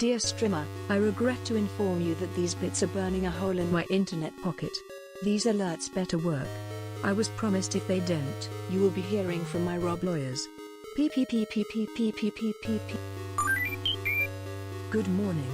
Dear streamer, I regret to inform you that these bits are burning a hole in my internet pocket. These alerts better work. I was promised if they don't, you will be hearing from my Rob lawyers. PPPPPPPPPP. Good morning.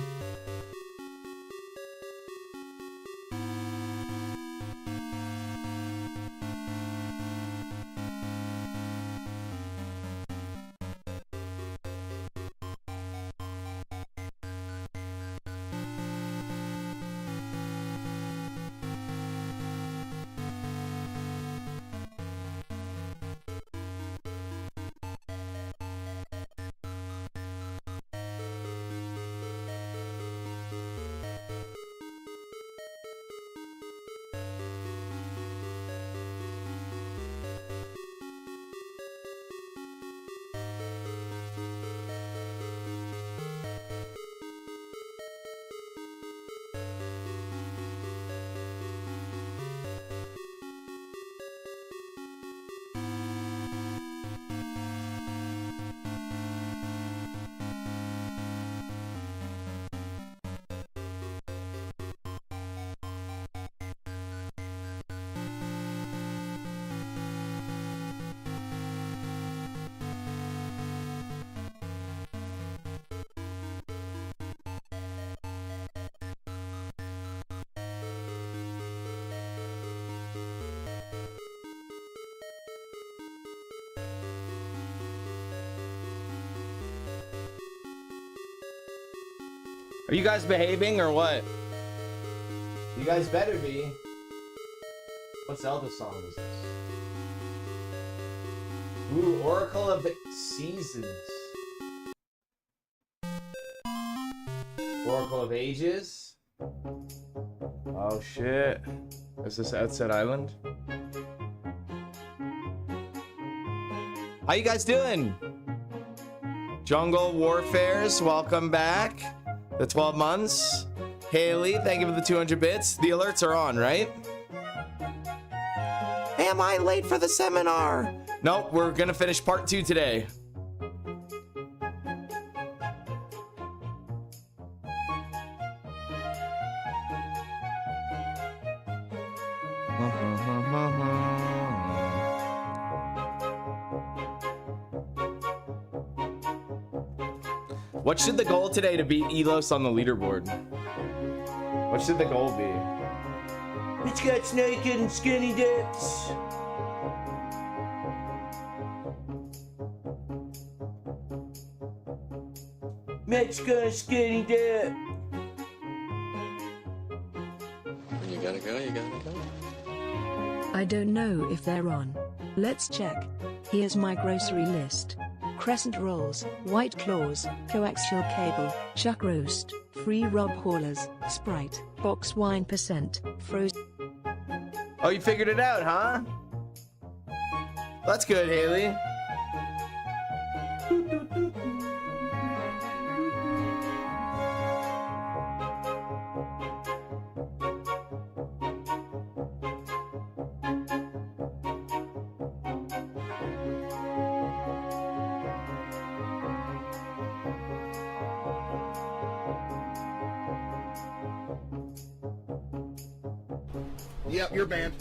Are you guys behaving or what? You guys better be. What Zelda song is this? Ooh, Oracle of Seasons. Oracle of Ages. Oh shit. Is this Outset Island? How you guys doing? Jungle Warfares, welcome back. The 12 months. Haley, thank you for the 200 bits. The alerts are on, right? Am I late for the seminar? Nope, we're gonna finish part 2 today. What should the goal today to beat Elos on the leaderboard? What should the goal be? Bitch gets naked and skinny dips. Mitch gonna skinny dip. When you gotta go, you gotta go. I don't know if they're on. Let's check. Here's my grocery list. Crescent rolls, white claws, coaxial cable, chuck roast, free Rob haulers, Sprite, box wine percent, frozen. Oh, you figured it out, huh? That's good, Haley. Yep, you're banned.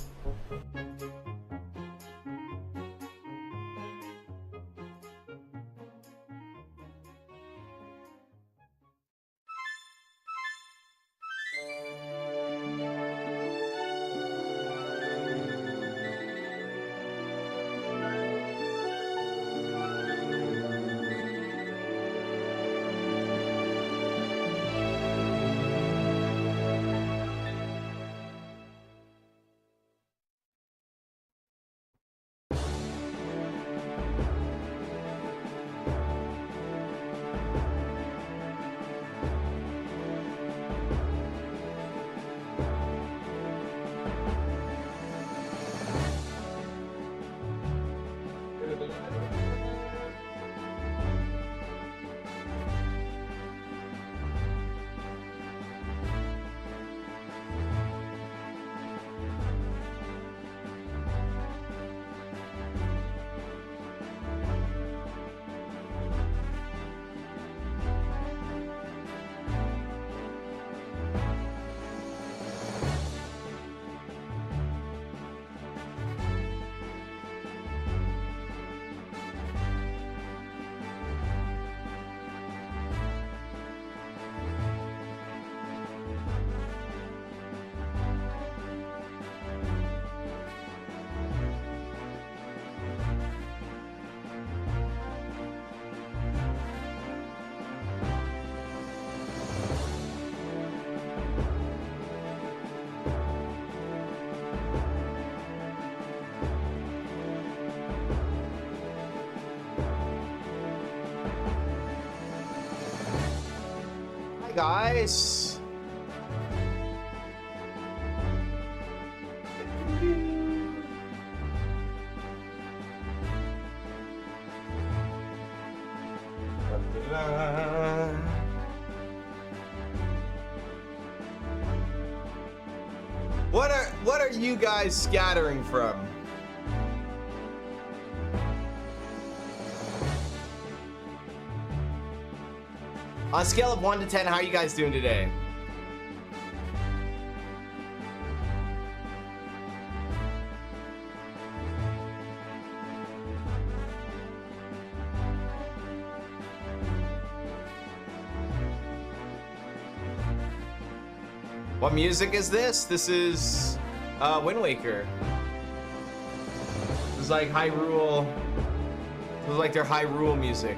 guys. What are you guys scattering from? On a scale of 1 to 10, how are you guys doing today? What music is this? This is Wind Waker. This is like Hyrule. This is like their Hyrule music.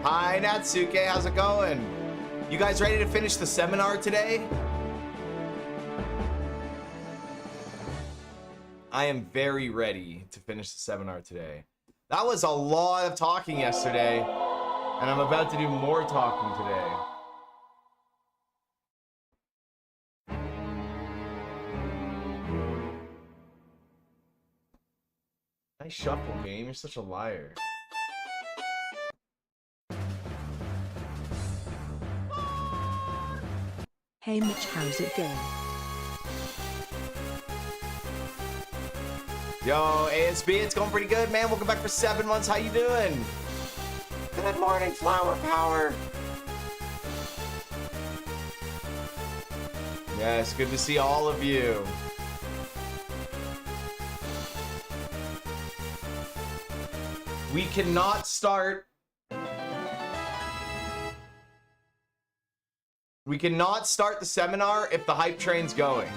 Hi Natsuke, how's it going? You guys ready to finish the seminar today? I am very ready to finish the seminar today. That was a lot of talking yesterday, and I'm about to do more talking today. Nice shuffle, game. You're such a liar. Hey Mitch, how's it going? Yo, ASB, it's going pretty good, man. Welcome back for 7 months. How you doing? Good morning, Flower Power. Yes, good to see all of you. We cannot start. We cannot start the seminar if the hype train's going.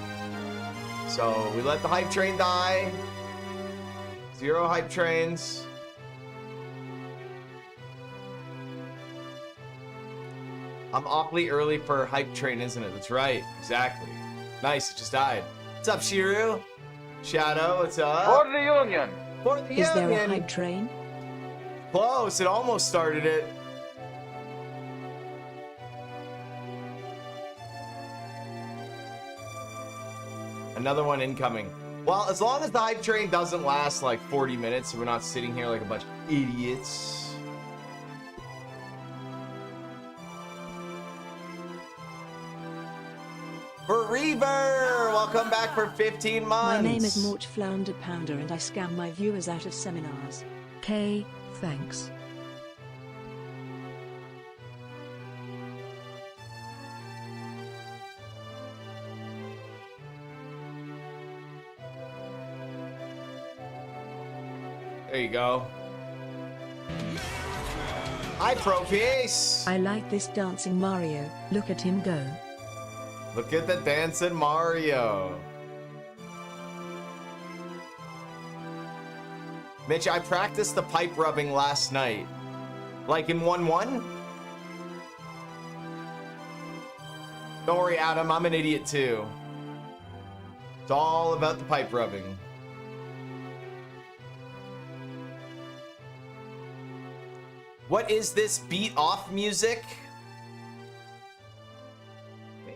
So we let the hype train die. 0 hype trains. I'm awfully early for hype train, isn't it? That's right. Exactly. Nice. It just died. What's up, Shiru? Shadow, what's up? For the Union. For the Is Union. there a hype train? Close. It almost started it. Another one incoming. Well, as long as the hype train doesn't last like 40 minutes, so we're not sitting here like a bunch of idiots. For Reaver, welcome back for 15 months. My name is Mort Flounder Pounder and I scam my viewers out of seminars. K, thanks. There you go. Hi, Propice. I like this dancing Mario. Look at him go. Look at the dancing Mario. Mitch, I practiced the pipe rubbing last night. Like in 1-1? Don't worry, Adam, I'm an idiot too. It's all about the pipe rubbing. What is this beat off music?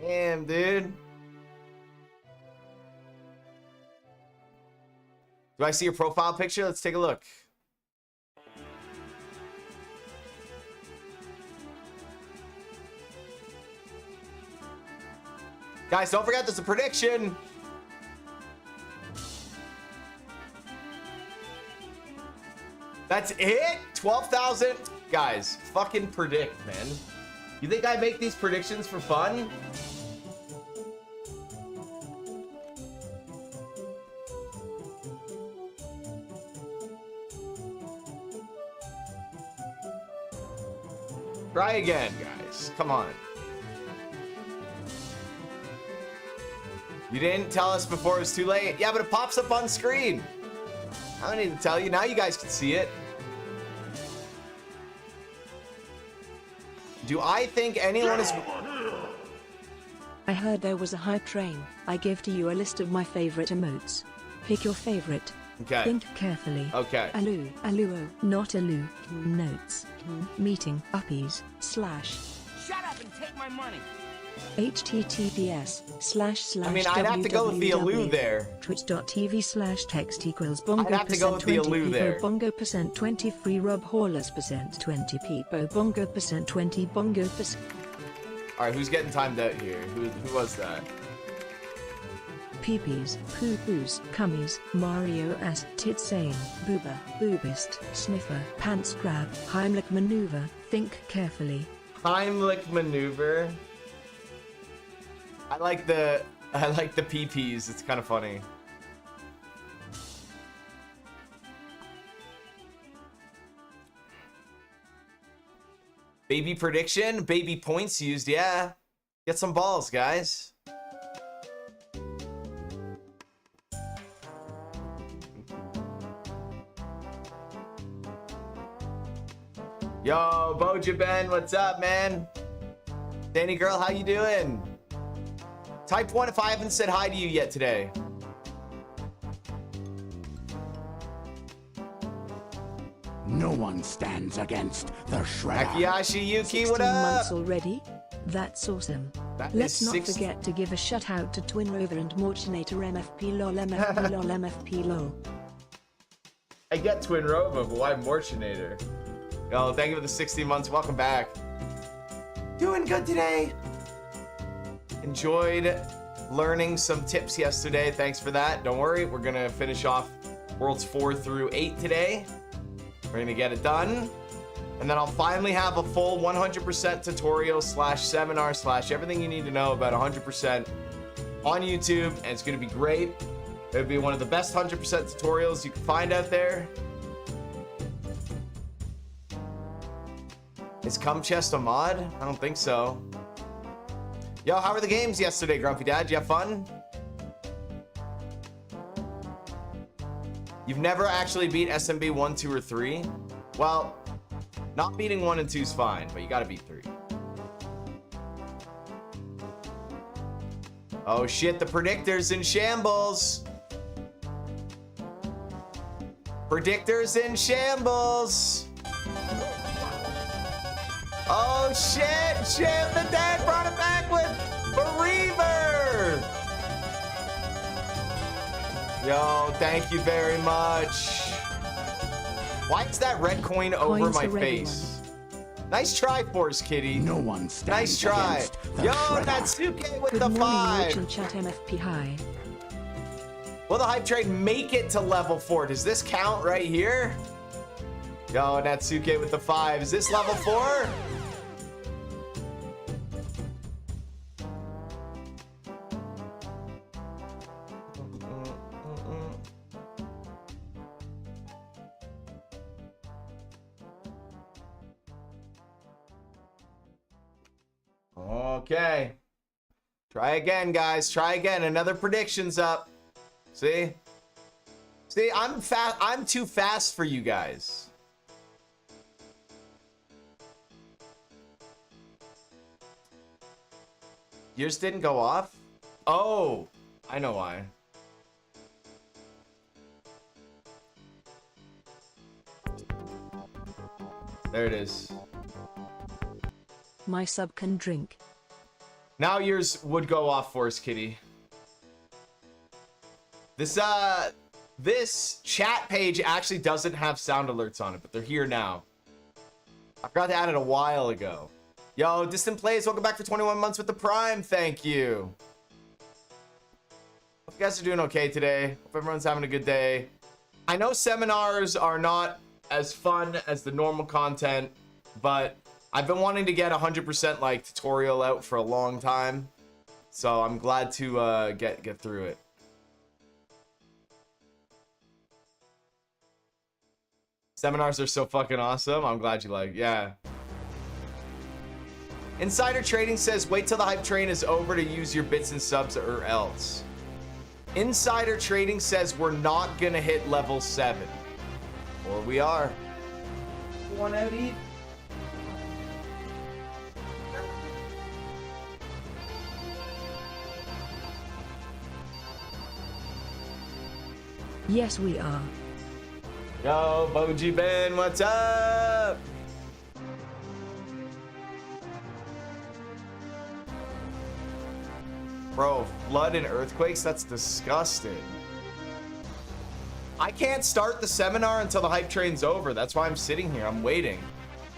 Damn, dude. Do I see your profile picture? Let's take a look. Guys, don't forget there's a prediction. That's it? 12,000? Guys, fucking predict, man. You think I make these predictions for fun? Try again, guys. Come on. You didn't tell us before it was too late. Yeah, but it pops up on screen. I don't need to tell you. Now you guys can see it. Do I think anyone is... I heard there was a hype train. I give to you a list of my favorite emotes. Pick your favorite. Okay. Think carefully. Okay. Alu, aluo, not alu. Notes. Meeting, uppies, / Shut up and Take my money. https:// I mean, I'd have to go with the Aloo there. twitch.tv/text equals bongo I'd have to go with the 20 Aloo there. peepo bongo percent 20 free rub haulers percent 20 peepo bongo percent 20 bongo percent. All right, who's getting timed out here? Who was that? Peepees, poo-poos, cummies, Mario ass, titsane, booba, boobist, sniffer, pants grab, Heimlich maneuver, think carefully. Heimlich maneuver. I like the PPs. It's kind of funny. Baby prediction, baby points used. Yeah, get some balls, guys. Yo, Boja Ben, what's up, man? Danny girl, how you doing? Type 1 if I haven't said hi to you yet today. No one stands against the Shredder. Akiyashi Yuki, 16 what up? months already? That's awesome. That Let's is not forget to give a shout out to Twin Rover and Morchinator MFP lol MFP lol MFP lol. I get Twin Rover, but why Morchinator? Yo, thank you for the 16 months. Welcome back. Doing good today. Enjoyed learning some tips yesterday. Thanks for that. Don't worry, we're gonna finish off Worlds 4 through 8 today. We're gonna get it done. And then I'll finally have a full 100% tutorial / seminar / everything you need to know about 100% on YouTube. And it's gonna be great. It'll be one of the best 100% tutorials you can find out there. Is Cum Chest a mod? I don't think so. Yo, how were the games yesterday, Grumpy Dad? Did you have fun? You've never actually beat SMB 1, 2, or 3? Well, not beating 1 and 2 is fine, but you gotta beat 3. Oh shit, the predictor's in shambles. Predictor's in shambles. Oh shit, Shit, the dad brought it back with Bereaver. Yo, thank you very much. Why is that red coin over Coin's my the red face? Nice try, Force Kitty. No one stands Nice try. against the Yo, Shredder. Natsuke with Good the morning, 5. Orchard Chat MFP High. Will the hype train make it to level 4? Does this count right here? Yo, Natsuke with the 5. Is this level 4? Okay. Try again, guys. Try again. Another prediction's up. See? See, I'm fast. I'm too fast for you guys. Yours didn't go off? Oh, I know why. There it is. My sub can drink. Now yours would go off, Force Kitty. This chat page actually doesn't have sound alerts on it, but they're here now. I forgot to add it a while ago. Yo, Distant Plays, welcome back for 21 months with the Prime. Thank you. Hope you guys are doing okay today. Hope everyone's having a good day. I know seminars are not as fun as the normal content, but I've been wanting to get 100% like tutorial out for a long time. So I'm glad to get through it. Seminars are so fucking awesome. I'm glad you like, yeah. Insider Trading says, wait till the hype train is over to use your bits and subs or else. Insider Trading says we're not gonna hit level 7. Or we are. You want out, eat? Yes, we are. Yo, Boji Ben, what's up? Bro, flood and earthquakes? That's disgusting. I can't start the seminar until the hype train's over. That's why I'm sitting here. I'm waiting.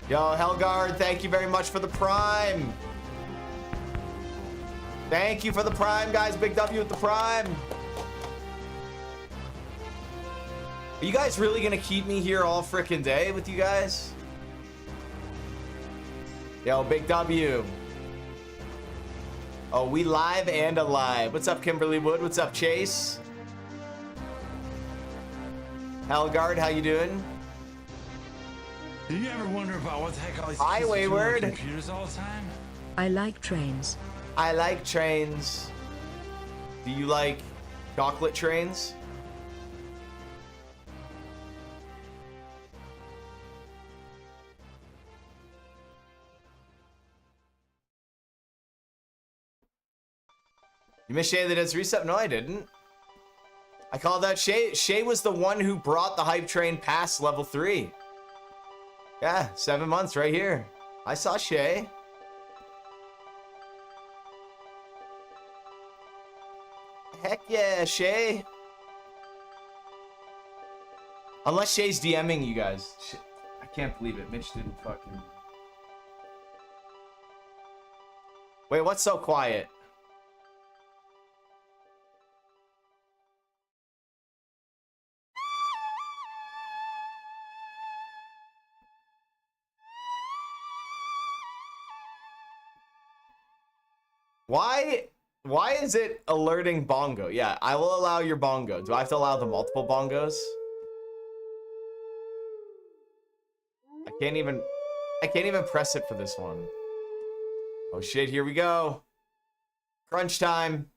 Yo, Helgard, thank you very much for the prime. Thank you for the prime, guys. Big W with the prime. Are you guys really gonna keep me here all frickin' day with you guys? Yo, Big W. Oh, we live and alive. What's up, Kimberly Wood? What's up, Chase? Helgard, how you doing? Do you ever wonder about what the heck all these Hi, kids do to Wayward. computers all the time? I like trains. I like trains. Do you like chocolate trains? You missed Shay that does reset? No, I didn't. I called out Shay. Shay was the one who brought the hype train past level 3. Yeah, 7 months right here. I saw Shay. Heck yeah, Shay. Unless Shay's DMing you guys. I can't believe it. Mitch didn't fucking... Wait, what's so quiet? Why is it alerting bongo? Yeah, I will allow your bongo. Do I have to allow the multiple bongos? I can't even press it for this one. Oh shit, here we go. Crunch time.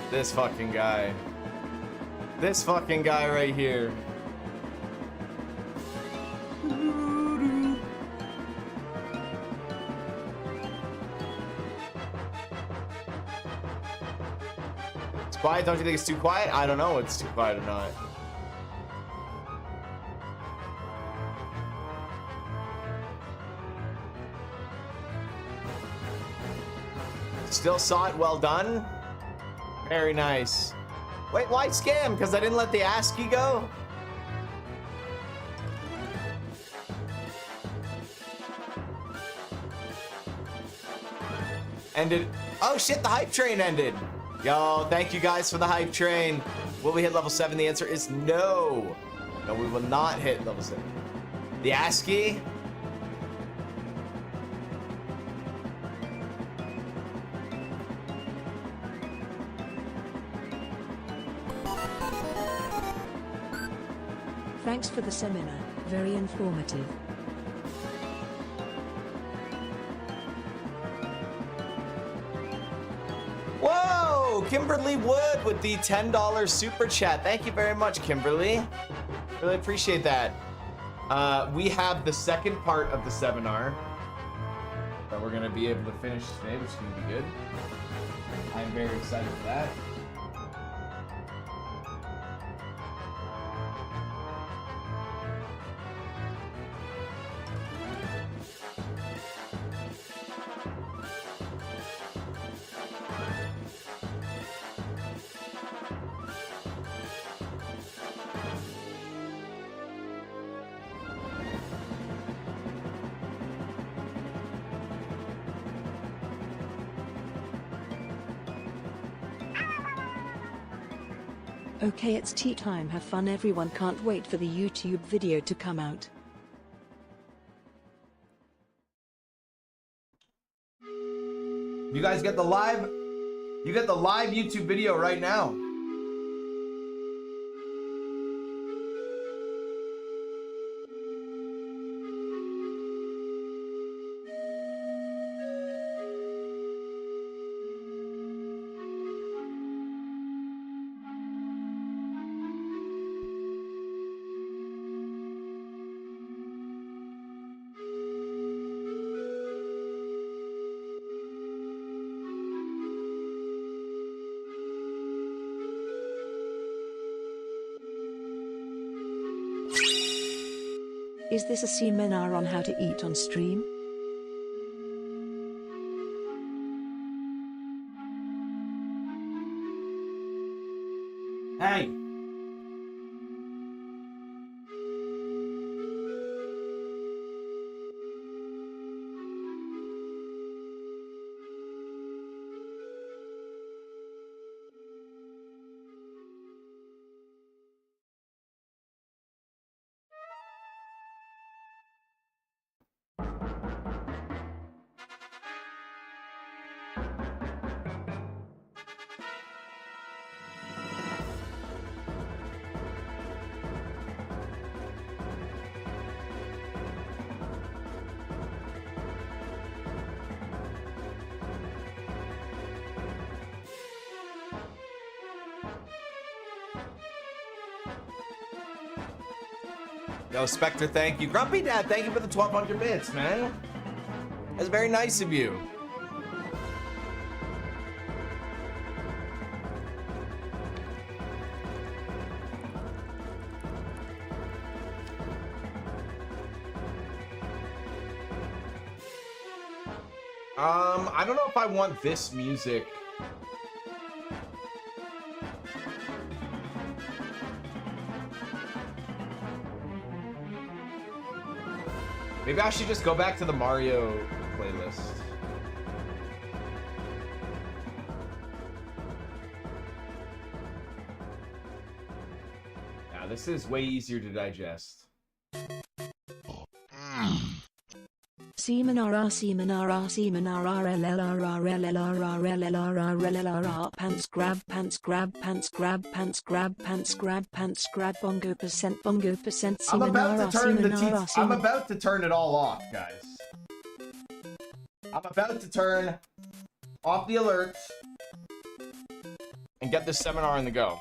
This fucking guy. This fucking guy right here. It's quiet. Don't you think it's too quiet? I don't know if it's too quiet or not. Still saw it. Well done. Very nice. Wait, why scam? Because I didn't let the ASCII go? Ended. Oh shit, the hype train ended. Yo, thank you guys for the hype train. Will we hit level 7? The answer is no. No, we will not hit level 7. The ASCII? Thanks for the seminar, very informative. Whoa! Kimberly Wood with the $10 super chat. Thank you very much, Kimberly. Really appreciate that. We have the second part of the seminar that we're going to be able to finish today, which is going to be good. I'm very excited for that. Okay, it's tea time. Have fun everyone. Can't wait for the YouTube video to come out. You guys get the live? You get the live YouTube video right now. Is this a seminar on how to eat on stream? Hey. Yo, Spectre, thank you. Grumpy Dad, thank you for the 1,200 bits, man. That's very nice of you. I don't know if I want this music. Maybe I should just go back to the Mario playlist. Yeah, this is way easier to digest. Seminara seminara seminara LLR pants grab pants grab pants grab pants grab pants grab pants grab bongo percent I'm about to turn it all off, guys. I'm about to turn off the alerts and get this seminar in the go.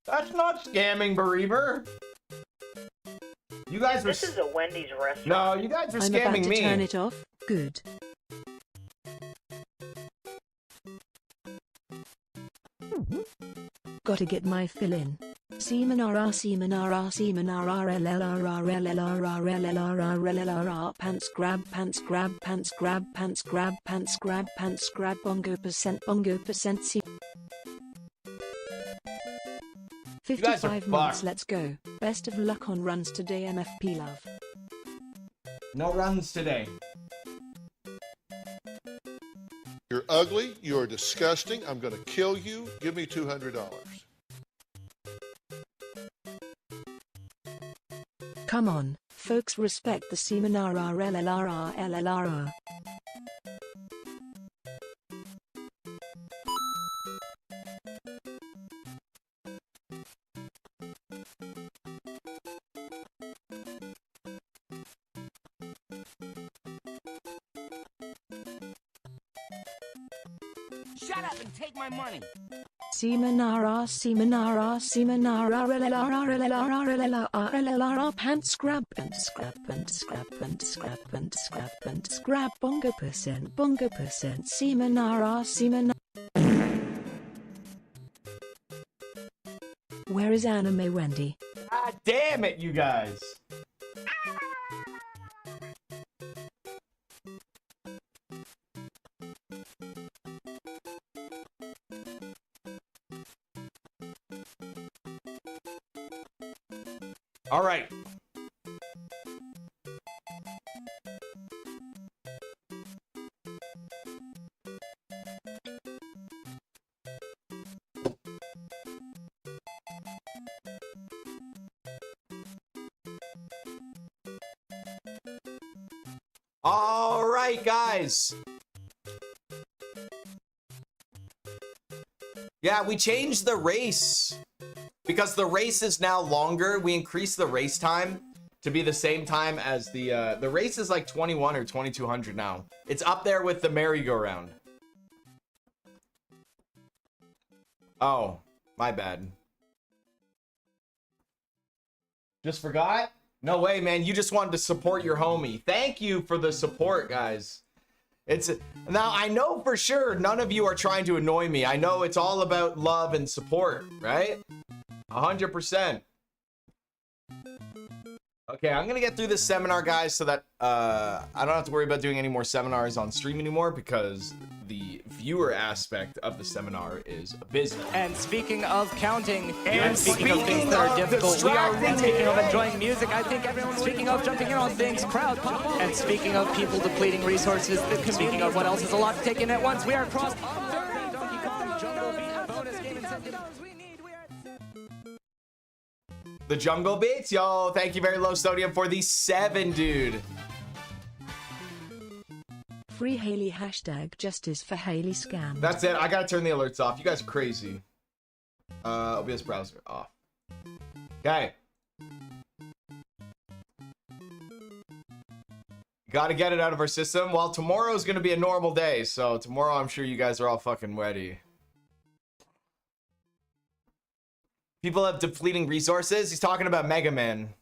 That's not scamming, Bereaver. You guys were. This is a Wendy's restaurant. No, you guys are I'm scamming about to me. turn it off. Good. Gotta get my fill in. Seminara seminara seminara LLR pants grab pants grab pants grab pants grab pants grab pants grab bongo percent C. 55 months, let's go. Best of luck on runs today, MFP love. No runs today. You're ugly, you're disgusting, I'm gonna kill you, give me $200. Come on, folks, respect the Seminara LLR. Shut up and take my money. Seminara pants scrap and scrap and scrap and scrap and scrap and scrap bongo percent Seminara. Where is Anime Wendy? God damn it, you guys. All right. All right, guys. Yeah, we changed the race. Because the race is now longer, we increased the race time to be the same time as the race is like 21 or 2200 now. It's up there with the merry-go-round. Oh, my bad. Just forgot? No way, man. You just wanted to support your homie. Thank you for the support, guys. Now, I know for sure none of you are trying to annoy me. I know it's all about love and support, right? 100%. Okay, I'm gonna get through this seminar, guys, so that I don't have to worry about doing any more seminars on stream anymore, because the viewer aspect of the seminar is abysmal. And speaking of counting, and speaking of things that are difficult, we are speaking of enjoying music. I think everyone's speaking of jumping in on things, crowd pop up. And speaking of people depleting resources, speaking of what else is a lot to take in at once, we are across Donkey Kong Jungle Beat bonus game incentives. The Jungle Beats, yo, thank you very low sodium for the 7, dude. Free Haley hashtag justice for Haley scam. That's it. I gotta turn the alerts off. You guys are crazy. OBS browser off. Okay. Gotta get it out of our system. Well, tomorrow's gonna be a normal day, so tomorrow I'm sure you guys are all fucking ready. People have depleting resources. He's talking about Mega Man.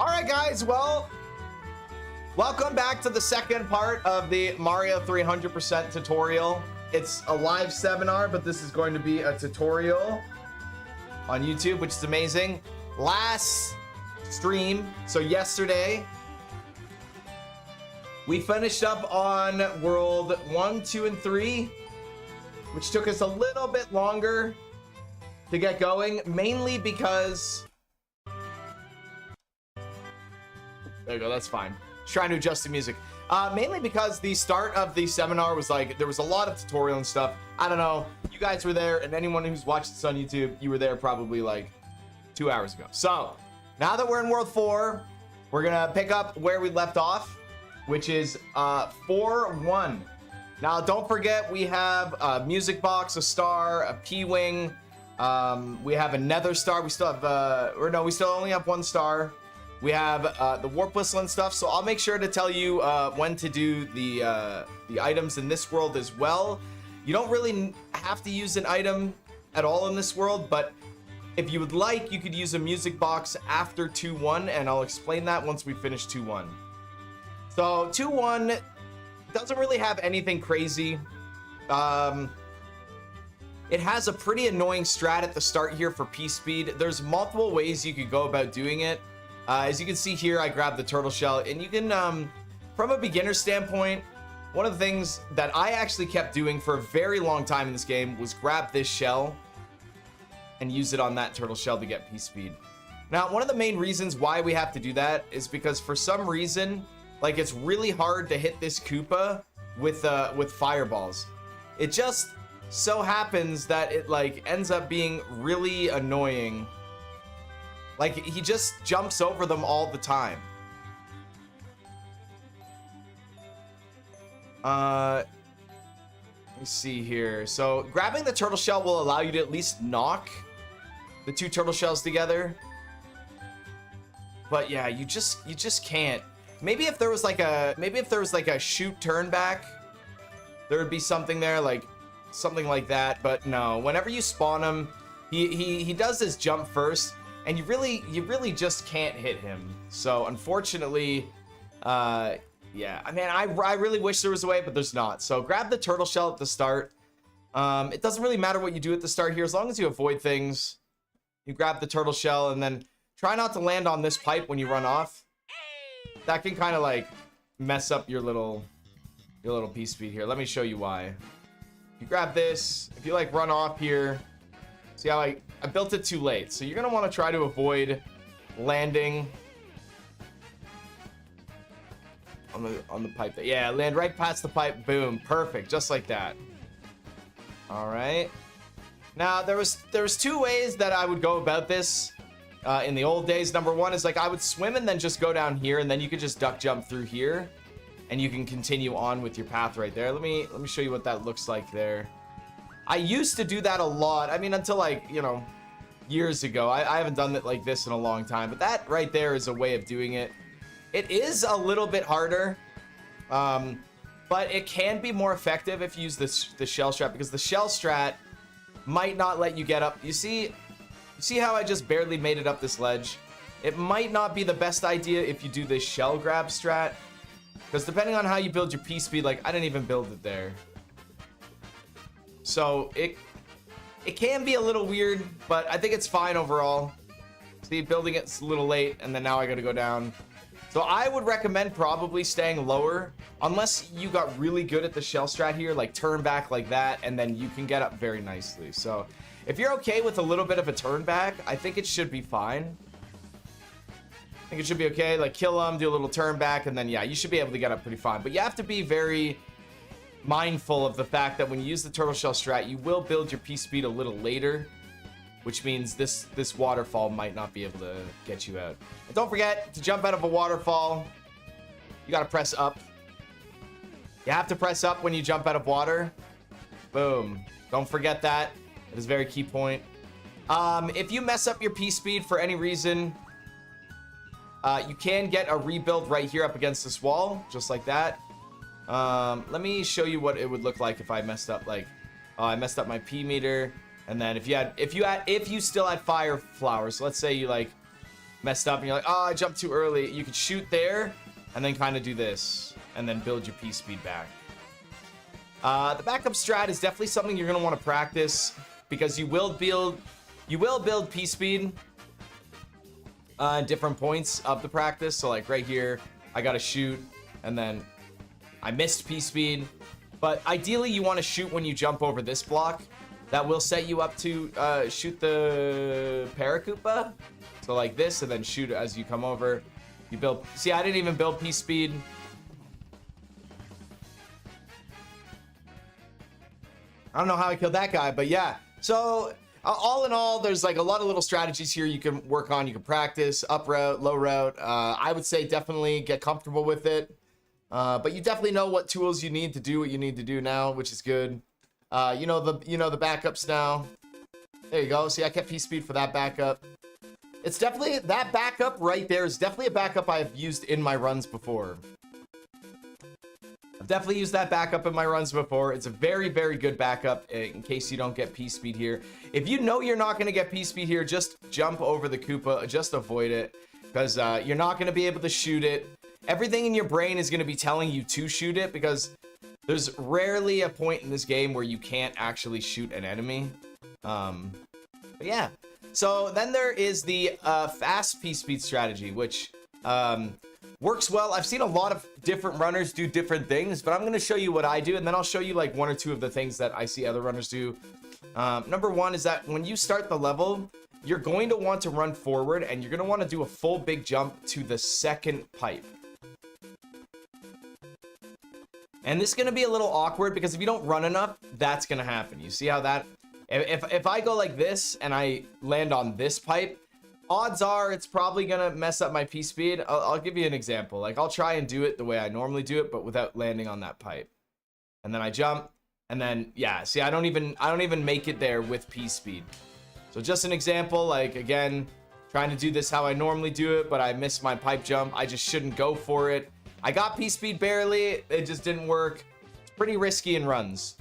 All right, guys. Well, welcome back to the second part of the Mario 300% tutorial. It's a live seminar, but this is going to be a tutorial on YouTube, which is amazing. Last stream, so yesterday, we finished up on world 1, 2, and 3, which took us a little bit longer to get going, mainly because... There you go, that's fine. Just trying to adjust the music. Mainly because the start of the seminar was like, there was a lot of tutorial and stuff. I don't know, you guys were there, and anyone who's watched this on YouTube, you were there probably like 2 hours ago. So now that we're in world 4, we're gonna pick up where we left off, which is 4-1. Now don't forget, we have a music box, a star, a P-wing, we have a nether star. We still have or no, we still only have 1 star. We have the warp whistle and stuff, so I'll make sure to tell you when to do the items in this world as well. You don't really have to use an item at all in this world, but if you would like, you could use a music box after 2-1, and I'll explain that once we finish 2-1. So 2-1 doesn't really have anything crazy. It has a pretty annoying strat at the start here for P-speed. There's multiple ways you could go about doing it. As you can see here, I grabbed the turtle shell, and you can, from a beginner standpoint, one of the things that I actually kept doing for a very long time in this game was grab this shell and use it on that turtle shell to get P-speed. Now, one of the main reasons why we have to do that is because for some reason, like, it's really hard to hit this Koopa with fireballs. It just so happens that it like ends up being really annoying. Like, he just jumps over them all the time. Let me see here. So grabbing the turtle shell will allow you to at least knock the 2 turtle shells together. But yeah, you just can't. Maybe if there was like a shoot turn back, there would be something there, like something like that. But no, whenever you spawn him, he does this jump first, and you really just can't hit him. So unfortunately, yeah, I mean, I really wish there was a way, but there's not. So grab the turtle shell at the start. It doesn't really matter what you do at the start here, as long as you avoid things. You grab the turtle shell, and then try not to land on this pipe when you run off. That can kind of like mess up your little P-speed here. Let me show you why. You grab this, if you like run off here, see how I built it too late. So you're gonna want to try to avoid landing on the pipe. Yeah, land right past the pipe. Boom, perfect, just like that. All right. Now there was 2 ways that I would go about this in the old days. Number 1 is like I would swim and then just go down here, and then you could just duck jump through here, and you can continue on with your path right there. Let me show you what that looks like there. I used to do that a lot. I mean, until like, you know, years ago. I haven't done it like this in a long time, but that right there is a way of doing it. It is a little bit harder, but it can be more effective if you use the shell strat, because the shell strat might not let you get up. You see how I just barely made it up this ledge? it might not be the best idea if you do this shell grab strat. Because depending on how you build your P-speed, like, I didn't even build it there. So, it can be a little weird, but I think it's fine overall. See, building it's a little late, and then now I gotta go down. So I would recommend probably staying lower, unless you got really good at the shell strat here, like turn back like that, and then you can get up very nicely. So if you're okay with a little bit of a turn back, I think it should be fine. I think it should be okay. Like kill them, do a little turn back, and then yeah, you should be able to get up pretty fine. But you have to be very mindful of the fact that when you use the turtle shell strat, you will build your P speed a little later, which means this waterfall might not be able to get you out. And don't forget, to jump out of a waterfall, you gotta press up. You have to press up when you jump out of water. Boom. Don't forget that. It is a very key point. If you mess up your P-speed for any reason, you can get a rebuild right here up against this wall, just like that. Let me show you what it would look like if I messed up, like, I messed up my P meter. And then if you still had fire flowers, so let's say you like messed up and you're like, oh, I jumped too early, you could shoot there and then kind of do this and then build your P speed back. The backup strat is definitely something you're going to want to practice because you will build P speed at different points of the practice. So like right here, I got to shoot and then I missed P speed, but ideally you want to shoot when you jump over this block. That will set you up to shoot the Paracupa. So like this, and then shoot as you come over. You build. See, I didn't even build P speed. I don't know how I killed that guy, but yeah. So all in all, there's like a lot of little strategies here you can work on. You can practice up route, low route. I would say definitely get comfortable with it. But you definitely know what tools you need to do what you need to do now, which is good. You know the backups now. There you go. See, I kept P speed for that backup. It's definitely that backup right there is definitely a backup I've used in my runs before. I've definitely used that backup in my runs before. It's a very, very good backup in case you don't get P speed here. If you know you're not going to get P speed here, just jump over the Koopa. Just avoid it because you're not going to be able to shoot it. Everything in your brain is going to be telling you to shoot it because there's rarely a point in this game where you can't actually shoot an enemy. But yeah. So then there is the fast P-speed strategy, which works well. I've seen a lot of different runners do different things, but I'm going to show you what I do, and then I'll show you like one or two of the things that I see other runners do. Number one is that when you start the level, you're going to want to run forward, and you're going to want to do a full big jump to the second pipe. And this is going to be a little awkward because if you don't run enough, that's going to happen. You see how that... If I go like this and I land on this pipe, odds are it's probably going to mess up my P-speed. I'll give you an example. Like, I'll try and do it the way I normally do it, but without landing on that pipe. And then I jump, and then, yeah, see, I don't even make it there with P-speed. So just an example, like, again, trying to do this how I normally do it, but I missed my pipe jump. I just shouldn't go for it. I got P-speed barely, it just didn't work. It's pretty risky in runs.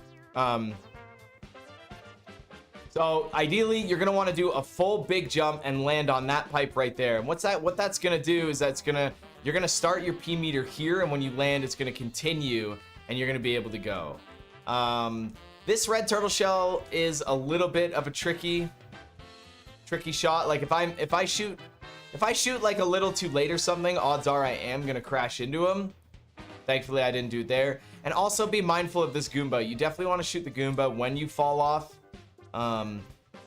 So ideally, you're gonna want to do a full big jump and land on that pipe right there. And what that's gonna do is you're gonna start your P meter here, and when you land, it's gonna continue, and you're gonna be able to go. This red turtle shell is a little bit of a tricky shot. Like if I shoot like a little too late or something, odds are I am gonna crash into him. Thankfully, I didn't do it there. And also be mindful of this Goomba. You definitely want to shoot the Goomba when you fall off.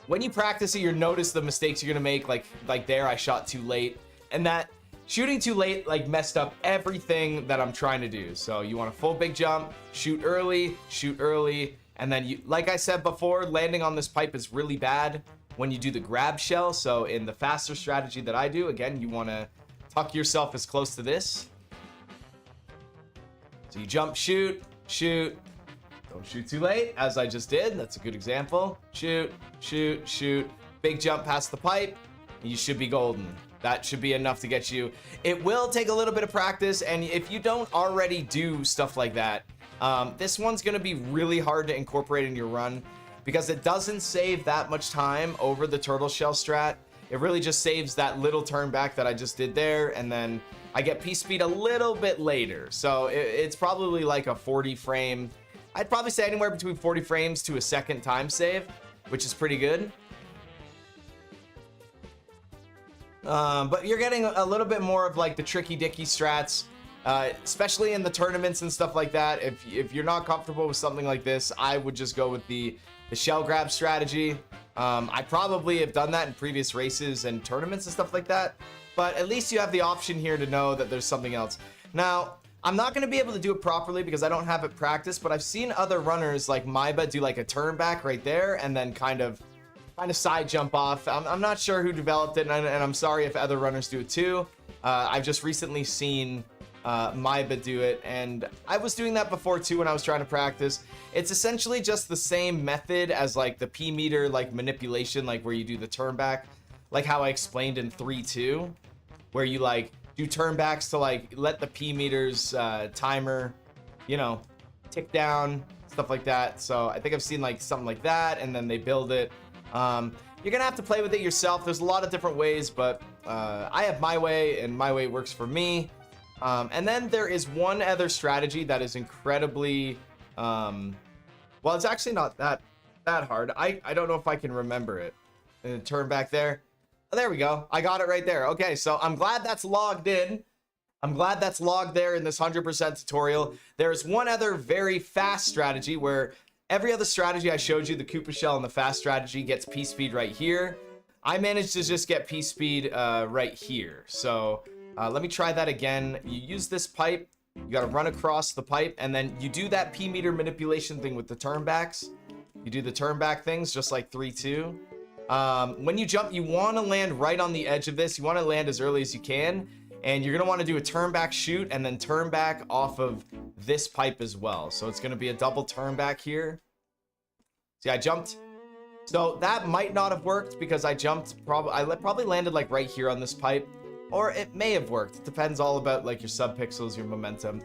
When you practice it, you'll notice the mistakes you're gonna make. Like there, I shot too late, and that shooting too late like messed up everything that I'm trying to do. So you want a full big jump, shoot early, and then you, like I said before, landing on this pipe is really bad when you do the grab shell. So in the faster strategy that I do, again, you want to tuck yourself as close to this. So you jump, shoot. Don't shoot too late, as I just did. That's a good example. Shoot. Big jump past the pipe, and you should be golden. That should be enough to get you. It will take a little bit of practice, and if you don't already do stuff like that, this one's going to be really hard to incorporate in your run because it doesn't save that much time over the turtle shell strat. it really just saves that little turn back that I just did there, and then I get P-speed a little bit later. So it's probably like a 40 frame. I'd probably say anywhere between 40 frames to a second time save, which is pretty good. But you're getting a little bit more of like the tricky dicky strats, especially in the tournaments and stuff like that. If you're not comfortable with something like this, I would just go with the shell grab strategy. I probably have done that in previous races and tournaments and stuff like that, but at least you have the option here to know that there's something else. Now, I'm not going to be able to do it properly because I don't have it practiced, but I've seen other runners like Maiba do like a turn back right there and then kind of side jump off. I'm not sure who developed it, and I'm sorry if other runners do it too. I've just recently seen Maiba do it, and I was doing that before too when I was trying to practice. It's essentially just the same method as like the P meter like manipulation, like where you do the turn back, like how I explained in 3-2, where you like do turn backs to like let the P meters timer, you know, tick down, stuff like that. So I think I've seen like something like that, and then they build it. You're gonna have to play with it yourself. There's a lot of different ways, but I have my way, and my way works for me. And then there is one other strategy that is incredibly, well, it's actually not that hard. I don't know if I can remember it. And turn back there. Oh, there we go. I got it right there. Okay, so I'm glad that's logged in. I'm glad that's logged there in this 100% tutorial. There's one other very fast strategy where every other strategy I showed you, the Koopa Shell and the fast strategy, gets P-speed right here. I managed to just get P-speed right here. So let me try that again. You use this pipe, you got to run across the pipe, and then you do that P-meter manipulation thing with the turnbacks. You do the turn back things just like 3-2. When you jump, you want to land right on the edge of this. You want to land as early as you can, and you're going to want to do a turn back shoot and then turn back off of this pipe as well. So it's going to be a double turn back here. See, I jumped. So that might not have worked because I jumped, I probably landed like right here on this pipe, or it may have worked. It depends all about like your subpixels, your momentum.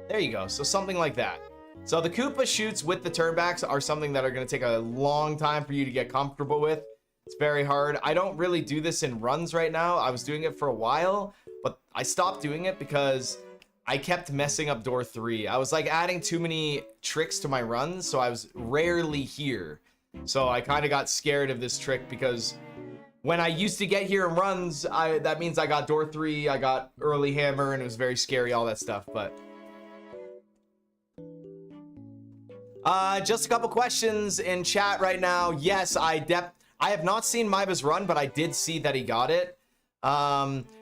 There you go. So something like that. So the Koopa shoots with the turnbacks are something that are going to take a long time for you to get comfortable with. It's very hard. I don't really do this in runs right now. I was doing it for a while, but I stopped doing it because I kept messing up door 3. I was like adding too many tricks to my runs, so I was rarely here. So I kind of got scared of this trick because when I used to get here in runs, that means I got door 3, I got early hammer, and it was very scary, all that stuff. But just a couple questions in chat right now. Yes, I have not seen Maiba's run, but I did see that he got it.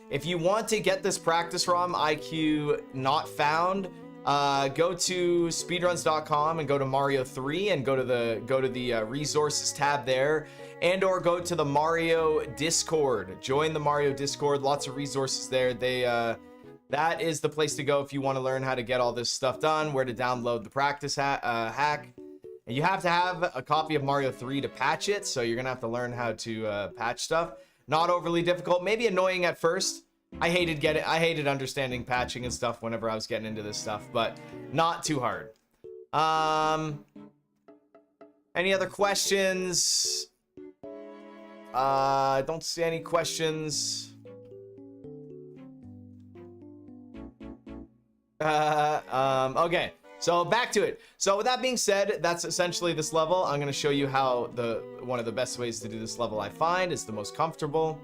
If you want to get this practice ROM, IQ not found, go to speedruns.com and go to Mario 3 and go to the resources tab there, and or go to the Mario Discord. Join the Mario Discord. Lots of resources there. That is the place to go if you want to learn how to get all this stuff done, where to download the practice hack. And you have to have a copy of Mario 3 to patch it, so you're gonna have to learn how to patch stuff. Not overly difficult, maybe annoying at first. I hated understanding patching and stuff whenever I was getting into this stuff, but not too hard. Any other questions? I don't see any questions. Okay, so back to it. So with that being said, that's essentially this level. I'm going to show you how one of the best ways to do this level I find is the most comfortable.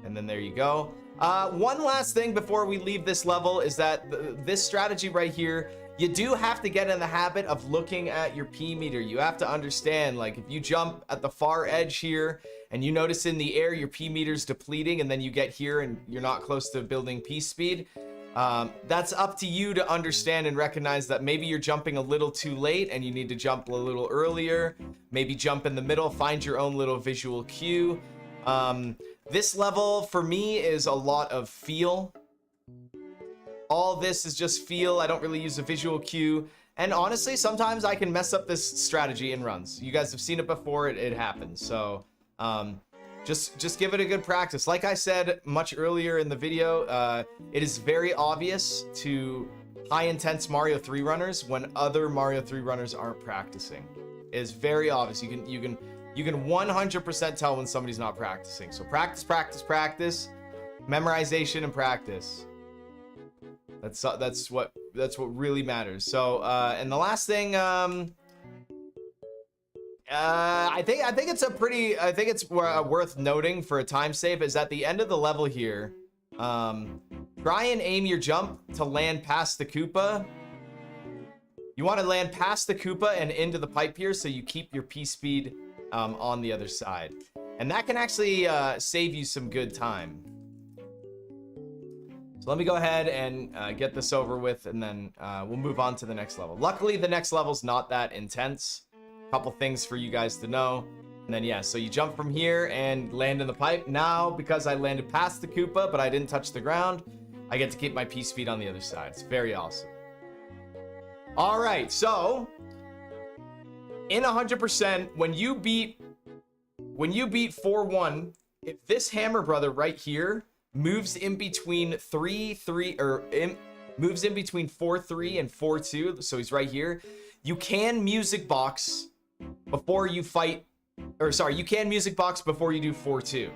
And then there you go. One last thing before we leave this level is that this strategy right here, you do have to get in the habit of looking at your P meter. You have to understand, like, if you jump at the far edge here and you notice in the air your P meter's depleting, and then you get here and you're not close to building P speed, that's up to you to understand and recognize that maybe you're jumping a little too late and you need to jump a little earlier. Maybe jump in the middle, find your own little visual cue. This level for me is a lot of feel. All this is just feel. I don't really use a visual cue. And honestly, sometimes I can mess up this strategy in runs. You guys have seen it before, it happens. So just give it a good practice. Like I said much earlier in the video, it is very obvious to high intense Mario 3 runners when other Mario 3 runners aren't practicing. It is very obvious. You can You can 100% tell when somebody's not practicing. So practice, practice, practice, memorization and practice. That's what really matters. So and the last thing, I think it's worth noting for a time save is at the end of the level here, try and aim your jump to land past the Koopa. You want to land past the Koopa and into the pipe here, so you keep your P speed on the other side, and that can actually save you some good time. So let me go ahead and get this over with, and then we'll move on to the next level. Luckily, the next level's not that intense. Couple things for you guys to know, and then yeah, so you jump from here and land in the pipe. Now, because I landed past the Koopa but I didn't touch the ground, I get to keep my P speed on the other side. It's very awesome. All right, so in 100%, when you beat 4-1, if this Hammer Brother right here moves in between 3-3 or moves in between 4-3 and 4-2, so he's right here, you can music box before you fight, or sorry, you can music box before you do 4-2.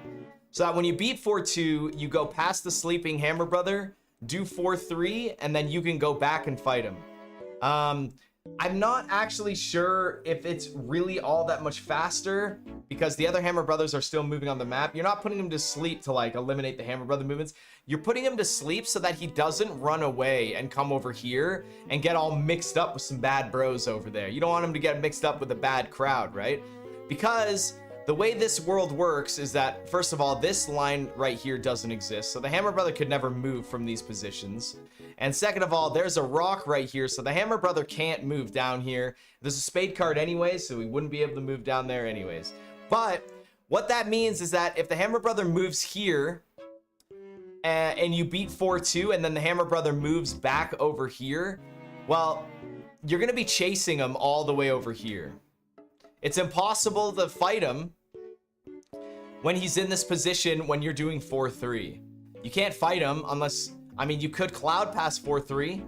So that when you beat 4-2, you go past the sleeping Hammer Brother, do 4-3, and then you can go back and fight him. I'm not actually sure if it's really all that much faster because the other Hammer Brothers are still moving on the map. You're not putting him to sleep to like eliminate the Hammer Brother movements. You're putting him to sleep so that he doesn't run away and come over here and get all mixed up with some bad bros over there. You don't want him to get mixed up with a bad crowd, right? Because the way this world works is that, first of all, this line right here doesn't exist. So the Hammer Brother could never move from these positions. And second of all, there's a rock right here. So the Hammer Brother can't move down here. There's a spade card anyways, so he wouldn't be able to move down there anyways. But what that means is that if the Hammer Brother moves here and you beat 4-2 and then the Hammer Brother moves back over here, well, you're going to be chasing him all the way over here. It's impossible to fight him when he's in this position when you're doing 4-3. You can't fight him unless, I mean, you could cloud past 4-3.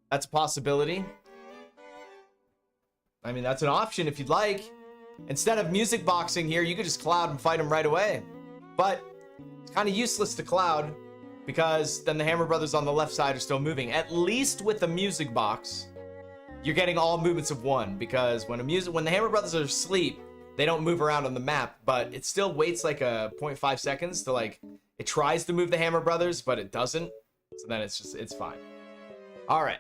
That's a possibility. I mean, that's an option if you'd like. Instead of music boxing here, you could just cloud and fight him right away. But it's kind of useless to cloud because then the Hammer Brothers on the left side are still moving. At least with the music box, you're getting all movements of one, because when the Hammer Brothers are asleep, they don't move around on the map, but it still waits like a 0.5 seconds to like, it tries to move the Hammer Brothers, but it doesn't. So then it's fine. All right.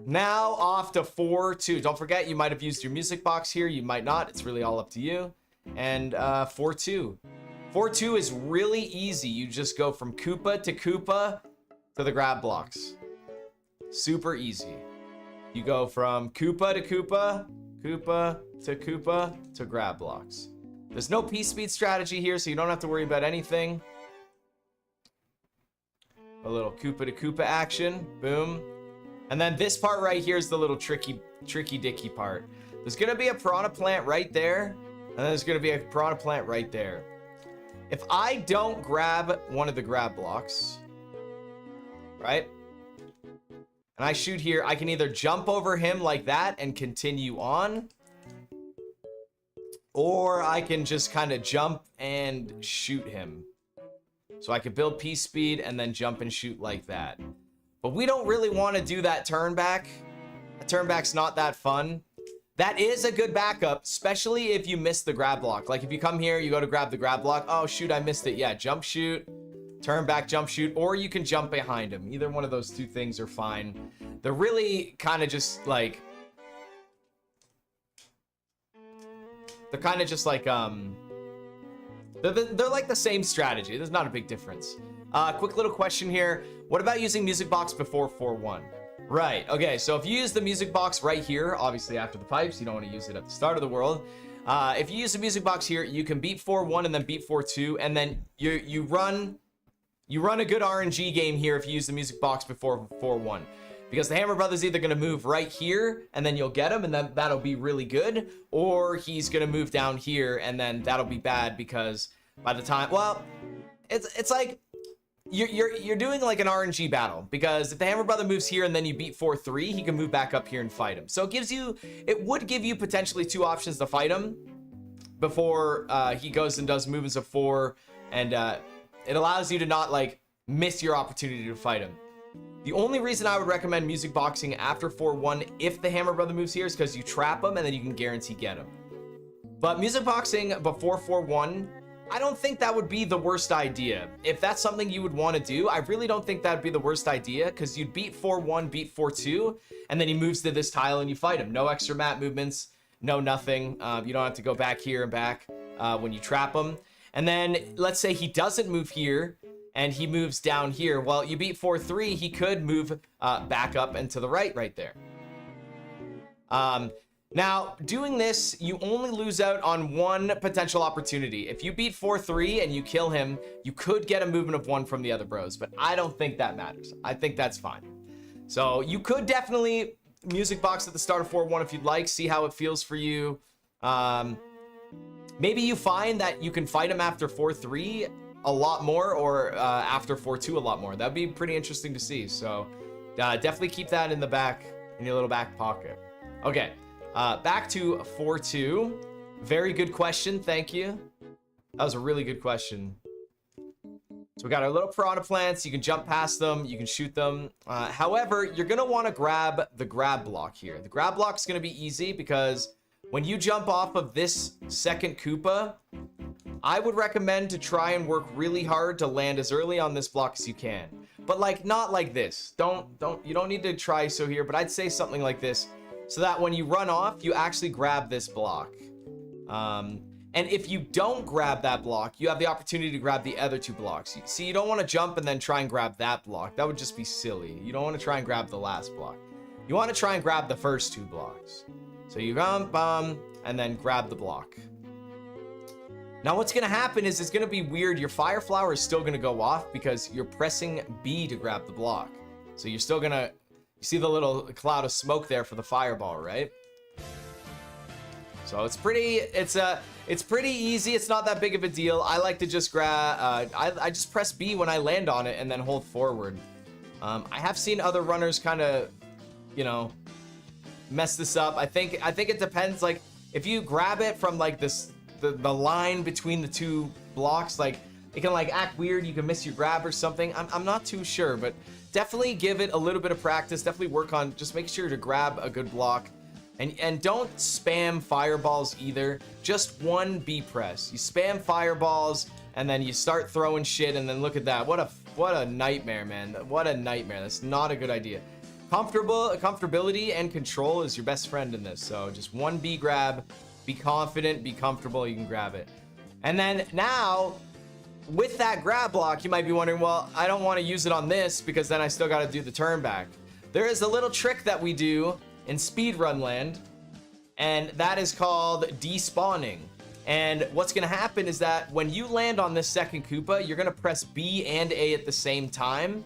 Now off to 4-2. Don't forget, you might have used your music box here. You might not. It's really all up to you. And 4-2. 4-2 is really easy. You just go from Koopa to the grab blocks. Super easy. You go from Koopa to Koopa, Koopa to Koopa to grab blocks. There's no P-speed strategy here, so you don't have to worry about anything. A little Koopa to Koopa action. Boom. And then this part right here is the little tricky dicky part. There's going to be a piranha plant right there, and then there's going to be a piranha plant right there. If I don't grab one of the grab blocks, right, and I shoot here, I can either jump over him like that and continue on, or I can just kind of jump and shoot him. So I could build P speed and then jump and shoot like that. But we don't really want to do that turn back. A turn back's not that fun. That is a good backup, especially if you miss the grab block. Like if you come here, you go to grab the grab block. Oh shoot, I missed it. Yeah, jump shoot, turn back, jump shoot, or you can jump behind him. Either one of those two things are fine. They're really kind of just like, they're kind of just like, they're like the same strategy. There's not a big difference. Quick little question here. What about using music box before 4-1? Right, okay, so if you use the music box right here, obviously after the pipes, you don't want to use it at the start of the world. If you use the music box here, you can beat 4-1 and then beat 4-2, and then you run a good RNG game here if you use the music box before 4-1. Because the Hammer Brother's either going to move right here, and then you'll get him, and then that'll be really good, or he's going to move down here, and then that'll be bad, because by the time, well, it's like, you're doing like an RNG battle, because if the Hammer Brother moves here and then you beat 4-3, he can move back up here and fight him. So it would give you potentially two options to fight him, before he goes and does movements of 4, and it allows you to not like miss your opportunity to fight him. The only reason I would recommend music boxing after 4-1 if the Hammer Brother moves here is because you trap him and then you can guarantee get him. But music boxing before 4-1, I don't think that would be the worst idea. If that's something you would want to do, I really don't think that'd be the worst idea, because you'd beat 4-1, beat 4-2, and then he moves to this tile and you fight him. No extra mat movements, no nothing. You don't have to go back here and back when you trap him. And then let's say he doesn't move here and he moves down here. Well, you beat 4-3, he could move back up and to the right there. Now, doing this, you only lose out on one potential opportunity. If you beat 4-3 and you kill him, you could get a movement of 1 from the other bros, but I don't think that matters. I think that's fine. So you could definitely music box at the start of 4-1 if you'd like, see how it feels for you. Maybe you find that you can fight him after 4-3 a lot more, or after 4-2 a lot more. That'd be pretty interesting to see. So definitely keep that in your little back pocket. Okay. Back to 4-2. Very good question. Thank you. That was a really good question. So we got our little piranha plants. You can jump past them. You can shoot them. However, you're going to want to grab the grab block here. The grab block is going to be easy because when you jump off of this second Koopa, I would recommend to try and work really hard to land as early on this block as you can. But like, not like this. You don't need to try so here, but I'd say something like this, so that when you run off, you actually grab this block. And if you don't grab that block, you have the opportunity to grab the other 2 blocks. See, you don't want to jump and then try and grab that block. That would just be silly. You don't want to try and grab the last block. You want to try and grab the first 2 blocks. So you jump, and then grab the block. Now what's going to happen is it's going to be weird. Your fire flower is still going to go off because you're pressing B to grab the block. So you're still going to... You see the little cloud of smoke there for the fireball, right? So it's pretty easy. It's not that big of a deal. I like to just grab, I just press B when I land on it and then hold forward. I have seen other runners kind of, you know, mess this up. I think it depends. Like if you grab it from like this, the line between the 2 blocks, like it can like act weird. You can miss your grab or something. I'm not too sure, but definitely give it a little bit of practice. Definitely work on just make sure to grab a good block, and don't spam fireballs either. Just one B press. You spam fireballs and then you start throwing shit, and then look at that. What a nightmare, man. What a nightmare. That's not a good idea. Comfortability and control is your best friend in this. So just one B grab. Be confident. Be comfortable. You can grab it. And then now, with that grab block, you might be wondering, well, I don't want to use it on this because then I still got to do the turn back. There is a little trick that we do in speedrun land, and that is called despawning. And what's going to happen is that when you land on this second Koopa, you're going to press B and A at the same time.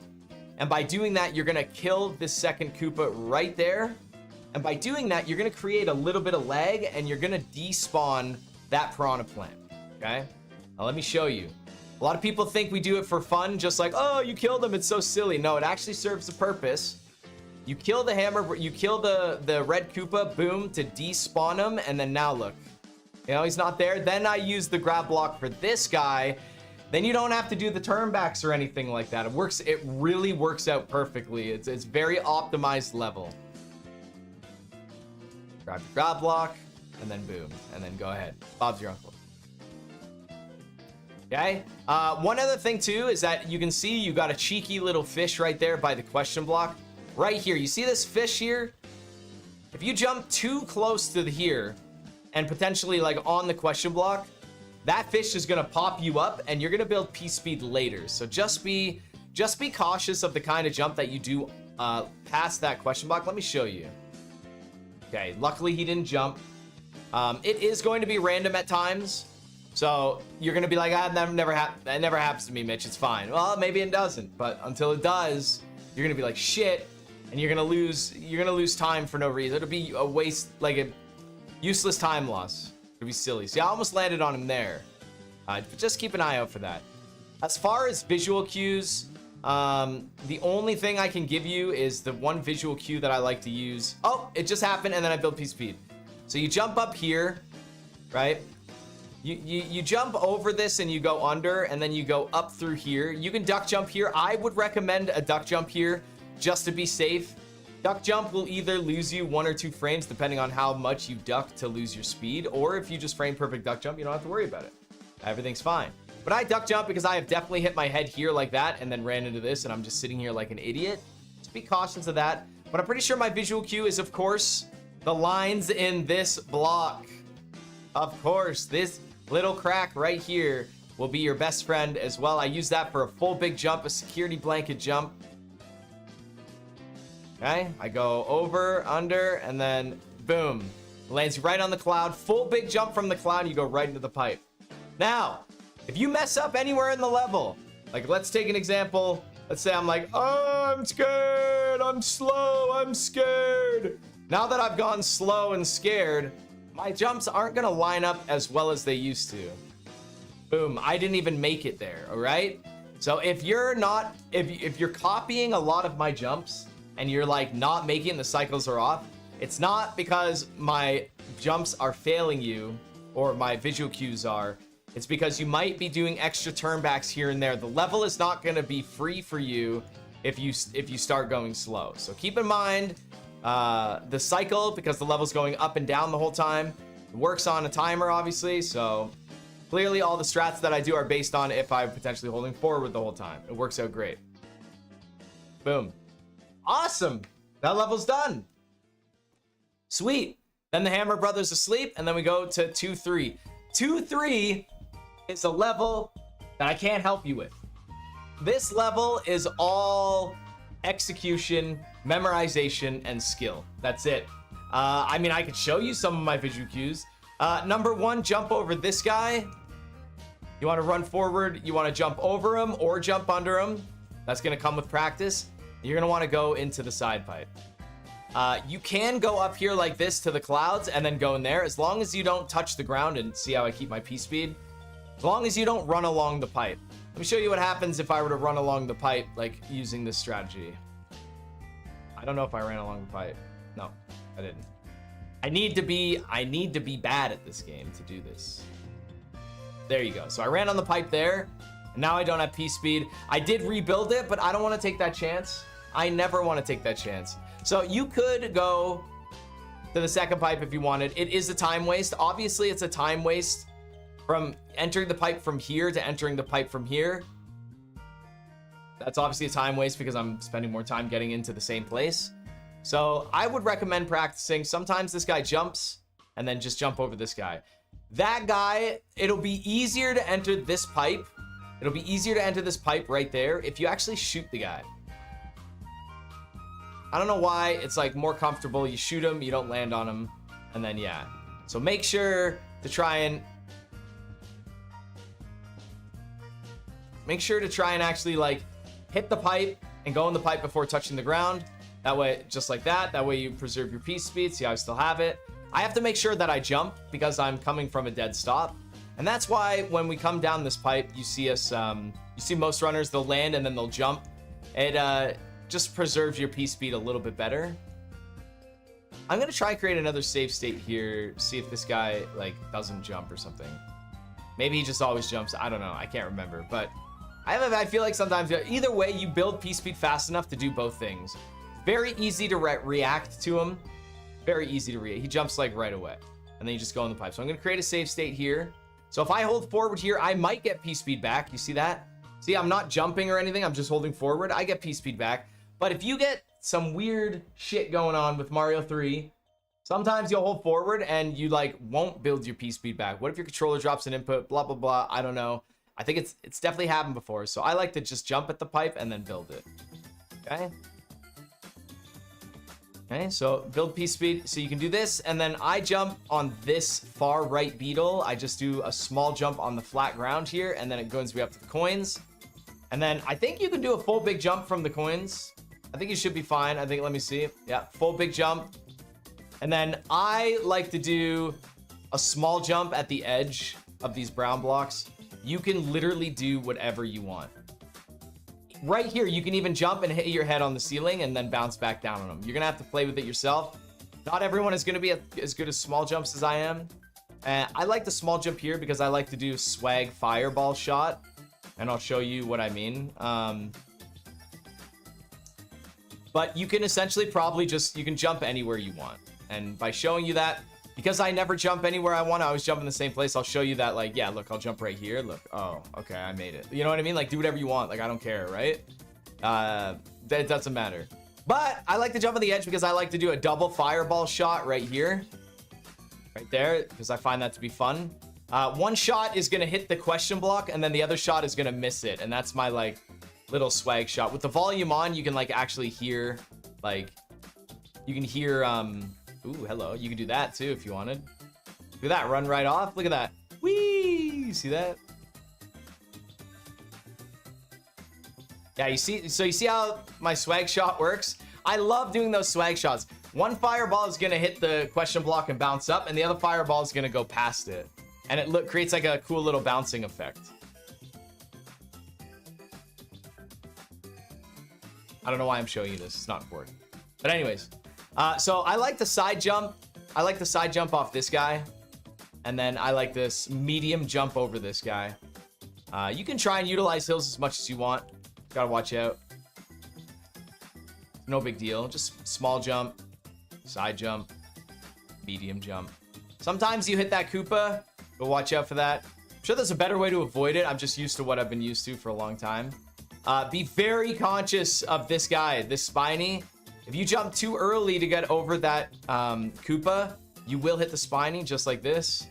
And by doing that, you're going to kill this second Koopa right there. And by doing that, you're going to create a little bit of lag, and you're going to despawn that piranha plant. Okay? Now let me show you. A lot of people think we do it for fun, just like, oh, you killed him, it's so silly. No, it actually serves a purpose. You kill the hammer, you kill the red Koopa, boom, to despawn him, and then now look. You know, he's not there. Then I use the grab block for this guy. Then you don't have to do the turnbacks or anything like that. It really works out perfectly. It's very optimized level. Grab your grab block, and then boom, and then go ahead. Bob's your uncle. Okay. One other thing too is that you can see you got a cheeky little fish right there by the question block. Right here. You see this fish here? If you jump too close to here and potentially like on the question block, that fish is going to pop you up and you're going to build P speed later. So just be cautious of the kind of jump that you do past that question block. Let me show you. Okay. Luckily he didn't jump. It is going to be random at times. So you're gonna be like, that never happens to me, Mitch. It's fine. Well, maybe it doesn't, but until it does, you're gonna be like shit, and you're gonna lose time for no reason. It'll be a waste, like a useless time loss. It'll be silly. See, I almost landed on him there. But just keep an eye out for that. As far as visual cues, the only thing I can give you is the one visual cue that I like to use. Oh, it just happened, and then I built P speed. So you jump up here, right? You jump over this and you go under, and then you go up through here. You can duck jump here. I would recommend a duck jump here just to be safe. Duck jump will either lose you 1 or 2 frames depending on how much you duck to lose your speed, or if you just frame perfect duck jump, you don't have to worry about it. Everything's fine. But I duck jump because I have definitely hit my head here like that and then ran into this, and I'm just sitting here like an idiot. Just be cautious of that. But I'm pretty sure my visual cue is, of course, the lines in this block. Of course, this little crack right here will be your best friend as well. I use that for a full big jump, a security blanket jump. Okay, I go over, under, and then boom. Lands you right on the cloud. Full big jump from the cloud, you go right into the pipe. Now, if you mess up anywhere in the level, like let's take an example. Let's say I'm like, oh, I'm scared, I'm slow, I'm scared. Now that I've gone slow and scared, my jumps aren't gonna line up as well as they used to. Boom, I didn't even make it there, all right? So if you're not, if you're copying a lot of my jumps and you're like not making the cycles are off, it's not because my jumps are failing you or my visual cues are. It's because you might be doing extra turnbacks here and there. The level is not going to be free for you if you start going slow. So keep in mind the cycle, because the level's going up and down the whole time. It works on a timer, obviously. So clearly all the strats that I do are based on if I'm potentially holding forward the whole time. It works out great. Boom. Awesome. That level's done. Sweet. Then the Hammer Brothers asleep, and then we go to 2-3. 2-3 is a level that I can't help you with. This level is all execution, memorization, and skill. That's it. I mean, I could show you some of my visual cues. Number 1, jump over this guy. You want to run forward, you want to jump over him or jump under him. That's going to come with practice. You're going to want to go into the side pipe. You can go up here like this to the clouds and then go in there, as long as you don't touch the ground. And see how I keep my P speed? As long as you don't run along the pipe. Let me show you what happens if I were to run along the pipe, like using this strategy. I don't know if I ran along the pipe. No, I didn't. I need to be bad at this game to do this. There you go. So I ran on the pipe there, and now I don't have P speed. I did rebuild it, but I don't want to take that chance. I never want to take that chance. So you could go to the second pipe if you wanted. It is a time waste. Obviously, it's a time waste from entering the pipe from here to entering the pipe from here. That's obviously a time waste because I'm spending more time getting into the same place. So I would recommend practicing. Sometimes this guy jumps and then just jump over this guy. That guy, it'll be easier to enter this pipe. It'll be easier to enter this pipe right there if you actually shoot the guy. I don't know why. It's like more comfortable. You shoot him, you don't land on him, and then yeah. So make sure to try and actually like hit the pipe and go in the pipe before touching the ground. That way, just like that. That way you preserve your P speed. See how I still have it. I have to make sure that I jump because I'm coming from a dead stop. And that's why when we come down this pipe, you see us, you see most runners, they'll land and then they'll jump. It just preserves your P speed a little bit better. I'm gonna try and create another save state here. See if this guy like doesn't jump or something. Maybe he just always jumps. I don't know. I can't remember. But I feel like sometimes either way, you build P speed fast enough to do both things. Very easy to react to him. Very easy to react. He jumps like right away. And then you just go in the pipe. So I'm going to create a save state here. So if I hold forward here, I might get P speed back. You see that? See, I'm not jumping or anything. I'm just holding forward. I get P speed back. But if you get some weird shit going on with Mario 3, sometimes you'll hold forward and you like won't build your P speed back. What if your controller drops an input? Blah, blah, blah. I don't know. I think it's definitely happened before. So I like to just jump at the pipe and then build it. Okay. Okay, so build P speed. So you can do this, and then I jump on this far right beetle. I just do a small jump on the flat ground here, and then it goes me up to the coins. And then I think you can do a full big jump from the coins. I think you should be fine. I think, let me see. Yeah, full big jump. And then I like to do a small jump at the edge of these brown blocks. You can literally do whatever you want. Right here, you can even jump and hit your head on the ceiling and then bounce back down on them. You're gonna have to play with it yourself. Not everyone is gonna be as good as small jumps as I am. And I like the small jump here because I like to do swag fireball shot. And I'll show you what I mean. But you can essentially probably just, you can jump anywhere you want. And by showing you that, because I never jump anywhere I want, I always jump in the same place, I'll show you that, like, yeah, look, I'll jump right here. Look, oh, okay, I made it. You know what I mean? Like, do whatever you want. Like, I don't care, right? That doesn't matter. But I like to jump on the edge because I like to do a double fireball shot right here. Right there, because I find that to be fun. One shot is going to hit the question block, and then the other shot is going to miss it. And that's my, like, little swag shot. With the volume on, you can, like, actually hear, like, you can hear, ooh, hello. You can do that, too, if you wanted. Look at that. Run right off. Look at that. Whee! See that? Yeah, you see? So you see how my swag shot works? I love doing those swag shots. One fireball is going to hit the question block and bounce up, and the other fireball is going to go past it. And it creates like a cool little bouncing effect. I don't know why I'm showing you this. It's not important. But anyways, so I like the side jump. I like the side jump off this guy. And then I like this medium jump over this guy. You can try and utilize hills as much as you want. Gotta watch out. No big deal. Just small jump, side jump, medium jump. Sometimes you hit that Koopa, but watch out for that. I'm sure there's a better way to avoid it. I'm just used to what I've been used to for a long time. Be very conscious of this guy, this Spiny. If you jump too early to get over that Koopa, you will hit the Spiny just like this.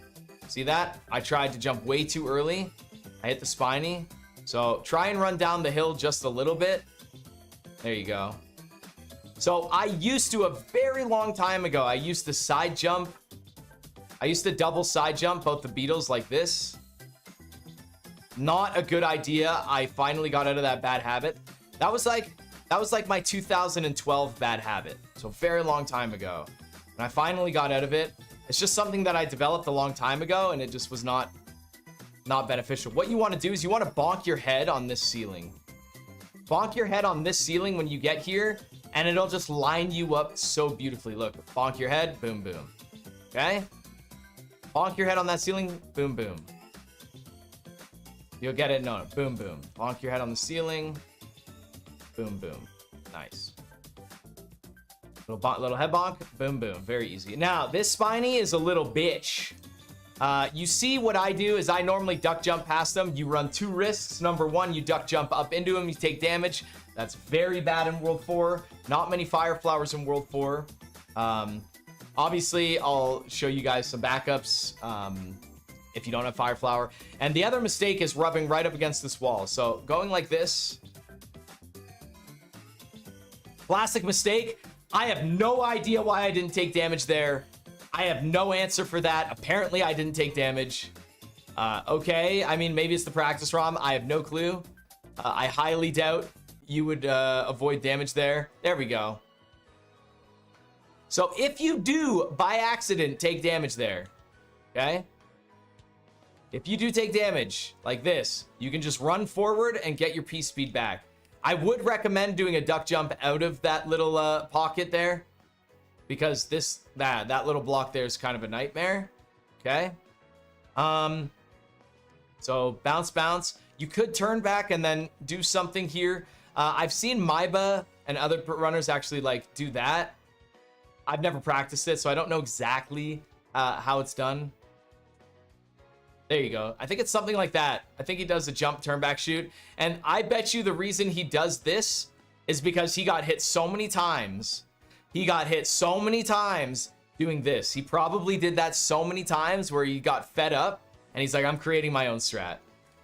See that? I tried to jump way too early. I hit the Spiny. So try and run down the hill just a little bit. There you go. So I used to, a very long time ago, I used to side jump. I used to double side jump both the beetles like this. Not a good idea. I finally got out of that bad habit. That was like my 2012 bad habit. So very long time ago. And I finally got out of it. It's just something that I developed a long time ago, and it just was not beneficial. What you want to do is you want to bonk your head on this ceiling. Bonk your head on this ceiling when you get here, and it'll just line you up so beautifully. Look, bonk your head, boom, boom. Okay? Bonk your head on that ceiling, boom, boom. You'll get it, no, boom, boom. Bonk your head on the ceiling, boom, boom. Nice. Little head bonk, boom, boom. Very easy. Now, this Spiny is a little bitch. You see what I do is I normally duck jump past them. You run two risks. Number one, you duck jump up into him, you take damage. That's very bad in World 4. Not many fire flowers in World 4. Obviously, I'll show you guys some backups if you don't have fire flower. And the other mistake is rubbing right up against this wall. So going like this. Classic mistake. I have no idea why I didn't take damage there. I have no answer for that. Apparently, I didn't take damage. Okay, I mean, maybe it's the practice ROM. I have no clue. I highly doubt you would avoid damage there. There we go. So if you do, by accident, take damage there, okay? If you do take damage like this, you can just run forward and get your P speed back. I would recommend doing a duck jump out of that little pocket there, because that little block there is kind of a nightmare. Okay. So bounce. You could turn back and then do something here. I've seen Maiba and other runners actually like do that. I've never practiced it, so I don't know exactly how it's done. There you go. I think it's something like that. I think he does a jump, turn back, shoot. And I bet you the reason he does this is because he got hit so many times. He got hit so many times doing this. He probably did that so many times where he got fed up and he's like, I'm creating my own strat.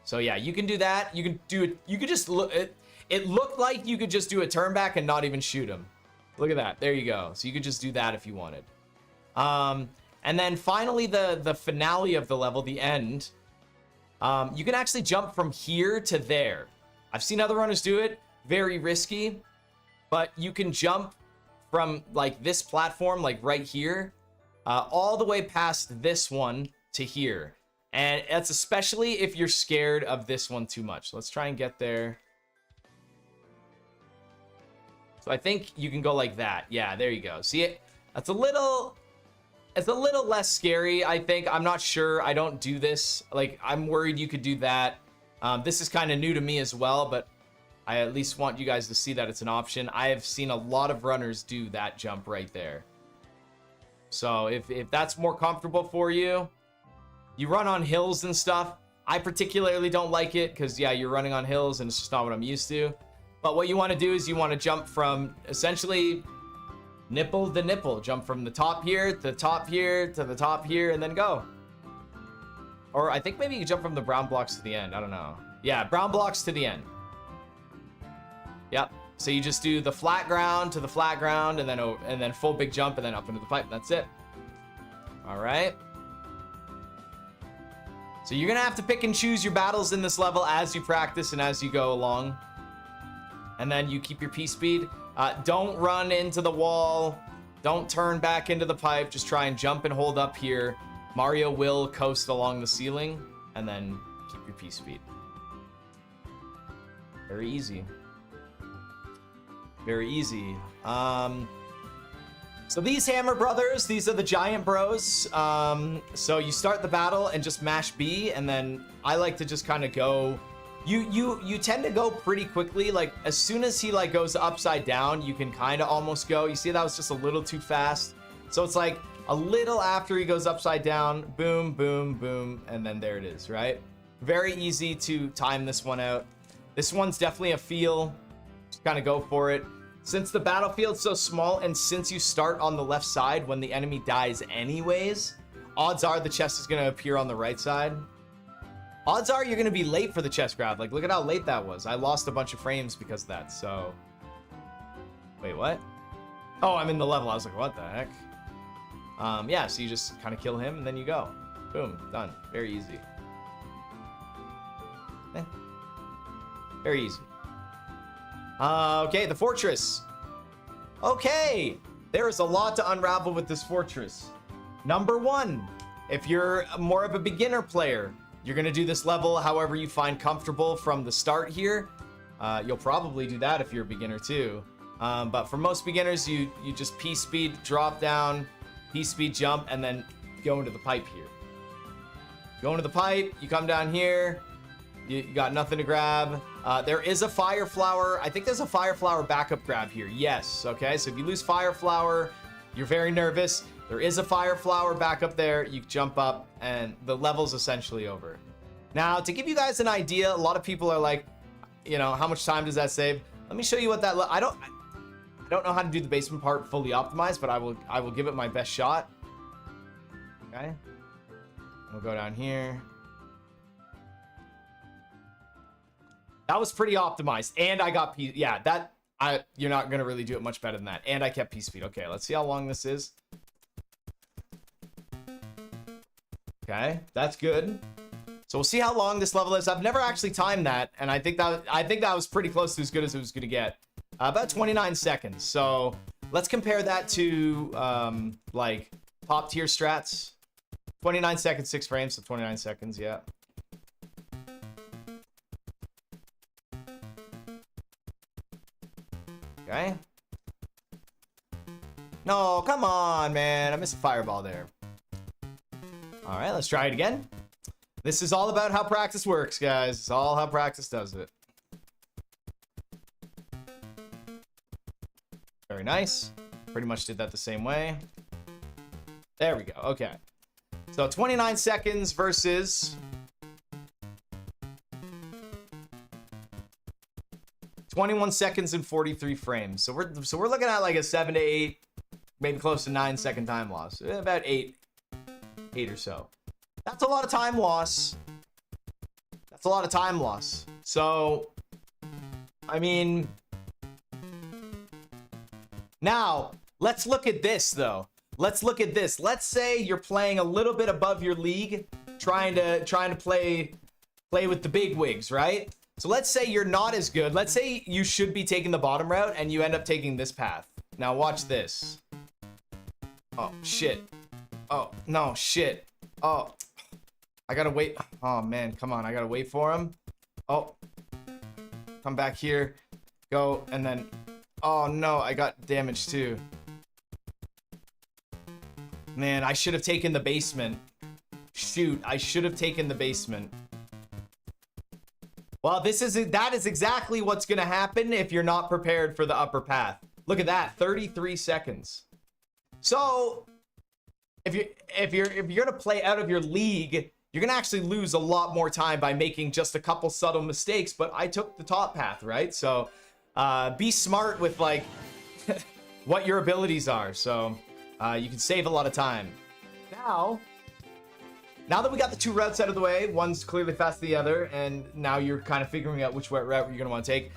So yeah, you can do that. You can do it. You could just look. It looked like you could just do a turn back and not even shoot him. Look at that. There you go. So you could just do that if you wanted. And then finally, the finale of the level, the end, you can actually jump from here to there. I've seen other runners do it. Very risky. But you can jump from like this platform, like right here, all the way past this one to here. And that's especially if you're scared of this one too much. Let's try and get there. So I think you can go like that. Yeah, there you go. See it? That's a little It's a little less scary, I think. I'm not sure. I don't do this. Like, I'm worried you could do that. This is kind of new to me as well, but I at least want you guys to see that it's an option. I have seen a lot of runners do that jump right there. So if that's more comfortable for you, you run on hills and stuff. I particularly don't like it because, yeah, you're running on hills and it's just not what I'm used to. But what you want to do is you want to jump from essentially nipple to nipple. Jump from the top here to the top here to the top here and then go. Or I think maybe you jump from the brown blocks to the end. I don't know. Yeah, brown blocks to the end. Yep. So you just do the flat ground to the flat ground and then full big jump and then up into the pipe. That's it. All right. So you're going to have to pick and choose your battles in this level as you practice and as you go along. And then you keep your P speed. Don't run into the wall. Don't turn back into the pipe. Just try and jump and hold up here. Mario will coast along the ceiling and then keep your P speed. Very easy. Very easy. So these Hammer Brothers, these are the giant bros. So you start the battle and just mash B, and then I like to just kind of go. You tend to go pretty quickly. Like as soon as he like goes upside down, you can kind of almost go. You see that was just a little too fast. So it's like a little after he goes upside down, boom, boom, boom, and then there it is, right? Very easy to time this one out. This one's definitely a feel. Just kind of go for it. Since the battlefield's so small and since you start on the left side when the enemy dies anyways, odds are the chest is going to appear on the right side. Odds are you're going to be late for the chest grab. Like, look at how late that was. I lost a bunch of frames because of that, so... Wait, what? Oh, I'm in the level. I was like, what the heck? Yeah, so you just kind of kill him and then you go. Boom, done. Very easy. Very easy. Okay, the fortress. Okay, there is a lot to unravel with this fortress. Number one, if you're more of a beginner player, you're gonna do this level however you find comfortable from the start here. You'll probably do that if you're a beginner too. But for most beginners, you just P speed, drop down, P speed jump, and then go into the pipe here. Go into the pipe, you come down here, you got nothing to grab. There is a fire flower. I think there's a fire flower backup grab here. Yes, okay, so if you lose fire flower, you're very nervous. There is a fire flower back up there. You jump up and the level's essentially over. Now, to give you guys an idea, a lot of people are like, you know, how much time does that save? Let me show you what that, I don't know how to do the basement part fully optimized, but I will give it my best shot. Okay. We'll go down here. That was pretty optimized, and I got P. Yeah, you're not gonna really do it much better than that. And I kept P speed. Okay, let's see how long this is. Okay, that's good. So we'll see how long this level is. I've never actually timed that, and I think that was pretty close to as good as it was gonna get. About 29 seconds. So let's compare that to like top tier strats. 29 seconds, 6 frames, so 29 seconds. Yeah. Okay. No, come on, man. I missed a fireball there. All right, let's try it again. This is all about how practice works, guys. It's all how practice does it. Very nice. Pretty much did that the same way. There we go. Okay. So 29 seconds versus 21 seconds and 43 frames. So we're looking at like a 7 to 8, maybe close to 9 second time loss. About 8 or so. That's a lot of time loss. That's a lot of time loss. So, I mean, now let's look at this though. Let's look at this. Let's say you're playing a little bit above your league, trying to play with the big wigs, right? So let's say you're not as good. Let's say you should be taking the bottom route and you end up taking this path. Now watch this. Oh, shit. Oh, no, shit. Oh, I gotta wait. Oh, man, come on. I gotta wait for him. Oh, come back here. Go, and then... Oh, no, I got damaged too. Man, I should have taken the basement. Shoot, I should have taken the basement. Well, that is exactly what's gonna happen if you're not prepared for the upper path. Look at that, 33 seconds. So, if you're gonna play out of your league, you're gonna actually lose a lot more time by making just a couple subtle mistakes. But I took the top path, right? So, be smart with like what your abilities are. So, you can save a lot of time. Now that we got the two routes out of the way, one's clearly faster than the other, and now you're kind of figuring out which route you're gonna want to take.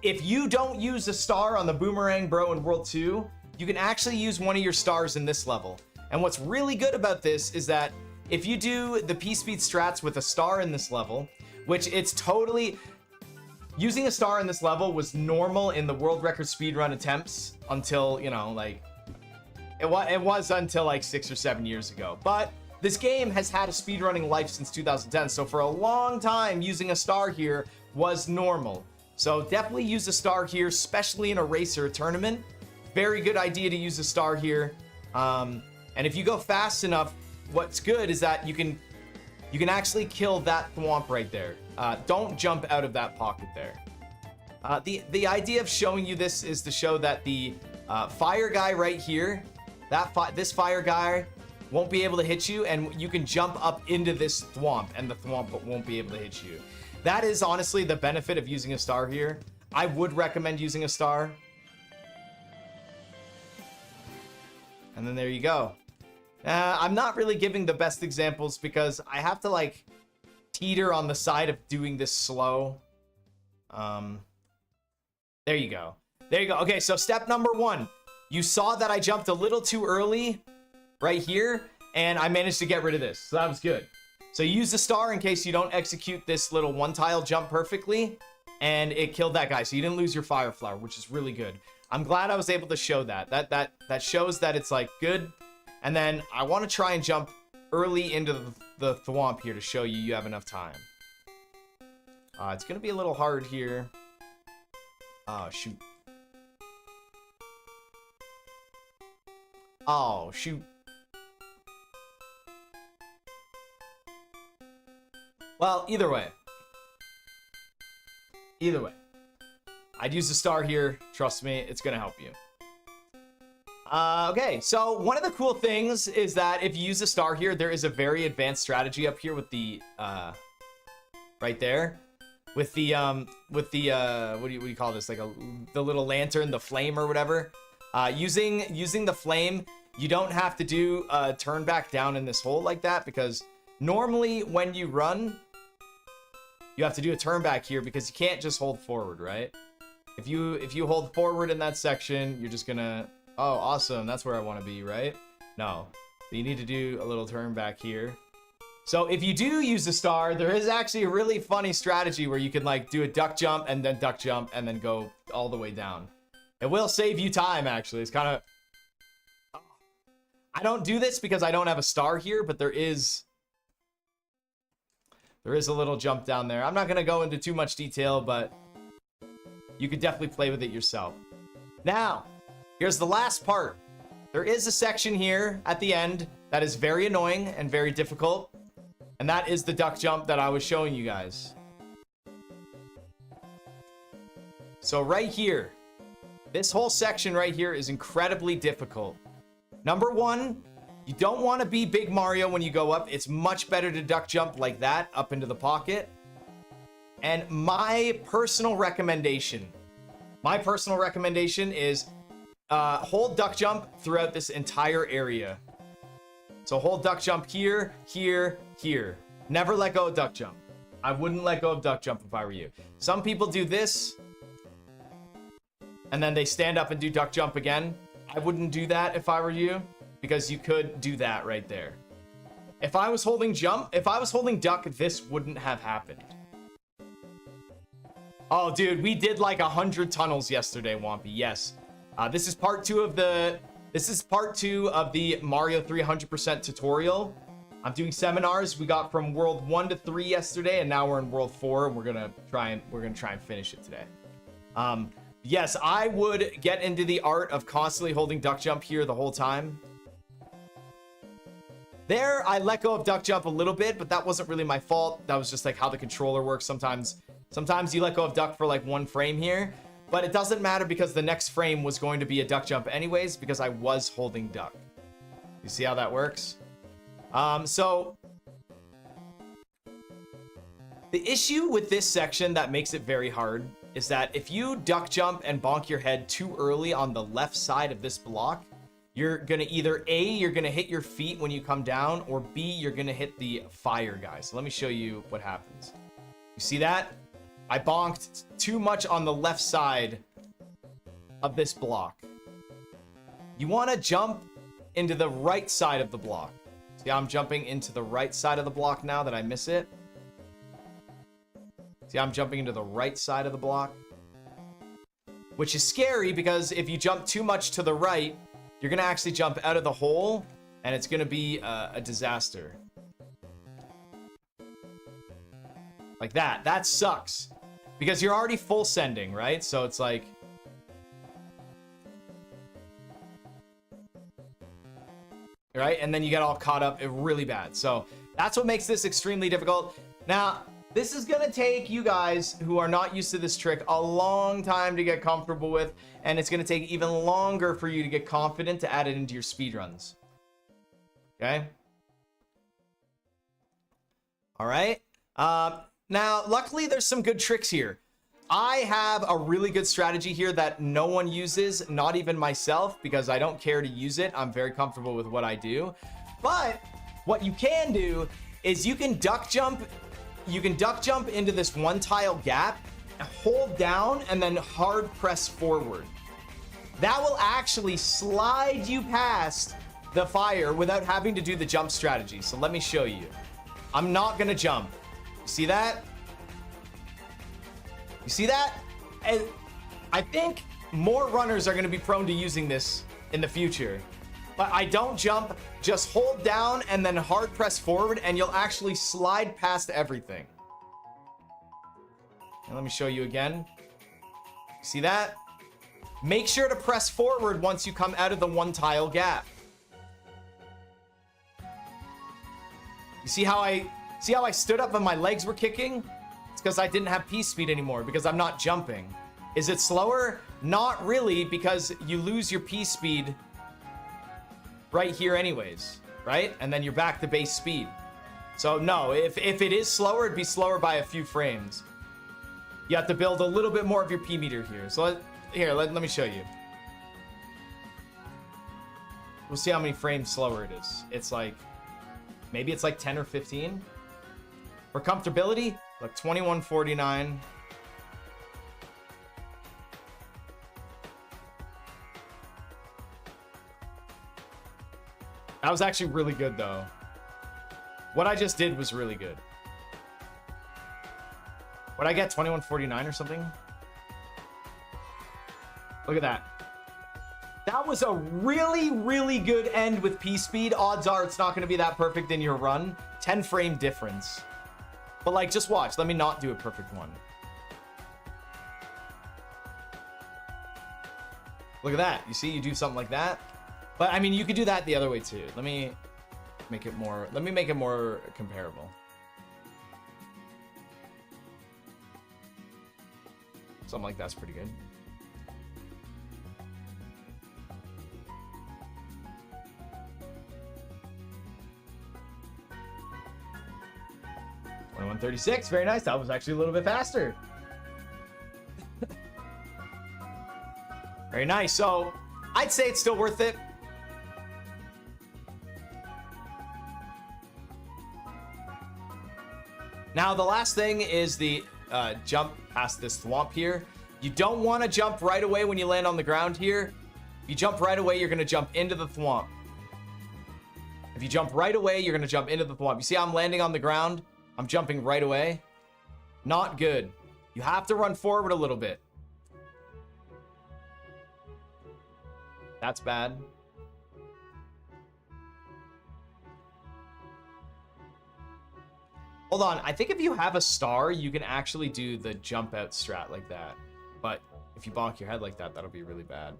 If you don't use a star on the Boomerang Bro in World 2, you can actually use one of your stars in this level. And what's really good about this is that if you do the P-Speed strats with a star in this level, which it's totally... Using a star in this level was normal in the world record speedrun attempts until, you know, like... It was until like 6 or 7 years ago. But this game has had a speedrunning life since 2010, so for a long time, using a star here was normal. So definitely use a star here, especially in a race or a tournament. Very good idea to use a star here. And if you go fast enough, what's good is that you can actually kill that thwomp right there. Don't jump out of that pocket there. The idea of showing you this is to show that the fire guy right here, this fire guy won't be able to hit you, and you can jump up into this thwomp, and the thwomp won't be able to hit you. That is honestly the benefit of using a star here. I would recommend using a star. And then there you go. I'm not really giving the best examples because I have to like teeter on the side of doing this slow. There you go. There you go. Okay, so step number 1. You saw that I jumped a little too early right here, and I managed to get rid of this. So that was good. So use the star in case you don't execute this little one-tile jump perfectly, and it killed that guy. So you didn't lose your fire flower, which is really good. I'm glad I was able to show that. That shows that it's like good. And then I want to try and jump early into the thwomp here to show you have enough time. It's going to be a little hard here. Oh, shoot. Oh, shoot. Well, either way. Either way. I'd use the star here. Trust me, it's going to help you. Okay, so one of the cool things is that if you use a star here, there is a very advanced strategy up here with the, right there. With the, what do you call this? Like the little lantern, the flame or whatever. Using the flame, you don't have to do a turn back down in this hole like that, because normally when you run, you have to do a turn back here because you can't just hold forward, right? If you hold forward in that section, you're just gonna, oh, awesome, that's where I want to be, right? No, you need to do a little turn back here. So if you do use the star, there is actually a really funny strategy where you can like do a duck jump and then duck jump and then go all the way down. It will save you time, actually. It's kind of... I don't do this because I don't have a star here, but there is a little jump down there. I'm not going to go into too much detail, but you could definitely play with it yourself. Now, here's the last part. There is a section here at the end that is very annoying and very difficult, and that is the duck jump that I was showing you guys. So right here, this whole section right here is incredibly difficult. Number 1, you don't want to be Big Mario when you go up. It's much better to duck jump like that up into the pocket. And my personal recommendation is hold duck jump throughout this entire area. So hold duck jump here, here, here. Never let go of duck jump. I wouldn't let go of duck jump if I were you. Some people do this, and then they stand up and do duck jump again. I wouldn't do that if I were you, because you could do that right there. If I was holding duck, this wouldn't have happened. Oh, dude, we did like 100 tunnels yesterday, Wampy. Yes. This is part 2 of the Mario 300% tutorial. I'm doing seminars. We got from World 1 to 3 yesterday, and now we're in World 4, and we're gonna try and finish it today. Yes, I would get into the art of constantly holding duck jump here the whole time. There, I let go of duck jump a little bit, but that wasn't really my fault. That was just like how the controller works. Sometimes you let go of duck for like 1 frame here, but it doesn't matter because the next frame was going to be a duck jump anyways because I was holding duck. You see how that works? So the issue with this section that makes it very hard is that if you duck jump and bonk your head too early on the left side of this block, you're gonna either A, you're gonna hit your feet when you come down, or B, you're gonna hit the fire guy. So let me show you what happens. You see that? I bonked too much on the left side of this block. You wanna jump into the right side of the block. See how I'm jumping into the right side of the block now that I miss it? See, I'm jumping into the right side of the block, which is scary because if you jump too much to the right, you're gonna actually jump out of the hole and it's gonna be a disaster. Like that. That sucks because you're already full sending, right? So it's like, right? And then you get all caught up really bad. So that's what makes this extremely difficult. Now, this is gonna take you guys who are not used to this trick a long time to get comfortable with, and it's gonna take even longer for you to get confident to add it into your speedruns. Okay? All right. Now, luckily, there's some good tricks here. I have a really good strategy here that no one uses, not even myself, because I don't care to use it. I'm very comfortable with what I do. But what you can do is you can duck jump. You can duck jump into this 1 tile gap, hold down, and then hard press forward. That will actually slide you past the fire without having to do the jump strategy. So let me show you. I'm not gonna jump. See that? You see that? And I think more runners are gonna be prone to using this in the future. But I don't jump, just hold down and then hard press forward and you'll actually slide past everything. And let me show you again. See that? Make sure to press forward once you come out of the 1 tile gap. You see how I stood up and my legs were kicking? It's because I didn't have P speed anymore because I'm not jumping. Is it slower? Not really, because you lose your P speed right here anyways, right? And then you're back to base speed. So no, if it is slower, it'd be slower by a few frames. You have to build a little bit more of your P meter here. So let me show you. We'll see how many frames slower it is. It's like, maybe it's like 10 or 15. For comfortability, like 2149. That was actually really good though. What I just did was really good. Would I get 2149 or something? Look at that. That was a really, really good end with P speed. Odds are it's not going to be that perfect in your run. 10 frame difference. But like, just watch. Let me not do a perfect one. Look at that. You see, you do something like that. But I mean, you could do that the other way too. Let me make it more comparable. Something like that's pretty good. $21.36, very nice. That was actually a little bit faster. Very nice. So I'd say it's still worth it. Now the last thing is the jump past this thwomp here. You don't want to jump right away when you land on the ground here. If you jump right away, you're going to jump into the thwomp. If you jump right away, you're going to jump into the thwomp. You see how I'm landing on the ground? I'm jumping right away. Not good. You have to run forward a little bit. That's bad. Hold on. I think if you have a star, you can actually do the jump out strat like that. But if you bonk your head like that, that'll be really bad.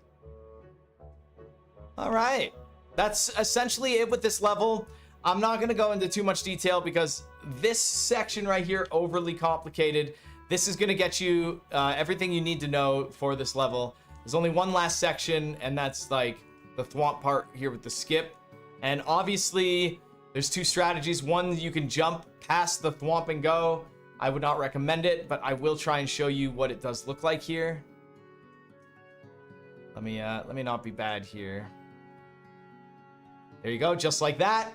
All right. That's essentially it with this level. I'm not going to go into too much detail because this section right here, overly complicated. This is going to get you everything you need to know for this level. There's only one last section, and that's like the thwomp part here with the skip. And obviously, there's two strategies. One, you can jump past the thwomp and go. I would not recommend it, but I will try and show you what it does look like here. Let me not be bad here. There you go, just like that.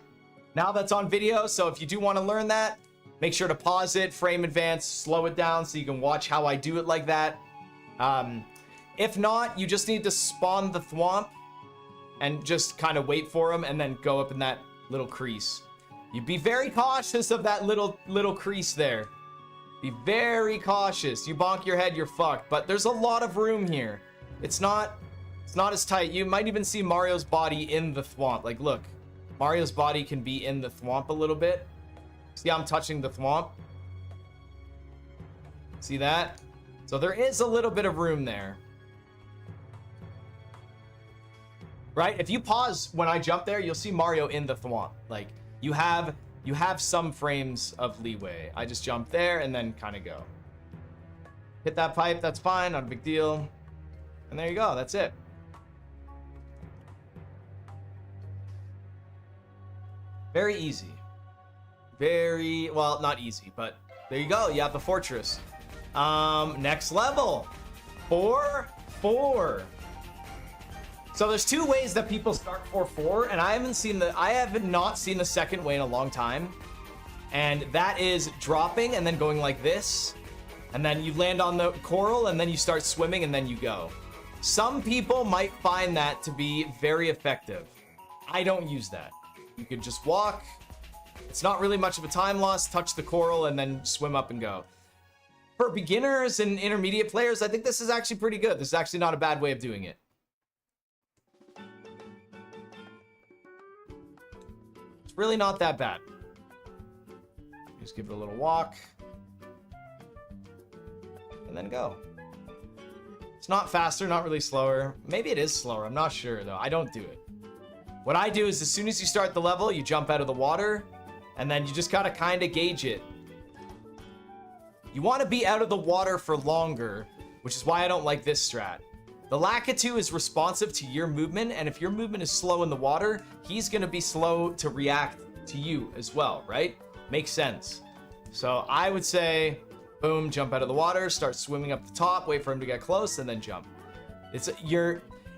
Now that's on video, so if you do want to learn that, make sure to pause it, frame advance, slow it down so you can watch how I do it like that. If not, you just need to spawn the thwomp and just kind of wait for him and then go up in that little crease. You be very cautious of that little crease there. Be very cautious. You bonk your head, you're fucked. But there's a lot of room here. It's not as tight. You might even see Mario's body in the thwomp. Like, look. Mario's body can be in the thwomp a little bit. See how I'm touching the thwomp? See that? So there is a little bit of room there. Right? If you pause when I jump there, you'll see Mario in the thwomp. Like, you have some frames of leeway. I just jump there and then kind of go. Hit that pipe, that's fine, not a big deal. And there you go, that's it. Very easy. Very, well, not easy, but there you go. You have the fortress. Next level. 4-4. So there's two ways that people start 4-4, and I have not seen the second way in a long time. And that is dropping and then going like this. And then you land on the coral and then you start swimming and then you go. Some people might find that to be very effective. I don't use that. You could just walk. It's not really much of a time loss. Touch the coral and then swim up and go. For beginners and intermediate players, I think this is actually pretty good. This is actually not a bad way of doing it. It's really not that bad. Just give it a little walk. And then go. It's not faster, not really slower. Maybe it is slower. I'm not sure, though. I don't do it. What I do is as soon as you start the level, you jump out of the water, and then you just gotta kind of gauge it. You want to be out of the water for longer, which is why I don't like this strat. The Lakitu is responsive to your movement, and if your movement is slow in the water, he's gonna be slow to react to you as well, right? Makes sense. So I would say, boom, jump out of the water, start swimming up the top, wait for him to get close, and then jump.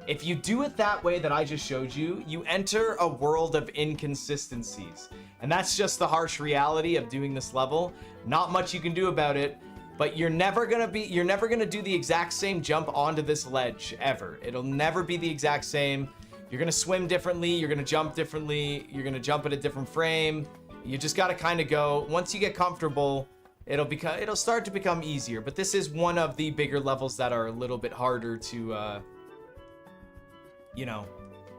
If you do it that way that I just showed you, you enter a world of inconsistencies. And that's just the harsh reality of doing this level. Not much you can do about it, but you're never gonna do the exact same jump onto this ledge, ever. It'll never be the exact same. You're gonna swim differently, you're gonna jump differently, you're gonna jump at a different frame. You just gotta kind of go. Once you get comfortable, it'll start to become easier. But this is one of the bigger levels that are a little bit harder to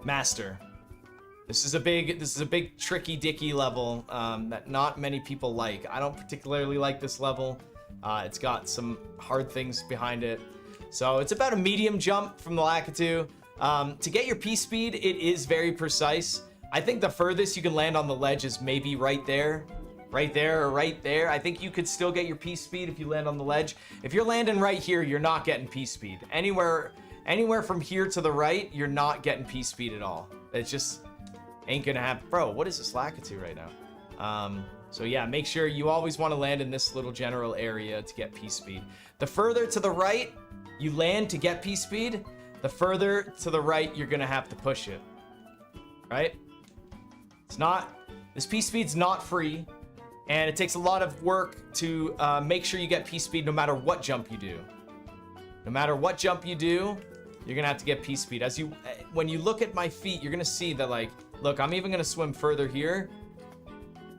master. This is a big tricky dicky level that not many people like. I don't particularly like this level. It's got some hard things behind it. So it's about a medium jump from the Lakitu. To get your P speed, it is very precise. I think the furthest you can land on the ledge is maybe right there. Right there or right there. I think you could still get your P speed if you land on the ledge. If you're landing right here, you're not getting P speed. Anywhere from here to the right, you're not getting P speed at all. It's just ain't gonna happen. Bro, what is this Lakitu right now? So yeah, make sure you always want to land in this little general area to get P speed. The further to the right you land to get P speed, the further to the right you're gonna have to push it. Right? This P speed's not free, and it takes a lot of work to make sure you get P speed no matter what jump you do. No matter what jump you do, you're gonna have to get P speed. When you look at my feet, you're gonna see that, like, look, I'm even gonna swim further here.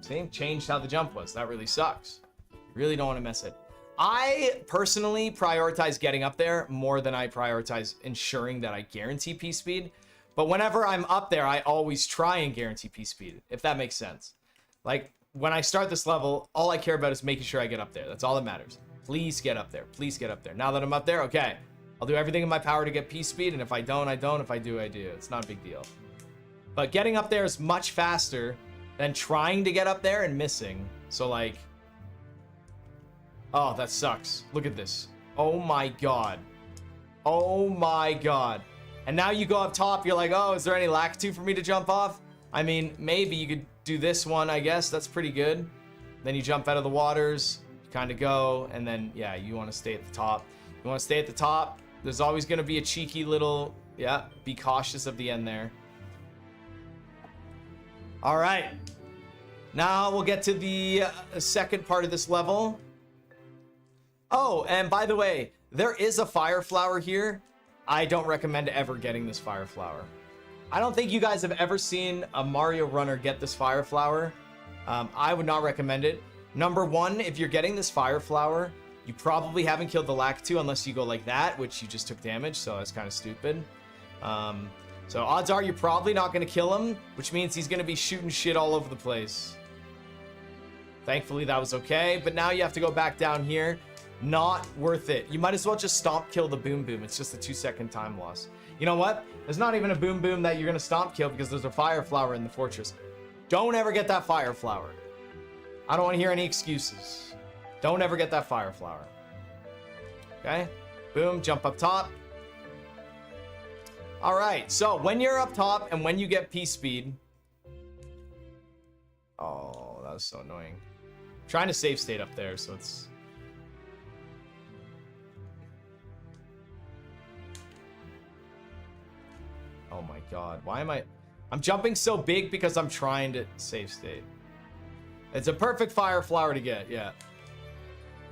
See, changed how the jump was. That really sucks. You really don't want to mess it. I personally prioritize getting up there more than I prioritize ensuring that I guarantee P speed. But whenever I'm up there, I always try and guarantee P speed, if that makes sense. Like, when I start this level, all I care about is making sure I get up there. That's all that matters. Please get up there. Please get up there. Now that I'm up there, okay. I'll do everything in my power to get P speed, and if I don't, I don't. If I do, I do. It's not a big deal. But getting up there is much faster than trying to get up there and missing. So like, oh, that sucks. Look at this. Oh my god. Oh my god. And now you go up top, you're like, oh, is there any Lakitu for me to jump off? I mean, maybe you could do this one, I guess. That's pretty good. Then you jump out of the waters, you kind of go, and then, yeah, you want to stay at the top. You want to stay at the top. There's always going to be a cheeky little, yeah, be cautious of the end there. All right. Now we'll get to the second part of this level. Oh, and by the way, there is a fire flower here. I don't recommend ever getting this fire flower. I don't think you guys have ever seen a Mario runner get this fire flower. I would not recommend it. Number one, if you're getting this fire flower, you probably haven't killed the Lakitu unless you go like that, which you just took damage, so that's kind of stupid. So odds are you're probably not going to kill him, which means he's going to be shooting shit all over the place. Thankfully, that was okay, but now you have to go back down here. Not worth it. You might as well just stomp kill the boom boom. It's just a 2-second time loss. You know what? There's not even a boom boom that you're going to stomp kill because there's a fire flower in the fortress. Don't ever get that fire flower. I don't want to hear any excuses. Don't ever get that fire flower. Okay? Boom, jump up top. All right, so when you're up top and when you get P-Speed... Oh, that was so annoying. I'm trying to save state up there, so it's... Oh my god, why am I... I'm jumping so big because I'm trying to save state. It's a perfect fire flower to get, yeah.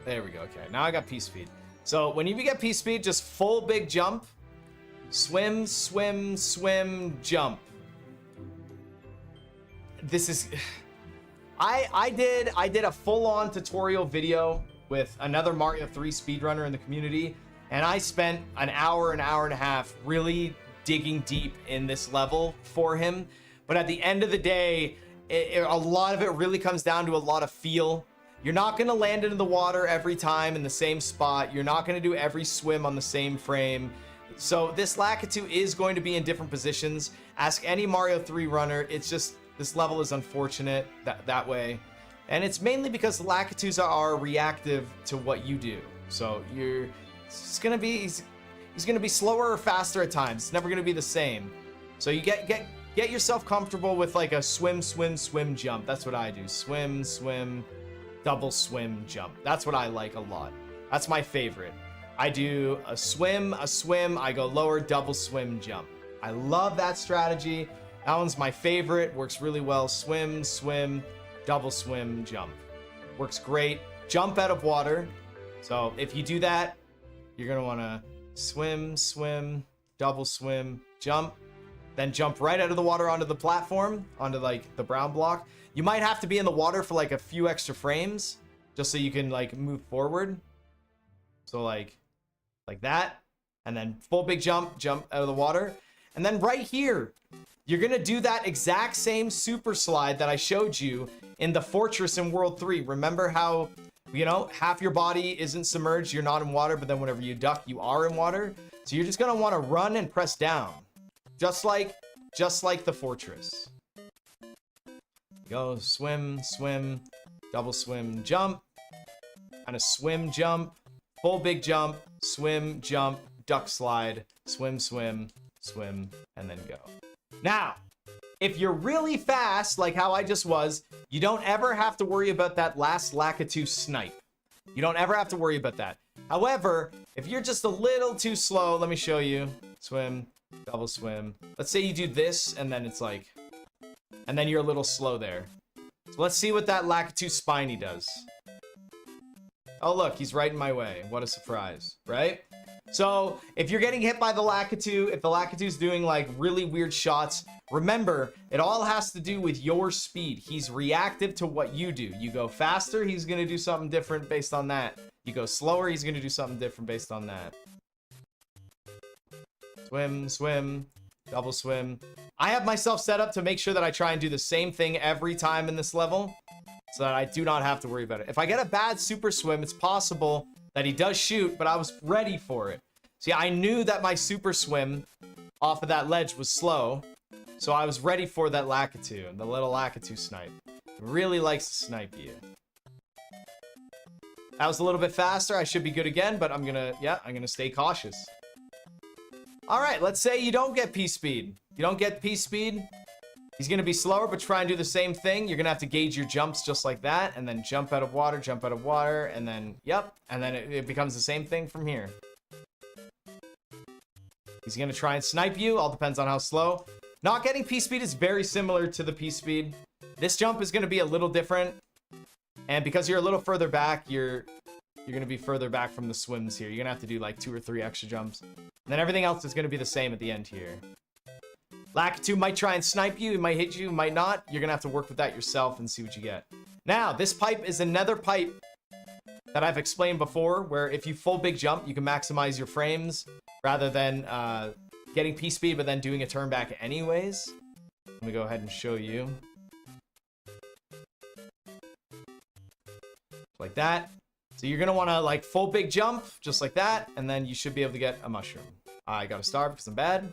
There we go, okay. Now I got P-Speed. So when you get P-Speed, just full big jump. Swim, swim, swim, jump. This is... I did a full-on tutorial video with another Mario 3 speedrunner in the community, and I spent an hour and a half really digging deep in this level for him. But at the end of the day, a lot of it really comes down to a lot of feel. You're not going to land into the water every time in the same spot. You're not going to do every swim on the same frame. So this Lakitu is going to be in different positions. Ask any Mario 3 runner. It's just, this level is unfortunate that way. And it's mainly because the Lakitus are reactive to what you do. So it's going to be, he's going to be slower or faster at times. It's never going to be the same. So you get yourself comfortable with like a swim, swim, swim, jump. That's what I do. Swim, swim, double swim, jump. That's what I like a lot. That's my favorite. I do a swim, I go lower, double swim, jump. I love that strategy. That one's my favorite. Works really well. Swim, swim, double swim, jump. Works great. Jump out of water. So if you do that, you're going to want to swim, swim, double swim, jump. Then jump right out of the water onto the platform, onto like the brown block. You might have to be in the water for like a few extra frames just so you can like move forward. So like that. And then full big jump out of the water. And then right here, you're going to do that exact same super slide that I showed you in the fortress in World 3. Remember how, you know, half your body isn't submerged, you're not in water, but then whenever you duck, you are in water. So you're just going to want to run and press down. Just like the fortress. Go swim, swim, double swim, jump. And a swim, jump, full big jump, swim, jump, duck slide, swim, swim, swim, and then go. Now, if you're really fast, like how I just was, you don't ever have to worry about that last Lakitu snipe. You don't ever have to worry about that. However, if you're just a little too slow, let me show you. Swim, double swim. Let's say you do this, and then it's like... And then you're a little slow there. So let's see what that Lakitu Spiny does. Oh, look, he's right in my way. What a surprise, right? So if you're getting hit by the Lakitu, if the Lakitu's doing like really weird shots, remember, it all has to do with your speed. He's reactive to what you do. You go faster, he's going to do something different based on that. You go slower, he's going to do something different based on that. Swim, swim, double swim. I have myself set up to make sure that I try and do the same thing every time in this level so that I do not have to worry about it. If I get a bad super swim, it's possible that he does shoot, but I was ready for it. See, I knew that my super swim off of that ledge was slow, So I was ready for that Lakitu, the little Lakitu snipe. Really likes to snipe you. That was a little bit faster. I should be good again, but I'm gonna stay cautious. All right, let's say you don't get P-Speed. You don't get P-Speed. He's gonna be slower, but try and do the same thing. You're gonna have to gauge your jumps just like that, and then jump out of water, and then, yep. And then it becomes the same thing from here. He's gonna try and snipe you, all depends on how slow. Not getting P-Speed is very similar to the P-Speed. This jump is gonna be a little different. And because you're a little further back, you're gonna be further back from the swims here. You're gonna have to do like 2 or 3 extra jumps. And then everything else is gonna be the same at the end here. Lakitu might try and snipe you, he might hit you, might not. You're gonna have to work with that yourself and see what you get. Now, this pipe is another pipe that I've explained before, where if you full big jump, you can maximize your frames rather than getting P-Speed, but then doing a turn back anyways. Let me go ahead and show you. Like that. So you're gonna wanna like full big jump, just like that, and then you should be able to get a mushroom. I got a star because I'm bad.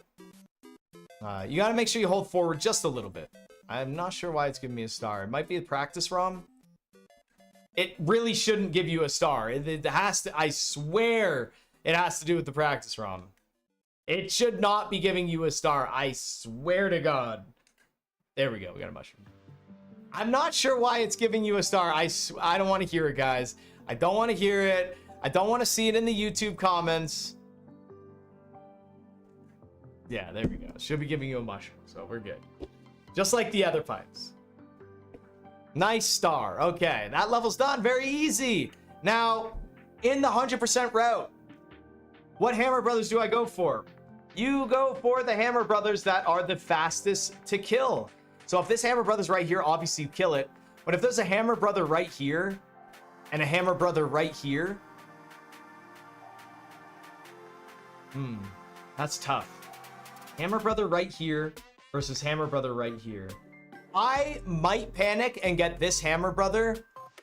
You gotta make sure you hold forward just a little bit. I'm not sure why it's giving me a star. It might be a practice ROM. It really shouldn't give you a star. It has to, I swear, it has to do with the practice ROM. It should not be giving you a star. I swear to God. There we go. We got a mushroom. I'm not sure why it's giving you a star. I don't want to hear it, guys. I don't want to hear it. I don't want to see it in the YouTube comments. Yeah, there we go. Should be giving you a mushroom, so we're good. Just like the other pipes. Nice star. Okay, that level's done. Very easy. Now, in the 100% route, what Hammer Brothers do I go for? You go for the Hammer Brothers that are the fastest to kill. So if this Hammer Brothers right here, obviously you kill it. But if there's a Hammer Brother right here and a Hammer Brother right here, that's tough. Hammer Brother right here versus Hammer Brother right here. I might panic and get this Hammer Brother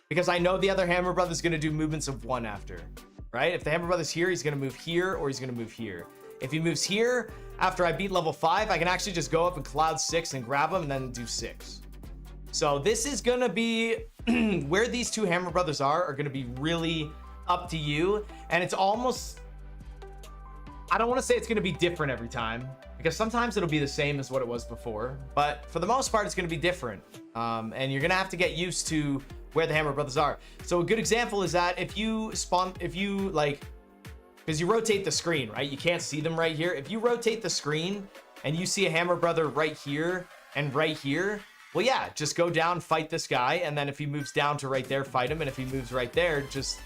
because I know the other Hammer Brother is going to do movements of 1 after, right? If the Hammer Brother's here, he's going to move here or he's going to move here. If he moves here, after I beat level 5, I can actually just go up and Cloud 6 and grab him and then do 6. So this is going to be where these two Hammer Brothers are going to be really up to you. And it's almost, I don't want to say it's going to be different every time because sometimes it'll be the same as what it was before. But for the most part, it's going to be different. And you're going to have to get used to where the Hammer Brothers are. So a good example is that if you like, because you rotate the screen, right? You can't see them right here. If you rotate the screen and you see a Hammer Brother right here and right here, well, yeah, just go down, fight this guy. And then if he moves down to right there, fight him. And if he moves right there, just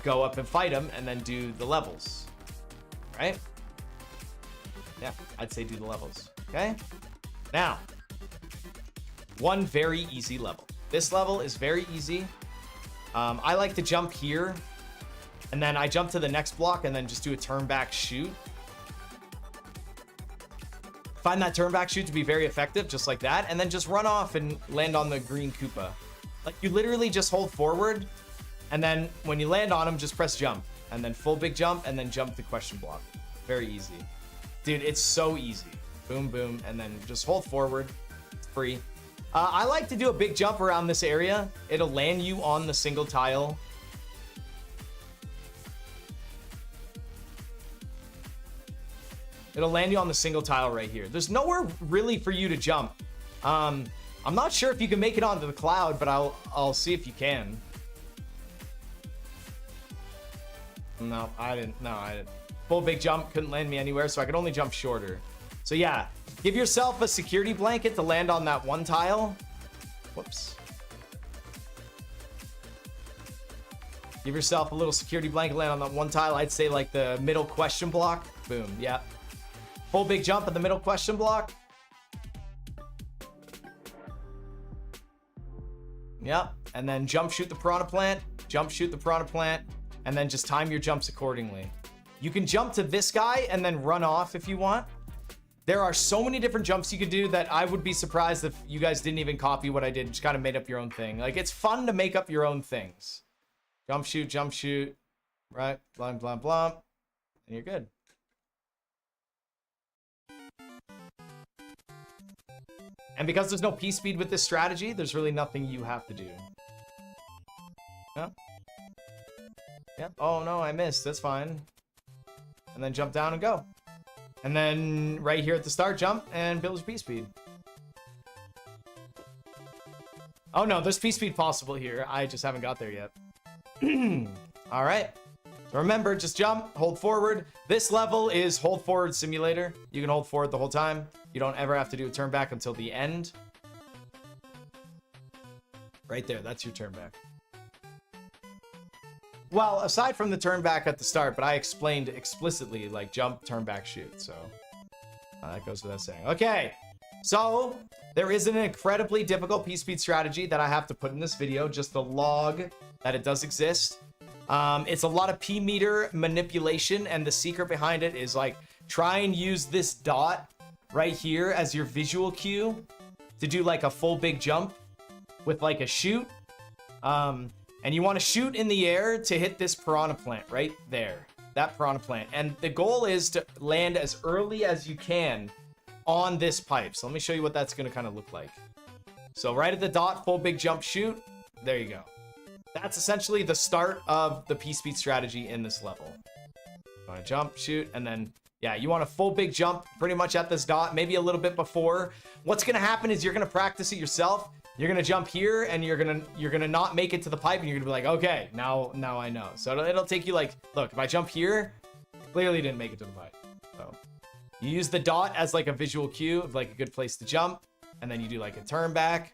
go up and fight him and then do the levels, right? Yeah, I'd say do the levels, okay? Now, one very easy level. This level is very easy. I like to jump here. And then I jump to the next block and then just do a turn back shoot. Find that turn back shoot to be very effective, just like that. And then just run off and land on the green Koopa. Like you literally just hold forward. And then when you land on him, just press jump. And then full big jump and then jump the question block. Very easy. Dude, it's so easy. Boom, boom. And then just hold forward. It's free. I like to do a big jump around this area. It'll land you on the single tile. It'll land you on the single tile right here. There's nowhere really for you to jump. I'm not sure if you can make it onto the cloud, but I'll see if you can. No, I didn't. Full big jump couldn't land me anywhere, so I could only jump shorter. So yeah, give yourself a security blanket to land on that one tile. Whoops. Give yourself a little security blanket, land on that one tile. I'd say like the middle question block. Boom, yeah. Full big jump at the middle question block. Yep, and then jump shoot the piranha plant, jump shoot the piranha plant, and then just time your jumps accordingly. You can jump to this guy and then run off if you want. There are so many different jumps you could do that I would be surprised if you guys didn't even copy what I did, just kind of made up your own thing. Like, it's fun to make up your own things. Jump shoot, right? Blump, blump, blump, and you're good. And because there's no P-speed with this strategy, there's really nothing you have to do. Yep. Yep. Oh, no, I missed. That's fine. And then jump down and go. And then right here at the start, jump and build your P-speed. Oh, no, there's P-speed possible here. I just haven't got there yet. All right. So remember, just jump, hold forward. This level is hold forward simulator. You can hold forward the whole time. You don't ever have to do a turn back until the end. Right there, that's your turn back. Well, aside from the turn back at the start, but I explained explicitly, like jump, turn back, shoot. So that goes without saying. Okay, so there is an incredibly difficult P-speed strategy that I have to put in this video, just the log that it does exist. It's a lot of P-meter manipulation, and the secret behind it is like try and use this dot right here as your visual cue to do like a full big jump with like a shoot. And you want to shoot in the air to hit this piranha plant right there, that piranha plant. And the goal is to land as early as you can on this pipe. So let me show you what that's going to kind of look like. So right at the dot, full big jump, shoot. There you go. That's essentially the start of the P-speed strategy in this level. You want to jump, shoot, and then, yeah, you want a full big jump pretty much at this dot, maybe a little bit before. What's going to happen is you're going to practice it yourself. You're going to jump here, and you're going to not make it to the pipe, and you're going to be like, okay, now I know. So it'll take you like, look, if I jump here, clearly didn't make it to the pipe. So you use the dot as like a visual cue of like a good place to jump, and then you do like a turn back.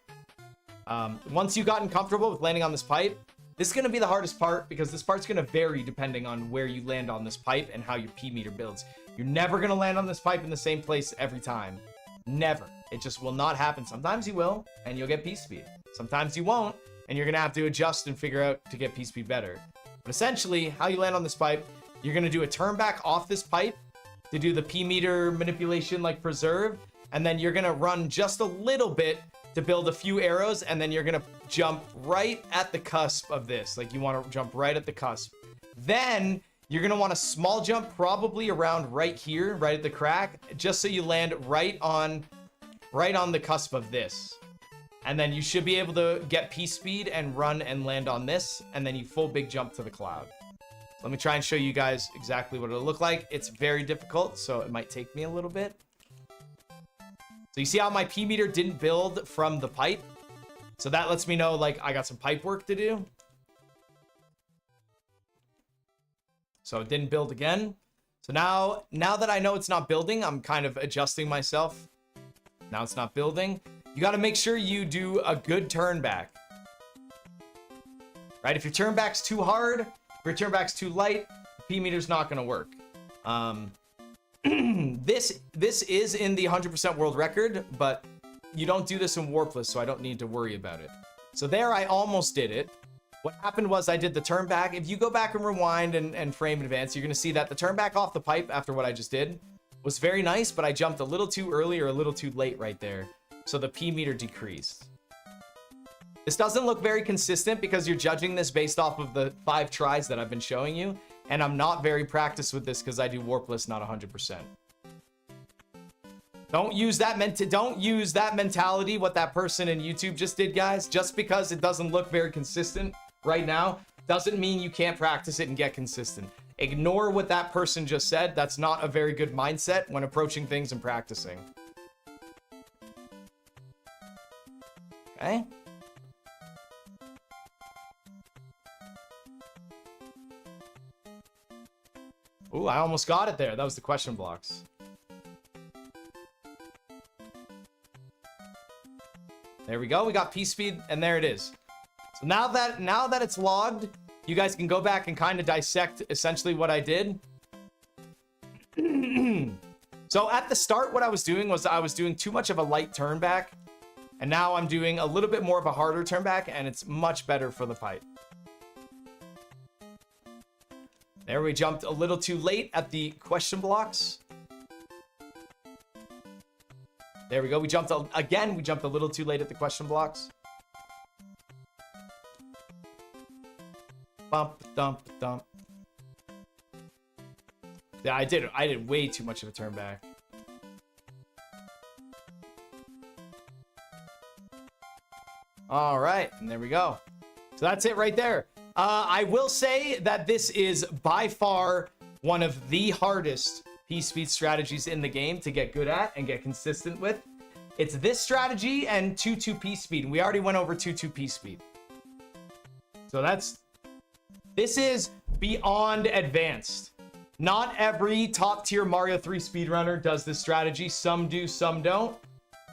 Once you've gotten comfortable with landing on this pipe, this is going to be the hardest part because this part's going to vary depending on where you land on this pipe and how your P-meter builds. You're never going to land on this pipe in the same place every time. Never. It just will not happen. Sometimes you will, and you'll get P-speed. Sometimes you won't, and you're going to have to adjust and figure out to get P-speed better. But essentially, how you land on this pipe, you're going to do a turn back off this pipe to do the P-meter manipulation like preserve, and then you're going to run just a little bit to build a few arrows, and then you're gonna jump right at the cusp of this. Like you wanna jump right at the cusp. Then you're gonna want a small jump probably around right here, right at the crack, just so you land right on the cusp of this. And then you should be able to get P-speed and run and land on this, and then you full big jump to the cloud. Let me try and show you guys exactly what it'll look like. It's very difficult, so it might take me a little bit. So you see how my P-meter didn't build from the pipe? So that lets me know, like, I got some pipe work to do. So it didn't build again. So now that I know it's not building, I'm kind of adjusting myself. Now it's not building. You got to make sure you do a good turn back. Right? If your turn back's too hard, if your turn back's too light, the P-meter's not going to work. This is in the 100% world record, but you don't do this in warpless, so I don't need to worry about it. So there, I almost did it. What happened was I did the turn back. If you go back and rewind and frame in advance, you're going to see that the turn back off the pipe after what I just did was very nice, but I jumped a little too early or a little too late right there. So the P-meter decreased. This doesn't look very consistent because you're judging this based off of the 5 tries that I've been showing you. And I'm not very practiced with this because I do warpless, not 100%. Don't use that mentality, what that person in YouTube just did, guys. Just because it doesn't look very consistent right now, doesn't mean you can't practice it and get consistent. Ignore what that person just said. That's not a very good mindset when approaching things and practicing. Okay. Ooh, I almost got it there. That was the question blocks. There we go. We got P-speed, and there it is. So now that it's logged, you guys can go back and kind of dissect essentially what I did. So at the start, what I was doing was I was doing too much of a light turn back, and now I'm doing a little bit more of a harder turn back, and it's much better for the pipe. There, we jumped a little too late at the question blocks. There we go. We jumped again. We jumped a little too late at the question blocks. Bump, dump, dump. Yeah, I did way too much of a turn back. All right, and there we go. So that's it right there. I will say that this is by far one of the hardest P-speed strategies in the game to get good at and get consistent with. It's this strategy and 2-2 P-speed. We already went over 2-2 P-speed. So this is beyond advanced. Not every top tier Mario 3 speedrunner does this strategy. Some do, some don't.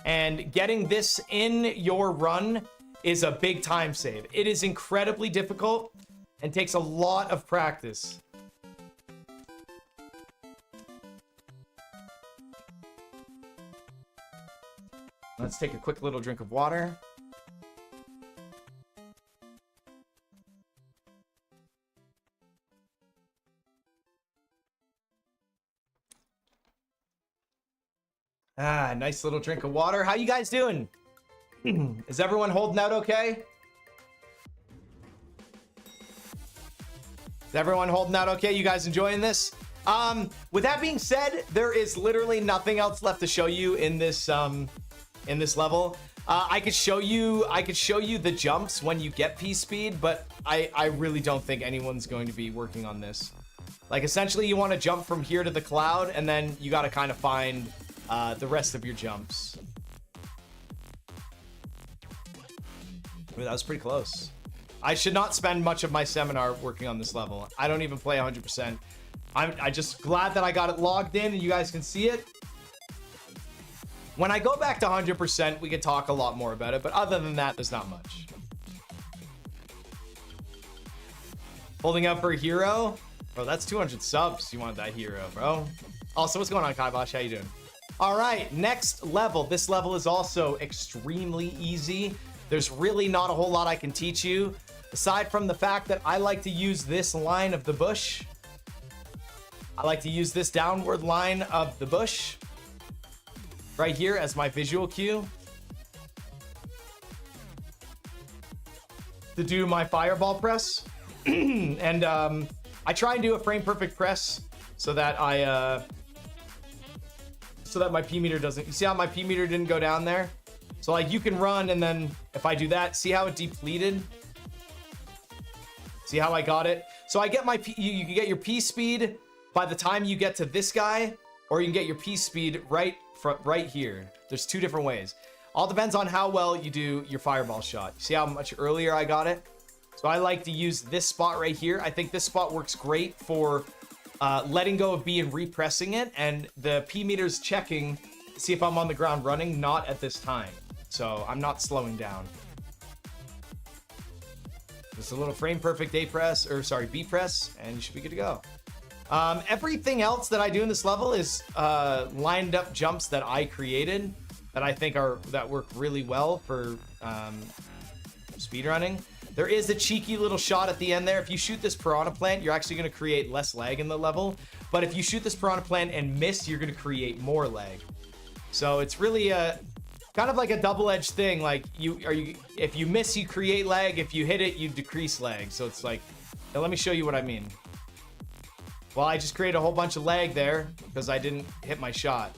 And getting this in your run is a big time save. It is incredibly difficult and takes a lot of practice. Let's take a quick little drink of water. Ah, nice little drink of water. How you guys doing? Is everyone holding out okay? Is everyone holding out okay? You guys enjoying this? With that being said, there is literally nothing else left to show you in this level. I could show you the jumps when you get P-speed, but I really don't think anyone's going to be working on this. Like, essentially, you want to jump from here to the cloud, and then you got to kind of find the rest of your jumps. Ooh, that was pretty close. I should not spend much of my seminar working on this level. I don't even play 100%. I'm just glad that I got it logged in and you guys can see it. When I go back to 100%, we can talk a lot more about it, but other than that, there's not much. Holding up for a hero? Bro, that's 200 subs. You want that hero, bro. Also, what's going on, Kaibosh? How you doing? All right, next level. This level is also extremely easy. There's really not a whole lot I can teach you, aside from the fact that I like to use this line of the bush. I like to use this downward line of the bush right here as my visual cue to do my fireball press. And I try and do a frame perfect press so that my P meter doesn't, you see how my P meter didn't go down there? So like you can run, and then if I do that, see how it depleted? See how I got it? So I get my P, you can get your P speed by the time you get to this guy, or you can get your P speed right here. There's two different ways. All depends on how well you do your fireball shot. See how much earlier I got it? So I like to use this spot right here. I think this spot works great for letting go of B and repressing it, and the P meter's checking to see if I'm on the ground running, not at this time. So I'm not slowing down. Just a little frame perfect A press, or sorry, B press, and you should be good to go. Everything else that I do in this level is lined up jumps that I created that I think that work really well for speedrunning. There is a cheeky little shot at the end there. If you shoot this piranha plant, you're actually going to create less lag in the level. But if you shoot this piranha plant and miss, you're going to create more lag. So it's really kind of like a double-edged thing. Like if you miss, you create lag. If you hit it, you decrease lag. So it's like, now let me show you what I mean. Well, I just created a whole bunch of lag there because I didn't hit my shot.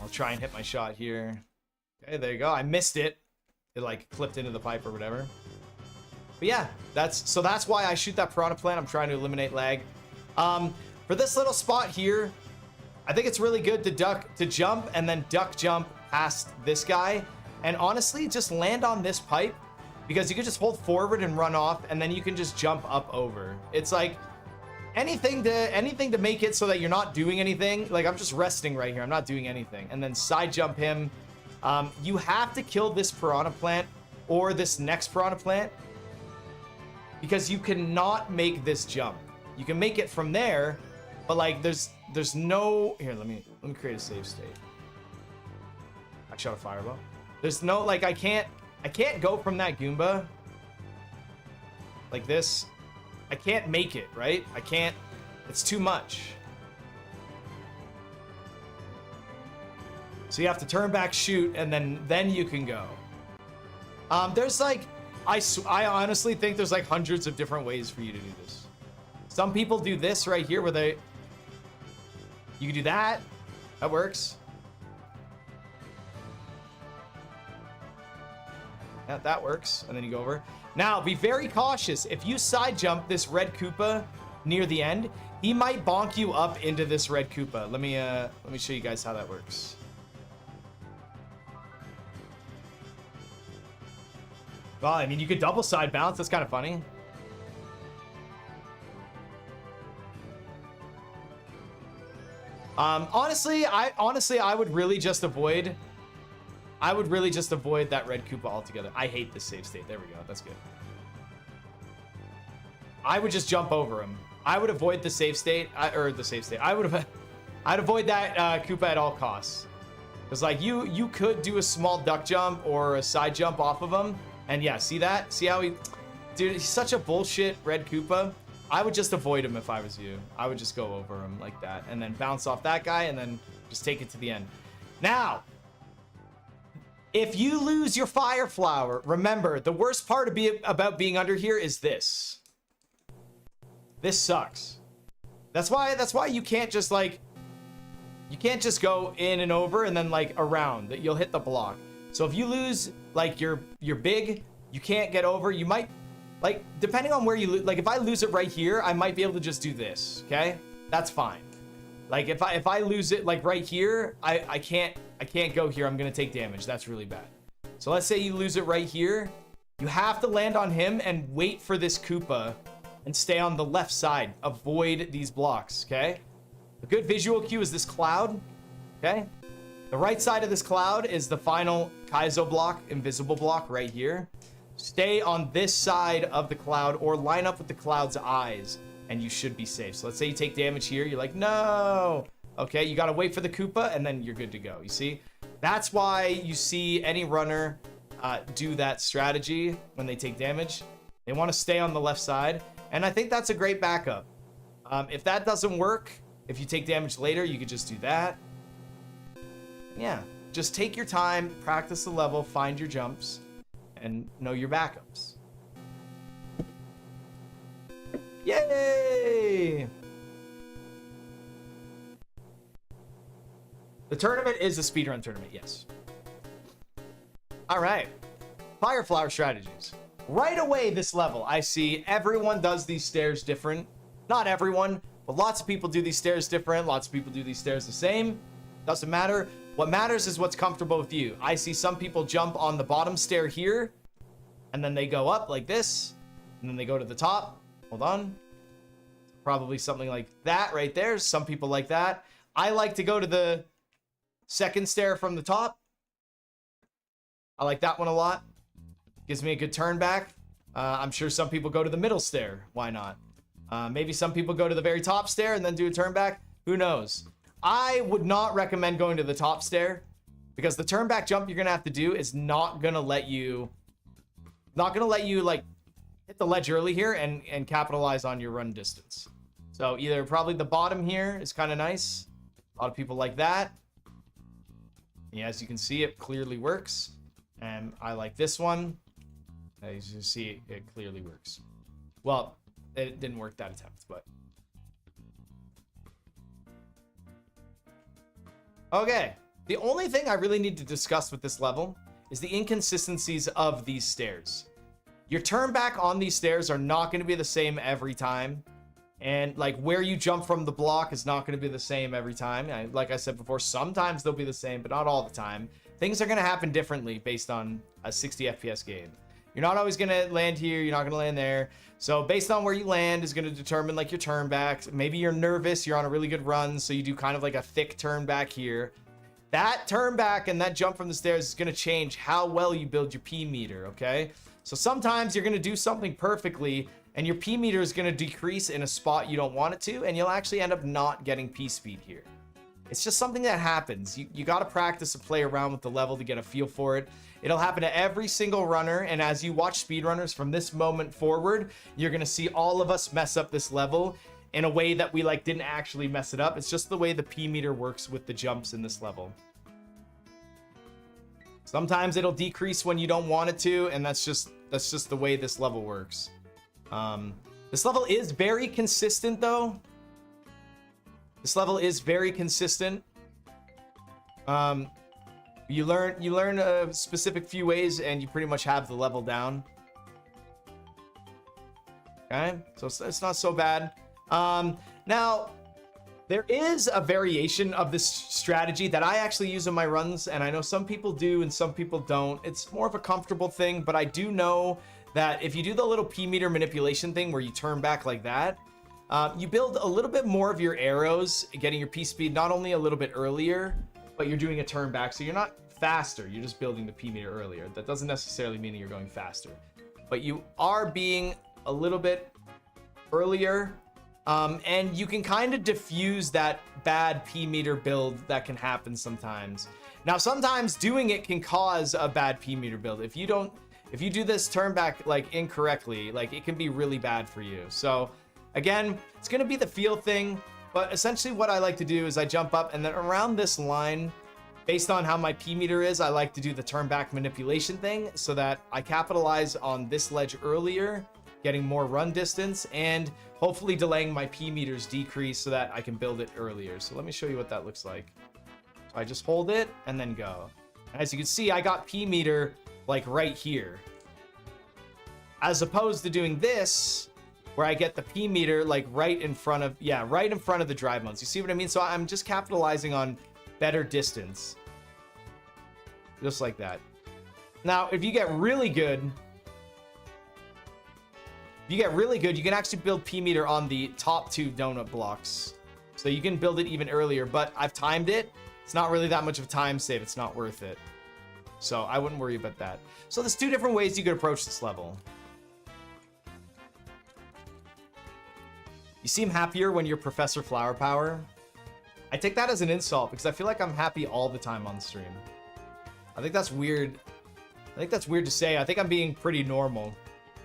I'll try and hit my shot here. Okay, there you go. I missed it. It like flipped into the pipe or whatever. But yeah, that's why I shoot that piranha plant. I'm trying to eliminate lag. For this little spot here, I think it's really good to jump and then duck jump past this guy. And honestly, just land on this pipe, because you can just hold forward and run off, and then you can just jump up over. It's like anything to make it so that you're not doing anything. Like I'm just resting right here. I'm not doing anything. And then side jump him. You have to kill this piranha plant or this next piranha plant, because you cannot make this jump. You can make it from there, but like there's no, here, let me create a save state. I shot a fireball. There's no, like, I can't go from that Goomba like this. I can't make it, right? I can't, it's too much. So you have to turn back, shoot, and then you can go. There's like, I honestly think there's like hundreds of different ways for you to do this. Some people do this right here where You can do that. That works. Yeah, that works. And then you go over. Now, be very cautious. If you side jump this red Koopa near the end, he might bonk you up into this red Koopa. Let me show you guys how that works. Well, I mean, you could double side bounce. That's kind of funny. Honestly, I would really just avoid. I would really just avoid that red Koopa altogether. I hate this save state. There we go. That's good. I would just jump over him. I would avoid the save state, I'd avoid that Koopa at all costs. Because like you could do a small duck jump or a side jump off of him, and yeah, see that? See how dude? He's such a bullshit red Koopa. I would just avoid him if I was you. I would just go over him like that, and then bounce off that guy, and then just take it to the end. Now, if you lose your fire flower, remember the worst part about being under here is this. This sucks. That's why you can't just like, you can't just go in and over and then like around. That you'll hit the block. So if you lose like your big, you can't get over. You might, like, depending on where you lose, like if I lose it right here, I might be able to just do this. Okay, that's fine. Like if I lose it like right here, I can't go here. I'm gonna take damage. That's really bad. So let's say you lose it right here. You have to land on him and wait for this Koopa and stay on the left side. Avoid these blocks, okay? A good visual cue is this cloud, okay? The right side of this cloud is the final Kaizo block, invisible block right here. Stay on this side of the cloud or line up with the cloud's eyes and you should be safe. So let's say you take damage here. You're like, no. Okay, you gotta wait for the Koopa and then you're good to go. You see? That's why you see any runner do that strategy when they take damage. They want to stay on the left side. And I think that's a great backup. If that doesn't work, if you take damage later, you could just do that. Yeah, just take your time, practice the level, find your jumps, and know your backups. Yay! The tournament is a speedrun tournament, yes. All right, Fire Flower strategies. Right away, this level, I see everyone does these stairs different. Not everyone, but lots of people do these stairs different. Lots of people do these stairs the same. Doesn't matter. What matters is what's comfortable with you. I see some people jump on the bottom stair here, and then they go up like this, and then they go to the top. Hold on. Probably something like that right there. Some people like that. I like to go to the second stair from the top. I like that one a lot. Gives me a good turn back. I'm sure some people go to the middle stair. Why not? Maybe some people go to the very top stair and then do a turn back. Who knows? I would not recommend going to the top stair because the turn back jump you're gonna have to do is not gonna let you like hit the ledge early here and capitalize on your run distance. So either probably the bottom here is kind of nice. A lot of people like that. Yeah, as you can see, it clearly works. And I like this one. As you see, it clearly works. Well, it didn't work that attempt, but. Okay. The only thing I really need to discuss with this level is the inconsistencies of these stairs. Your turn back on these stairs are not going to be the same every time. And like where you jump from the block is not going to be the same every time. Like I said before, sometimes they'll be the same, but not all the time. Things are going to happen differently based on a 60 FPS game. You're not always going to land here. You're not going to land there. So based on where you land is going to determine like your turn back. Maybe you're nervous. You're on a really good run. So you do kind of like a thick turn back here. That turn back and that jump from the stairs is going to change how well you build your P meter. Okay. So sometimes you're going to do something perfectly and your P meter is going to decrease in a spot you don't want it to. And you'll actually end up not getting P speed here. It's just something that happens. You got to practice and play around with the level to get a feel for it. It'll happen to every single runner, and as you watch speedrunners from this moment forward, you're going to see all of us mess up this level in a way that we like didn't actually mess it up. It's just the way the P meter works with the jumps in this level. Sometimes it'll decrease when you don't want it to, and that's just the way this level works. This level is very consistent though. This level is very consistent. You learn a specific few ways, and you pretty much have the level down. Okay, so it's not so bad. Now, there is a variation of this strategy that I actually use in my runs, and I know some people do and some people don't. It's more of a comfortable thing, but I do know that if you do the little P meter manipulation thing where you turn back like that, you build a little bit more of your arrows, getting your P speed not only a little bit earlier, but you're doing a turn back, so you're not faster, you're just building the P meter earlier. That doesn't necessarily mean that you're going faster, but you are being a little bit earlier, and you can kind of diffuse that bad P meter build that can happen sometimes. Now, sometimes doing it can cause a bad P meter build. If you do this turn back like incorrectly, like it can be really bad for you. So again, it's going to be the feel thing, but essentially what I like to do is I jump up, and then around this line, based on how my P meter is, I like to do the turn back manipulation thing so that I capitalize on this ledge earlier, getting more run distance, and hopefully delaying my P meters decrease so that I can build it earlier. So let me show you what that looks like. So I just hold it and then go. And as you can see, I got P meter like right here. As opposed to doing this, where I get the P meter like right in front of, right in front of the drive modes. You see what I mean? So I'm just capitalizing on better distance. Just like that. Now, if you get really good, you can actually build P meter on the top 2 donut blocks. So you can build it even earlier, but I've timed it. It's not really that much of a time save. It's not worth it. So I wouldn't worry about that. So there's 2 different ways you could approach this level. You seem happier when you're Professor Flower Power. I take that as an insult because I feel like I'm happy all the time on stream. I think that's weird. I think that's weird to say. I think I'm being pretty normal.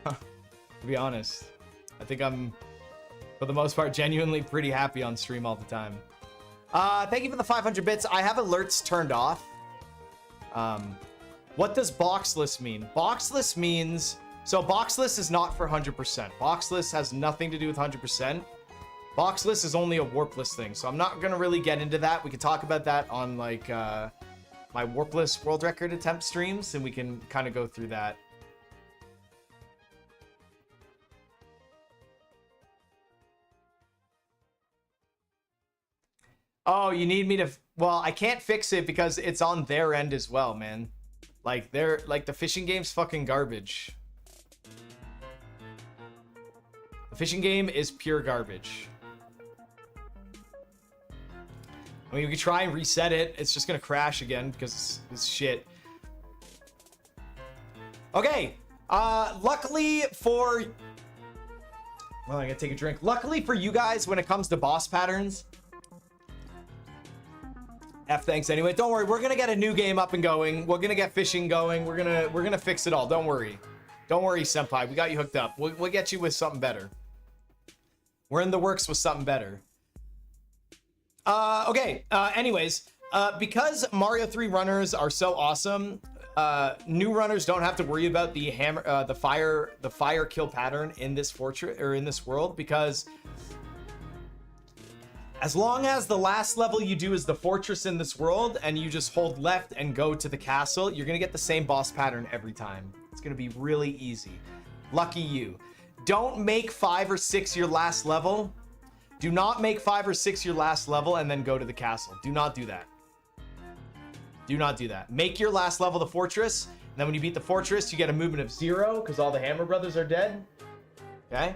To be honest. I think I'm, for the most part, genuinely pretty happy on stream all the time. Thank you for the 500 bits. I have alerts turned off. What does boxless mean? Boxless means... So boxless is not for 100%. Boxless has nothing to do with 100%. Boxless is only a warpless thing. So I'm not going to really get into that. We could talk about that on like my warpless world record attempt streams, and we can kind of go through that. Oh, you need me to... Well, I can't fix it because it's on their end as well, man. Like, the fishing game's fucking garbage. The fishing game is pure garbage. I mean, we could try and reset it. It's just gonna crash again because it's shit. Okay. Luckily for... Well, I gotta take a drink. Luckily for you guys, when it comes to boss patterns... Thanks anyway. Don't worry, we're gonna get a new game up and going. We're gonna get fishing going. We're gonna fix it all. Don't worry. Don't worry, Senpai. We got you hooked up. We'll get you with something better. We're in the works with something better. Okay. Anyways, because Mario 3 runners are so awesome, new runners don't have to worry about the hammer, the fire kill pattern in this fortress or in this world, because as long as the last level you do is the fortress in this world and you just hold left and go to the castle, you're gonna get the same boss pattern every time. It's gonna be really easy. Lucky you. Don't make 5 or 6 your last level. Do not make 5 or 6 your last level and then go to the castle. Do not do that. Do not do that. Make your last level the fortress, and then when you beat the fortress, you get a movement of 0 because all the Hammer Brothers are dead. Okay?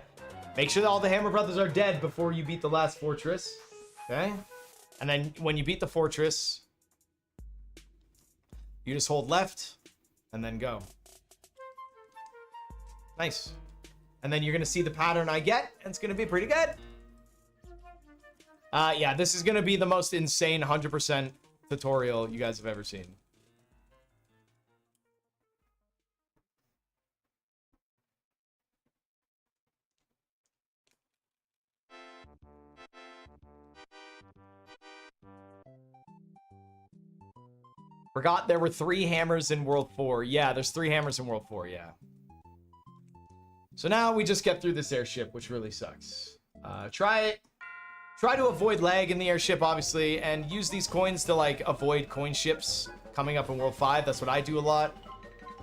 Make sure that all the Hammer Brothers are dead before you beat the last fortress. Okay? And then when you beat the fortress, you just hold left and then go. Nice. And then you're going to see the pattern I get, and it's going to be pretty good. Yeah, this is going to be the most insane 100% tutorial you guys have ever seen. Forgot there were 3 hammers in World 4. Yeah, there's 3 hammers in World 4, yeah. So now we just get through this airship, which really sucks. Try it. try to avoid lag in the airship, obviously, and use these coins to, like, avoid coin ships coming up in World 5. That's what I do a lot.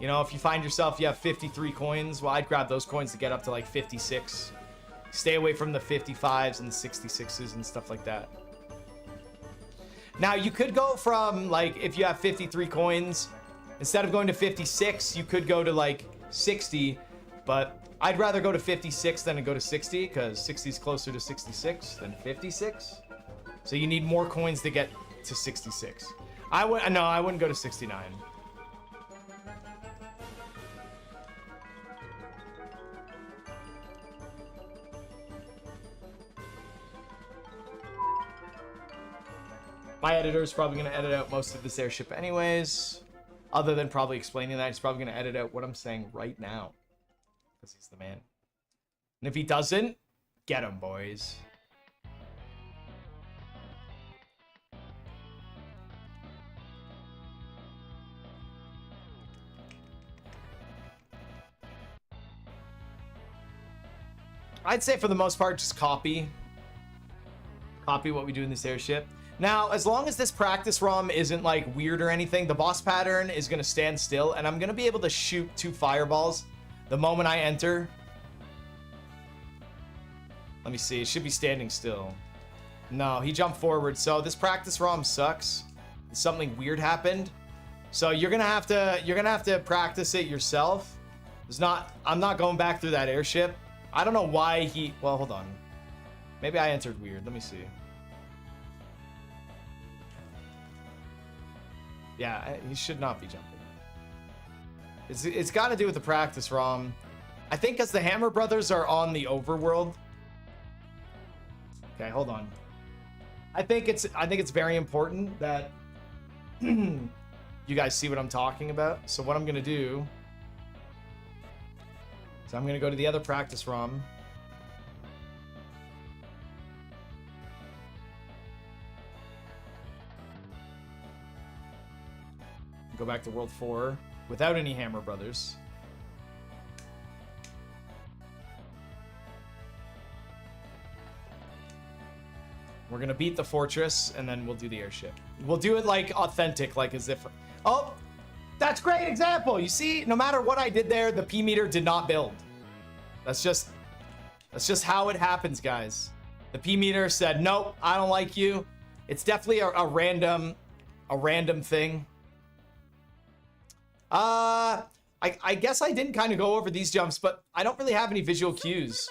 You know, if you find yourself, you have 53 coins, well, I'd grab those coins to get up to, like, 56. Stay away from the 55s and the 66s and stuff like that. Now, you could go from, like, if you have 53 coins, instead of going to 56, you could go to, like, 60, but I'd rather go to 56 than to go to 60, because 60 is closer to 66 than 56. So you need more coins to get to 66. I wouldn't go to 69. My editor is probably going to edit out most of this airship anyways. Other than probably explaining that, he's probably going to edit out what I'm saying right now. Because he's the man. And if he doesn't, get him, boys. I'd say for the most part, just copy what we do in this airship. Now, as long as this practice ROM isn't like weird or anything, the boss pattern is going to stand still, and I'm going to be able to shoot 2 fireballs the moment I enter. Let me see. It should be standing still. No, he jumped forward. So this practice ROM sucks. Something weird happened. So you're gonna have to practice it yourself. I'm not going back through that airship. I don't know why he. Well, hold on. Maybe I entered weird. Let me see. Yeah, he should not be jumping. It's got to do with the practice ROM. I think because the Hammer Brothers are on the overworld. Okay, hold on. I think it's very important that you guys see what I'm talking about. So what I'm gonna do is I'm gonna go to the other practice ROM. Go back to World 4 without any Hammer Brothers. We're gonna beat the fortress, and then we'll do the airship. We'll do it like authentic, like as if... Oh, that's a great example. You see, no matter what I did there, the P meter did not build. That's just how it happens, guys. The P meter said, nope, I don't like you. It's definitely a random thing. I guess I didn't kind of go over these jumps, but I don't really have any visual cues.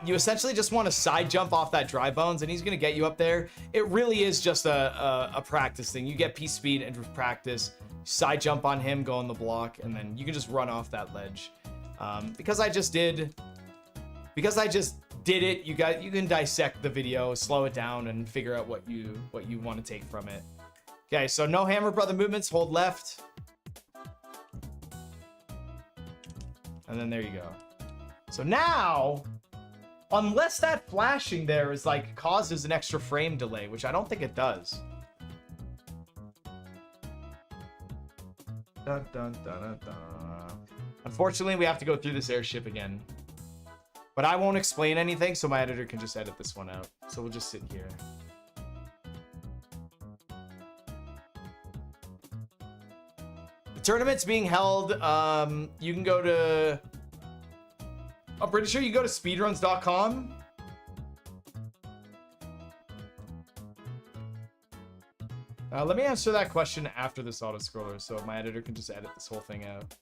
You essentially just want to side jump off that dry bones, and he's going to get you up there. It really is just a practice thing. You get P speed and with practice, side jump on him, go on the block, and then you can just run off that ledge. Because I just did it, you can dissect the video, slow it down, and figure out what you want to take from it. Okay, so no Hammer Brother movements, hold left. And then there you go. So now, unless that flashing there is like causes an extra frame delay, which I don't think it does. Dun, dun, dun, dun, dun. Unfortunately, we have to go through this airship again. But I won't explain anything, so my editor can just edit this one out. So we'll just sit here. The tournament's being held. You can go to... I'm pretty sure you go to speedruns.com. Let me answer that question after this auto-scroller, so my editor can just edit this whole thing out.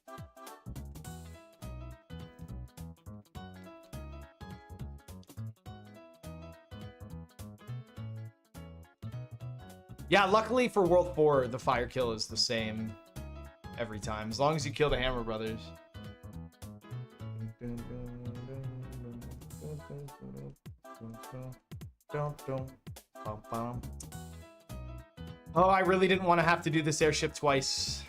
Yeah, luckily for World 4, the fire kill is the same every time, as long as you kill the Hammer Brothers. Oh, I really didn't want to have to do this airship twice.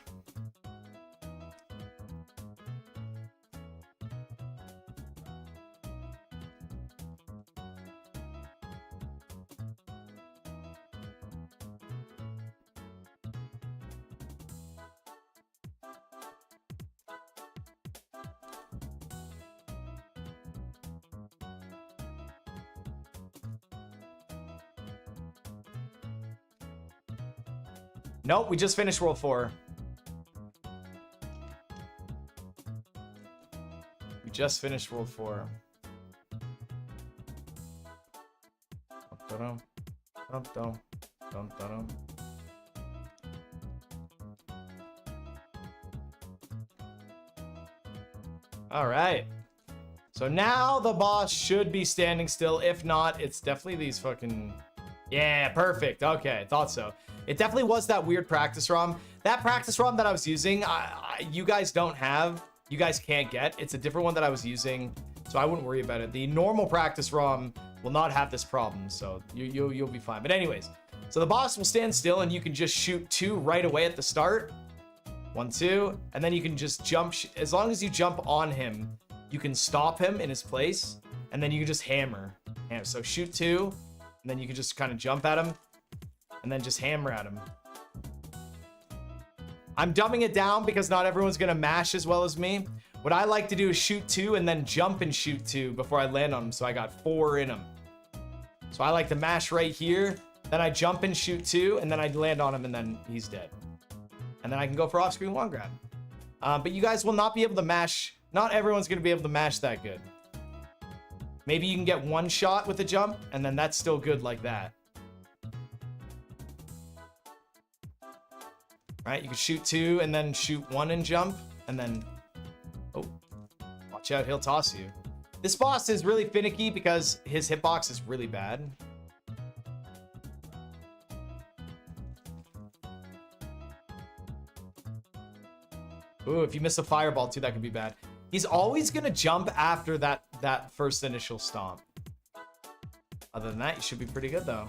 Nope, we just finished World 4. We just finished World 4. Dum, dum, dum, dum, dum. All right. So now the boss should be standing still. If not, it's definitely these fucking... Yeah, perfect. Okay, thought so. It definitely was that weird practice ROM. That practice ROM that I was using, you guys don't have. You guys can't get. It's a different one that I was using, so I wouldn't worry about it. The normal practice ROM will not have this problem, so you'll be fine. But anyways, so the boss will stand still, and you can just shoot 2 right away at the start. 1, 2, and then you can just jump. As long as you jump on him, you can stop him in his place, and then you can just hammer. So shoot 2, and then you can just kind of jump at him, and then just hammer at him. I'm dumbing it down because not everyone's gonna mash as well as me. What I like to do is shoot 2 and then jump and shoot 2 before I land on him, so I got 4 in him. So I like to mash right here, then I jump and shoot 2, and then I land on him, and then he's dead. And then I can go for off-screen one grab. But you guys will not be able to mash. Not everyone's going to be able to mash that good. Maybe you can get 1 shot with a jump, and then that's still good like that. Right? You can shoot 2 and then shoot 1 and jump, and then... Oh, watch out, he'll toss you. This boss is really finicky because his hitbox is really bad. Ooh, if you miss a fireball too, that could be bad. He's always gonna jump after that first initial stomp. Other than that, you should be pretty good though.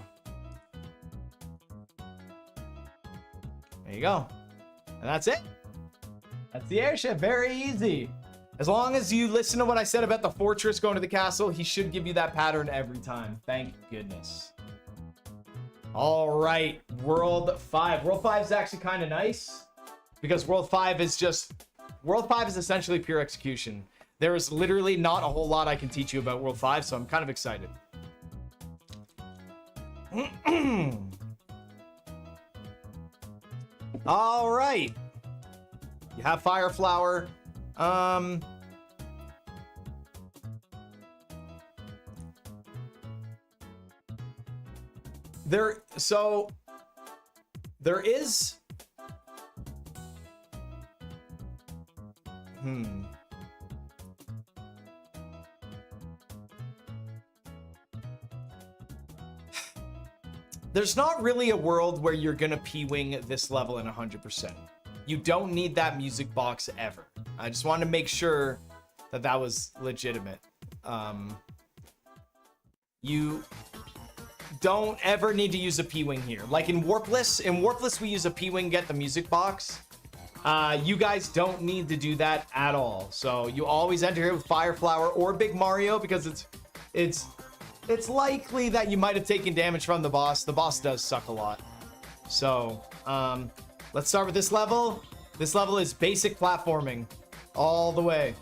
There you go. And that's it. That's the airship. Very easy. As long as you listen to what I said about the fortress going to the castle, he should give you that pattern every time. Thank goodness. All right, World 5. World 5 is actually kind of nice. Because World 5 is essentially pure execution. There is literally not a whole lot I can teach you about World 5, so I'm kind of excited. All right. You have Fire Flower. There is... There's not really a world where you're gonna P-wing this level in 100%. You don't need that music box ever. I just wanted to make sure that that was legitimate. You don't ever need to use a P-wing here. Like in Warpless we use a P-wing, get the music box. You guys don't need to do that at all. So you always enter here with Fire Flower or Big Mario because it's likely that you might have taken damage from the boss. The boss does suck a lot. So let's start with this level. This level is basic platforming all the way.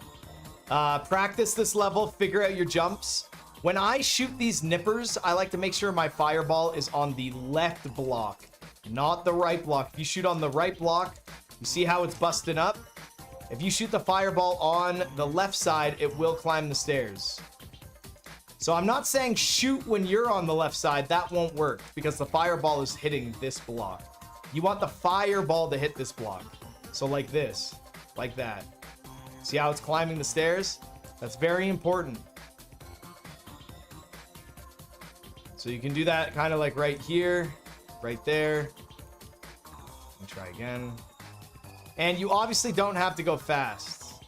Practice this level, figure out your jumps. When I shoot these nippers, I like to make sure my fireball is on the left block, not the right block. If you shoot on the right block, you see how it's busting up? If you shoot the fireball on the left side, it will climb the stairs. So I'm not saying shoot when you're on the left side. That won't work because the fireball is hitting this block. You want the fireball to hit this block. So like this, like that. See how it's climbing the stairs? That's very important. So you can do that kind of like right here, right there. Let me try again. And you obviously don't have to go fast.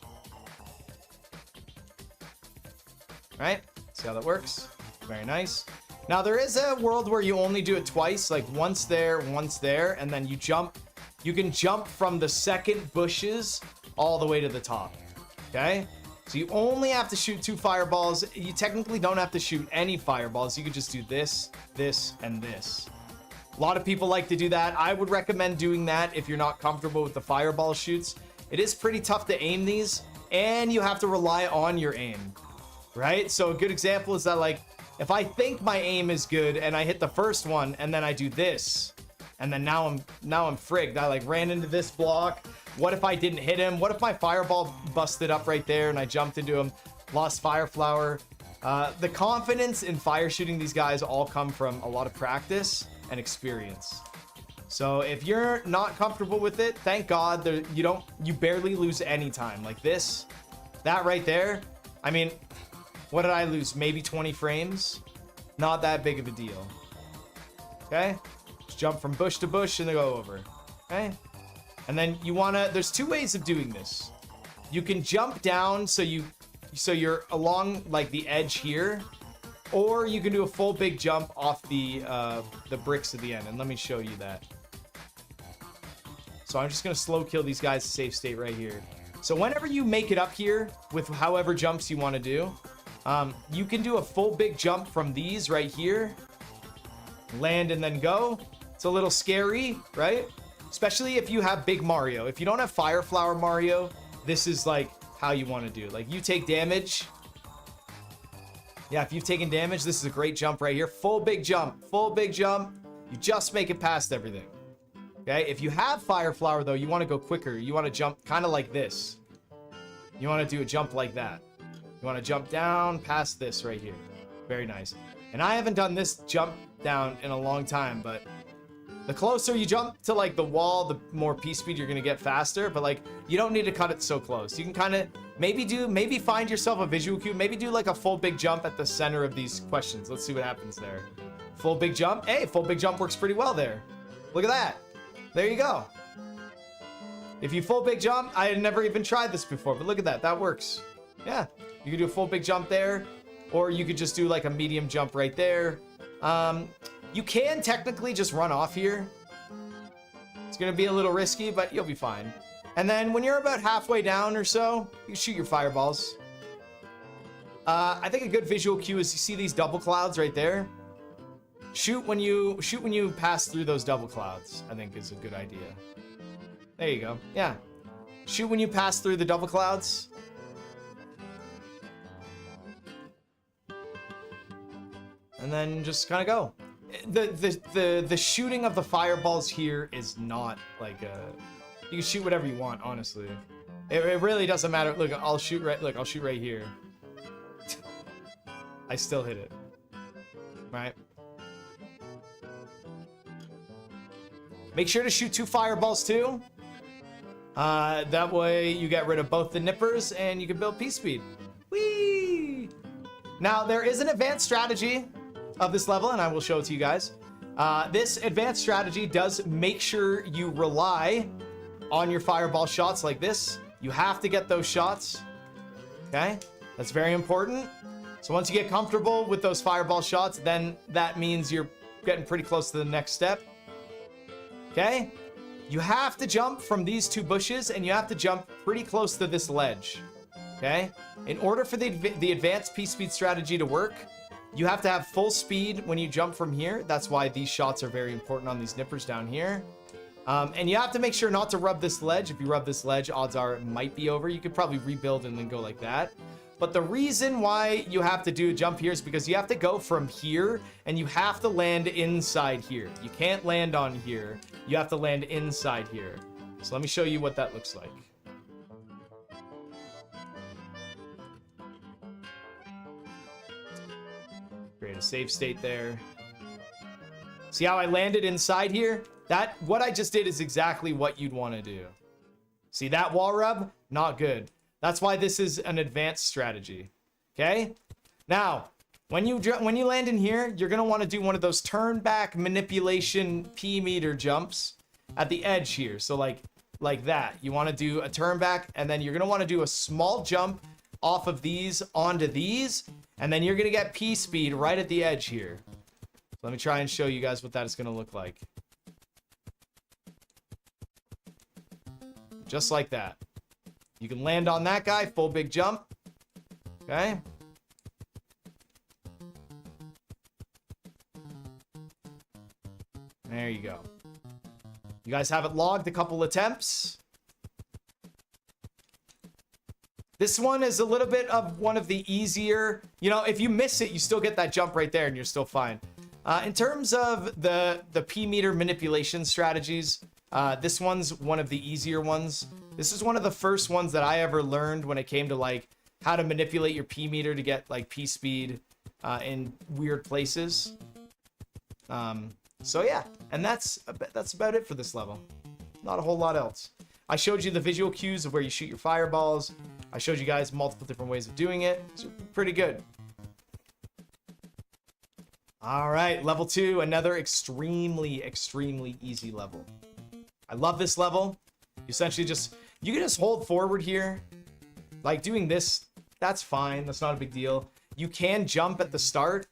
Right? See how that works? Very nice. Now there is a world where you only do it twice, like once there, and then you jump. You can jump from the second bushes all the way to the top. Okay? So you only have to shoot 2 fireballs. You technically don't have to shoot any fireballs. You could just do this, this, and this. A lot of people like to do that. I would recommend doing that if you're not comfortable with the fireball shoots. It is pretty tough to aim these, and you have to rely on your aim, right? So a good example is that, like, if I think my aim is good and I hit the first one and then I do this And then now I'm frigged. I like ran into this block. What if I didn't hit him? What if my fireball busted up right there and I jumped into him? Lost fire flower. The confidence in fire shooting these guys all come from a lot of practice and experience. So if you're not comfortable with it, thank God you barely lose any time. Like this, that right there. I mean, what did I lose? Maybe 20 frames? Not that big of a deal. Okay? Just jump from bush to bush and then go over. Okay? And then there's two ways of doing this. You can jump down so you're along like the edge here, or you can do a full big jump off the bricks at the end. And let me show you that. So I'm just gonna slow kill these guys to save state right here. So whenever you make it up here with however jumps you want to do, you can do a full big jump from these right here, land and then go. It's a little scary, right? Especially if you have big Mario. If you don't have fire flower Mario, this is like how you want to do. Like you take damage. Yeah, if you've taken damage, this is a great jump right here. Full big jump, full big jump. You just make it past everything. Okay, if you have fire flower though, you want to go quicker. You want to jump kind of like this. You want to do a jump like that. You want to jump down past this right here. Very nice. And I haven't done this jump down in a long time, but the closer you jump to like the wall, the more P speed you're going to get faster. But like, you don't need to cut it so close. You can kind of maybe find yourself a visual cue. Maybe do like a full big jump at the center of these questions. Let's see what happens there. Full big jump. Hey, full big jump works pretty well there. Look at that. There you go. If you full big jump, I had never even tried this before, but look at that. That works. Yeah. You can do a full big jump there, or you could just do like a medium jump right there. You can technically just run off here. It's going to be a little risky, but you'll be fine. And then when you're about halfway down or so, you shoot your fireballs. I think a good visual cue is you see these double clouds right there. Shoot when you pass through those double clouds, I think is a good idea. There you go. Yeah. Shoot when you pass through the double clouds. And then just kind of go. The shooting of the fireballs here is not like you can shoot whatever you want, honestly. It really doesn't matter. Look, I'll shoot right here. I still hit it. Right? Make sure to shoot 2 fireballs too. That way you get rid of both the nippers and you can build P speed. Whee! Now there is an advanced strategy of this level, and I will show it to you guys. This advanced strategy does make sure you rely on your fireball shots like this. You have to get those shots. Okay? That's very important. So once you get comfortable with those fireball shots, then that means you're getting pretty close to the next step. Okay? You have to jump from these 2 bushes, and you have to jump pretty close to this ledge. Okay? In order for the advanced P-speed strategy to work, you have to have full speed when you jump from here. That's why these shots are very important on these nippers down here. And you have to make sure not to rub this ledge. If you rub this ledge, odds are it might be over. You could probably rebuild and then go like that. But the reason why you have to do a jump here is because you have to go from here and you have to land inside here. You can't land on here. You have to land inside here. So let me show you what that looks like. Create a save state there. See how I landed inside here? What I just did is exactly what you'd want to do. See that wall rub? Not good. That's why this is an advanced strategy. Okay? Now, when you land in here, you're going to want to do one of those turn back manipulation P meter jumps at the edge here. So like that. You want to do a turn back, and then you're going to want to do a small jump off of these onto these, and then you're going to get P speed right at the edge here. So let me try and show you guys what that is going to look like. Just like that. You can land on that guy, full big jump. Okay. There you go. You guys have it logged a couple attempts. This one is a little bit of one of the easier, you know, if you miss it, you still get that jump right there and you're still fine. In terms of the P meter manipulation strategies, this one's one of the easier ones. This is one of the first ones that I ever learned when it came to like how to manipulate your P meter to get like P speed in weird places. So yeah, and that's about it for this level. Not a whole lot else. I showed you the visual cues of where you shoot your fireballs. I showed you guys multiple different ways of doing it. It's pretty good. All right, level 2, another extremely easy level. I love this level. You essentially you can just hold forward here. Like doing this, that's fine. That's not a big deal. You can jump at the start.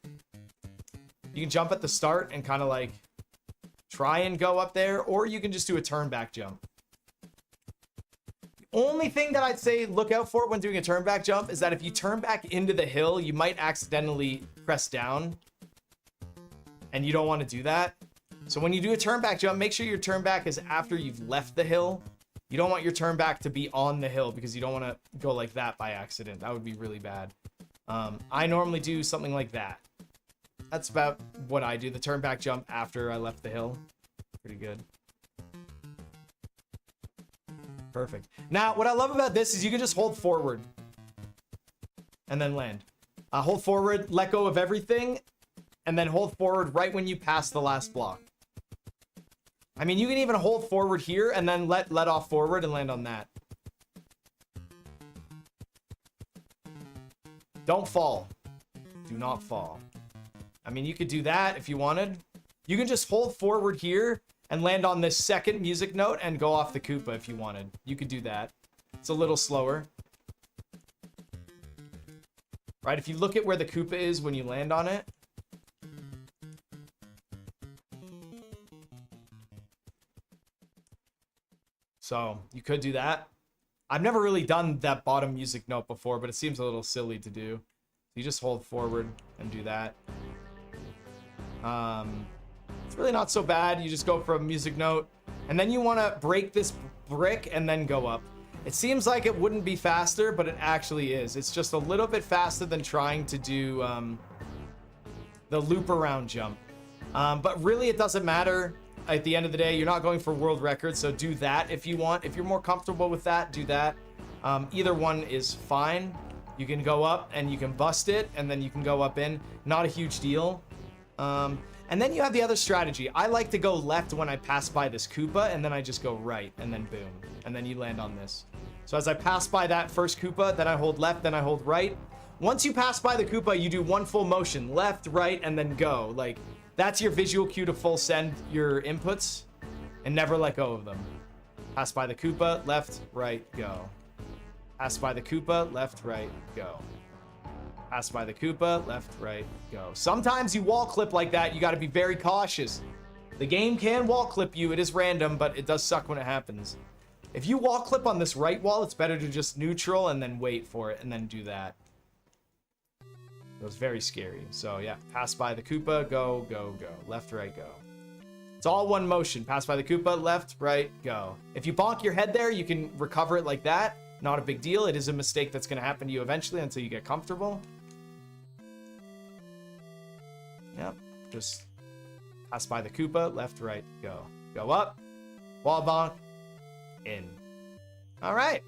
You can jump at the start and kind of like try and go up there, or you can just do a turn back jump. The only thing that I'd say look out for when doing a turn back jump is that if you turn back into the hill, you might accidentally press down. And you don't want to do that. So when you do a turn back jump, make sure your turn back is after you've left the hill. You don't want your turn back to be on the hill because you don't want to go like that by accident. That would be really bad. I normally do something like that. That's about what I do. The turn back jump after I left the hill. Pretty good. Perfect. Now, what I love about this is you can just hold forward and then land. Hold forward, let go of everything, and then hold forward right when you pass the last block. I mean, you can even hold forward here and then let off forward and land on that. Don't fall. Do not fall. I mean, you could do that if you wanted. You can just hold forward here and land on this second music note and go off the Koopa if you wanted. You could do that. It's a little slower. Right, if you look at where the Koopa is when you land on it. So, you could do that. I've never really done that bottom music note before, but it seems a little silly to do. You just hold forward and do that. It's really not so bad. You just go for a music note, and then you want to break this brick and then go up. It seems like it wouldn't be faster, but it actually is. It's just a little bit faster than trying to do the loop around jump. But really, it doesn't matter. At the end of the day, you're not going for world records, so do that if you want. If you're more comfortable with that, do that. Either one is fine. You can go up and you can bust it, and then you can go up in. Not a huge deal. And then you have the other strategy. I like to go left when I pass by this Koopa, and then I just go right, and then boom. And then you land on this. So as I pass by that first Koopa, then I hold left, then I hold right. Once you pass by the Koopa, you do one full motion. Left, right, and then go. Like, that's your visual cue to full send your inputs, and never let go of them. Pass by the Koopa, left, right, go. Pass by the Koopa, left, right, go. Pass by the Koopa, left, right, go. Sometimes you wall clip like that. You got to be very cautious. The game can wall clip you. It is random, but it does suck when it happens. If you wall clip on this right wall, it's better to just neutral and then wait for it and then do that. It was very scary. So yeah, pass by the Koopa, go, go, go. Left, right, go. It's all one motion. Pass by the Koopa, left, right, go. If you bonk your head there, you can recover it like that. Not a big deal. It is a mistake that's going to happen to you eventually until you get comfortable. Yep, just pass by the Koopa, left, right, go. Go up, wall bonk, in. All right.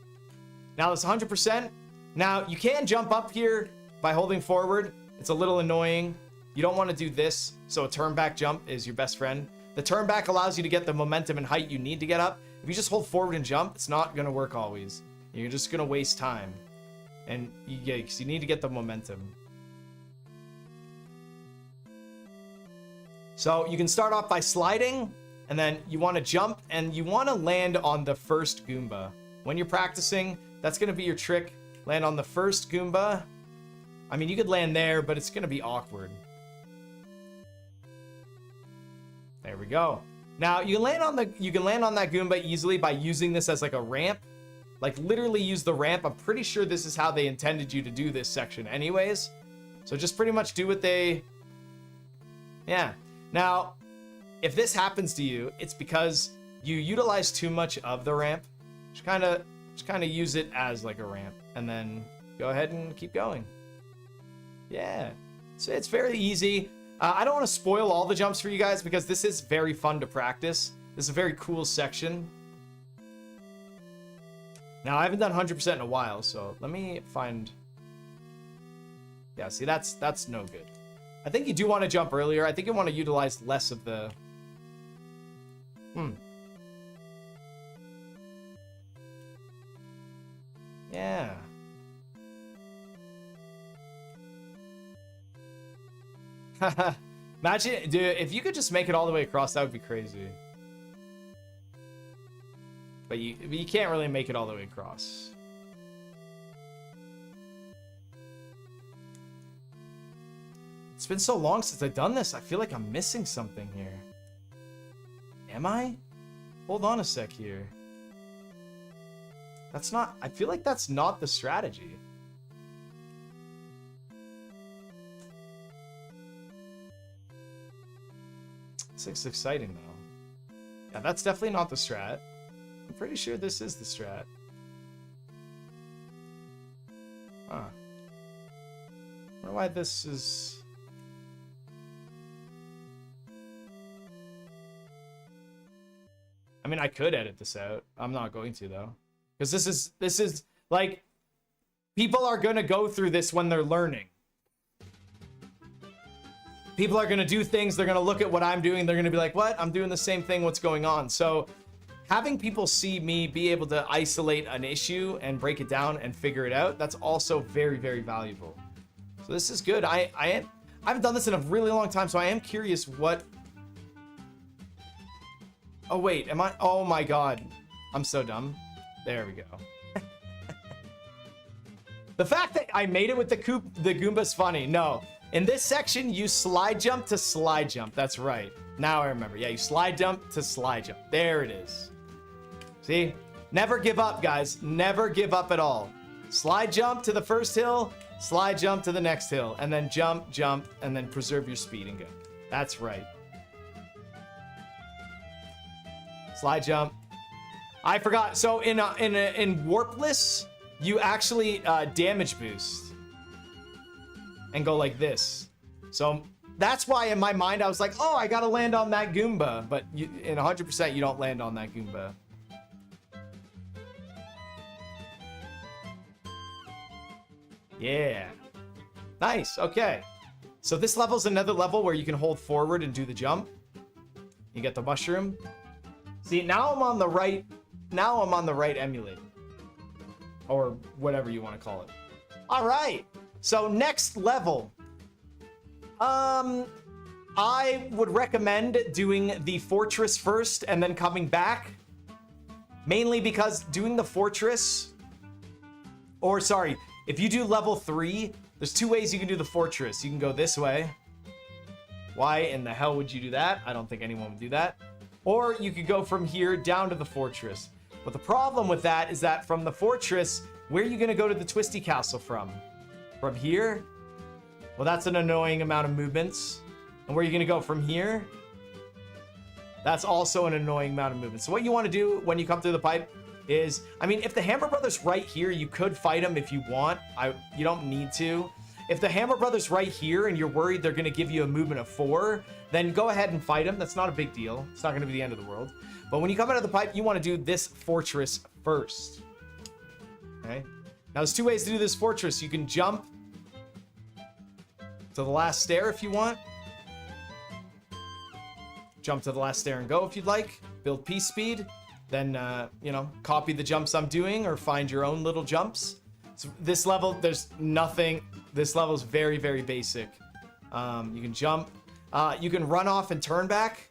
Now it's 100%. Now you can jump up here by holding forward. It's a little annoying. You don't want to do this, so a turn back jump is your best friend. The turn back allows you to get the momentum and height you need to get up. If you just hold forward and jump, it's not going to work always. You're just going to waste time. And you need to get the momentum. So you can start off by sliding, and then you want to jump, and you want to land on the first Goomba. When you're practicing, that's going to be your trick. Land on the first Goomba. I mean, you could land there, but it's going to be awkward. There we go. Now, you can land on that Goomba easily by using this as like a ramp. Like, literally use the ramp. I'm pretty sure this is how they intended you to do this section anyways. So just pretty much do what they... Yeah. Now, if this happens to you, it's because you utilize too much of the ramp. Just kind of use it as like a ramp, and then go ahead and keep going. Yeah, so it's very easy. I don't want to spoil all the jumps for you guys because this is very fun to practice. This is a very cool section. Now, I haven't done 100% in a while, so let me find... Yeah, see, that's no good. I think you do want to jump earlier. I think you want to utilize less of the... Yeah. Imagine, dude, if you could just make it all the way across, that would be crazy. But you can't really make it all the way across. It's been so long since I've done this. I feel like I'm missing something here. Am I? Hold on a sec here. That's not... I feel like that's not the strategy. This looks exciting, though. Yeah, that's definitely not the strat. I'm pretty sure this is the strat. Huh. I wonder why this is... I mean, I could edit this out. I'm not going to, though. Because this is like, people are going to go through this when they're learning. People are going to do things. They're going to look at what I'm doing. They're going to be like, what? I'm doing the same thing. What's going on? So having people see me be able to isolate an issue and break it down and figure it out, that's also very, very valuable. So this is good. I haven't done this in a really long time, so I am curious what... Oh, wait. Am I... Oh, my God. I'm so dumb. There we go. The fact that I made it with the Goomba's funny. No. In this section, you slide jump to slide jump. That's right. Now I remember. Yeah, you slide jump to slide jump. There it is. See? Never give up, guys. Never give up at all. Slide jump to the first hill, slide jump to the next hill, and then jump, jump, and then preserve your speed and go. That's right. Slide jump. I forgot. So in Warpless, you actually damage boost and go like this. So that's why in my mind I was like, oh, I gotta land on that Goomba. But in 100%, you don't land on that Goomba. Yeah. Nice. Okay. So this level's another level where you can hold forward and do the jump. You get the mushroom. See, now I'm on the right. Now I'm on the right emulator. Or whatever you want to call it. All right. So next level. I would recommend doing the fortress first and then coming back. Mainly because doing the fortress, or sorry, if you do level 3, there's two ways you can do the fortress. You can go this way. Why in the hell would you do that? I don't think anyone would do that. Or you could go from here down to the fortress. But the problem with that is that from the fortress, where are you going to go to the Twisty Castle from? From here? Well, that's an annoying amount of movements. And where are you going to go from here? That's also an annoying amount of movement. So what you want to do when you come through the pipe is, I mean, if the Hammer Brothers right here, you could fight them if you want. You don't need to. If the Hammer Brothers right here and you're worried they're going to give you a movement of 4, then go ahead and fight them. That's not a big deal. It's not going to be the end of the world. But when you come out of the pipe, you want to do this fortress first. Okay? Now, there's two ways to do this fortress. You can jump to the last stair if you want. Jump to the last stair and go if you'd like. Build piece speed. Then, you know, copy the jumps I'm doing or find your own little jumps. So this level, there's nothing. This level is very, very basic. You can jump. You can run off and turn back.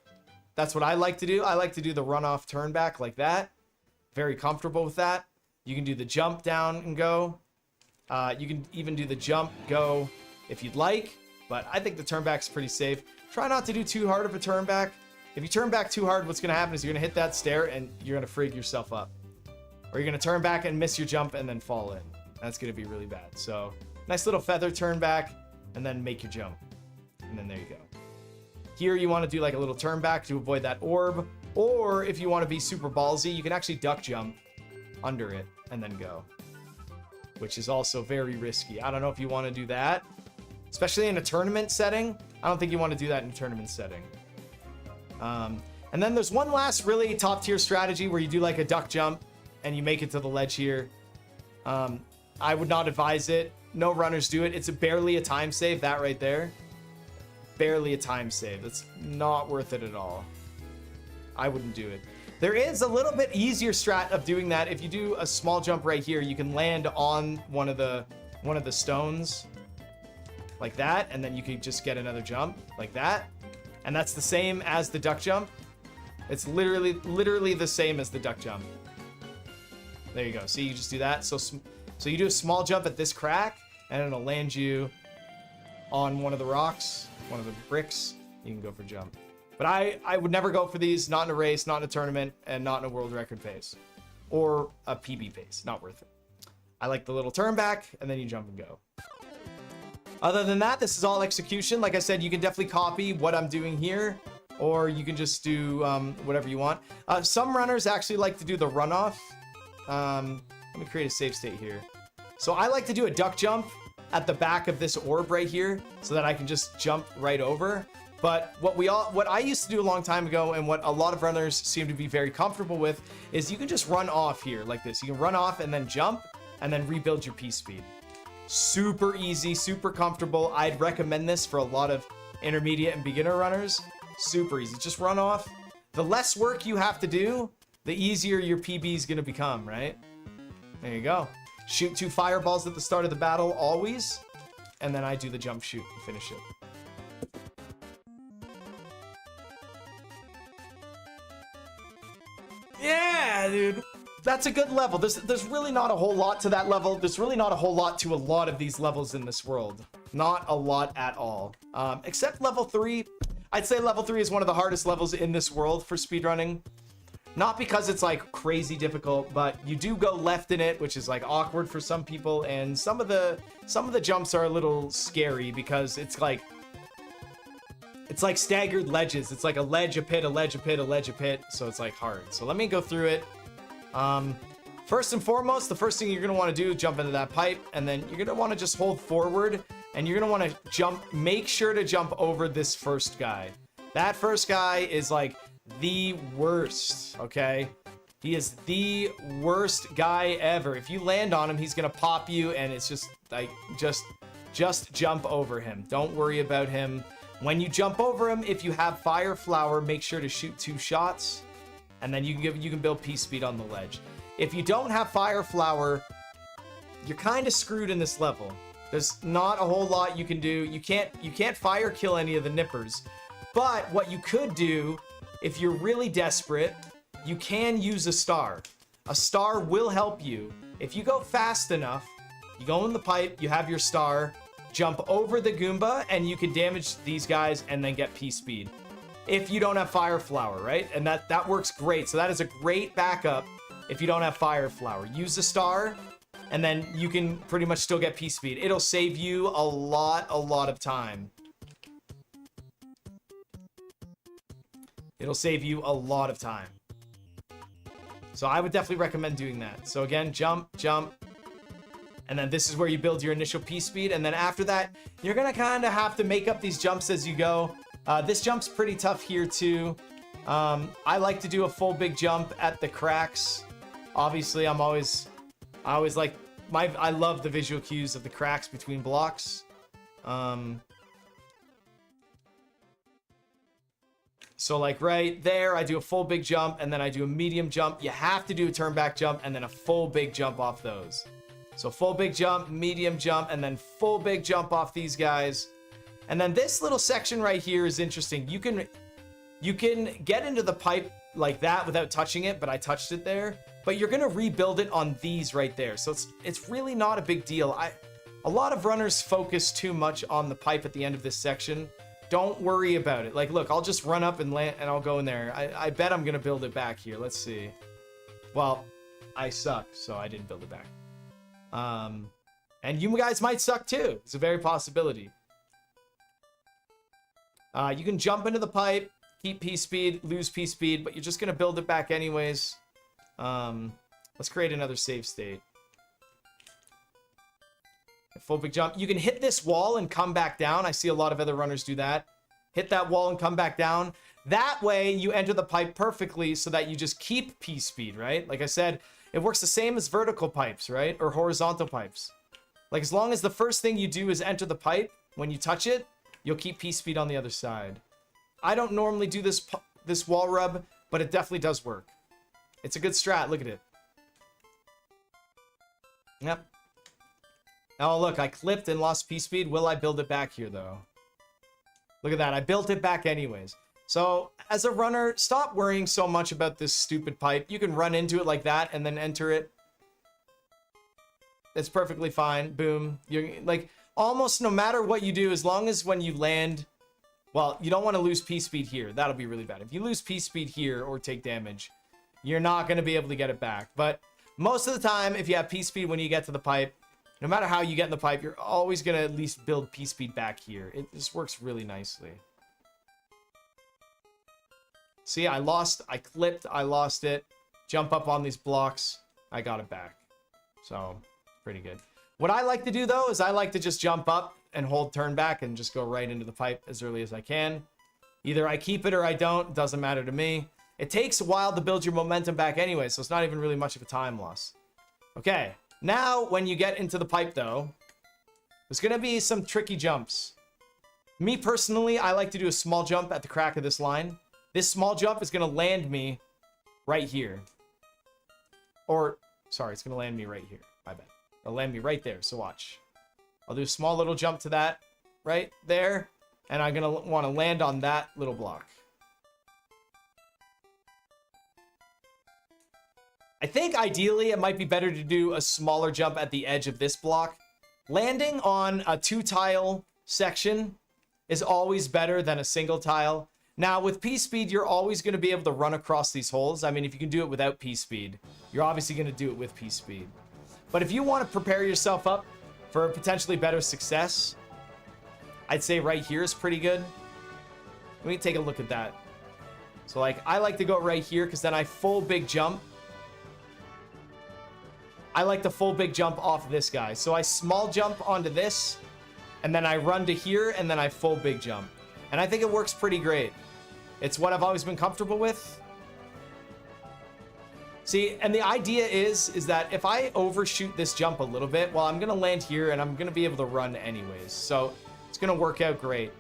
That's what I like to do. I like to do the run off, turn back like that. Very comfortable with that. You can do the jump down and go. You can even do the jump, go if you'd like. But I think the turn back's pretty safe. Try not to do too hard of a turn back. If you turn back too hard, what's going to happen is you're going to hit that stair and you're going to frig yourself up. Or you're going to turn back and miss your jump and then fall in. That's going to be really bad. So, nice little feather turn back and then make your jump. And then there you go. Here you want to do like a little turn back to avoid that orb. Or if you want to be super ballsy, you can actually duck jump under it and then go. Which is also very risky. I don't know if you want to do that. especially in a tournament setting. I don't think you want to do that in a tournament setting. And then there's one last really top tier strategy where you do like a duck jump and you make it to the ledge here. I would not advise it. No runners do it. It's barely a time save, that right there. Barely a time save. That's not worth it at all. I wouldn't do it. There is a little bit easier strat of doing that. If you do a small jump right here, you can land on one of the stones like that, and then you can just get another jump like that. And that's the same as the duck jump. It's literally the same as the duck jump. There you go. See, you just do that. So you do a small jump at this crack, and it'll land you on one of the rocks, one of the bricks. You can go for jump. But I would never go for these, not in a race, not in a tournament, and not in a world record pace. Or a PB pace. Not worth it. I like the little turn back, and then you jump and go. Other than that, this is all execution. Like I said, you can definitely copy what I'm doing here, or you can just do whatever you want. Some runners actually like to do the runoff. Let me create a save state here. So I like to do a duck jump at the back of this orb right here so that I can just jump right over. But what I used to do a long time ago, and what a lot of runners seem to be very comfortable with, is you can just run off here like this. You can run off and then jump and then rebuild your piece speed. Super easy, super comfortable. I'd recommend this for a lot of intermediate and beginner runners. Super easy. Just run off. The less work you have to do, the easier your PB is going to become, right? There you go. Shoot 2 fireballs at the start of the battle, always. And then I do the jump shoot and finish it. Yeah, dude. That's a good level. There's really not a whole lot to that level. There's really not a whole lot to a lot of these levels in this world. Not a lot at all. Except level 3. I'd say level 3 is one of the hardest levels in this world for speedrunning. Not because it's like crazy difficult, but you do go left in it, which is like awkward for some people, and some of the jumps are a little scary because it's like staggered ledges. It's like a ledge, a pit, a ledge, a pit, a ledge, a pit, so it's like hard. So let me go through it. First and foremost, the first thing you're going to want to do is jump into that pipe, and then you're going to want to just hold forward, and you're going to want to jump. Make sure to jump over this first guy. That first guy is like the worst, okay? He is the worst guy ever. If you land on him, he's going to pop you, and it's just like, just jump over him. Don't worry about him. When you jump over him, if you have fire flower, make sure to shoot 2 shots, and then you can build piece speed on the ledge. If you don't have fire flower, you're kind of screwed in this level. There's not a whole lot you can do. You can't fire kill any of the nippers. But what you could do, if you're really desperate, you can use a star. A star will help you. If you go fast enough, you go in the pipe, you have your star, jump over the Goomba, and you can damage these guys and then get piece speed. If you don't have fire flower, right? And that works great. So that is a great backup if you don't have fire flower. Use the star, and then you can pretty much still get piece speed. It'll save you a lot of time. It'll save you a lot of time. So I would definitely recommend doing that. So again, jump, jump. And then this is where you build your initial piece speed. And then after that, you're going to kind of have to make up these jumps as you go. This jump's pretty tough here too. I like to do a full big jump at the cracks. Obviously, I always like, I love the visual cues of the cracks between blocks. So like right there, I do a full big jump, and then I do a medium jump. You have to do a turn back jump, and then a full big jump off those. So full big jump, medium jump, and then full big jump off these guys. And then this little section right here is interesting. You can get into the pipe like that without touching it, but I touched it there. But you're gonna rebuild it on these right there. So it's really not a big deal. A lot of runners focus too much on the pipe at the end of this section. Don't worry about it. Like, look, I'll just run up and land, and I'll go in there. I bet I'm gonna build it back here. Let's see. Well, I suck, so I didn't build it back. And you guys might suck too. It's a very possibility. You can jump into the pipe, keep piece speed, lose piece speed, but you're just gonna build it back anyways. Let's create another save state. Full big jump. You can hit this wall and come back down. I see a lot of other runners do that. Hit that wall and come back down. That way you enter the pipe perfectly so that you just keep P speed, right? Like I said, it works the same as vertical pipes, right? Or horizontal pipes. Like as long as the first thing you do is enter the pipe, when you touch it, you'll keep P speed on the other side. I don't normally do this wall rub, but it definitely does work. It's a good strat. Look at it. Yep. Oh, look, I clipped and lost P speed. Will I build it back here, though? Look at that. I built it back anyways. So, as a runner, stop worrying so much about this stupid pipe. You can run into it like that and then enter it. It's perfectly fine. Boom. You're like, almost no matter what you do, as long as when you land... Well, you don't want to lose P speed here. That'll be really bad. If you lose P speed here or take damage, you're not going to be able to get it back. But most of the time, if you have P speed when you get to the pipe, no matter how you get in the pipe, you're always going to at least build P speed back here. It just works really nicely. See, I clipped, I lost it. Jump up on these blocks. I got it back. So, pretty good. What I like to do, though, is I like to just jump up and hold turn back and just go right into the pipe as early as I can. Either I keep it or I don't. Doesn't matter to me. It takes a while to build your momentum back anyway, so it's not even really much of a time loss. Okay. Now, when you get into the pipe, though, there's going to be some tricky jumps. Me, personally, I like to do a small jump at the crack of this line. This small jump is going to land me right here. Or, sorry, it's going to land me right here. My bad. It'll land me right there, so watch. I'll do a small little jump to that right there, and I'm going to want to land on that little block. I think ideally it might be better to do a smaller jump at the edge of this block. Landing on a 2-tile section is always better than a single tile. Now with P speed, you're always going to be able to run across these holes. I mean, if you can do it without P speed, you're obviously going to do it with P speed. But if you want to prepare yourself up for potentially better success, I'd say right here is pretty good. Let me take a look at that. So like, I like to go right here because then I full big jump. I like to full big jump off this guy. So I small jump onto this, and then I run to here, and then I full big jump. And I think it works pretty great. It's what I've always been comfortable with. See, and the idea is that if I overshoot this jump a little bit, well, I'm going to land here, and I'm going to be able to run anyways. So it's going to work out great.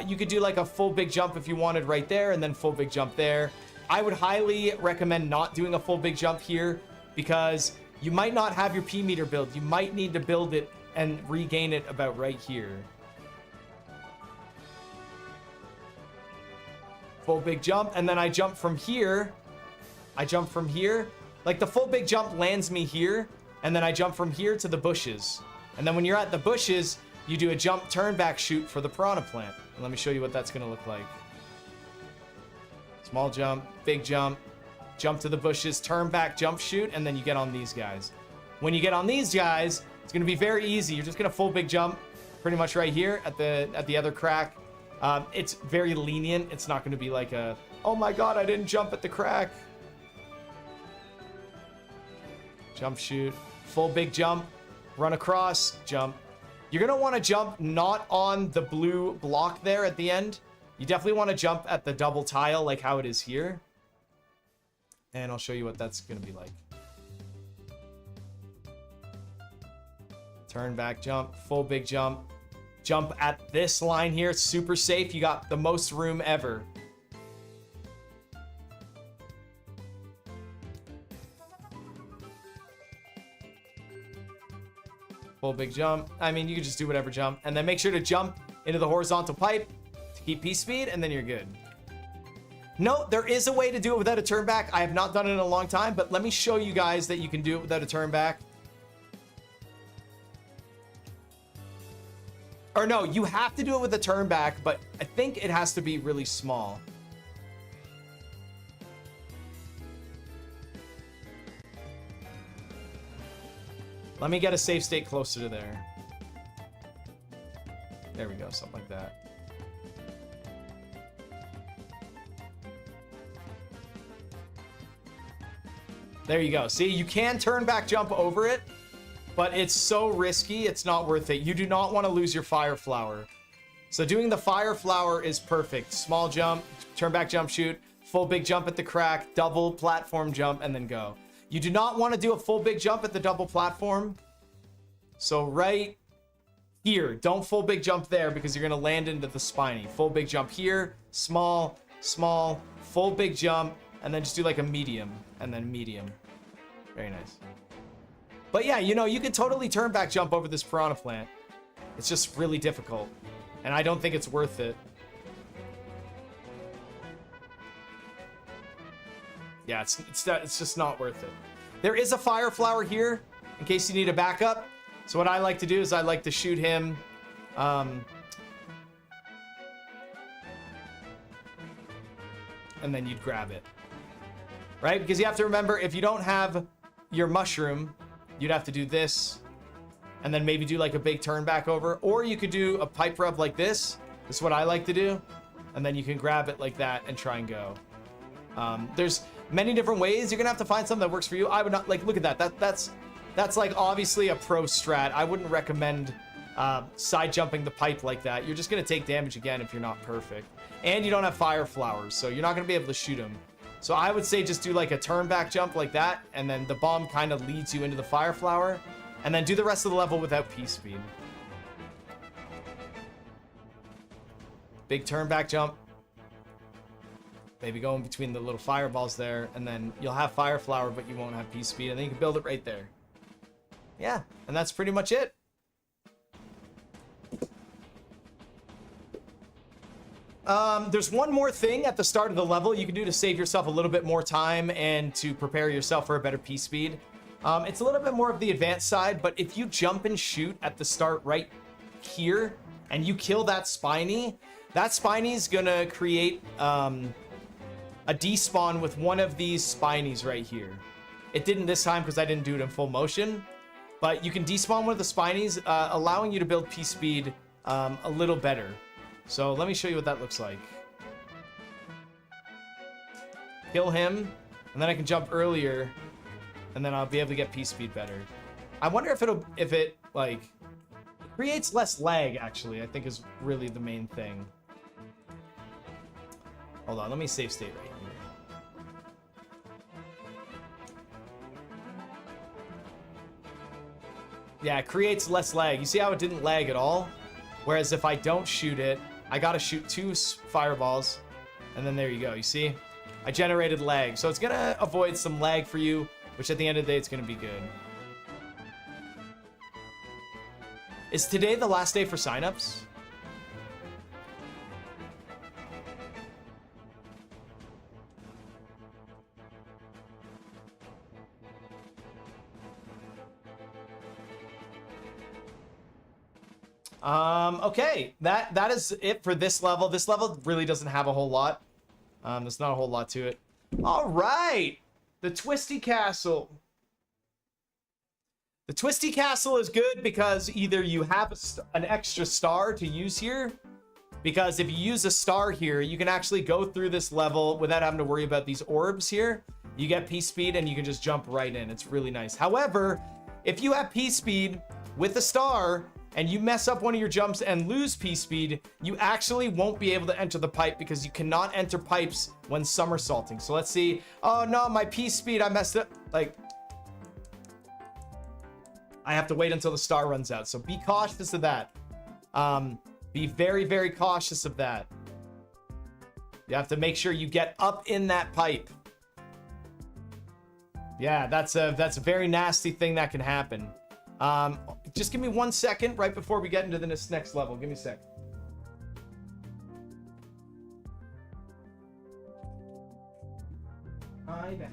You could do like a full big jump if you wanted right there, and then full big jump there. I would highly recommend not doing a full big jump here, because you might not have your P meter build. You might need to build it and regain it about right here. Full big jump, and then I jump from here. I jump from here. Like the full big jump lands me here, and then I jump from here to the bushes. And then when you're at the bushes, you do a jump turn back shoot for the piranha plant. And let me show you what that's gonna look like. Small jump, big jump. Jump to the bushes, turn back, jump shoot, and then you get on these guys. When you get on these guys, it's going to be very easy. You're just going to full big jump pretty much right here at the other crack. It's very lenient. It's not going to be like a, oh my god, I didn't jump at the crack. Jump shoot, full big jump, run across, jump. You're going to want to jump not on the blue block there at the end. You definitely want to jump at the double tile like how it is here. And I'll show you what that's going to be like. Turn back jump, full big jump. Jump at this line here. It's super safe. You got the most room ever. Full big jump. I mean, you can just do whatever jump. And then make sure to jump into the horizontal pipe to keep P speed, and then you're good. No, there is a way to do it without a turn back. I have not done it in a long time, but let me show you guys that you can do it without a turn back. Or no, you have to do it with a turn back, but I think it has to be really small. Let me get a safe state closer to there. There we go, something like that. There you go. See, you can turn back jump over it. but it's so risky, it's not worth it. You do not want to lose your fire flower. So doing the fire flower is perfect. Small jump, turn back jump shoot, full big jump at the crack, double platform jump, and then go. You do not want to do a full big jump at the double platform. So right here, don't full big jump there because you're going to land into the spiny. Full big jump here, small, small, full big jump, and then just do like a medium, and then medium. Very nice. But yeah, you know, you could totally turn back jump over this piranha plant. It's just really difficult, and I don't think it's worth it. Yeah, it's just not worth it. There is a fire flower here in case you need a backup. So what I like to do is I like to shoot him and then you'd grab it. Right? Because you have to remember, if you don't have your mushroom, you'd have to do this and then maybe do like a big turn back over. Or you could do a pipe rub like this. This is what I like to do. And then you can grab it like that and try and go. There's many different ways. You're gonna have to find something that works for you. I would not, like, look at that. That's like obviously a pro strat. I wouldn't recommend side jumping the pipe like that. You're just gonna take damage again if you're not perfect. And you don't have fire flowers, so you're not gonna be able to shoot them. So I would say just do like a turn back jump like that, and then the bomb kind of leads you into the fire flower, and then do the rest of the level without P-speed. Big turn back jump. Maybe go in between the little fireballs there, and then you'll have fire flower, but you won't have P-speed, and then you can build it right there. Yeah, and that's pretty much it. There's one more thing at the start of the level you can do to save yourself a little bit more time and to prepare yourself for a better P-speed. It's a little bit more of the advanced side, but if you jump and shoot at the start right here, and you kill that Spiny,'s gonna create a despawn with one of these Spinies right here. It didn't this time because I didn't do it in full motion, but you can despawn one of the Spinies, allowing you to build P-speed a little better. So let me show you what that looks like. Kill him, and then I can jump earlier, and then I'll be able to get P-speed better. I wonder if it like creates less lag, actually, I think is really the main thing. Hold on, let me save state right here. Yeah, it creates less lag. You see how it didn't lag at all? Whereas if I don't shoot it, I gotta shoot 2 fireballs, and then there you go. You see? I generated lag. So it's gonna avoid some lag for you, which at the end of the day, it's gonna be good. Is today the last day for signups? Okay, that is it for this level. This level really doesn't have a whole lot. There's not a whole lot to it. All right, the Twisty Castle. The Twisty Castle is good because either you have an extra star to use here, because if you use a star here, you can actually go through this level without having to worry about these orbs here. You get P-speed and you can just jump right in. It's really nice. However, if you have P-speed with a star, and you mess up one of your jumps and lose P-speed, you actually won't be able to enter the pipe because you cannot enter pipes when somersaulting. So let's see. Oh no, my P-speed, I messed up. Like, I have to wait until the star runs out. So be cautious of that. Be very, very cautious of that. You have to make sure you get up in that pipe. Yeah, that's a very nasty thing that can happen. Just give me 1 second right before we get into the next level. Give me a sec. Hi, back.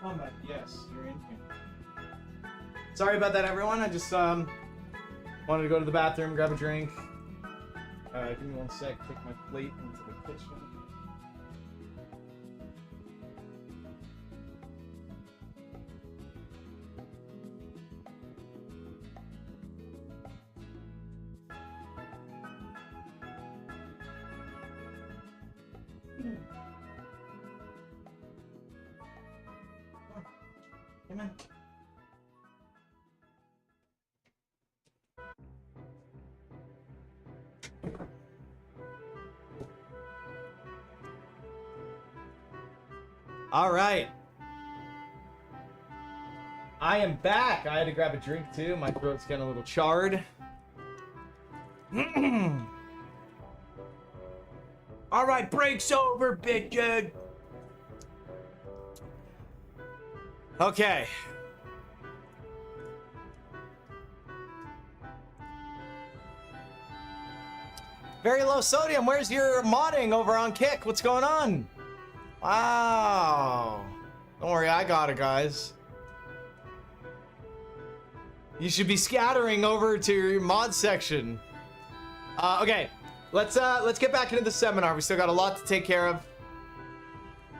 on back. Yes, you're in here. Sorry about that, everyone. I just wanted to go to the bathroom, grab a drink. Give me one sec. Take my plate into the kitchen. Come on. All right. I am back. I had to grab a drink too. My throat's getting a little charred. All right, break's over, bitch. Okay. Very low sodium. Where's your modding over on Kick? What's going on? Wow. Don't worry, I got it, guys. You should be scattering over to your mod section. Okay, let's get back into the seminar. We still got a lot to take care of.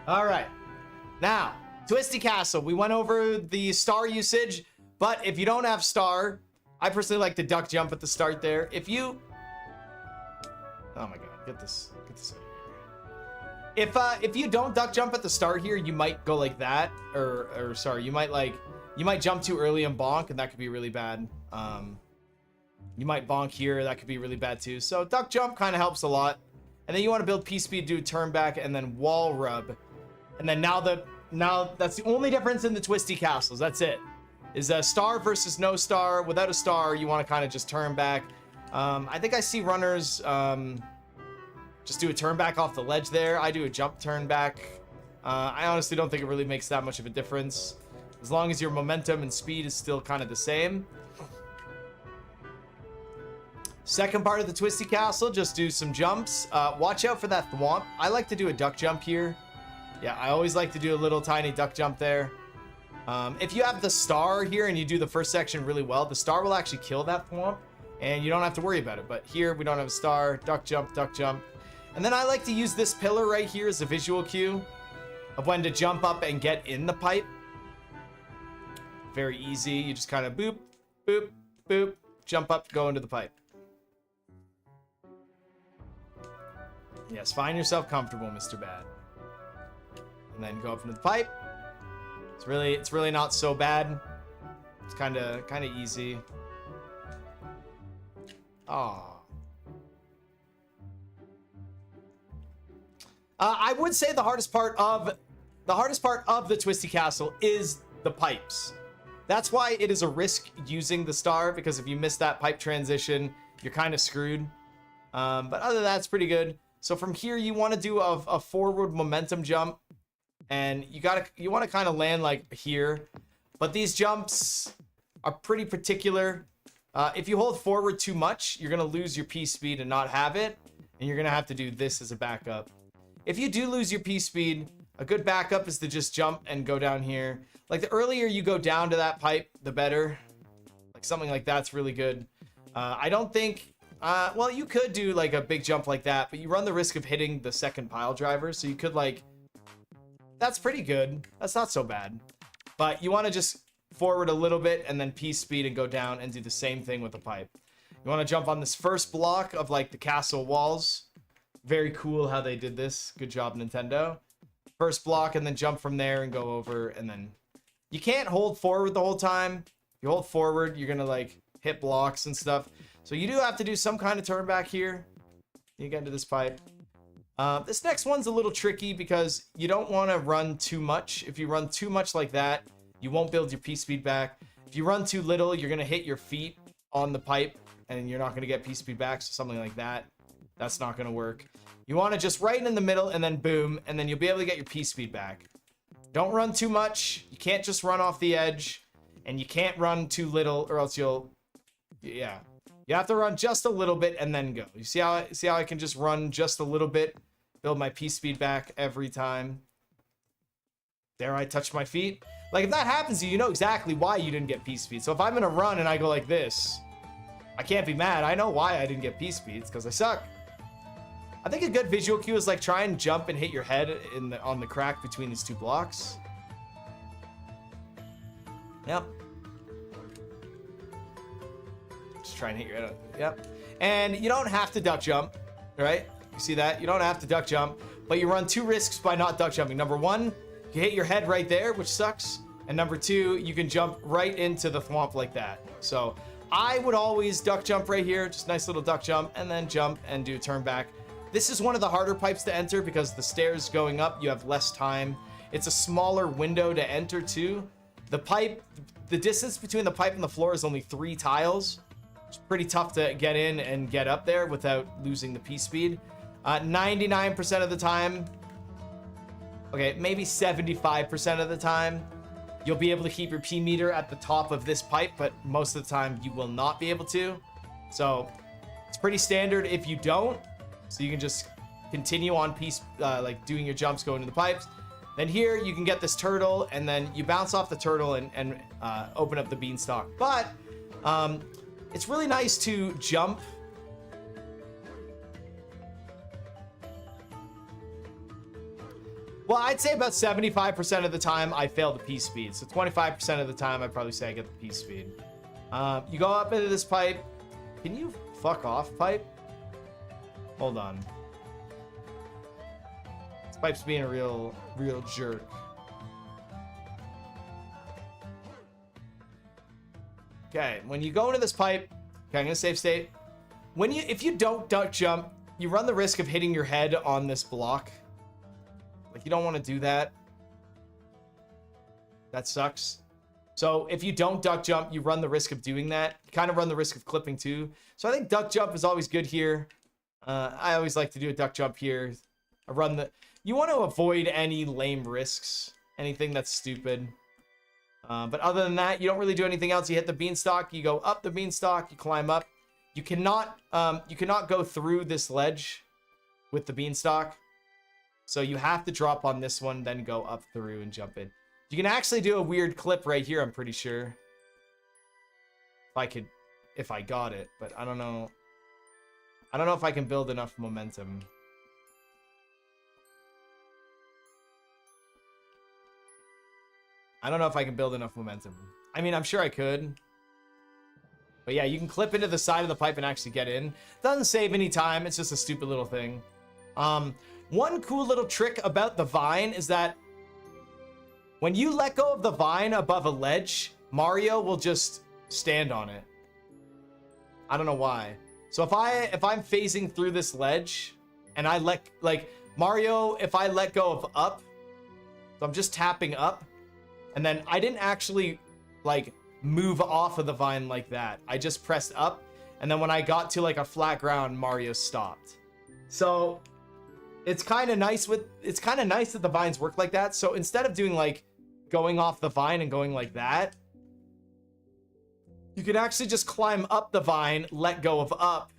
All right. Now, Twisty Castle. We went over the star usage, but if you don't have star, I personally like to duck jump at the start there. If you... Oh my god, get this out of here. If you don't duck jump at the start here, you might go like that, or sorry, you might jump too early and bonk, and that could be really bad. You might bonk here, that could be really bad too. So duck jump kind of helps a lot. And then you want to build P speed, do turn back, and then wall rub. And then now that's the only difference in the Twisty Castles. That's it. Is a star versus no star. Without a star, you want to kind of just turn back. I think I see runners just do a turn back off the ledge there. I do a jump turn back. I honestly don't think it really makes that much of a difference. As long as your momentum and speed is still kind of the same. Second part of the Twisty Castle, just do some jumps. Watch out for that thwomp. I like to do a duck jump here. Yeah, I always like to do a little tiny duck jump there. If you have the star here and you do the first section really well, the star will actually kill that thwomp, and you don't have to worry about it. But here, we don't have a star. Duck jump, duck jump. And then I like to use this pillar right here as a visual cue of when to jump up and get in the pipe. Very easy. You just kind of boop, boop, boop, jump up, go into the pipe. Yes, find yourself comfortable, Mr. Bad. And then go up into the pipe. It's really not so bad. It's kind of easy. Ah. I would say the hardest part of the Twisty Castle is the pipes. That's why it is a risk using the star, because if you miss that pipe transition, you're kind of screwed. But other than that, it's pretty good. So from here, you want to do a forward momentum jump, and you want to kind of land like here. But these jumps are pretty particular. If you hold forward too much, you're gonna lose your P speed and not have it, and you're gonna have to do this as a backup. If you do lose your P speed, a good backup is to just jump and go down here. Like, the earlier you go down to that pipe, the better. Like, something like that's really good. I don't think, well, you could do like a big jump like that, but you run the risk of hitting the second pile driver. So you could, like, that's pretty good. That's not so bad. But you want to just forward a little bit and then P speed and go down and do the same thing with the pipe. You want to jump on this first block of like the castle walls. Very cool how they did this. Good job, Nintendo. First block and then jump from there and go over, and then you can't hold forward the whole time. You hold forward, you're gonna like hit blocks and stuff. So you do have to do some kind of turn back here. You get into this pipe. This next one's a little tricky because you don't want to run too much. If you run too much like that, you won't build your P speed back. If you run too little, you're gonna hit your feet on the pipe and you're not gonna get P speed back. So something like that, that's not gonna work. You want to just right in the middle and then boom, and then you'll be able to get your P speed back. Don't run too much. You can't just run off the edge, and you can't run too little, or else you'll, yeah. You have to run just a little bit and then go. You see how I can just run just a little bit, build my P speed back every time. There I touched my feet. Like, if that happens to you, you know exactly why you didn't get P speed. So if I'm gonna run and I go like this, I can't be mad. I know why I didn't get P speeds, because I suck. I think a good visual cue is like try and jump and hit your head on the crack between these two blocks. Yep. Just try and hit your head. Yep. And you don't have to duck jump, right? You see that? You don't have to duck jump, but you run 2 risks by not duck jumping. Number 1, you hit your head right there, which sucks. And number 2, you can jump right into the thwomp like that. So I would always duck jump right here, just nice little duck jump, and then jump and do turn back. This is one of the harder pipes to enter because the stairs going up, you have less time. It's a smaller window to enter too. The distance between the pipe and the floor is only 3 tiles. It's pretty tough to get in and get up there without losing the P speed. 99% of the time, okay, maybe 75% of the time, you'll be able to keep your P meter at the top of this pipe, but most of the time you will not be able to. So it's pretty standard if you don't. So you can just continue on like doing your jumps going to the pipes. Then here you can get this turtle, and then you bounce off the turtle and open up the beanstalk. But it's really nice to jump. Well, I'd say about 75% of the time I fail the P speed. So 25% of the time I'd probably say I get the P speed. You go up into this pipe. Can you fuck off, pipe? Hold on. This pipe's being a real jerk. Okay, when you go into this pipe, okay, I'm gonna save state. If you don't duck jump, you run the risk of hitting your head on this block. Like, you don't want to do that. That sucks. So if you don't duck jump, you run the risk of doing that. You kind of run the risk of clipping too. So I think duck jump is always good here. I always like to do a duck jump here. You want to avoid any lame risks, anything that's stupid. But other than that, you don't really do anything else. You hit the beanstalk, you go up the beanstalk, you climb up. You cannot go through this ledge with the beanstalk. So you have to drop on this one, then go up through and jump in. You can actually do a weird clip right here, I'm pretty sure. If I got it, but I don't know. I don't know if I can build enough momentum. I don't know if I can build enough momentum. I mean, I'm sure I could. But yeah, you can clip into the side of the pipe and actually get in. Doesn't save any time. It's just a stupid little thing. One cool little trick about the vine is that when you let go of the vine above a ledge, Mario will just stand on it. I don't know why. So if I'm phasing through this ledge and I Mario, if I let go of up, so I'm just tapping up, and then I didn't actually like move off of the vine like that. I just pressed up, and then when I got to like a flat ground, Mario stopped. So it's kind of nice that the vines work like that. So instead of doing like going off the vine and going like that, you can actually just climb up the vine, let go of up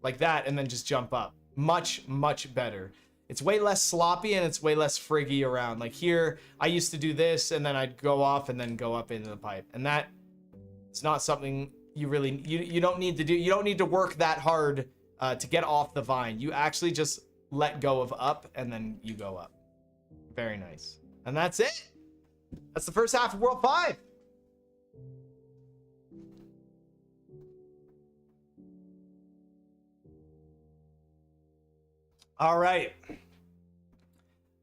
like that, and then just jump up. Much, much better. It's way less sloppy and it's way less friggy around. Like here, I used to do this and then I'd go off and then go up into the pipe. And that it's not something you really, you don't need to do. You don't need to work that hard to get off the vine. You actually just let go of up and then you go up. Very nice. And that's it. That's the first half of World 5. All right.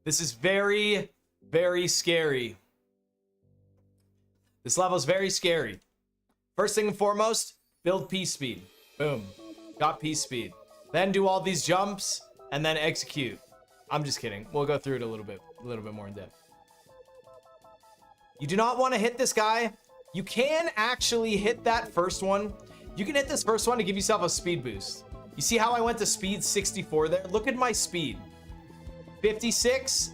This is very, very scary. This level is very scary. First thing and foremost, build P speed. Boom. Got P speed. Then do all these jumps and then execute. I'm just kidding. We'll go through it a little bit more in depth. You do not want to hit this guy. You can actually hit that first one. You can hit this first one to give yourself a speed boost. You see how I went to speed 64 there? Look at my speed. 56,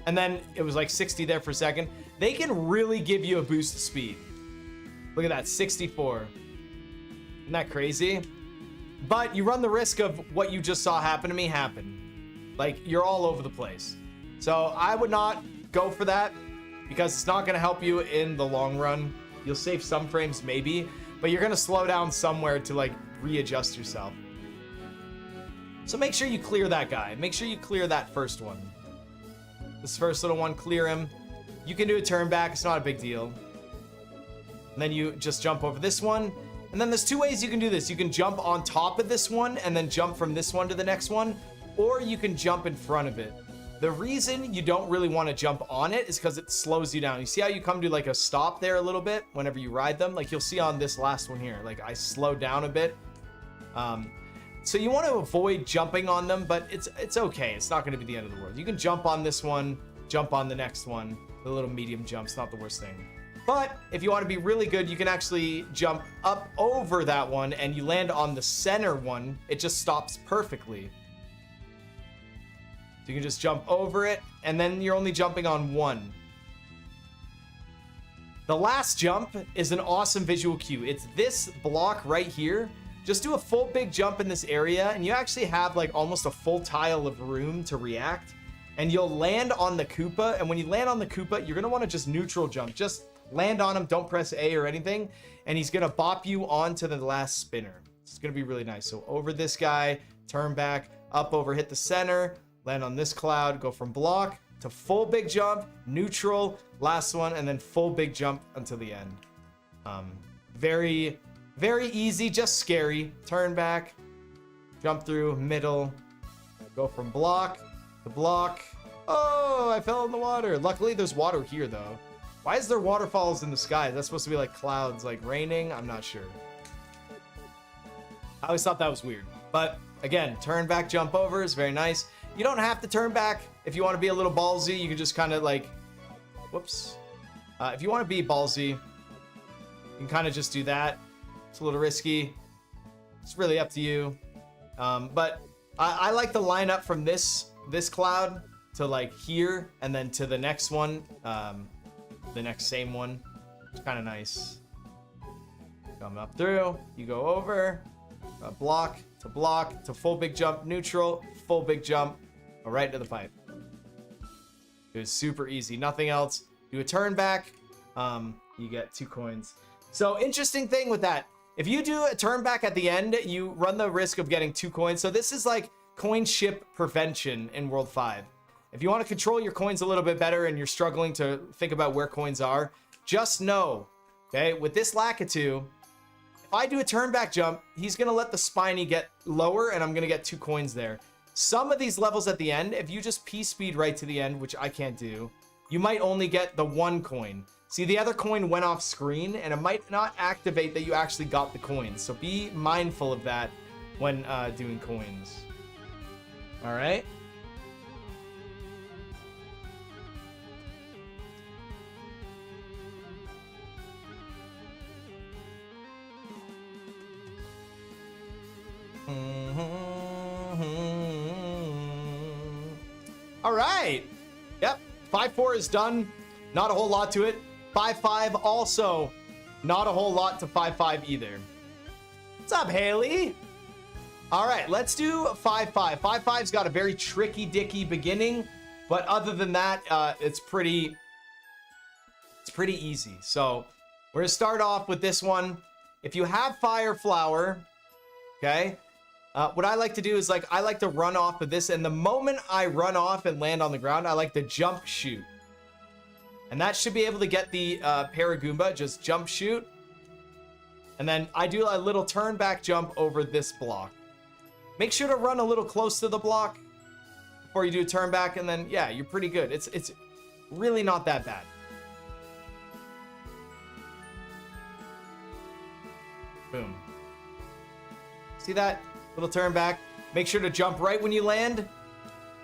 and then it was like 60 there for a second. They can really give you a boost of speed. Look at that, 64. Isn't that crazy? But you run the risk of what you just saw happen to me happen. Like, you're all over the place. So I would not go for that. because it's not going to help you in the long run. You'll save some frames maybe, but you're going to slow down somewhere to like readjust yourself. So make sure you clear that guy. Make sure you clear that first one. This first little one, clear him. You can do a turn back, it's not a big deal. And then you just jump over this one. And then there's two ways you can do this. You can jump on top of this one and then jump from this one to the next one, or you can jump in front of it. The reason you don't really want to jump on it is because it slows you down. You see how you come to like a stop there a little bit whenever you ride them? Like you'll see on this last one here, like I slowed down a bit. So you want to avoid jumping on them, but it's okay. It's not going to be the end of the world. You can jump on this one, jump on the next one. The little medium jump's not the worst thing. But if you want to be really good, you can actually jump up over that one and you land on the center one. It just stops perfectly. So you can just jump over it and then you're only jumping on one. The last jump is an awesome visual cue. It's this block right here. Just do a full big jump in this area and you actually have like almost a full tile of room to react. And you'll land on the Koopa. And when you land on the Koopa, you're going to want to just neutral jump. Just land on him. Don't press A or anything. And he's going to bop you onto the last spinner. It's going to be really nice. So over this guy, turn back, up over, hit the center, land on this cloud, go from block to full big jump, neutral, last one, and then full big jump until the end. Very, very easy, just scary. Turn back, jump through, middle, go from block to block. Oh, I fell in the water. Luckily, there's water here, though. Why is there waterfalls in the sky? That's supposed to be like clouds, like raining? I'm not sure. I always thought that was weird. But again, turn back, jump over is very nice. You don't have to turn back. If you want to be a little ballsy, you can just kind of like, whoops. If you want to be ballsy, you can kind of just do that. It's a little risky. It's really up to you. But I like the lineup from this cloud to like here and then to the next one, the next same one. It's kind of nice. Come up through, you go over, block to full big jump, neutral, full big jump, right into the pipe. It was super easy, nothing else. Do a turn back, you get 2 coins. So interesting thing with that, if you do a turn back at the end, you run the risk of getting 2 coins. So this is like coin ship prevention in World 5. If you want to control your coins a little bit better and you're struggling to think about where coins are, just know, okay, with this Lakitu, if I do a turn back jump, he's going to let the Spiny get lower and I'm going to get 2 coins there. Some of these levels at the end, if you just P-speed right to the end, which I can't do, you might only get the 1 coin. See, the other coin went off screen and it might not activate that you actually got the coins. So be mindful of that when doing coins. All right. All right. Yep. 5-4 is done. Not a whole lot to it. 5-5 also not a whole lot to 5-5 either. What's up, Haley? All right, let's do 5-5. 5-5's got a very tricky dicky beginning, but other than that, it's pretty easy. So we're gonna start off with this one. If you have Fire Flower, okay, what I like to do is I like to run off of this, and the moment I run off and land on the ground, I like to jump shoot. And that should be able to get the Paragoomba, just jump shoot. And then I do a little turn back jump over this block. Make sure to run a little close to the block before you do a turn back, and then yeah, you're pretty good. It's really not that bad. Boom. See that? Little turn back. Make sure to jump right when you land.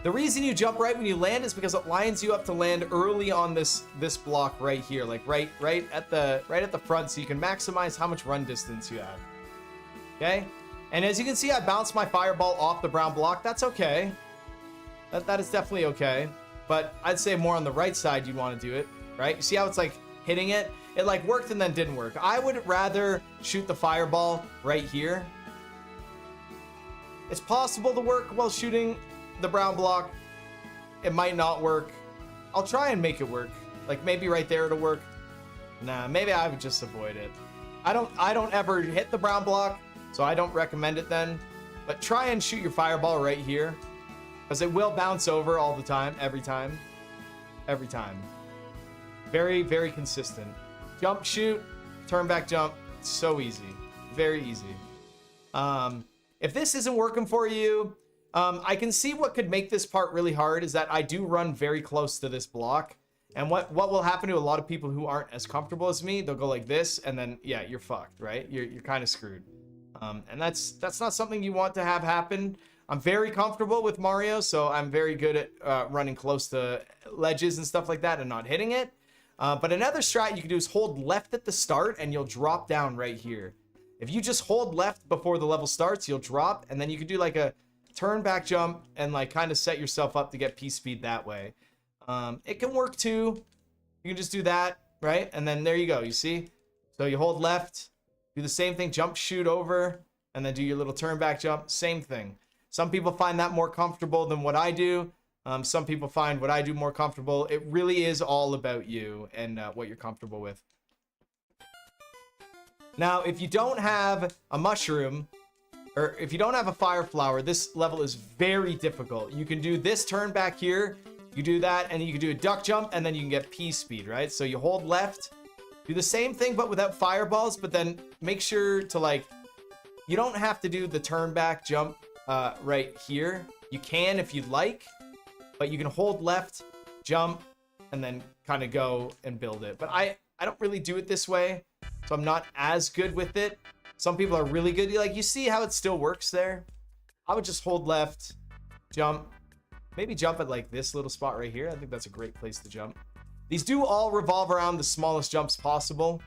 The reason you jump right when you land is because it lines you up to land early on this block right here, like right at the front, so you can maximize how much run distance you have. Okay? And as you can see, I bounced my fireball off the brown block. That's okay. That is definitely okay. But I'd say more on the right side you'd want to do it, right? You see how it's like hitting it? It like worked and then didn't work. I would rather shoot the fireball right here. It's possible to work while shooting the brown block. It might not work. I'll try and make it work. Like maybe right there it'll work. Nah, maybe I would just avoid it. I don't ever hit the brown block, so I don't recommend it then. But try and shoot your fireball right here, because it will bounce over all the time, every time. Every time. Very, very consistent. Jump, shoot, turn back, jump. It's so easy. Very easy. If this isn't working for you, I can see what could make this part really hard is that I do run very close to this block. And what will happen to a lot of people who aren't as comfortable as me, they'll go like this, and then, yeah, you're fucked, right? You're kind of screwed. And that's not something you want to have happen. I'm very comfortable with Mario, so I'm very good at running close to ledges and stuff like that and not hitting it. But another strat you can do is hold left at the start, and you'll drop down right here. If you just hold left before the level starts, you'll drop, and then you can do like a turn back jump and like kind of set yourself up to get P-speed that way. It can work too. You can just do that, right? And then there you go, you see? So you hold left, do the same thing, jump, shoot over, and then do your little turn back jump, same thing. Some people find that more comfortable than what I do. Some people find what I do more comfortable. It really is all about you and what you're comfortable with. Now, if you don't have a mushroom, or if you don't have a fire flower, this level is very difficult. You can do this turn back here, you do that, and you can do a duck jump, and then you can get P-speed, right? So you hold left, do the same thing, but without fireballs, but then make sure to, like, you don't have to do the turn back jump right here. You can if you'd like, but you can hold left, jump, and then kind of go and build it. But I don't really do it this way, so I'm not as good with it. Some people are really good. Like, you see how it still works there? I would just hold left, jump, maybe jump at like this little spot right here. I think that's a great place to jump. These do all revolve around the smallest jumps possible.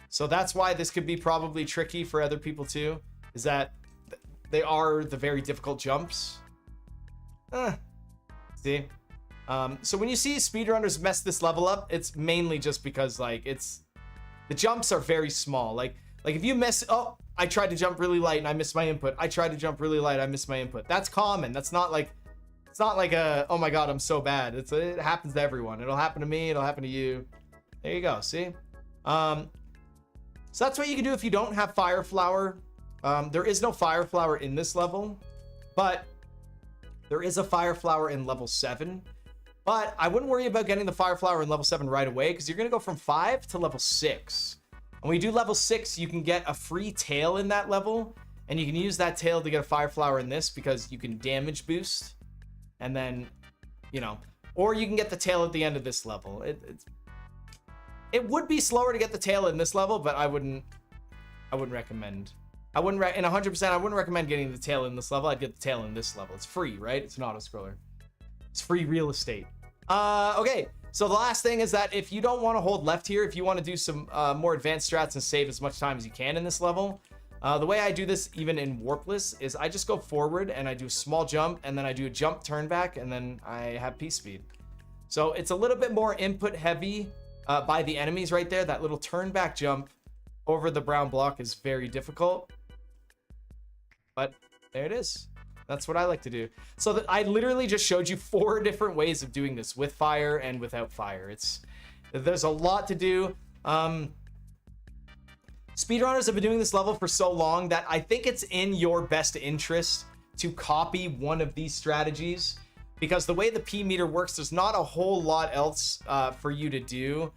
So that's why this could be probably tricky for other people too, is that they are the very difficult jumps. See? So when you see speedrunners mess this level up, it's mainly just because like the jumps are very small. Like if you miss, oh, I tried to jump really light and I missed my input. I tried to jump really light, I missed my input. That's common. That's not like, it's not like a, oh my God, I'm so bad. It happens to everyone. It'll happen to me. It'll happen to you. There you go. See? So that's what you can do if you don't have Fire Flower. There is no Fire Flower in this level, but there is a Fire Flower in level 7. But I wouldn't worry about getting the Fire Flower in level 7 right away, because you're going to go from 5 to level 6. And when you do level 6, you can get a free tail in that level, and you can use that tail to get a Fire Flower in this, because you can damage boost. And then, you know, or you can get the tail at the end of this level. It would be slower to get the tail in this level, but I wouldn't recommend. In 100%, I wouldn't recommend getting the tail in this level. I'd get the tail in this level. It's free, right? It's an auto-scroller. It's free real estate. Okay, so the last thing is that if you don't want to hold left here, if you want to do some more advanced strats and save as much time as you can in this level, the way I do this even in warpless is I just go forward and I do a small jump, and then I do a jump turn back, and then I have P-speed. So it's a little bit more input heavy by the enemies right there. That little turn back jump over the brown block is very difficult. But there it is. That's what I like to do. So I literally just showed you 4 different ways of doing this with fire and without fire. There's a lot to do. Speedrunners have been doing this level for so long that I think it's in your best interest to copy one of these strategies, because the way the P meter works, there's not a whole lot else for you to do.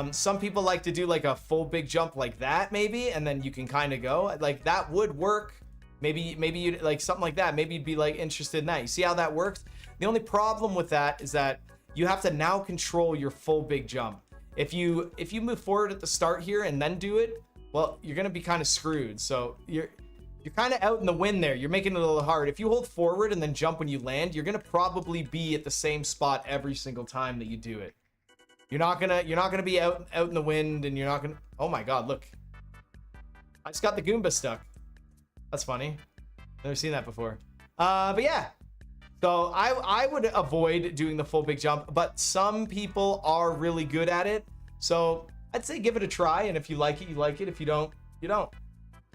Some people like to do like a full big jump like that maybe, and then you can kind of go like that would work. Maybe you'd like something like that. Maybe you'd be like interested in that. You see how that works? The only problem with that is that you have to now control your full big jump. If you move forward at the start here and then do it, well, you're gonna be kind of screwed. So you're kind of out in the wind there. You're making it a little hard. If you hold forward and then jump when you land, you're gonna probably be at the same spot every single time that you do it. You're not gonna be out in the wind, and you're not gonna. Oh my God! Look, I just got the Goomba stuck. That's funny. Never seen that before. But yeah. So I would avoid doing the full big jump, but some people are really good at it. So I'd say give it a try, and if you like it, you like it. If you don't, you don't.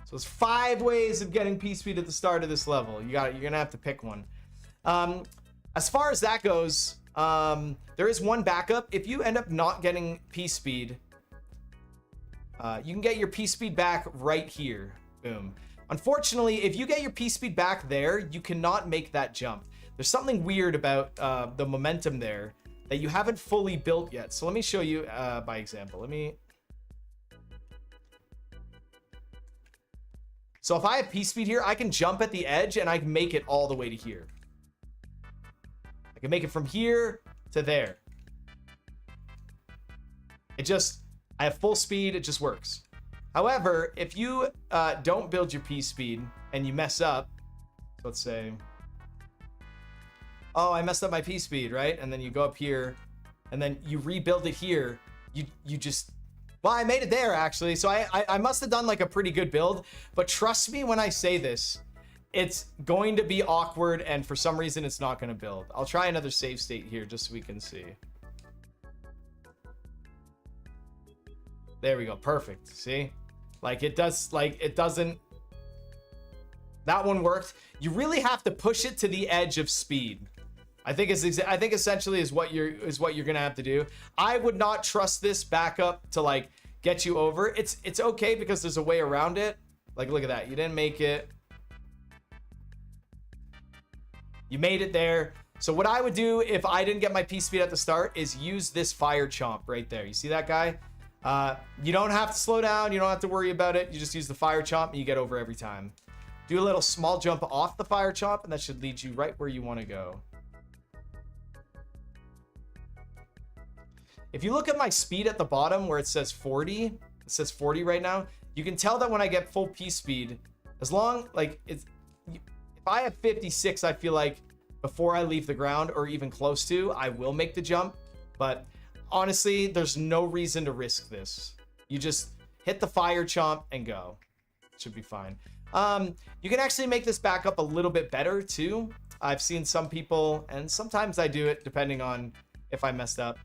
So there's 5 ways of getting P-speed at the start of this level. You're gonna have to pick one. As far as that goes, There is one backup. If you end up not getting P speed, you can get your P speed back right here. Boom. Unfortunately, if you get your P speed back there, you cannot make that jump. There's something weird about the momentum there that you haven't fully built yet. So let me show you by example. So if I have P speed here, I can jump at the edge and I can make it all the way to here. I can make it from here to there. I have full speed, it just works. However, if you don't build your P speed and you mess up, let's say, oh, I messed up my P speed, right? And then you go up here and then you rebuild it here. You just, well, I made it there actually. So I must have done like a pretty good build, but trust me when I say this, it's going to be awkward and for some reason it's not going to build. I'll try another save state here just so we can see. There we go. Perfect. See? Like it doesn't. That one worked. You really have to push it to the edge of speed. I think essentially is what you're going to have to do. I would not trust this backup to like get you over. It's okay because there's a way around it. Like look at that. You didn't make it. You made it there. So what I would do if I didn't get my P speed at the start is use this fire chomp right there. You see that guy? You don't have to slow down. You don't have to worry about it. You just use the fire chomp and you get over every time. Do a little small jump off the fire chomp and that should lead you right where you want to go. If you look at my speed at the bottom where it says 40, it says 40 right now. You can tell that when I get full P speed, as long like if I have 56, I feel like before I leave the ground or even close to, I will make the jump. But honestly, there's no reason to risk this. You just hit the fire chomp and go. Should be fine. You can actually make this back up a little bit better too. I've seen some people, and sometimes I do it depending on if I messed up.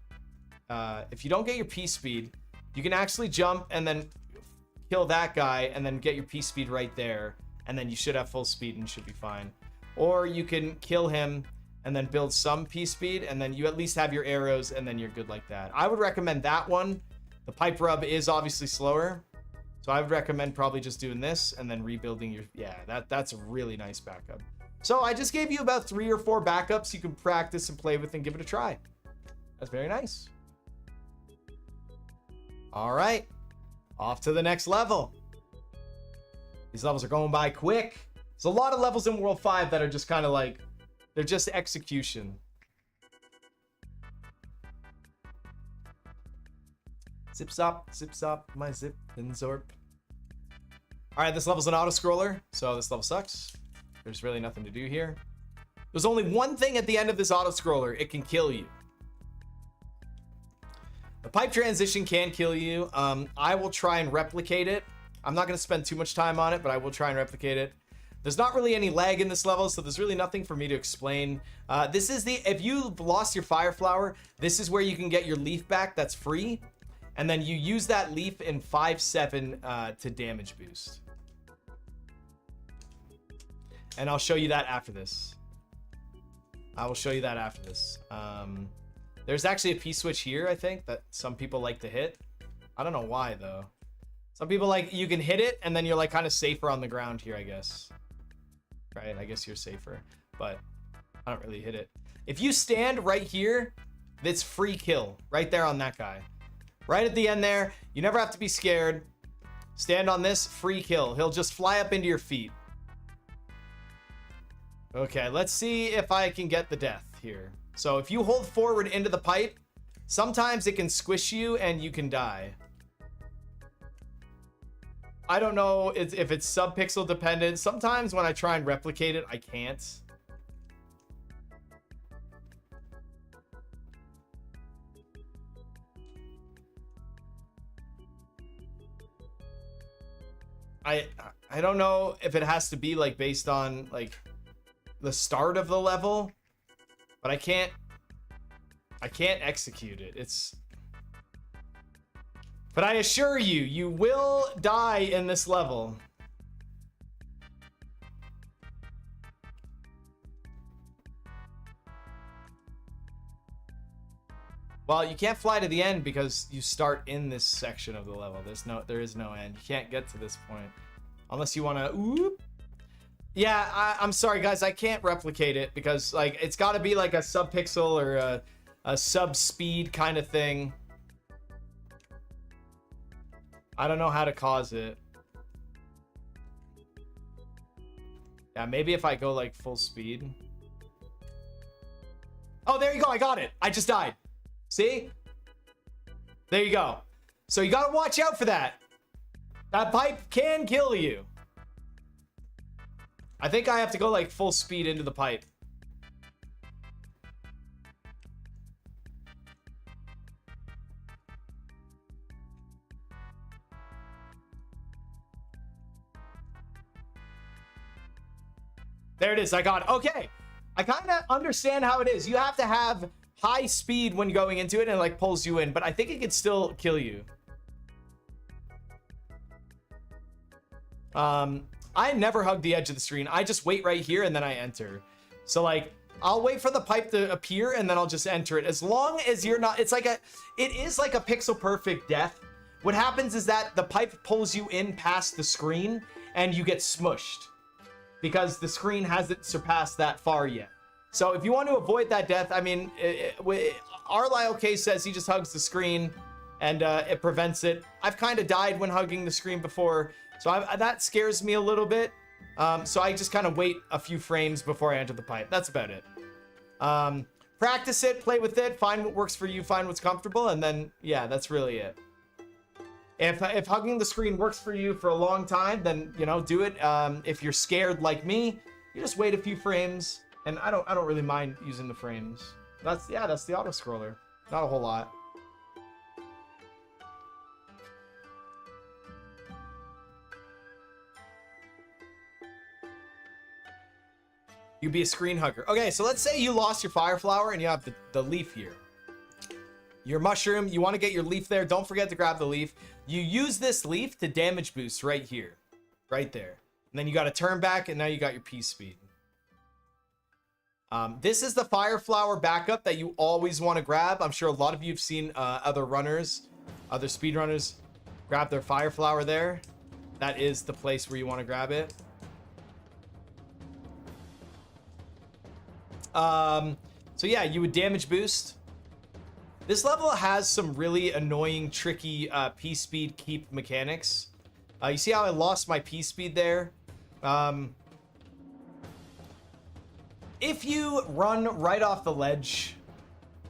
If you don't get your P speed, you can actually jump and then kill that guy and then get your P speed right there. And then you should have full speed and should be fine. Or you can kill him and then build some P speed and then you at least have your arrows and then you're good like that. I would recommend that one. The pipe rub is obviously slower. So I would recommend probably just doing this and then rebuilding your, yeah, that's a really nice backup. So I just gave you about 3 or 4 backups you can practice and play with and give it a try. That's very nice. All right, off to the next level. These levels are going by quick. There's a lot of levels in World 5 that are just kind of like, they're just execution. Zip zop, my zip and zorp. All right, this level's an auto scroller, so this level sucks. There's really nothing to do here. There's only one thing at the end of this auto scroller. It can kill you. The pipe transition can kill you. I will try and replicate it. I'm not going to spend too much time on it, but I will try and replicate it. There's not really any lag in this level, so there's really nothing for me to explain. This is if you've lost your fire flower, this is where you can get your leaf back that's free. And then you use that leaf in 5-7 to damage boost. And I'll show you that after this. I will show you that after this. There's actually a P-switch here, I think, that some people like to hit. I don't know why, though. Some people like, you can hit it, and then you're like kind of safer on the ground here, I guess. Right, I guess you're safer, but I don't really hit it. If you stand right here, it's free kill. Right there on that guy. Right at the end there, you never have to be scared. Stand on this, free kill. He'll just fly up into your feet. Okay, let's see if I can get the death here. So if you hold forward into the pipe, sometimes it can squish you and you can die. I don't know if it's sub-pixel dependent. Sometimes when I try and replicate it, I can't. I don't know if it has to be like based on like the start of the level, but I can't execute it. But I assure you, you will die in this level. Well, you can't fly to the end because you start in this section of the level. There is no end. You can't get to this point unless you want to. Oop. Yeah, I'm sorry, guys. I can't replicate it because like it's got to be like a sub-pixel or a sub-speed kind of thing. I don't know how to cause it. Yeah, maybe if I go like full speed. Oh, there you go. I got it. I just died. See? There you go. So you gotta watch out for that. That pipe can kill you. I think I have to go like full speed into the pipe. There it is. I got it. Okay. I kind of understand how it is. You have to have high speed when going into it and it like pulls you in, but I think it could still kill you. I never hug the edge of the screen. I just wait right here and then I enter. So like I'll wait for the pipe to appear and then I'll just enter it. As long as you're not, it is like a pixel perfect death. What happens is that the pipe pulls you in past the screen and you get smushed because the screen hasn't surpassed that far yet. So if you want to avoid that death, I mean, Arlyle says he just hugs the screen and it prevents it. I've kind of died when hugging the screen before, so that scares me a little bit. So I just kind of wait a few frames before I enter the pipe. That's about it. Practice it, play with it, find what works for you, find what's comfortable, and then, yeah, that's really it. If hugging the screen works for you for a long time, then, you know, do it. If you're scared like me, you just wait a few frames. And I don't really mind using the frames. That's the auto scroller. Not a whole lot. You'd be a screen hugger. Okay, so let's say you lost your fire flower and you have the leaf here. Your mushroom, you want to get your leaf there. Don't forget to grab the leaf. You use this leaf to damage boost right here. Right there. And then you got to turn back and now you got your P speed. This is the fire flower backup that you always want to grab. I'm sure a lot of you have seen other speedrunners grab their fire flower there. That is the place where you want to grab it. So yeah, you would damage boost. This level has some really annoying, tricky P speed keep mechanics. You see how I lost my P speed there? If you run right off the ledge,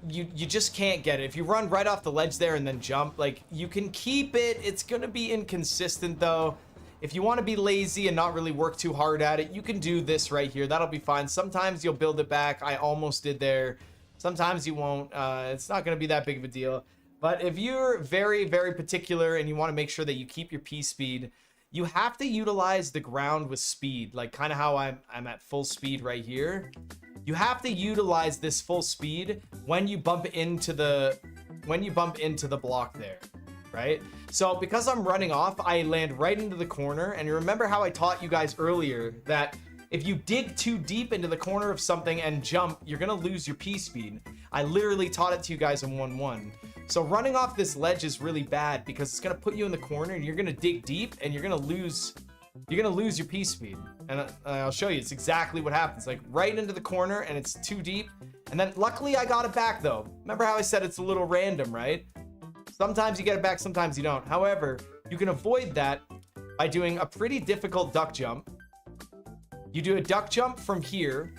you just can't get it. If you run right off the ledge there and then jump, like, you can keep it. It's gonna be inconsistent though. If you want to be lazy and not really work too hard at it, you can do this right here. That'll be fine. Sometimes you'll build it back. I almost did there. Sometimes you won't. It's not gonna be that big of a deal. But if you're very, very particular and you want to make sure that you keep your P speed, you have to utilize the ground with speed, like kind of how I'm at full speed right here. You have to utilize this full speed when you bump into the block there, right? So because I'm running off, I land right into the corner. And you remember how I taught you guys earlier that if you dig too deep into the corner of something and jump, you're gonna lose your P speed. I literally taught it to you guys in 1-1. So running off this ledge is really bad because it's gonna put you in the corner and you're gonna dig deep and you're gonna lose your P speed. And I'll show you, it's exactly what happens. Like right into the corner and it's too deep. And then luckily I got it back though. Remember how I said it's a little random, right? Sometimes you get it back, sometimes you don't. However, you can avoid that by doing a pretty difficult duck jump. You do a duck jump from here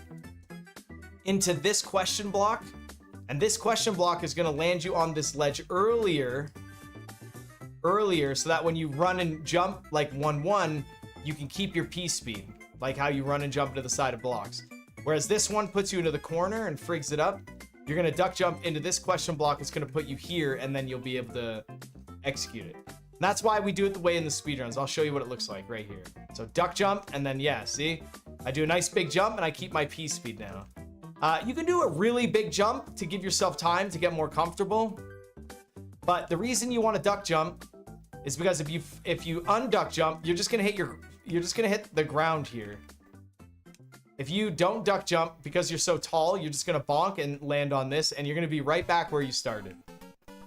into this question block. And this question block is going to land you on this ledge earlier so that when you run and jump like 1-1, you can keep your P speed, like how you run and jump to the side of blocks. Whereas this one puts you into the corner and frigs it up. You're going to duck jump into this question block. It's going to put you here, and then you'll be able to execute it. And that's why we do it the way in the speedruns. I'll show you what it looks like right here. So duck jump, and then yeah, see? I do a nice big jump, and I keep my P speed now. You can do a really big jump to give yourself time to get more comfortable. But the reason you want to duck jump is because if you unduck jump, you're just gonna hit the ground here. If you don't duck jump because you're so tall, you're just gonna bonk and land on this, and you're gonna be right back where you started.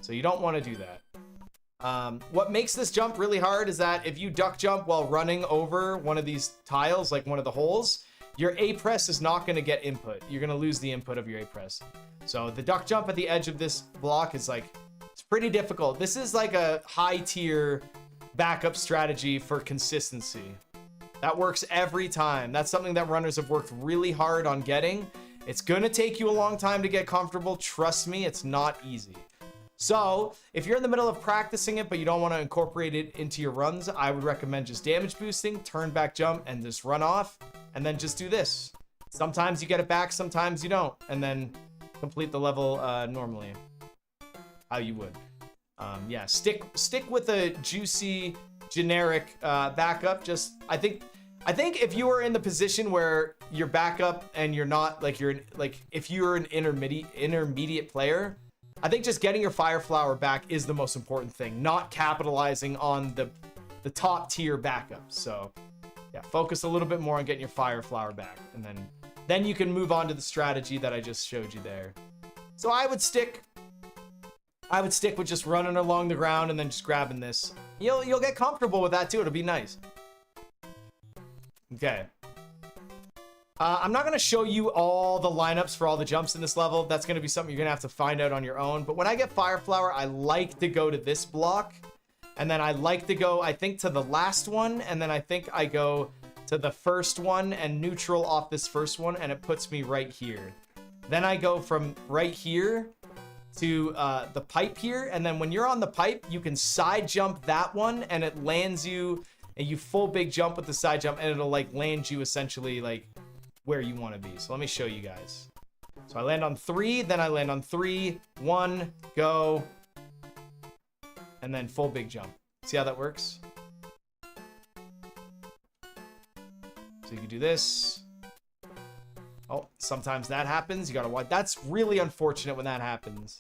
So you don't want to do that. What makes this jump really hard is that if you duck jump while running over one of these tiles, like one of the holes, your A press is not going to get input. You're going to lose the input of your A press. So the duck jump at the edge of this block is like, it's pretty difficult. This is like a high tier backup strategy for consistency. That works every time. That's something that runners have worked really hard on getting. It's going to take you a long time to get comfortable. Trust me, it's not easy. So if you're in the middle of practicing it, but you don't want to incorporate it into your runs, I would recommend just damage boosting, turn back jump, and just run off, and then just do this. Sometimes you get it back, sometimes you don't, and then complete the level normally, how you would. Yeah, stick with a juicy, generic backup. Just I think if you were in the position where you're backup and you're not like if you're an intermediate player, I think just getting your fire flower back is the most important thing, not capitalizing on the top tier backups. So yeah, focus a little bit more on getting your fire flower back, and then you can move on to the strategy that I just showed you there. So I would stick with just running along the ground and then just grabbing this. You'll get comfortable with that too. It'll be nice. Okay. I'm not going to show you all the lineups for all the jumps in this level. That's going to be something you're going to have to find out on your own. But when I get Fire Flower, I like to go to this block. And then I like to go, I think, to the last one. And then I think I go to the first one and neutral off this first one. And it puts me right here. Then I go from right here to the pipe here. And then when you're on the pipe, you can side jump that one. And it lands you, and you full big jump with the side jump. And it'll like land you essentially like where you want to be. So let me show you guys. So I land on 3, then I land on 3, 1, go, and then full big jump. See how that works? So you can do this. Oh, sometimes that happens. You gotta watch. That's really unfortunate when that happens.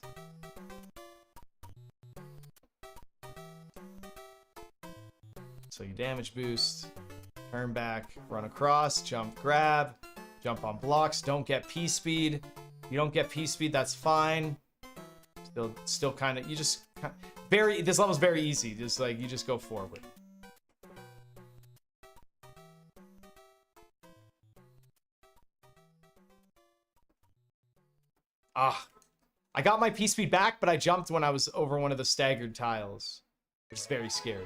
So you damage boost, turn back, run across, jump, grab, jump on blocks. Don't get P speed. You don't get P speed, that's fine. Still kind of, you just this level's very easy. Just like you just go forward. I got my P speed back, but I jumped when I was over one of the staggered tiles, which is very scary.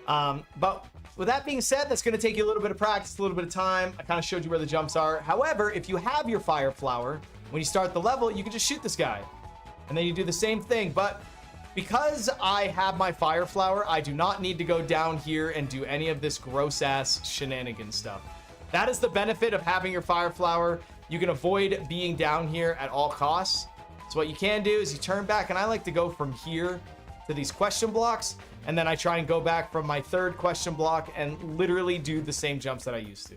But with that being said, that's going to take you a little bit of practice, a little bit of time. I kind of showed you where the jumps are. However, if you have your fire flower, when you start the level, you can just shoot this guy. And then you do the same thing. But because I have my fire flower, I do not need to go down here and do any of this gross ass shenanigan stuff. That is the benefit of having your fire flower. You can avoid being down here at all costs. So what you can do is you turn back, and I like to go from here to these question blocks, and then I try and go back from my third question block and literally do the same jumps that I used to.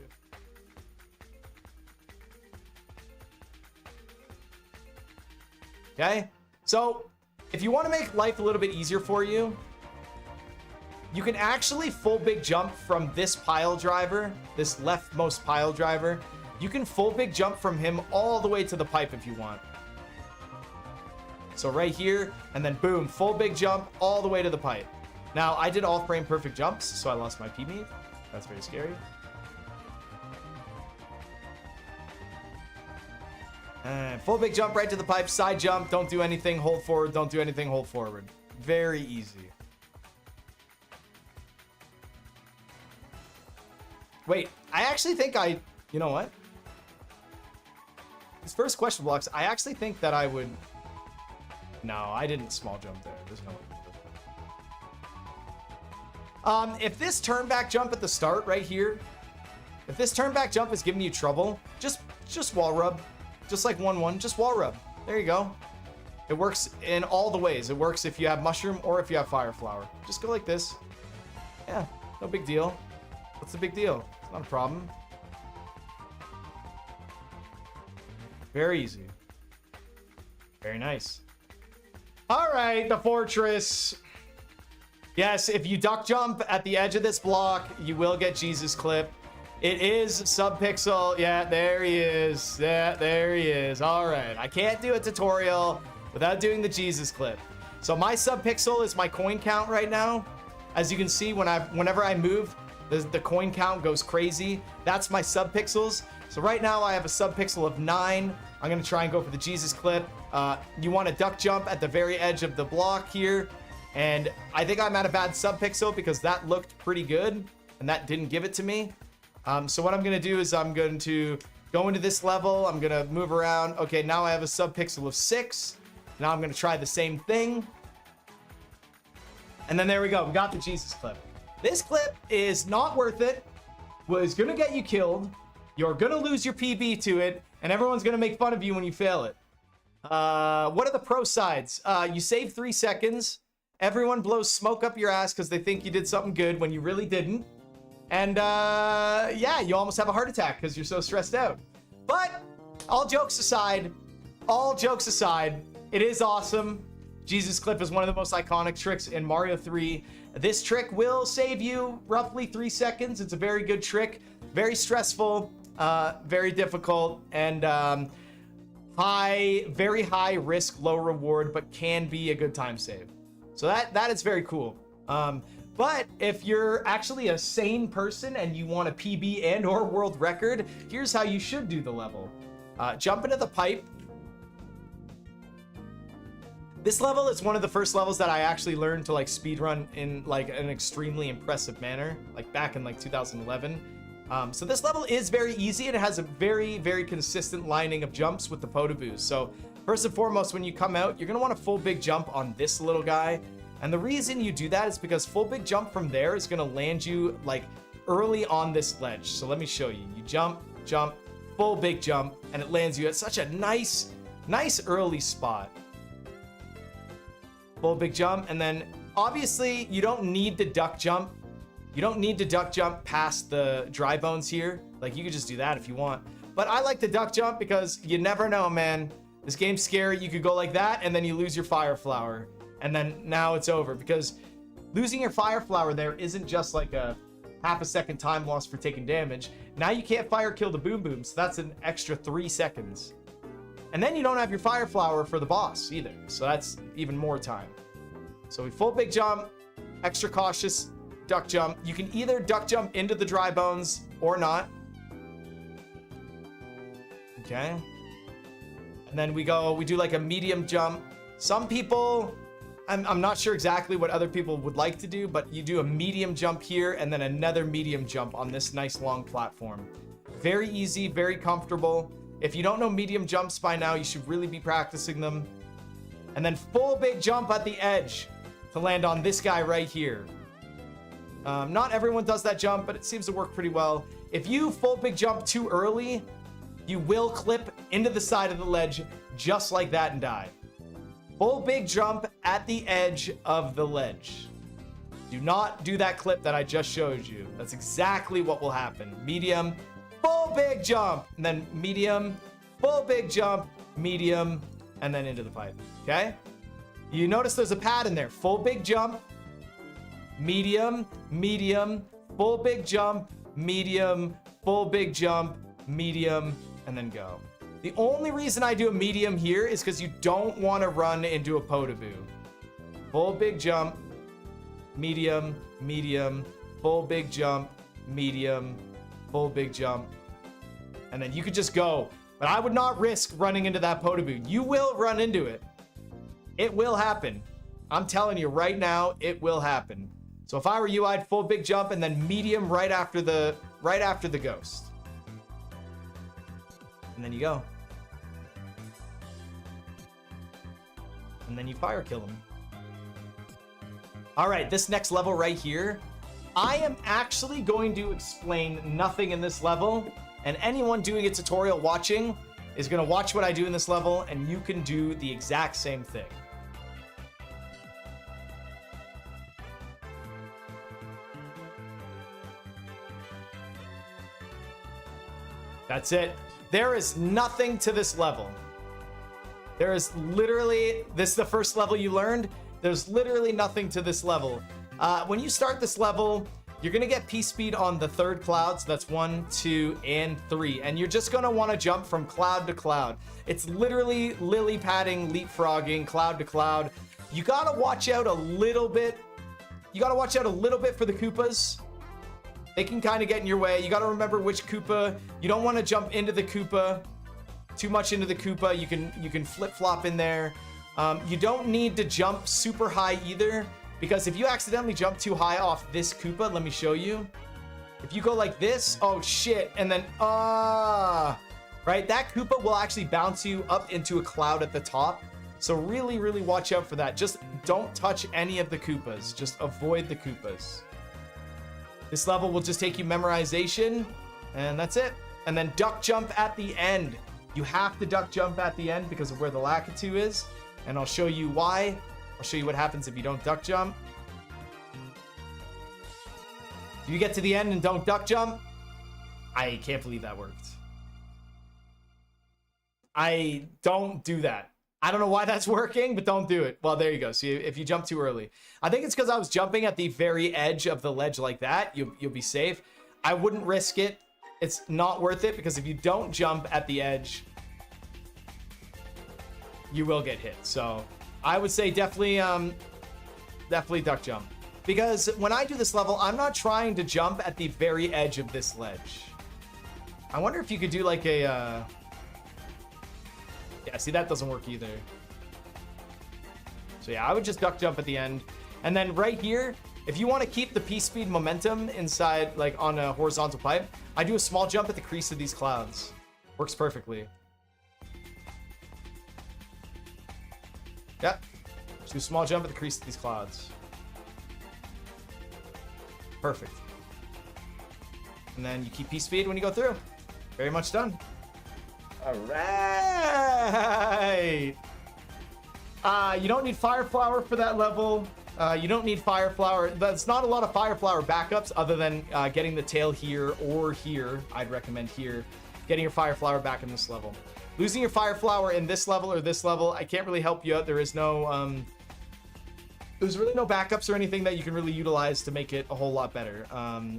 Okay, so if you want to make life a little bit easier for you, you can actually full big jump from this pile driver, this leftmost pile driver. You can full big jump from him all the way to the pipe if you want. So right here, and then boom, full big jump all the way to the pipe. Now, I did all frame perfect jumps, so I lost my PB. That's very scary. And full big jump right to the pipe, side jump, don't do anything, hold forward, don't do anything, hold forward. Very easy. Wait, I actually think you know what? These first question blocks, I actually think that I would... No, I didn't small jump there. There's no way. If this turn back jump at the start right here, if this turn back jump is giving you trouble, just wall rub. Just like 1-1, just wall rub. There you go. It works in all the ways. It works if you have mushroom or if you have fire flower. Just go like this. Yeah, no big deal. What's the big deal? It's not a problem. Very easy. Very nice. All right, the fortress. Yes, if you duck jump at the edge of this block, you will get Jesus clip. It is subpixel. Yeah, there he is. Yeah, there he is. All right, I can't do a tutorial without doing the Jesus clip. So my subpixel is my coin count right now. As you can see, whenever I move, the coin count goes crazy. That's my subpixels. So right now I have a subpixel of 9. I'm gonna try and go for the Jesus clip. You want to duck jump at the very edge of the block here. And I think I'm at a bad subpixel because that looked pretty good and that didn't give it to me. So what I'm gonna do is I'm going to go into this level. I'm gonna move around. Okay, now I have a subpixel of 6. Now I'm gonna try the same thing. And then there we go. We got the Jesus clip. This clip is not worth it. Was gonna get you killed. You're gonna lose your PB to it, and everyone's gonna make fun of you when you fail it. What are the pro sides? You save 3 seconds. Everyone blows smoke up your ass because they think you did something good when you really didn't. And yeah, you almost have a heart attack because you're so stressed out. But all jokes aside, it is awesome. Jesus clip is one of the most iconic tricks in Mario 3. This trick will save you roughly 3 seconds. It's a very good trick, very stressful, very difficult, and very high risk, low reward, but can be a good time save. So that is very cool. But if you're actually a sane person and you want a PB and or world record, here's how you should do the level. Jump into the pipe. This level is one of the first levels that I actually learned to like speedrun in like an extremely impressive manner, like back in like 2011. So this level is very easy and it has a very, very consistent lining of jumps with the Podoboos. So first and foremost, when you come out, you're gonna want a full big jump on this little guy. And the reason you do that is because full big jump from there is gonna land you like early on this ledge. So let me show you. You jump, jump, full big jump, and it lands you at such a nice early spot. Full big jump, and then obviously you don't need to duck jump. You don't need to duck jump past the dry bones here. Like you could just do that if you want. But I like to duck jump because you never know, man. This game's scary. You could go like that and then you lose your fire flower. And then now it's over because losing your fire flower there isn't just like a half a second time loss for taking damage. Now you can't fire kill the boom boom, so that's an extra 3 seconds. And then you don't have your fire flower for the boss either, so that's even more time. So we full big jump, extra cautious duck jump. You can either duck jump into the dry bones or not. Okay. And then we do like a medium jump. Some people, I'm not sure exactly what other people would like to do, but you do a medium jump here and then another medium jump on this nice long platform. Very easy, very comfortable. If you don't know medium jumps by now, you should really be practicing them. And then full big jump at the edge to land on this guy right here. Not everyone does that jump, but it seems to work pretty well. If you full big jump too early, you will clip into the side of the ledge just like that and die. Full big jump at the edge of the ledge. Do not do that clip that I just showed you. That's exactly what will happen. Medium, full big jump, and then medium, full big jump, medium, and then into the pipe, okay? You notice there's a pad in there. Full big jump, medium, medium, full big jump, medium, full big jump, medium, and then go. The only reason I do a medium here is because you don't want to run into a Podoboo. Full big jump, medium, medium, full big jump, medium, full big jump, and then you could just go. But I would not risk running into that Podoboo. You will run into it. It will happen. I'm telling you right now, it will happen. So if I were you, I'd full big jump and then medium right after the ghost. And then you go. And then you fire kill him. All right, this next level right here, I am actually going to explain nothing in this level, and anyone doing a tutorial watching is going to watch what I do in this level, and you can do the exact same thing. That's it. There is nothing to this level. There is literally, this is the first level you learned. There's literally nothing to this level. When you start this level, you're gonna get P speed on the 3rd cloud. So that's 1, 2, and 3. And you're just gonna wanna jump from cloud to cloud. It's literally lily padding, leapfrogging, cloud to cloud. You gotta watch out a little bit. You gotta watch out a little bit for the Koopas. They can kind of get in your way. You gotta remember which Koopa. You don't want to jump into the Koopa. Too much into the Koopa. You can flip-flop in there. You don't need to jump super high either, because if you accidentally jump too high off this Koopa, let me show you. If you go like this, oh shit, and then right, that Koopa will actually bounce you up into a cloud at the top. So really, really watch out for that. Just don't touch any of the Koopas. Just avoid the Koopas. This level will just take you memorization, and that's it. And then duck jump at the end. You have to duck jump at the end because of where the Lakitu is, and I'll show you why. I'll show you what happens if you don't duck jump. If you get to the end and don't duck jump, I can't believe that worked. I don't do that. I don't know why that's working, but don't do it. Well, there you go. See, if you jump too early. I think it's because I was jumping at the very edge of the ledge like that. You'll be safe. I wouldn't risk it. It's not worth it, because if you don't jump at the edge, you will get hit. So I would say definitely duck jump. Because when I do this level, I'm not trying to jump at the very edge of this ledge. I wonder if you could do like a... Yeah, see, that doesn't work either. So yeah, I would just duck jump at the end. And then right here, if you want to keep the P-speed momentum inside, like on a horizontal pipe, I do a small jump at the crease of these clouds. Works perfectly. Yeah. Just do a small jump at the crease of these clouds. Perfect. And then you keep P-speed when you go through. Very much done. All right. You don't need Fire Flower for that level. You don't need Fire Flower. That's not a lot of Fire Flower backups other than getting the tail here or here. I'd recommend here. Getting your Fire Flower back in this level. Losing your Fire Flower in this level or this level, I can't really help you out. There is no... there's really no backups or anything that you can really utilize to make it a whole lot better.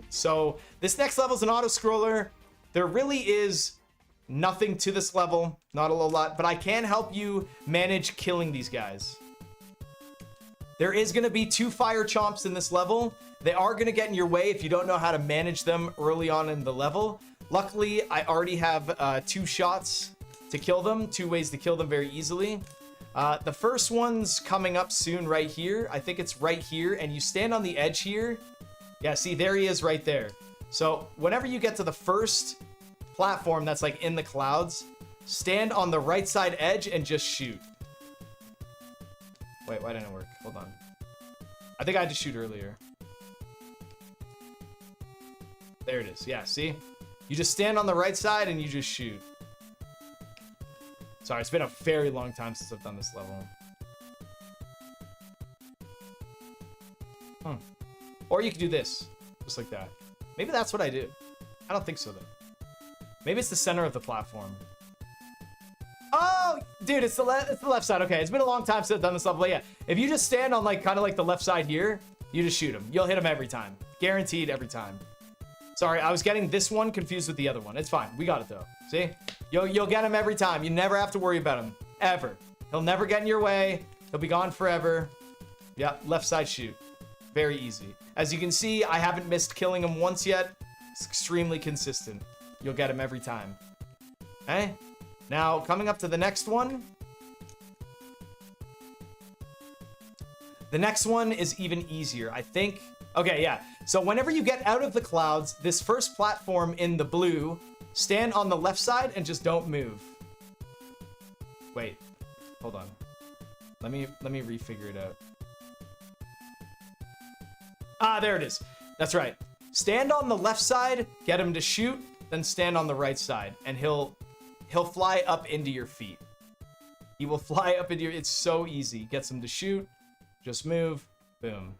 So this next level is an auto-scroller. There really is nothing to this level. Not a lot. But I can help you manage killing these guys. There is going to be 2 fire chomps in this level. They are going to get in your way if you don't know how to manage them early on in the level. Luckily, I already have 2 shots to kill them. 2 ways to kill them very easily. The first one's coming up soon right here. I think it's right here. And you stand on the edge here. Yeah, see, there he is right there. So whenever you get to the first platform that's like in the clouds, stand on the right side edge and just shoot. Wait, why didn't it work? Hold on. I think I had to shoot earlier. There it is. Yeah, see? You just stand on the right side and you just shoot. Sorry, it's been a very long time since I've done this level. Or you could do this. Just like that. Maybe that's what I do. I don't think so, though. Maybe it's the center of the platform. Oh, dude, it's the left side. Okay, it's been a long time since I've done this level. But yeah, if you just stand on like kind of like the left side here, you just shoot him. You'll hit him every time. Guaranteed every time. Sorry, I was getting this one confused with the other one. It's fine. We got it, though. See? You'll get him every time. You never have to worry about him. Ever. He'll never get in your way. He'll be gone forever. Yeah, left side shoot. Very easy. As you can see, I haven't missed killing him once yet. It's extremely consistent. You'll get him every time. Okay? Now, coming up to the next one. The next one is even easier, I think. Okay, yeah. So whenever you get out of the clouds, this first platform in the blue, stand on the left side and just don't move. Wait. Hold on. Let me refigure it out. Ah, there it is. That's right. Stand on the left side, get him to shoot, then stand on the right side, and he'll fly up into your feet. He will fly up into your... It's so easy. Gets him to shoot, just move, boom.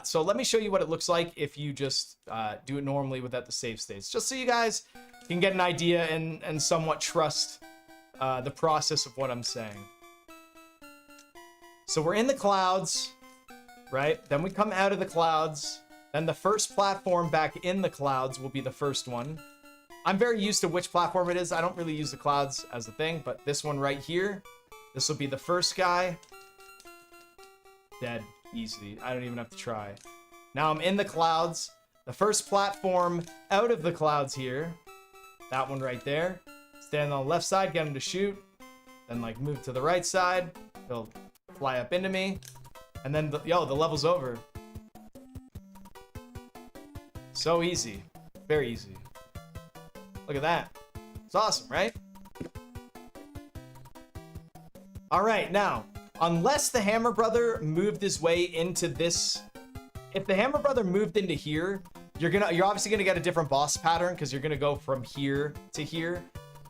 So let me show you what it looks like if you just do it normally without the save states, just so you guys can get an idea and somewhat trust the process of what I'm saying. So we're in the clouds, right? Then we come out of the clouds. Then the first platform back in the clouds will be the first one. I'm very used to which platform it is. I don't really use the clouds as a thing, but this one right here This will be the first guy. Dead. Easy. I don't even have to try. Now I'm in the clouds. The first platform out of the clouds here. That one right there. Stand on the left side, get him to shoot. Then like move to the right side. He'll fly up into me. And then, the level's over. So easy. Very easy. Look at that. It's awesome, right? Alright, now, unless the Hammer Brother moved his way into this... If the Hammer Brother moved into here, you're obviously gonna get a different boss pattern because you're gonna go from here to here.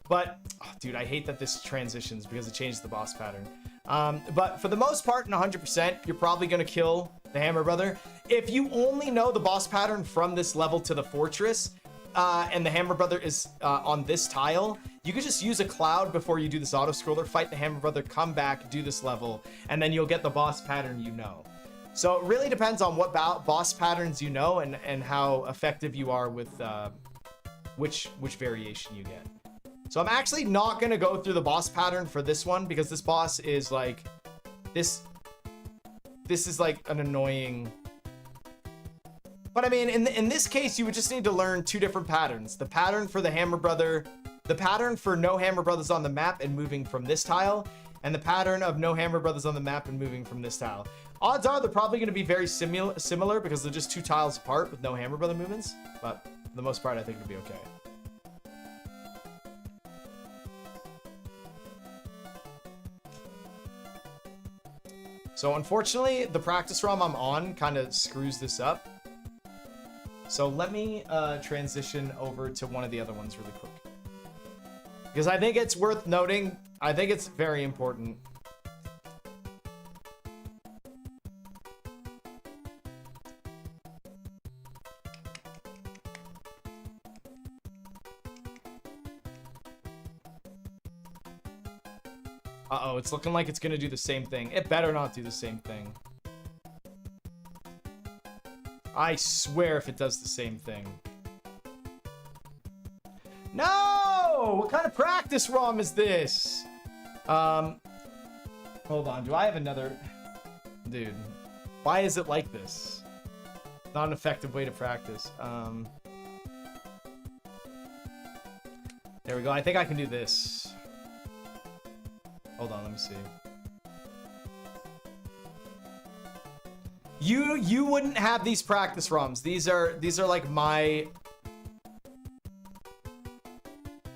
But, oh, dude, I hate that this transitions because it changes the boss pattern. But for the most part, in 100%, you're probably gonna kill the Hammer Brother. If you only know the boss pattern from this level to the fortress, and the Hammer Brother is on this tile, you could just use a cloud before you do this auto-scroller, fight the Hammer Brother, come back, do this level, and then you'll get the boss pattern you know. So it really depends on what boss patterns you know and how effective you are with which variation you get. So I'm actually not going to go through the boss pattern for this one because this boss is like... This is like an annoying... But I mean, in this case, you would just need to learn two different patterns. The pattern for the Hammer Brother... The pattern for no Hammer Brothers on the map and moving from this tile. And the pattern of no Hammer Brothers on the map and moving from this tile. Odds are they're probably going to be very similar because they're just two tiles apart with no Hammer Brother movements. But for the most part, I think it'll be okay. So unfortunately, the practice ROM I'm on kind of screws this up. So let me transition over to one of the other ones really quick. Because I think it's worth noting. I think it's very important. Uh-oh, it's looking like it's gonna do the same thing. It better not do the same thing. I swear if it does the same thing. No! What kind of practice ROM is this? Hold on, do I have another... Dude, why is it like this? Not an effective way to practice. There we go, I think I can do this. Hold on, let me see. You wouldn't have these practice ROMs. These are like my...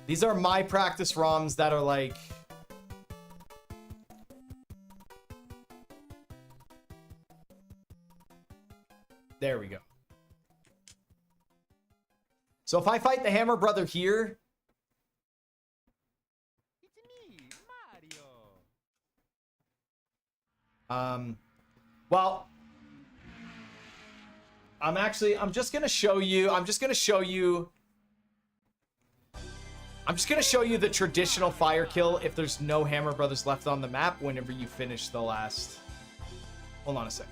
These are my practice ROMs that are like... There we go. So if I fight the Hammer Brother here... Well, I'm just gonna show you the traditional fire kill if there's no Hammer Brothers left on the map whenever you finish the last... Hold on a sec.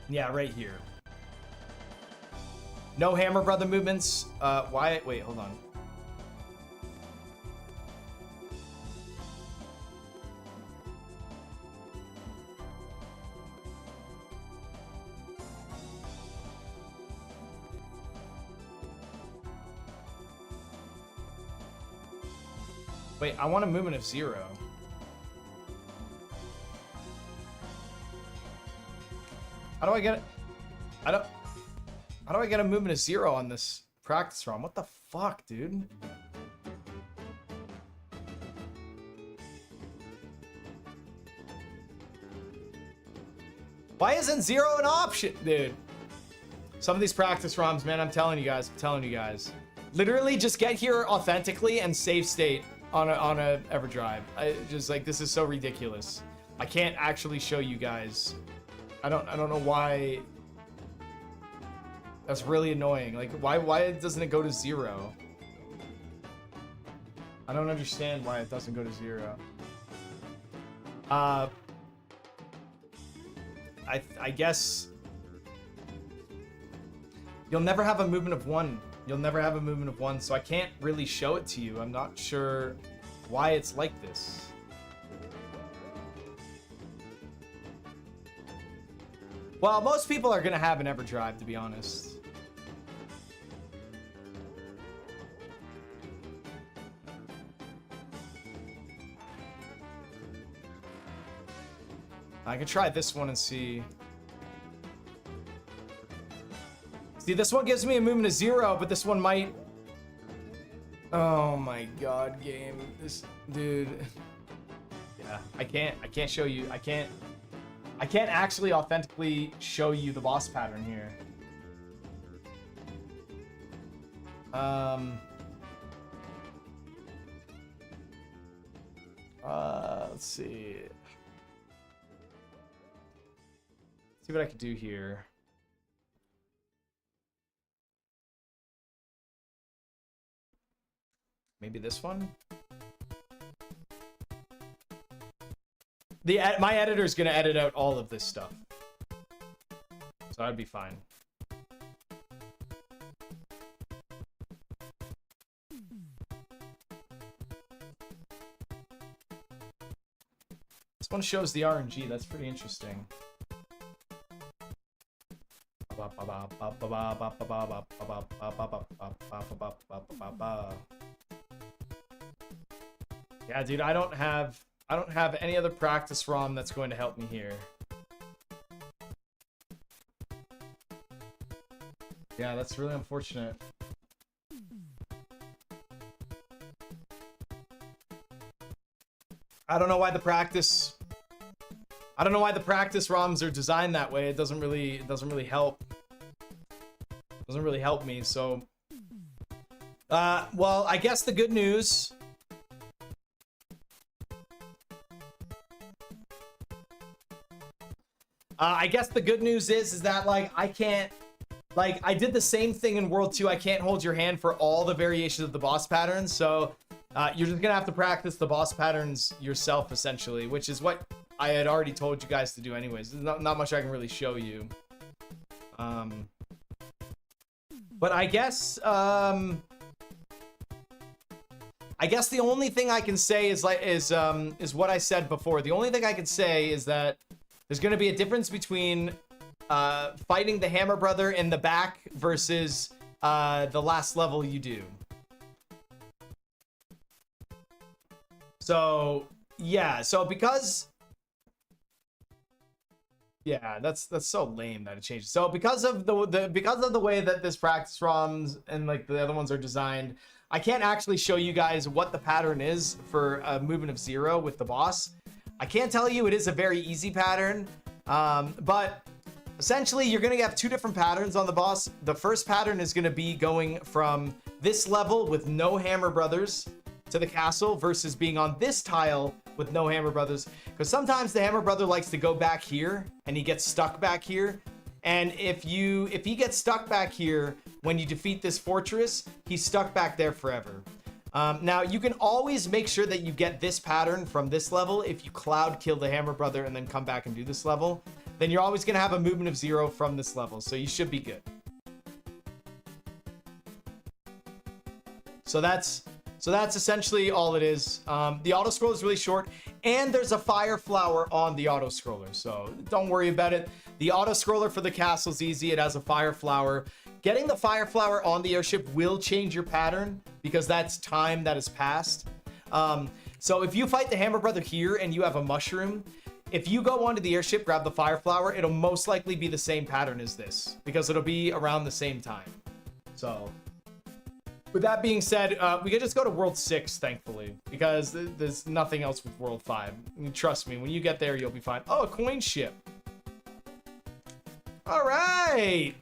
Yeah, right here. No Hammer Brother movements. Why? Wait, hold on. Wait, I want a movement of 0. How do I get it? How do I get a movement of 0 on this practice ROM? What the fuck, dude? Why isn't 0 an option, dude? Some of these practice ROMs, man, I'm telling you guys. Literally, just get here authentically and save state on a EverDrive. Just like, this is so ridiculous. I can't actually show you guys. I don't know why. That's really annoying. Like, why doesn't it go to 0? I don't understand why it doesn't go to 0. I guess you'll never have a movement of 1. You'll never have a movement of 1, so I can't really show it to you. I'm not sure why it's like this. Well, most people are gonna have an EverDrive, to be honest. I can try this one and see. See, this one gives me a movement of 0, but this one might... Oh my god, game. This... Dude... Yeah, I can't show you. I can't actually authentically show you the boss pattern here. Let's see. See what I can do here. Maybe this one? My editor's gonna edit out all of this stuff. So I'd be fine. This one shows the RNG, that's pretty interesting. Yeah, dude, I don't have any other practice ROM that's going to help me here. Yeah, that's really unfortunate. I don't know why the practice ROMs are designed that way. It doesn't really help. Doesn't really help me, so well, I guess the good news is that, like, I can't, like, I did the same thing in World 2. I can't hold your hand for all the variations of the boss patterns, so you're just gonna have to practice the boss patterns yourself, essentially, which is what I had already told you guys to do anyways. There's not much I can really show you. But I guess the only thing I can say is what I said before. The only thing I can say is that there's going to be a difference between fighting the Hammer Brother in the back versus the last level you do. So yeah, so because yeah, that's so lame that it changed. So because of the way that this practice ROMs and like the other ones are designed, I can't actually show you guys what the pattern is for a movement of 0 with the boss. I can't tell you it is a very easy pattern, but essentially you're gonna have 2 different patterns on the boss. The first pattern is gonna be going from this level with no Hammer Brothers to the castle versus being on this tile with no Hammer Brothers, because sometimes the Hammer Brother likes to go back here and he gets stuck back here, and if he gets stuck back here when you defeat this fortress, he's stuck back there forever. Now you can always make sure that you get this pattern from this level if you cloud kill the Hammer Brother and then come back and do this level. Then you're always gonna have a movement of 0 from this level, so you should be good. So that's essentially all it is. The auto scroll is really short, and there's a fire flower on the auto scroller, so don't worry about it. The auto scroller for the castle is easy. It has a fire flower. Getting the fire flower on the airship will change your pattern because that's time that has passed. So if you fight the Hammer Brother here and you have a mushroom, if you go onto the airship, grab the fire flower, it'll most likely be the same pattern as this because it'll be around the same time. So with that being said, we could just go to World 6, thankfully, because there's nothing else with World 5. I mean, trust me, when you get there, you'll be fine. Oh, a coin ship. All right.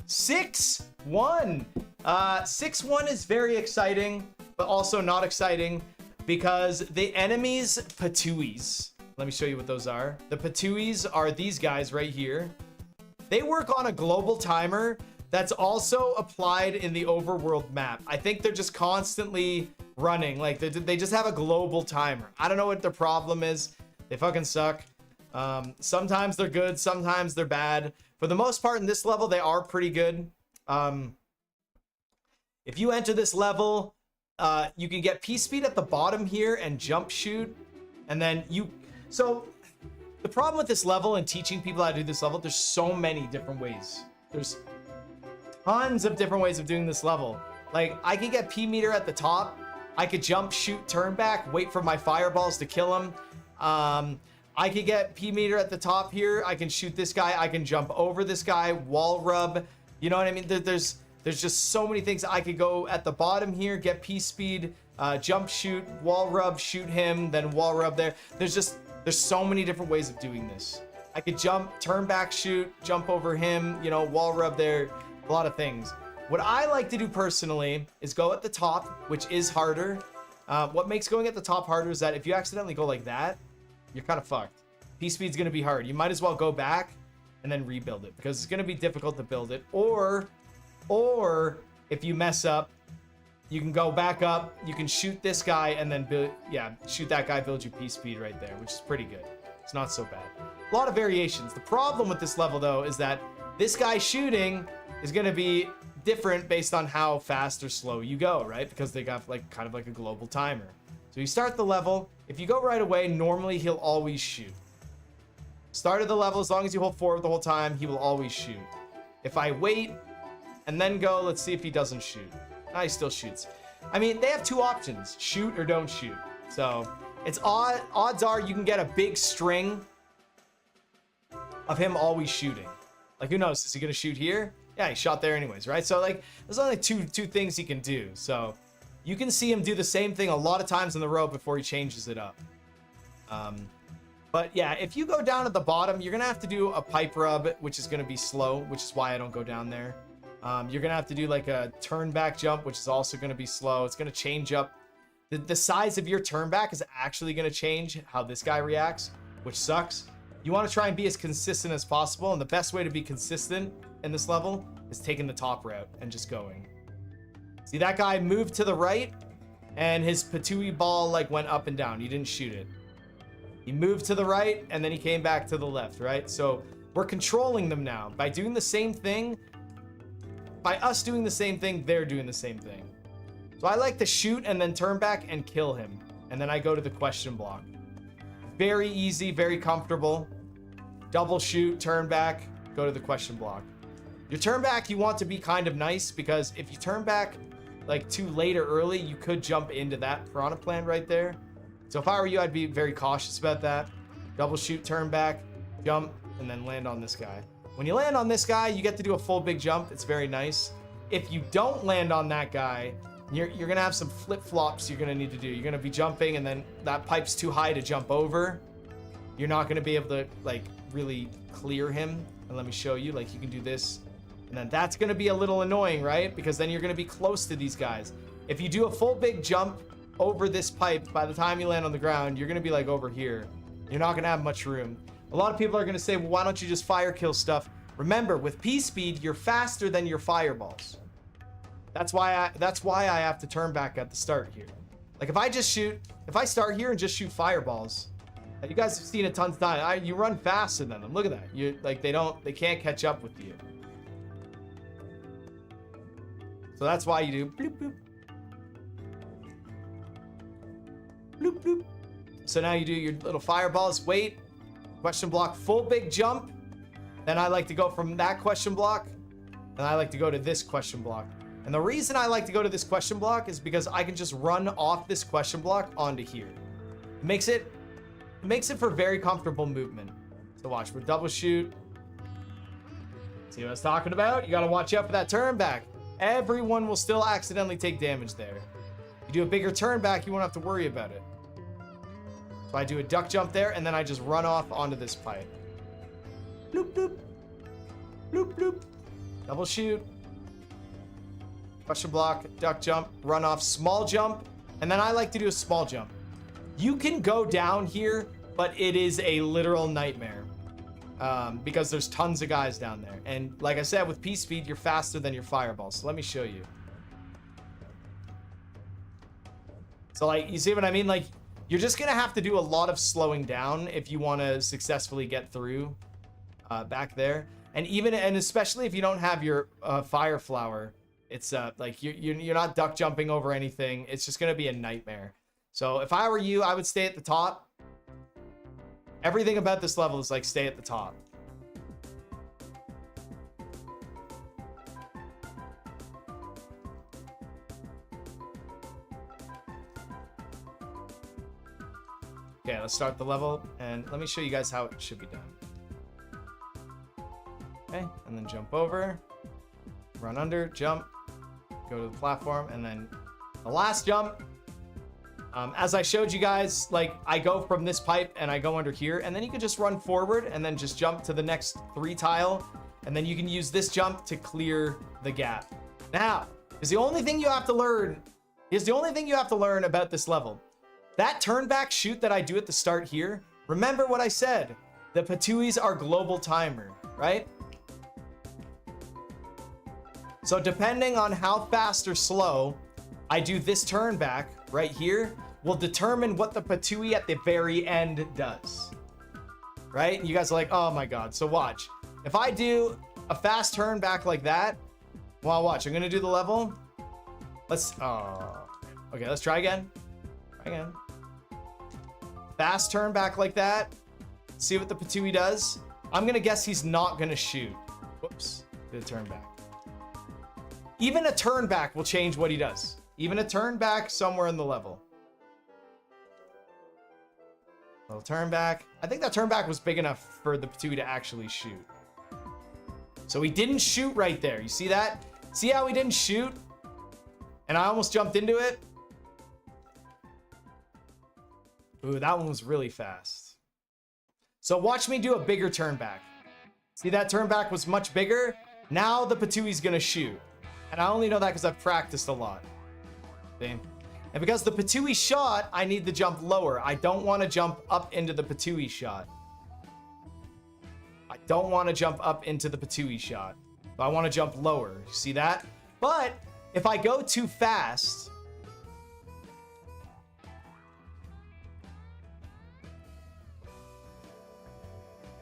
6-1. 6-1 is very exciting, but also not exciting because the enemy's Patuis. Let me show you what those are. The Patuis are these guys right here. They work on a global timer that's also applied in the overworld map. I think they're just constantly running. Like they just have a global timer. I don't know what their problem is. They fucking suck. Sometimes they're good, sometimes they're bad. For the most part in this level, they are pretty good. If you enter this level, you can get P-Speed at the bottom here and jump shoot. And then so the problem with this level and teaching people how to do this level, there's so many different ways. There's tons of different ways of doing this level. Like, I could get P-meter at the top. I could jump, shoot, turn back, wait for my fireballs to kill him. I could get P-meter at the top here. I can shoot this guy. I can jump over this guy, wall rub. You know what I mean? There's just so many things. I could go at the bottom here, get P-speed, jump, shoot, wall rub, shoot him, then wall rub there. There's so many different ways of doing this. I could jump, turn back, shoot, jump over him, you know, wall rub there, a lot of things. What I like to do personally is go at the top, which is harder. What makes going at the top harder is that if you accidentally go like that, you're kind of fucked. P-speed's going to be hard. You might as well go back and then rebuild it because it's going to be difficult to build it. Or if you mess up, you can go back up, you can shoot this guy and then shoot that guy, build your P-speed right there, which is pretty good. It's not so bad. A lot of variations. The problem with this level though is that this guy shooting is going to be different based on how fast or slow you go, right? Because they got like kind of like a global timer. So you start the level. If you go right away, normally he'll always shoot. Start of the level, as long as you hold forward the whole time, he will always shoot. If I wait and then go, let's see if he doesn't shoot. He still shoots. I mean, they have two options, shoot or don't shoot. So it's odds are you can get a big string of him always shooting. Like, who knows? Is he gonna shoot here? Yeah, he shot there anyways, right? So like, there's only two things he can do. So you can see him do the same thing a lot of times in the row before he changes it up. But yeah, if you go down at the bottom, you're gonna have to do a pipe rub, which is gonna be slow, which is why I don't go down there. You're gonna have to do like a turn back jump, which is also gonna be slow. It's gonna change up. The size of your turn back is actually gonna change how this guy reacts, which sucks. You wanna try and be as consistent as possible, and the best way to be consistent in this level is taking the top route and just going. See, that guy moved to the right, and his patooey ball like went up and down. He didn't shoot it. He moved to the right, and then he came back to the left, right? So we're controlling them now. By doing the same thing, by us doing the same thing, they're doing the same thing. So I like to shoot and then turn back and kill him. And then I go to the question block. Very easy, very comfortable. Double shoot, turn back, go to the question block. Your turn back, you want to be kind of nice, because if you turn back like too late or early, you could jump into that piranha plant right there. So if I were you, I'd be very cautious about that. Double shoot, turn back, jump, and then land on this guy. When you land on this guy, you get to do a full big jump. It's very nice. If you don't land on that guy, you're gonna have some flip-flops you're gonna need to do. You're gonna be jumping, and then that pipe's too high to jump over. You're not gonna be able to like really clear him. And let me show you, like, you can do this. And then that's gonna be a little annoying, right? Because then you're gonna be close to these guys. If you do a full big jump over this pipe, by the time you land on the ground, you're gonna be like over here. You're not gonna have much room. A lot of people are gonna say, well, why don't you just fire kill stuff? Remember, with P-speed, you're faster than your fireballs. That's why I have to turn back at the start here. Like, if I start here and just shoot fireballs, you guys have seen it tons of times. You run faster than them. Look at that. You like, they can't catch up with you. So that's why you do bloop bloop. Bloop bloop. So now you do your little fireballs, wait, question block, full big jump. Then I like to go from that question block, and I like to go to this question block. And the reason I like to go to this question block is because I can just run off this question block onto here. It makes it for very comfortable movement. So watch, we're double shoot. See what I was talking about? You gotta watch out for that turn back. Everyone will still accidentally take damage there. You do a bigger turn back, you won't have to worry about it. So I do a duck jump there, and then I just run off onto this pipe. Bloop, bloop. Bloop, bloop. Double shoot. Question block, duck jump, run off, small jump, and then I like to do a small jump. You can go down here, but it is a literal nightmare. Because there's tons of guys down there. And like I said, with P-speed, you're faster than your fireballs. So let me show you. So like, you see what I mean? Like, you're just gonna have to do a lot of slowing down if you want to successfully get through back there. And especially if you don't have your fire flower, It's like you're not duck jumping over anything. It's just gonna be a nightmare. So if I were you, I would stay at the top. Everything about this level is like stay at the top. Okay, let's start the level, and let me show you guys how it should be done. Okay, and then jump over, run under, jump, go to the platform, and then the last jump. As I showed you guys, like I go from this pipe and I go under here, and then you can just run forward and then just jump to the next 3 tile, and then you can use this jump to clear the gap. Now, here's the only thing you have to learn. Here's the only thing you have to learn about this level. That turn back shoot that I do at the start here, remember what I said. The Patuis are global timer, right? So depending on how fast or slow I do this turn back right here will determine what the Patui at the very end does. Right? And you guys are like, oh my God. So watch. If I do a fast turn back like that, well, watch. I'm going to do the level. Okay, let's try again. Try again. Fast turn back like that. See what the Patui does. I'm going to guess he's not going to shoot. Whoops. Did a turn back. Even a turn back will change what he does. Even a turn back somewhere in the level. Little turn back. I think that turn back was big enough for the Patui to actually shoot. So he didn't shoot right there. You see that? See how he didn't shoot? And I almost jumped into it. Ooh, that one was really fast. So watch me do a bigger turn back. See, that turn back was much bigger. Now the Patui's gonna shoot. And I only know that because I've practiced a lot. See? And because the Patui shot, I need to jump lower. I don't want to jump up into the Patui shot. I don't want to jump up into the Patui shot. I want to jump lower. You see that? But if I go too fast,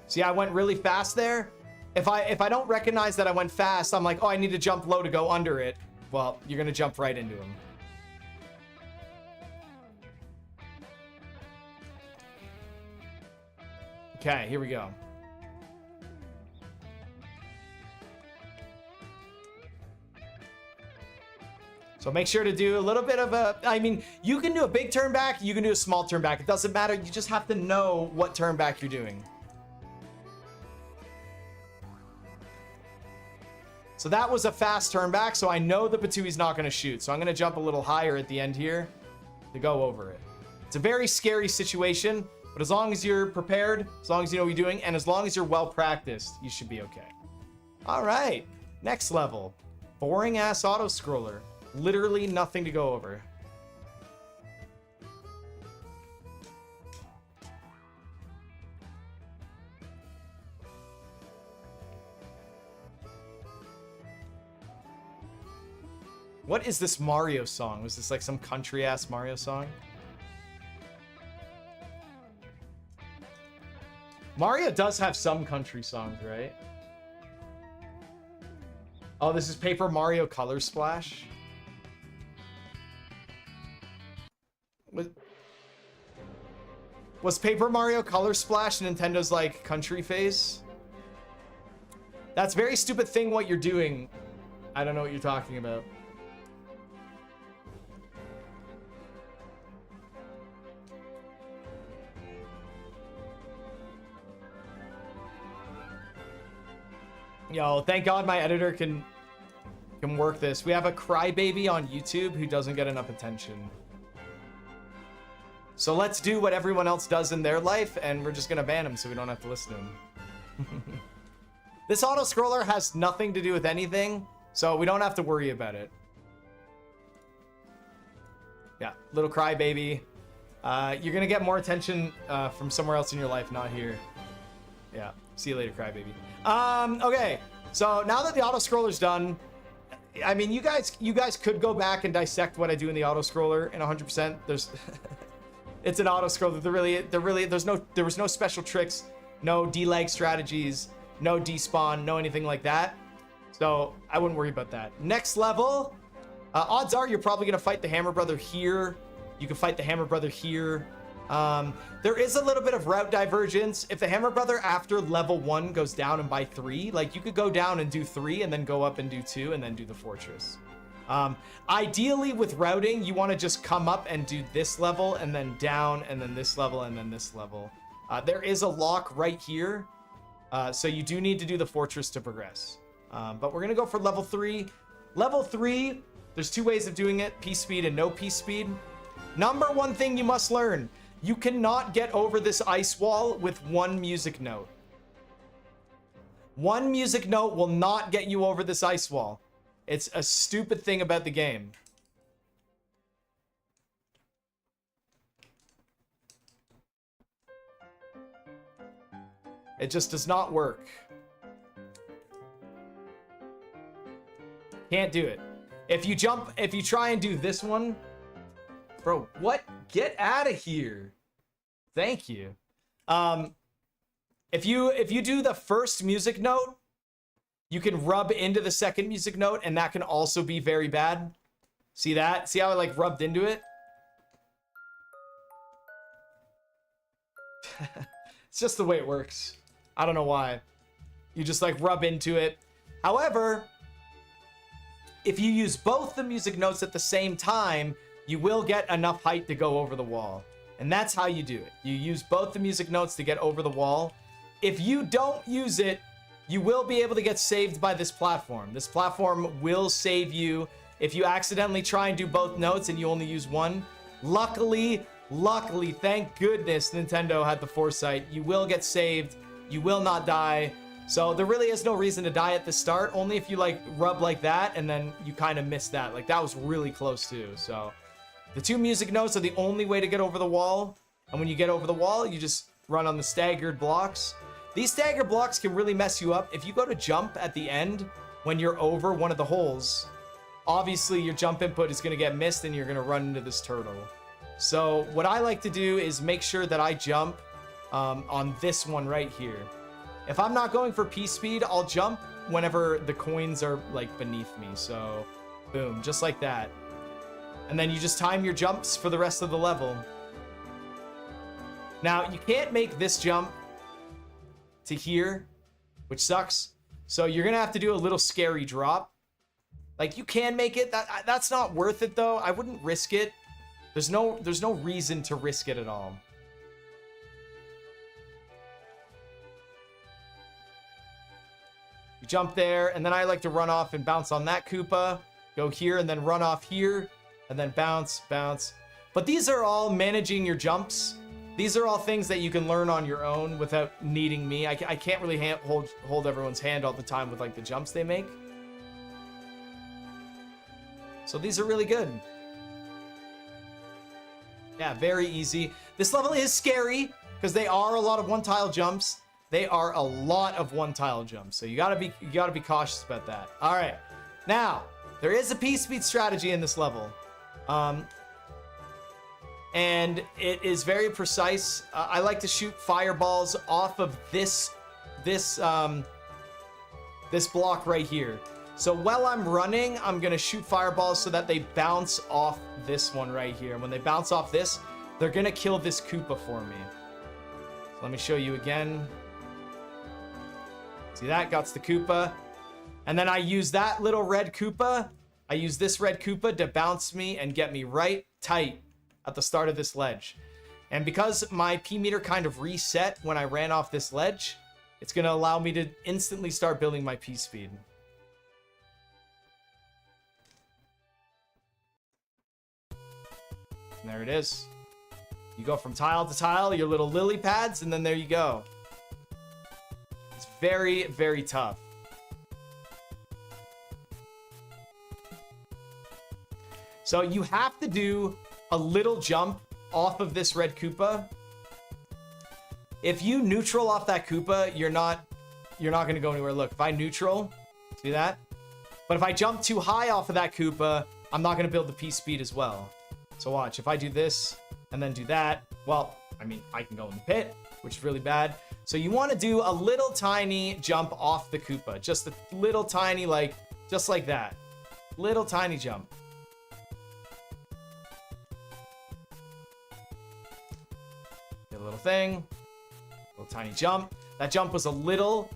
see, I went really fast there. If I don't recognize that I went fast, I'm like, oh, I need to jump low to go under it. Well, you're gonna jump right into him. Okay, here we go. So make sure to do a little bit of a, I mean, you can do a big turn back, you can do a small turn back. It doesn't matter. You just have to know what turn back you're doing. So that was a fast turn back, so I know the Patui's not going to shoot. So I'm going to jump a little higher at the end here to go over it. It's a very scary situation, but as long as you're prepared, as long as you know what you're doing, and as long as you're well practiced, you should be okay. All right, next level. Boring ass auto scroller. Literally nothing to go over. What is this Mario song? Was this like some country ass Mario song? Mario does have some country songs, right? Oh, this is Paper Mario Color Splash. Was Paper Mario Color Splash Nintendo's like country phase? That's a very stupid thing what you're doing. I don't know what you're talking about. Yo, thank God my editor can work this. We have a crybaby on YouTube who doesn't get enough attention. So let's do what everyone else does in their life, and we're just gonna ban him so we don't have to listen to him. This auto scroller has nothing to do with anything, so we don't have to worry about it. Yeah, little crybaby. You're gonna get more attention from somewhere else in your life, not here. Yeah, see you later, crybaby. Okay, so now that the auto scroller's done, I mean, you guys could go back and dissect what I do in the auto scroller in 100%. There's it's an auto scroller. There was no special tricks, no delag strategies, no despawn, no anything like that. So I wouldn't worry about that. Next level, odds are you're probably going to fight the Hammer Brother here. You can fight the Hammer Brother here. There is a little bit of route divergence. If the Hammer Brother after level 1 goes down and by 3, like you could go down and do 3 and then go up and do 2 and then do the fortress. Ideally with routing, you want to just come up and do this level and then down and then this level and then this level. There is a lock right here. So you do need to do the fortress to progress. But we're going to go for level 3. Level 3, there's 2 ways of doing it, peace speed and no peace speed. Number 1 thing you must learn, you cannot get over this ice wall with 1 music note. 1 music note will not get you over this ice wall. It's a stupid thing about the game. It just does not work. Can't do it. If you try and do this one, bro, what? Get out of here. Thank you. If you do the first music note, you can rub into the second music note, and that can also be very bad. See that? See how I like rubbed into it? It's just the way it works. I don't know why. You just like rub into it. However, if you use both the music notes at the same time, you will get enough height to go over the wall. And that's how you do it. You use both the music notes to get over the wall. If you don't use it, you will be able to get saved by this platform. This platform will save you if you accidentally try and do both notes and you only use one. Luckily, thank goodness Nintendo had the foresight. You will get saved. You will not die. So there really is no reason to die at the start, only if you like rub like that and then you kind of miss that. Like that was really close too. So the 2 music notes are the only way to get over the wall. And when you get over the wall, you just run on the staggered blocks. These staggered blocks can really mess you up. If you go to jump at the end when you're over one of the holes, obviously your jump input is going to get missed and you're going to run into this turtle. So what I like to do is make sure that I jump on this one right here. If I'm not going for peace speed, I'll jump whenever the coins are like beneath me. So boom, just like that. And then you just time your jumps for the rest of the level. Now you can't make this jump to here, which sucks. So you're gonna have to do a little scary drop. Like you can make it. That's not worth it though. I wouldn't risk it. There's no reason to risk it at all. You jump there, and then I like to run off and bounce on that Koopa. Go here and then run off here, and then bounce, bounce. But these are all managing your jumps. These are all things that you can learn on your own without needing me. I can't really hold everyone's hand all the time with like the jumps they make. So these are really good. Yeah, very easy. This level is scary because they are a lot of one-tile jumps. They are a lot of one-tile jumps. So you gotta be cautious about that. All right. Now, there is a peace speed strategy in this level. And it is very precise. I like to shoot fireballs off of this block right here. So while I'm running, I'm gonna shoot fireballs so that they bounce off this one right here. When they bounce off this, they're gonna kill this Koopa for me. So let me show you again. See that? Got the Koopa. And then I use that little red Koopa. I use this red Koopa to bounce me and get me right tight at the start of this ledge. And because my P meter kind of reset when I ran off this ledge, it's going to allow me to instantly start building my P speed. And there it is. You go from tile to tile, your little lily pads, and then there you go. It's very, very tough. So you have to do a little jump off of this red Koopa. If you neutral off that Koopa, you're not going to go anywhere. Look, if I neutral, see that? But if I jump too high off of that Koopa, I'm not going to build the P speed as well. So watch, if I do this and then do that, well, I mean, I can go in the pit, which is really bad. So you want to do a little tiny jump off the Koopa. Just a little tiny, like, just like that. Little tiny jump. Get a little thing. Little tiny jump. That jump was a little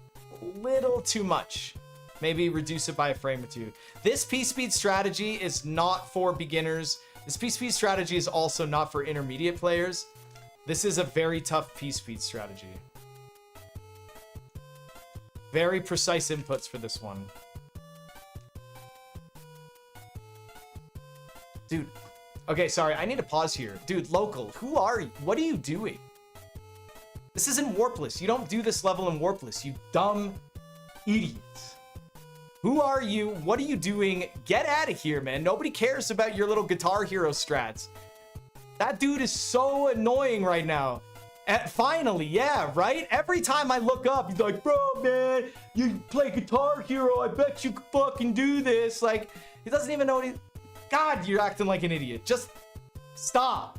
too much. Maybe reduce it by a frame or two. This P-Speed strategy is not for beginners. This P-Speed strategy is also not for intermediate players. This is a very tough P-Speed strategy. Very precise inputs for this one. Dude. Okay, sorry. I need to pause here. Dude, local. Who are you? What are you doing? This isn't Warpless. You don't do this level in Warpless, you dumb idiots. Who are you? What are you doing? Get out of here, man. Nobody cares about your little Guitar Hero strats. That dude is so annoying right now. And finally, yeah, right? Every time I look up, he's like, bro, man, you play Guitar Hero. I bet you could fucking do this. Like, he doesn't even know what he... God, you're acting like an idiot. Just stop.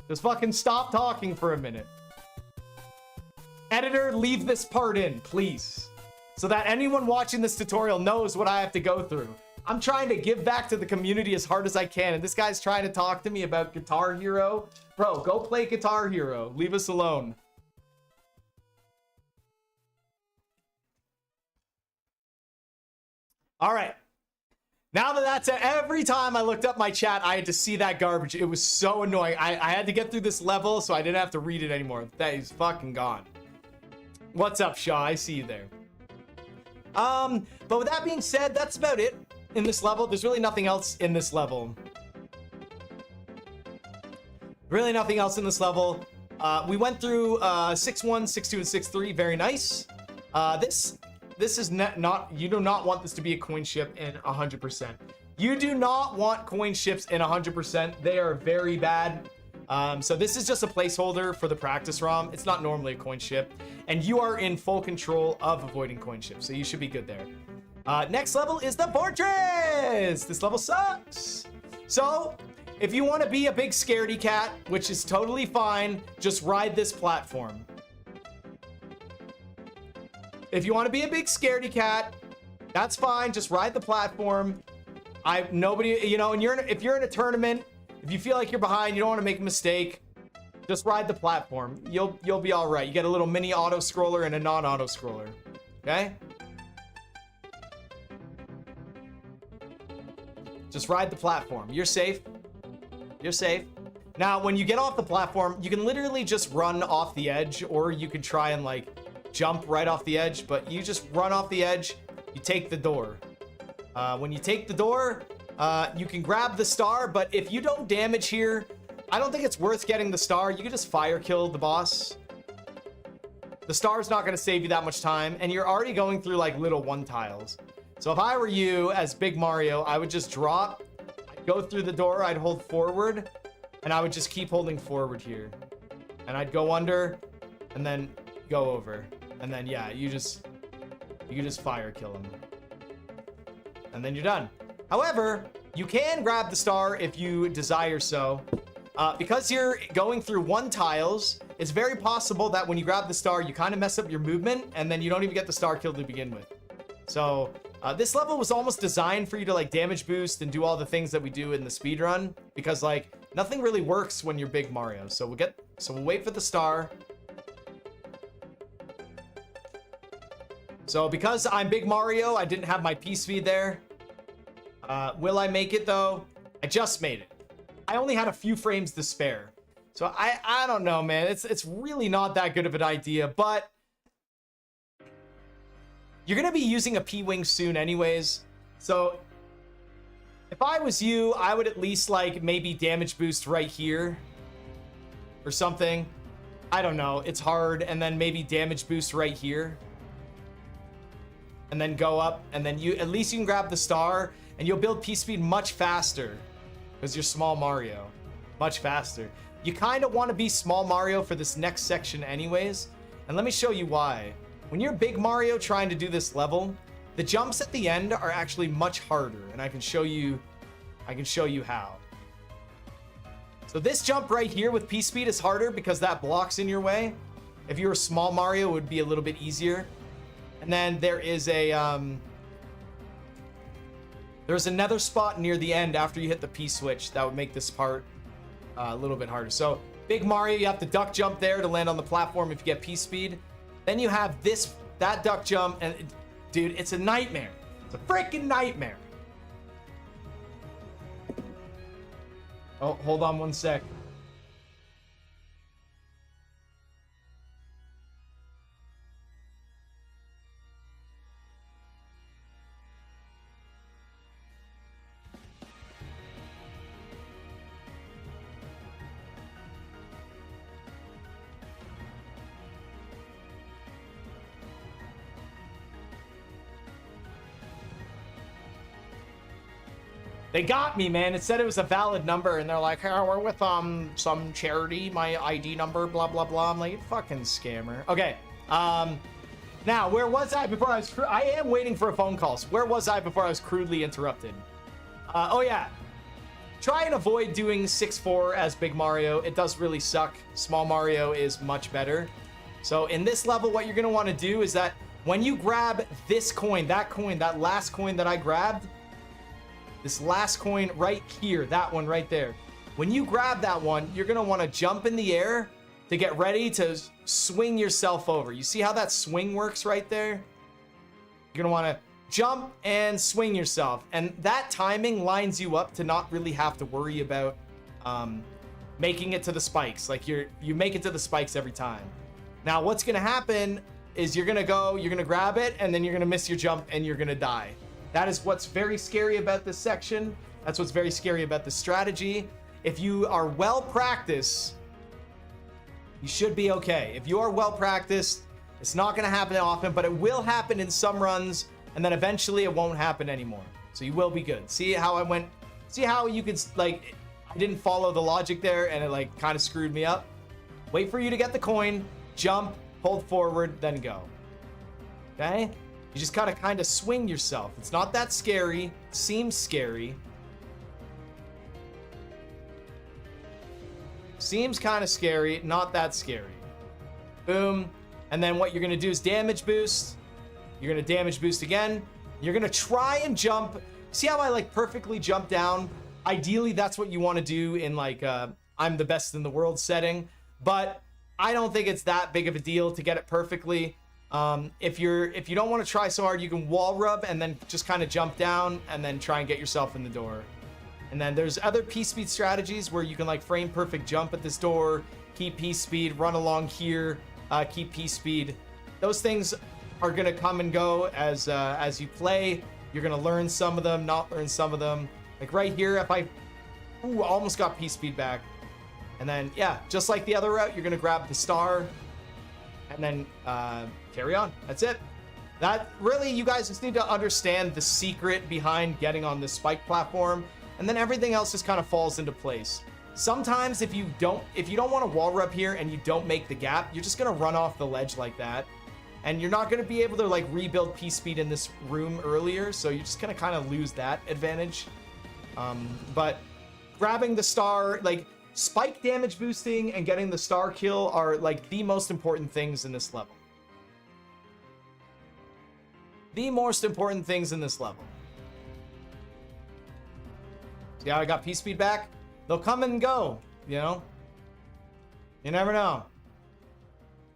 Just fucking stop talking for a minute. Editor, leave this part in, please. So that anyone watching this tutorial knows what I have to go through. I'm trying to give back to the community as hard as I can, and this guy's trying to talk to me about Guitar Hero. Bro, go play Guitar Hero. Leave us alone. All right. Now that that's it, every time I looked up my chat, I had to see that garbage. It was so annoying. I had to get through this level, so I didn't have to read it anymore. That is fucking gone. What's up, Shaw? I see you there. But with that being said, that's about it in this level. There's really nothing else in this level. Really nothing else in this level. We went through 6-1, 6-2, and 6-3. Very nice. This is not, you do not want this to be a coin ship in 100%. You do not want coin ships in 100%. They are very bad. So this is just a placeholder for the practice ROM. It's not normally a coin ship. And you are in full control of avoiding coin ships. So you should be good there. Next level is the fortress. This level sucks. So if you want to be a big scaredy cat, which is totally fine, just ride this platform. If you want to be a big scaredy cat, that's fine. Just ride the platform. Nobody, you know, and if you're in a tournament, if you feel like you're behind, you don't want to make a mistake, just ride the platform. You'll be all right. You get a little mini auto scroller and a non-auto scroller. Okay? Just ride the platform. You're safe. You're safe. Now, when you get off the platform, you can literally just run off the edge, or you can try and like jump right off the edge, but you just run off the edge, you take the door. When you take the door, you can grab the star, but if you don't damage here, I don't think it's worth getting the star. You can just fire kill the boss. The star's not going to save you that much time, and you're already going through like little one tiles. So if I were you as Big Mario, I would just drop, I'd go through the door, I'd hold forward, and I would just keep holding forward here. And I'd go under, and then go over. And then, yeah, you just fire kill him. And then you're done. However, you can grab the star if you desire so. Because you're going through one tiles, it's very possible that when you grab the star, you kind of mess up your movement, and then you don't even get the star kill to begin with. So, this level was almost designed for you to like damage boost and do all the things that we do in the speedrun, because like nothing really works when you're Big Mario. So we'll wait for the star. So because I'm Big Mario, I didn't have my P-Speed there. Will I make it though? I just made it. I only had a few frames to spare. So I don't know, man. It's really not that good of an idea, but you're gonna be using a P-Wing soon anyways. So if I was you, I would at least like maybe damage boost right here or something. I don't know. It's hard. And then maybe damage boost right here. And then go up, and then at least you can grab the star, and you'll build P-Speed much faster because you're small Mario. Much faster. You kind of want to be small Mario for this next section anyways, and let me show you why. When you're Big Mario trying to do this level, the jumps at the end are actually much harder, and I can show you how. So this jump right here with P-Speed is harder because that blocks in your way. If you were small Mario, it would be a little bit easier. And then there is a there's another spot near the end after you hit the P switch that would make this part a little bit harder. So big Mario, you have to duck jump there to land on the platform if you get P speed. Then you have that duck jump, and dude, it's a nightmare. It's a freaking nightmare. Oh, hold on one sec. They got me, man. It said it was a valid number, and they're like, "Hey, we're with some charity. My ID number, blah blah blah." I'm like, "You fucking scammer." Okay. Now, where was I before I was? I am waiting for a phone call. So where was I before I was crudely interrupted? Oh yeah. Try and avoid doing 6-4 as Big Mario. It does really suck. Small Mario is much better. So in this level, what you're gonna want to do is that when you grab this coin, that last coin that I grabbed. This last coin right here, that one right there. When you grab that one, you're gonna wanna jump in the air to get ready to swing yourself over. You see how that swing works right there? You're gonna wanna jump and swing yourself. And that timing lines you up to not really have to worry about making it to the spikes. Like you make it to the spikes every time. Now what's gonna happen is you're gonna grab it, and then you're gonna miss your jump and you're gonna die. That is what's very scary about this section. That's what's very scary about this strategy. If you are well practiced, you should be okay. If you are well practiced, it's not going to happen often, but it will happen in some runs, and then eventually it won't happen anymore. So you will be good. See how I went? See how you could, like, I didn't follow the logic there, and it like kind of screwed me up. Wait for you to get the coin, jump, hold forward, then go. Okay? You just gotta kind of swing yourself. It's not that scary. It seems scary. Seems kind of scary. Not that scary. Boom. And then what you're gonna do is damage boost. You're gonna damage boost again. You're gonna try and jump. See how I like perfectly jump down? Ideally, that's what you want to do in like I'm the best in the world setting. But I don't think it's that big of a deal to get it perfectly. If you don't want to try so hard, you can wall rub and then just kind of jump down and then try and get yourself in the door. And then there's other P speed strategies where you can like frame perfect jump at this door, keep P speed, run along here, keep P speed. Those things are gonna come and go as you play. You're gonna learn some of them, not learn some of them. Like right here, if I almost got P speed back. And then yeah, just like the other route, you're gonna grab the star and then carry on. That's it. That really, you guys just need to understand the secret behind getting on this spike platform, and then everything else just kind of falls into place. Sometimes if you don't want to wall rub here and you don't make the gap, you're just gonna run off the ledge like that, and you're not gonna be able to like rebuild P speed in this room earlier, so you're just gonna kind of lose that advantage. But grabbing the star, like spike damage boosting and getting the star kill are like the most important things in this level. The most important things in this level. See how I got P speed back? They'll come and go, you know? You never know.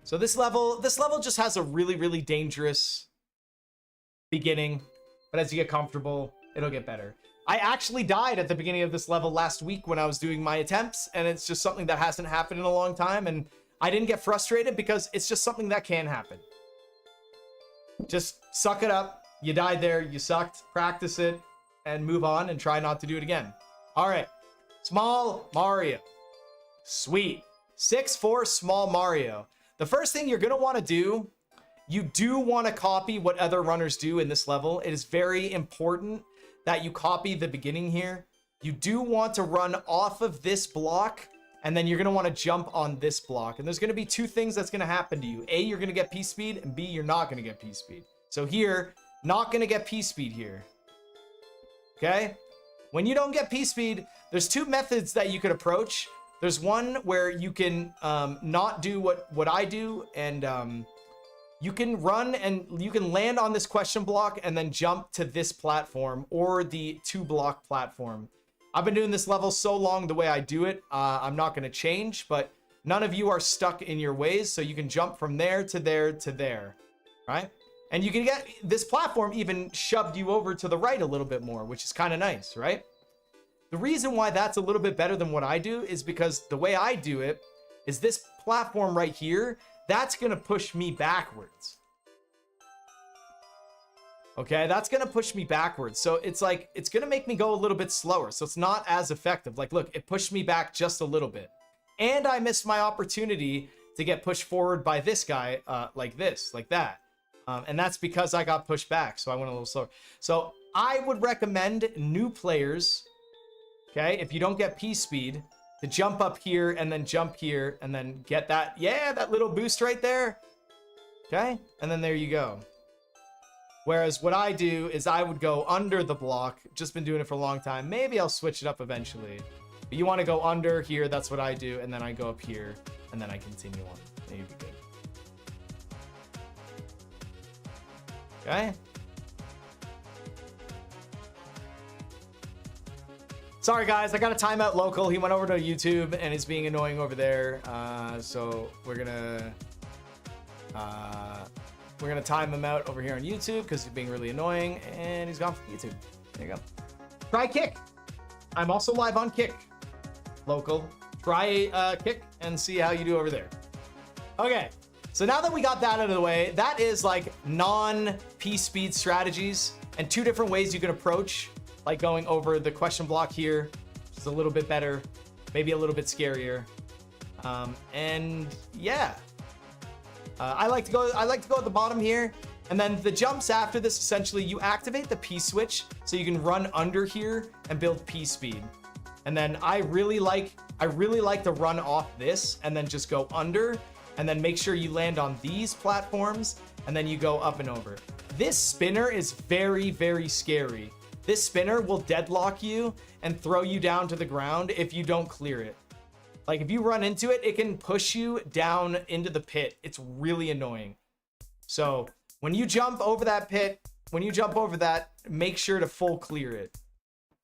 So this level just has a really, really dangerous beginning, but as you get comfortable, it'll get better. I actually died at the beginning of this level last week when I was doing my attempts, and it's just something that hasn't happened in a long time, and I didn't get frustrated because it's just something that can happen. Just suck it up. You died there, you sucked, practice it, and move on and try not to do it again. All right, Small Mario. Sweet. 6-4 Small Mario. The first thing you're gonna wanna do, you do wanna copy what other runners do in this level. It is very important that you copy the beginning here. You do want to run off of this block, and then you're gonna wanna jump on this block. And there's gonna be two things that's gonna happen to you. A, you're gonna get P speed, and B, you're not gonna get P speed. So here, not gonna get P speed here. Okay? When you don't get P speed, there's two methods that you could approach. There's one where you can not do what I do, and you can run and you can land on this question block and then jump to this platform or the 2-block platform. I've been doing this level so long the way I do it, I'm not going to change, but none of you are stuck in your ways, so you can jump from there to there to there, right? And you can get this platform even shoved you over to the right a little bit more, which is kind of nice, right? The reason why that's a little bit better than what I do is because the way I do it is this platform right here, that's going to push me backwards. Okay, that's going to push me backwards. So it's like, it's going to make me go a little bit slower. So it's not as effective. Like, look, it pushed me back just a little bit. And I missed my opportunity to get pushed forward by this guy like this, like that. And that's because I got pushed back. So I went a little slower. So I would recommend new players, okay, if you don't get P-Speed, to jump up here and then jump here and then get that, yeah, that little boost right there. Okay, and then there you go. Whereas what I do is I would go under the block. Just been doing it for a long time. Maybe I'll switch it up eventually. But you want to go under here. That's what I do. And then I go up here and then I continue on. There you go. Okay. Sorry guys, I got a timeout local. He went over to YouTube and is being annoying over there. So we're gonna time him out over here on YouTube because he's being really annoying and he's gone from YouTube. There you go. Try Kick. I'm also live on Kick. Local. Try Kick and see how you do over there. Okay. So now that we got that out of the way, that is like non-P-Speed strategies and 2 different ways you can approach, like going over the question block here, which is a little bit better, maybe a little bit scarier. And yeah, I like to go at the bottom here, and then the jumps after this, essentially you activate the P switch so you can run under here and build P speed. And then I really like to run off this and then just go under and then make sure you land on these platforms and then you go up and over. This spinner is very, very scary. This spinner will deadlock you and throw you down to the ground if you don't clear it. Like if you run into it, it can push you down into the pit. It's really annoying. So when you jump over that pit, make sure to full clear it.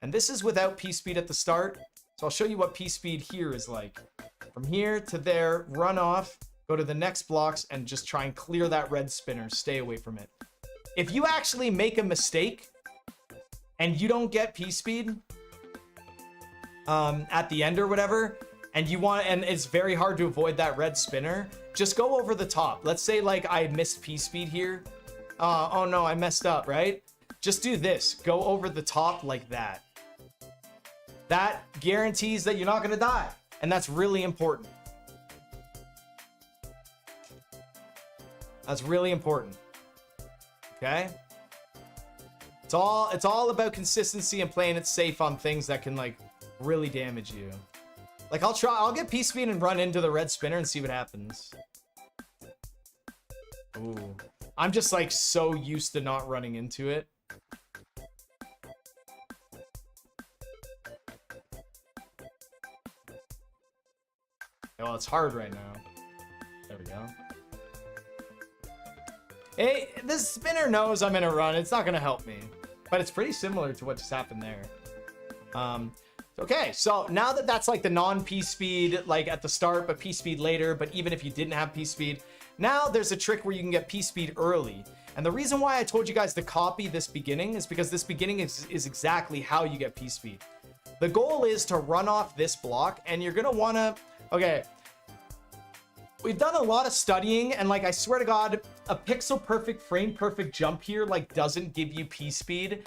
And this is without P-Speed at the start. So I'll show you what P-Speed here is like. From here to there, run off, go to the next blocks and just try and clear that red spinner. Stay away from it. If you actually make a mistake and you don't get P-Speed at the end or whatever, and it's very hard to avoid that red spinner, just go over the top. Let's say like I missed P-Speed here. Oh no, I messed up, right? Just do this. Go over the top like that. That guarantees that you're not gonna die. And that's really important. That's really important. Okay? It's all about consistency and playing it safe on things that can like really damage you. Like I'll get P-Speed and run into the red spinner and see what happens. Ooh. I'm just like so used to not running into it. Oh, it's hard right now. There we go. Hey, this spinner knows I'm gonna run. It's not gonna help me, but it's pretty similar to what just happened there. Okay, so now that that's like the non-P-Speed, like at the start, but P-Speed later, but even if you didn't have P-Speed, now there's a trick where you can get P-Speed early. And the reason why I told you guys to copy this beginning is because this beginning is exactly how you get P-Speed. The goal is to run off this block, and you're gonna wanna, okay, we've done a lot of studying, and like I swear to God, a pixel perfect, frame perfect jump here like doesn't give you P-Speed,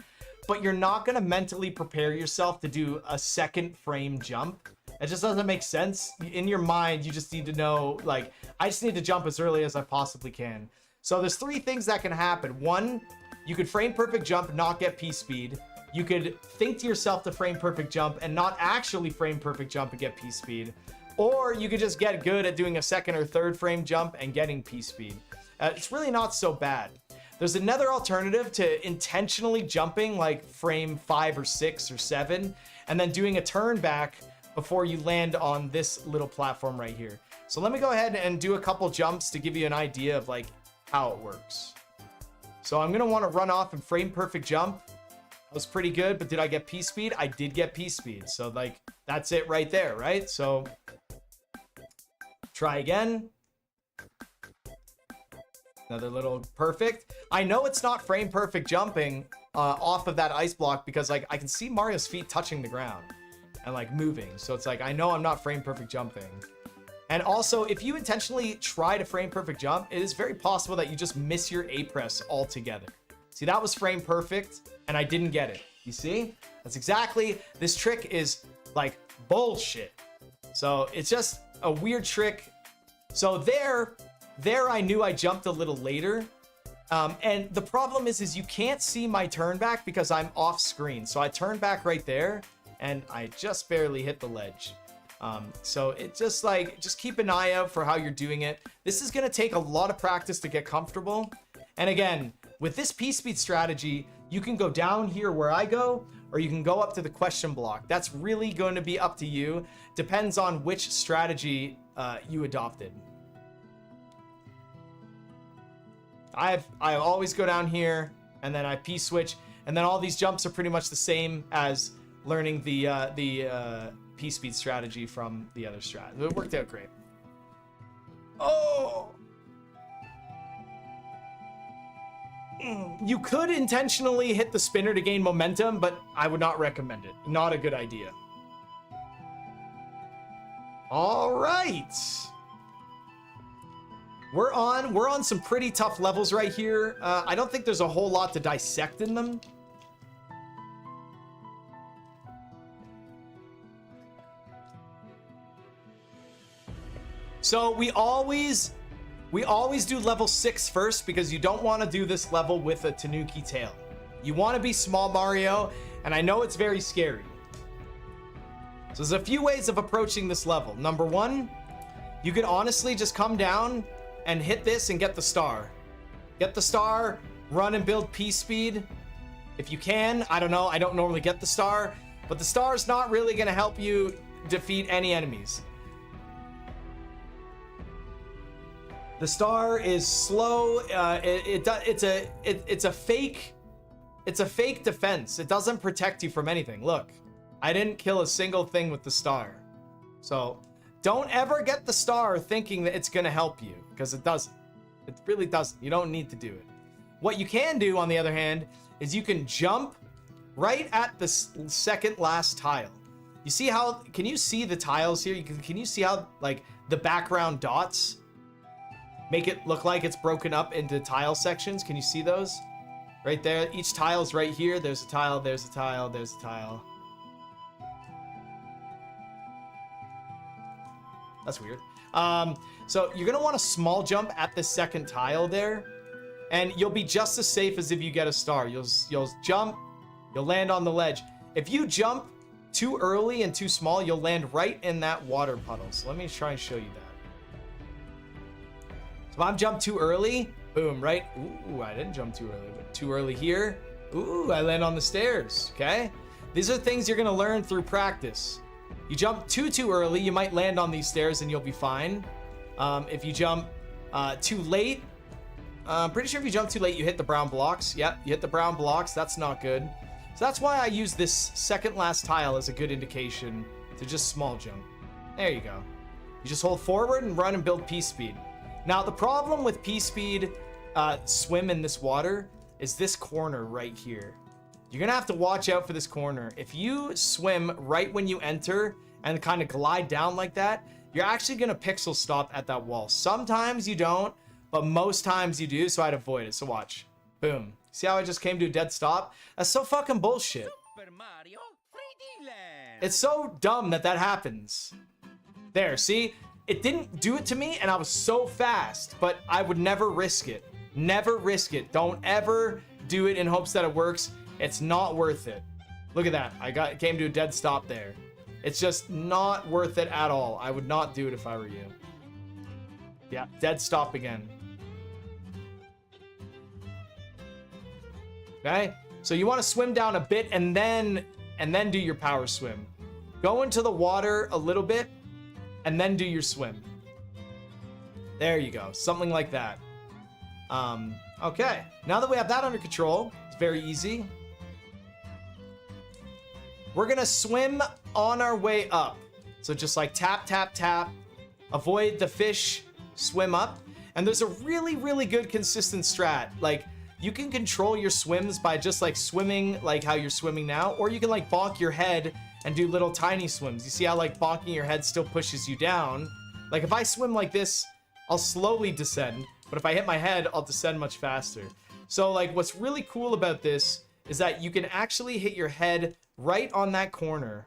but you're not gonna mentally prepare yourself to do a second frame jump. It just doesn't make sense. In your mind, you just need to know, like, I just need to jump as early as I possibly can. So there's 3 things that can happen. 1, you could frame perfect jump, not get P-Speed. You could think to yourself to frame perfect jump and not actually frame perfect jump and get P-Speed. Or you could just get good at doing a 2nd or 3rd frame jump and getting P-Speed. It's really not so bad. There's another alternative to intentionally jumping like frame 5 or 6 or 7 and then doing a turn back before you land on this little platform right here. So let me go ahead and do a couple jumps to give you an idea of like how it works. So I'm gonna want to run off and frame perfect jump. That was pretty good, but did I get P speed? I did get P speed. So like that's it right there, right? So try again. Another little perfect. I know it's not frame perfect jumping off of that ice block because like I can see Mario's feet touching the ground and like moving. So it's like I know I'm not frame perfect jumping. And also, if you intentionally try to frame perfect jump, it is very possible that you just miss your A press altogether. See, that was frame perfect and I didn't get it. You see? That's exactly, this trick is like bullshit. So it's just a weird trick. So there I knew I jumped a little later. And the problem is you can't see my turn back because I'm off screen. So I turned back right there and I just barely hit the ledge. So it just like, just keep an eye out for how you're doing it. This is going to take a lot of practice to get comfortable. And again, with this P-speed strategy, you can go down here where I go, or you can go up to the question block. That's really going to be up to you. Depends on which strategy you adopted. I always go down here and then I P switch, and then all these jumps are pretty much the same as learning the P speed strategy from the other strat. It worked out great. Oh, you could intentionally hit the spinner to gain momentum, but I would not recommend it. Not a good idea. All right. We're on some pretty tough levels right here. I don't think there's a whole lot to dissect in them. So we always do level 6 first because you don't want to do this level with a Tanuki tail. You want to be small Mario, and I know it's very scary. So there's a few ways of approaching this level. Number 1, you could honestly just come down and hit this and get the star. Get the star, run and build P speed. If you can, I don't know, I don't normally get the star, but the star is not really going to help you defeat any enemies. The star is slow. It's a fake defense. It doesn't protect you from anything. Look, I didn't kill a single thing with the star. So don't ever get the star thinking that it's gonna help you, because it doesn't. It really doesn't. You don't need to do it. What you can do, on the other hand, is you can jump right at the second last tile. You see how? Can you see the tiles here? Can you see how like the background dots make it look like it's broken up into tile sections? Can you see those? Right there. Each tile's right here. There's a tile, there's a tile, there's a tile. That's weird. So you're gonna want a small jump at the second tile there, and you'll be just as safe as if you get a star. You'll jump, you'll land on the ledge. If you jump too early and too small, you'll land right in that water puddle. So let me try and show you that. So if I'm jumped too early, boom, right? Ooh, I didn't jump too early, but too early here. Ooh, I land on the stairs, okay? These are things you're gonna learn through practice. You jump too early, you might land on these stairs and you'll be fine. If you jump too late, I'm pretty sure if you jump too late, you hit the brown blocks. Yep, you hit the brown blocks, that's not good. So that's why I use this second last tile as a good indication to just small jump. There you go. You just hold forward and run and build P speed. Now, the problem with P speed swim in this water is this corner right here. You're gonna have to watch out for this corner. If you swim right when you enter and kind of glide down like that, you're actually gonna pixel stop at that wall. Sometimes you don't, but most times you do, so I'd avoid it. So watch. Boom. See how I just came to a dead stop? That's so fucking bullshit. Super Mario 3D Land. It's so dumb that happens. There, see? It didn't do it to me, and I was so fast, but I would never risk it. Never risk it. Don't ever do it in hopes that it works. It's not worth it. Look at that. I came to a dead stop there. It's just not worth it at all. I would not do it if I were you. Yeah, dead stop again. Okay? So you want to swim down a bit and then do your power swim. Go into the water a little bit and then do your swim. There you go. Something like that. Okay. Now that we have that under control, it's very easy. We're gonna swim on our way up. So just like tap, tap, tap. Avoid the fish, swim up. And there's a really, really good consistent strat. Like, you can control your swims by just like swimming like how you're swimming now, or you can like bonk your head and do little tiny swims. You see how like bonking your head still pushes you down? Like if I swim like this, I'll slowly descend, but if I hit my head, I'll descend much faster. So like what's really cool about this is that you can actually hit your head right on that corner.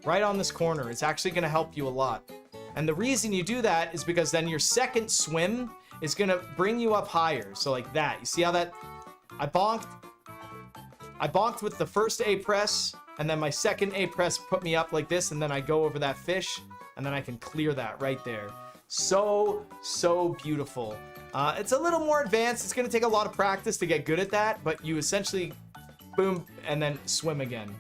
Right on this corner. It's actually gonna help you a lot. And the reason you do that is because then your second swim is gonna bring you up higher. So like that. You see how that I bonked with the first A press, and then my second A press put me up like this, and then I go over that fish, and then I can clear that right there. So beautiful. It's a little more advanced. It's gonna take a lot of practice to get good at that, but you essentially boom and then swim again.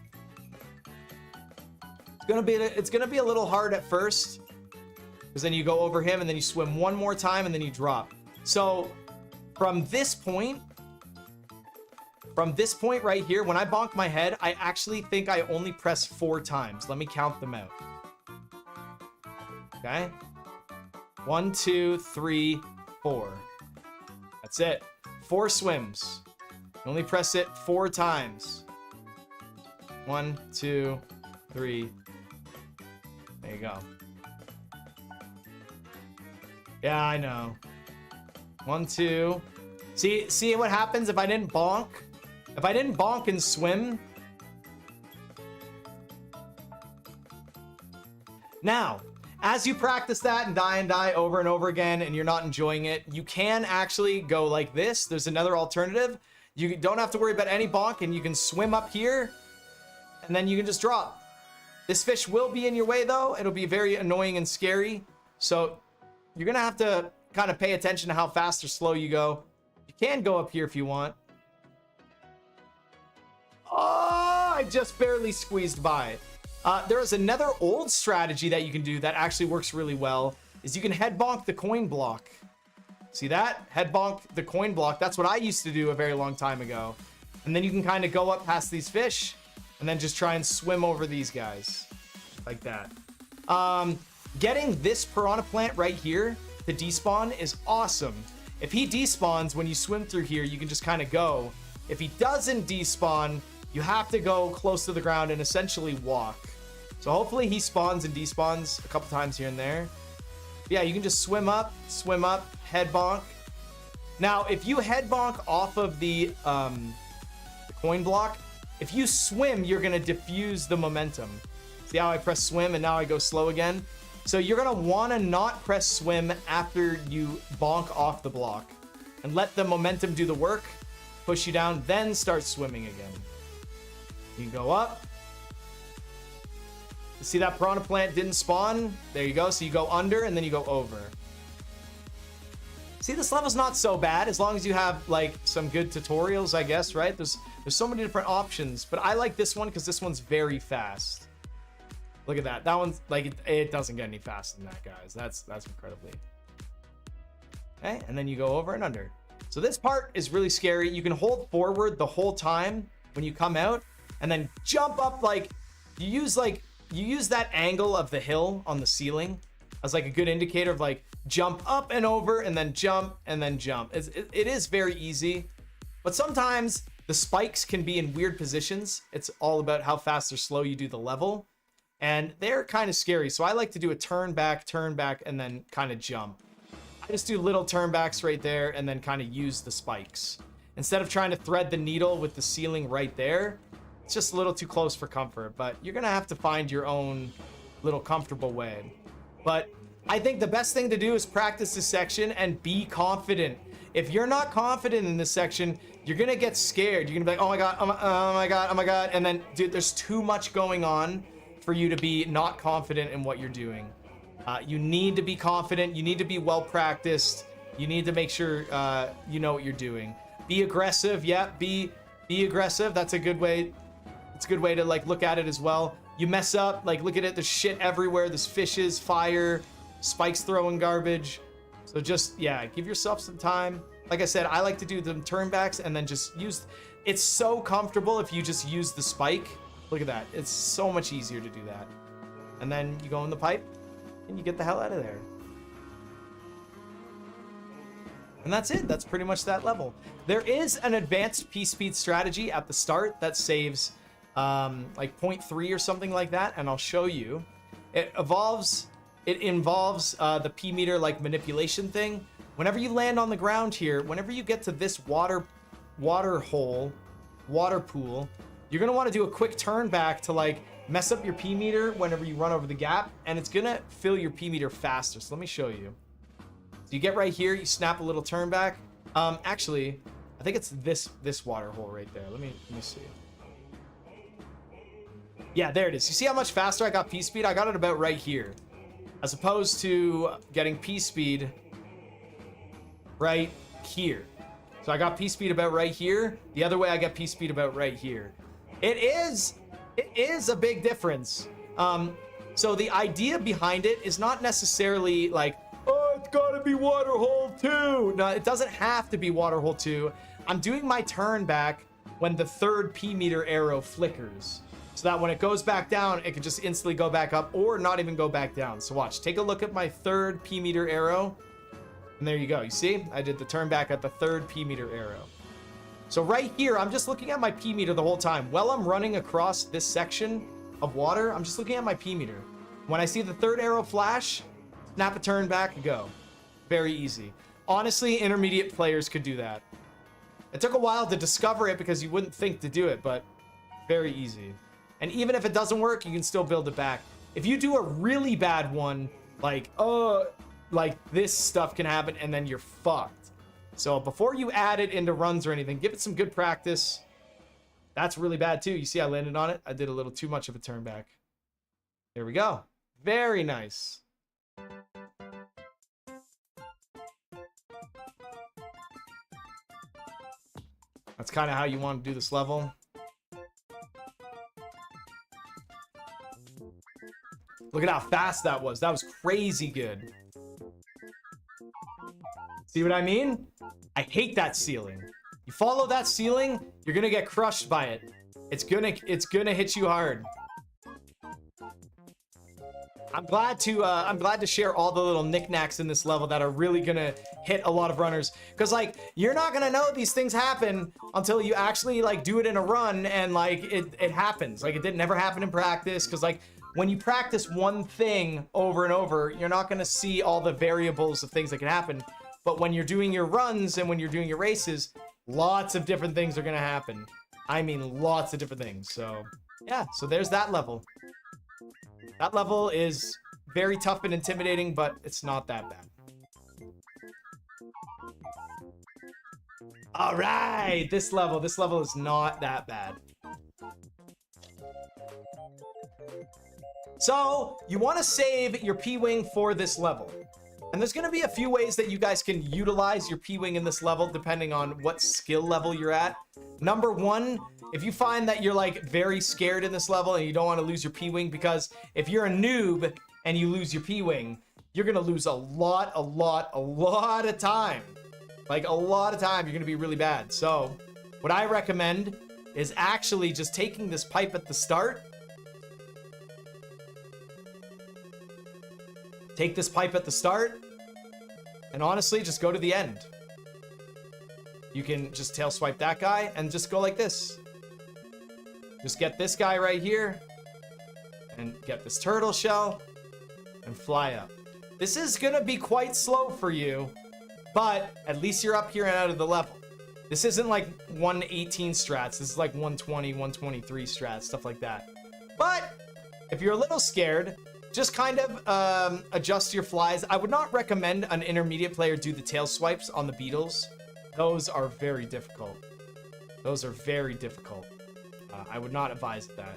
It's gonna be a little hard at first, because then you go over him and then you swim one more time and then you drop. So from this point right here, when I bonk my head, I actually think I only press 4 times. Let me count them out. Okay. 1, 2, 3, 4. That's it. 4 swims. You only press it 4 times. 1, 2, 3. There you go. Yeah, I know. 1, 2. See what happens if I didn't bonk? If I didn't bonk and swim. Now, as you practice that and die over and over again and you're not enjoying it, you can actually go like this. There's another alternative. You don't have to worry about any bonk, and you can swim up here and then you can just drop. This fish will be in your way though. It'll be very annoying and scary. So you're gonna have to kind of pay attention to how fast or slow you go. You can go up here if you want. Oh, I just barely squeezed by. There is another old strategy that you can do that actually works really well, is you can head bonk the coin block. See that? Head bonk the coin block. That's what I used to do a very long time ago. And then you can kind of go up past these fish and then just try and swim over these guys like that. Getting this piranha plant right here to despawn is awesome. If he despawns when you swim through here, you can just kind of go. If he doesn't despawn, you have to go close to the ground and essentially walk. So hopefully he spawns and despawns a couple times here and there. Yeah, you can just swim up, head bonk. Now, if you head bonk off of the coin block, if you swim, you're gonna diffuse the momentum. See how I press swim and now I go slow again? So you're gonna wanna not press swim after you bonk off the block and let the momentum do the work, push you down, then start swimming again. You can go up. See that piranha plant didn't spawn? There you go. So you go under and then you go over. See, this level's not so bad as long as you have like some good tutorials, I guess, right? There's so many different options, but I like this one because this one's very fast. Look at that. That one's like, it doesn't get any faster than that, guys. That's incredibly. Okay, and then you go over and under. So this part is really scary. You can hold forward the whole time when you come out and then jump up. Like you use that angle of the hill on the ceiling as like a good indicator of like jump up and over and then jump and then jump. It is very easy, but sometimes the spikes can be in weird positions. It's all about how fast or slow you do the level, and they're kind of scary. So I like to do a turn back, and then kind of jump. I just do little turnbacks right there and then kind of use the spikes. Instead of trying to thread the needle with the ceiling right there, it's just a little too close for comfort, but you're gonna have to find your own little comfortable way. But I think the best thing to do is practice this section and be confident. If you're not confident in this section, you're gonna get scared. You're gonna be like, oh my god, oh my god, oh my god. And then, dude, there's too much going on for you to be not confident in what you're doing. You need to be confident. You need to be well practiced. You need to make sure you know what you're doing. Be aggressive. Yeah, be aggressive. That's a good way. It's a good way to like look at it as well. you mess up, like look at it, there's shit everywhere. There's fishes, fire, spikes throwing garbage. So just, yeah, give yourself some time. Like I said, I like to do the turnbacks and then just use, it's so comfortable if you just use the spike. Look at that. It's so much easier to do that. And then you go in the pipe and you get the hell out of there. And that's it. That's pretty much that level. There is an advanced P-speed strategy at the start that saves like 0.3 or something like that, and I'll show you. It involves the P meter like manipulation thing. Whenever you land on the ground here, whenever you get to this water pool, you're gonna want to do a quick turn back to like mess up your P meter whenever you run over the gap, and it's gonna fill your P meter faster. So let me show you. So you get right here, you snap a little turn back. Actually, I think it's this water hole right there. Let me see. Yeah, there it is. You see how much faster I got P speed? I got it about right here, as opposed to getting P speed right here. So I got P speed about right here. The other way I get P speed about right here. It is a big difference. So the idea behind it is not necessarily like, oh, it's gotta be waterhole 2. No, it doesn't have to be waterhole 2. I'm doing my turn back when the third P meter arrow flickers, so that when it goes back down, it can just instantly go back up or not even go back down. So watch, take a look at my third P meter arrow. And there you go. You see, I did the turn back at the third P meter arrow. So right here, I'm just looking at my P meter the whole time. While I'm running across this section of water, I'm just looking at my P meter. When I see the third arrow flash, snap a turn back and go. Very easy. Honestly, intermediate players could do that. It took a while to discover it because you wouldn't think to do it, but very easy. And even if it doesn't work, you can still build it back. If you do a really bad one, like this stuff can happen and then you're fucked. So before you add it into runs or anything, give it some good practice. That's really bad too. You see I landed on it? I did a little too much of a turn back. There we go. Very nice. That's kind of how you want to do this level. Look at how fast that was. That was crazy good. See what I mean? I hate that ceiling. You follow that ceiling, you're gonna get crushed by it. It's gonna hit you hard. I'm glad to share all the little knickknacks in this level that are really gonna hit a lot of runners, because like you're not gonna know these things happen until you actually like do it in a run, and like it happens. Like it didn't never happen in practice, because like when you practice one thing over and over, you're not gonna see all the variables of things that can happen. But when you're doing your runs and when you're doing your races, lots of different things are gonna happen. I mean, lots of different things. So yeah, so there's that level. That level is very tough and intimidating, but it's not that bad. All right, this level is not that bad. So you want to save your P-Wing for this level. And there's going to be a few ways that you guys can utilize your P-Wing in this level, depending on what skill level you're at. Number one, if you find that you're like very scared in this level and you don't want to lose your P-Wing, because if you're a noob and you lose your P-Wing, you're going to lose a lot of time. Like a lot of time, you're going to be really bad. So what I recommend is actually just taking this pipe at the start. Take this pipe at the start, and honestly, just go to the end. You can just tail swipe that guy and just go like this. Just get this guy right here, and get this turtle shell, and fly up. This is gonna be quite slow for you, but at least you're up here and out of the level. This isn't like 118 strats. This is like 120, 123 strats, stuff like that. But if you're a little scared, just kind of adjust your flies. I would not recommend an intermediate player do the tail swipes on the beetles. Those are very difficult. Those are very difficult. I would not advise that.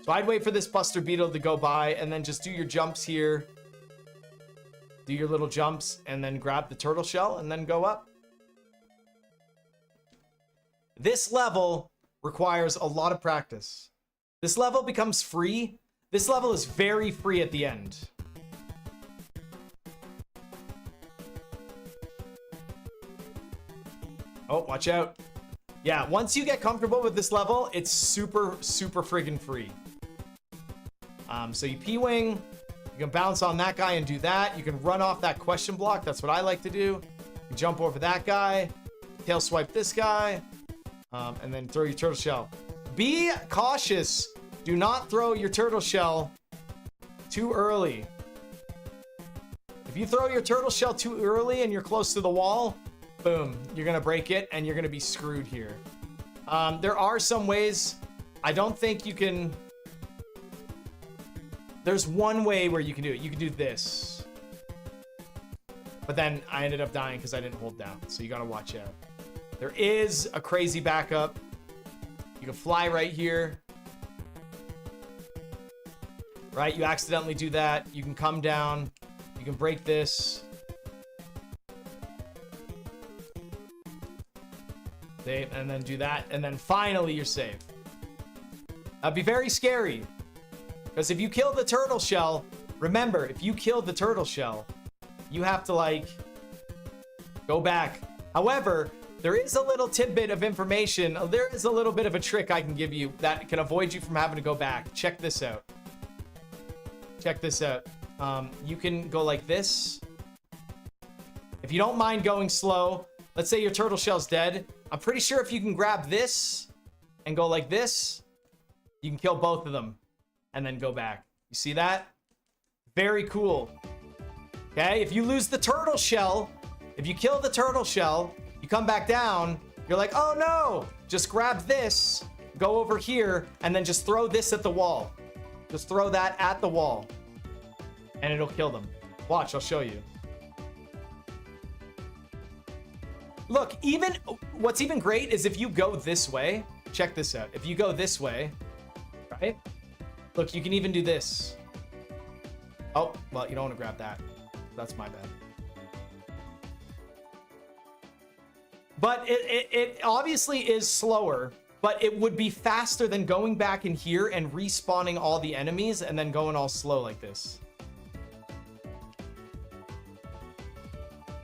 So I'd wait for this Buster Beetle to go by and then just do your jumps here. Do your little jumps and then grab the turtle shell and then go up. This level requires a lot of practice. This level becomes free This level is very free at the end. Oh, watch out. Yeah, once you get comfortable with this level, it's super, super friggin' free. So you P-Wing, you can bounce on that guy and do that. You can run off that question block. That's what I like to do. You jump over that guy, tail swipe this guy, and then throw your turtle shell. Be cautious. Do not throw your turtle shell too early. If you throw your turtle shell too early and you're close to the wall, boom, you're gonna break it and you're gonna be screwed here. There are some ways. I don't think you can. There's one way where you can do it. You can do this. But then I ended up dying because I didn't hold down. So you gotta watch out. There is a crazy backup. You can fly right here. Right? You accidentally do that. You can come down. You can break this. And then do that. And then finally you're safe. That'd be very scary. Because if you kill the turtle shell, remember, if you kill the turtle shell, you have to, like, go back. However, there is a little tidbit of information. There is a little bit of a trick I can give you that can avoid you from having to go back. Check this out. Check this out. You can go like this. If you don't mind going slow, let's say your turtle shell's dead. I'm pretty sure if you can grab this and go like this, you can kill both of them and then go back. You see that? Very cool. Okay, if you lose the turtle shell, if you kill the turtle shell, you come back down, you're like, oh no, just grab this, go over here, and then just throw this at the wall. Just throw that at the wall, and it'll kill them. Watch, I'll show you. Look, what's even great is if you go this way. Check this out. If you go this way, right? Look, you can even do this. Oh, well, you don't want to grab that. That's my bad. But it obviously is slower, but it would be faster than going back in here and respawning all the enemies and then going all slow like this.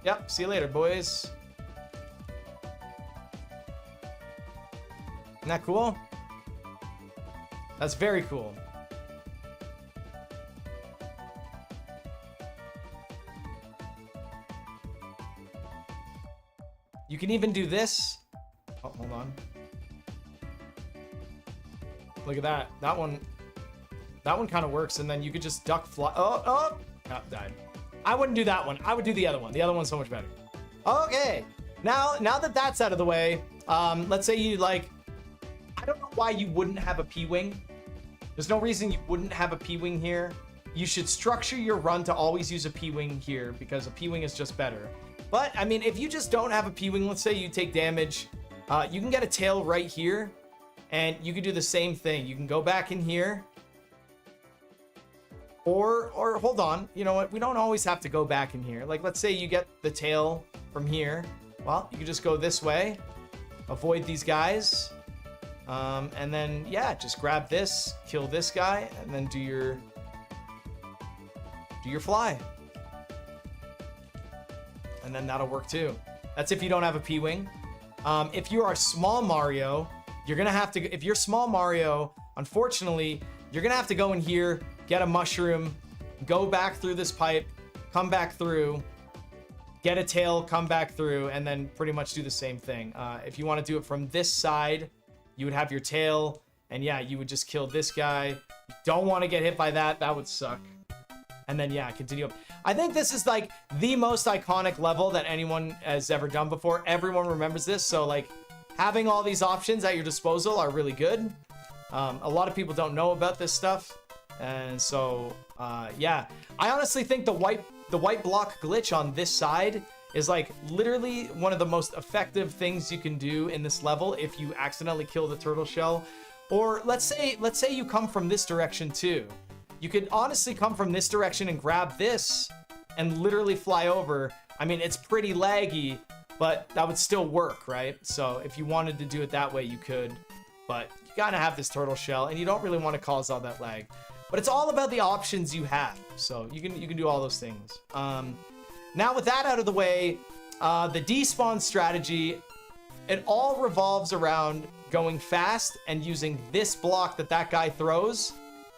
Yep, see you later, boys. Isn't that cool? That's very cool. You can even do this. Oh, hold on. Look at that. That one kind of works, and then you could just duck fly. Oh, died. I wouldn't do that one. I would do the other one. The other one's so much better. Okay. Now that that's out of the way, let's say you like. I don't know why you wouldn't have a P-Wing. There's no reason you wouldn't have a P-Wing here. You should structure your run to always use a P-Wing here because a P-Wing is just better. But, I mean, if you just don't have a P-Wing, let's say you take damage, you can get a tail right here, and you can do the same thing. You can go back in here, or hold on. You know what? We don't always have to go back in here. Like, let's say you get the tail from here. Well, you can just go this way, avoid these guys, and then, yeah, just grab this, kill this guy, and then do your fly. And then that'll work too. That's if you don't have a P-Wing. If you are small Mario, you're gonna have to, if you're small Mario, unfortunately, you're gonna have to go in here, get a mushroom, go back through this pipe, come back through, get a tail, come back through, and then pretty much do the same thing. If you want to do it from this side, you would have your tail, and yeah, you would just kill this guy. You don't want to get hit by that. That would suck. And then, yeah, continue up. I think this is, like, the most iconic level that anyone has ever done before. Everyone remembers this, so, like, having all these options at your disposal are really good. A lot of people don't know about this stuff. And so, yeah. I honestly think the white block glitch on this side is, like, literally one of the most effective things you can do in this level if you accidentally kill the turtle shell. Or let's say you come from this direction, too. You could honestly come from this direction and grab this and literally fly over. I mean, it's pretty laggy, but that would still work, right? So if you wanted to do it that way, you could. But you gotta have this turtle shell, and you don't really want to cause all that lag. But it's all about the options you have. So you can do all those things. Now with that out of the way, the despawn strategy, it all revolves around going fast and using this block that guy throws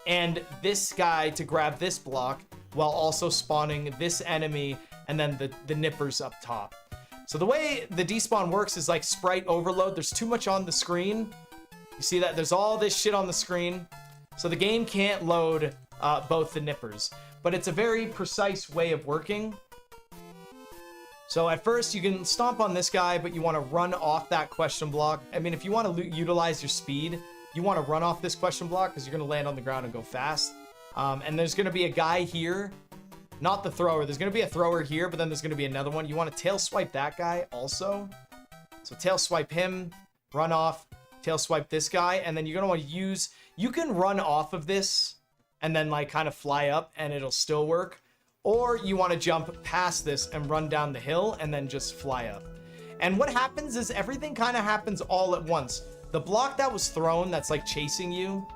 and this guy to grab this block while also spawning this enemy and then the nippers up top. So the way the despawn works is like sprite overload. There's too much on the screen. You see that? There's all this shit on the screen. So the game can't load both the nippers. But it's a very precise way of working. So at first you can stomp on this guy, but you want to run off that question block. I mean, if you want to utilize your speed, you want to run off this question block because you're going to land on the ground and go fast. And there's going to be a guy here. Not the thrower. There's going to be a thrower here, but then there's going to be another one. You want to tail swipe that guy also. So tail swipe him, run off, tail swipe this guy, and then you're going to want to use... You can run off of this and then like kind of fly up and it'll still work. Or you want to jump past this and run down the hill and then just fly up. And what happens is everything kind of happens all at once. The block that was thrown that's like chasing you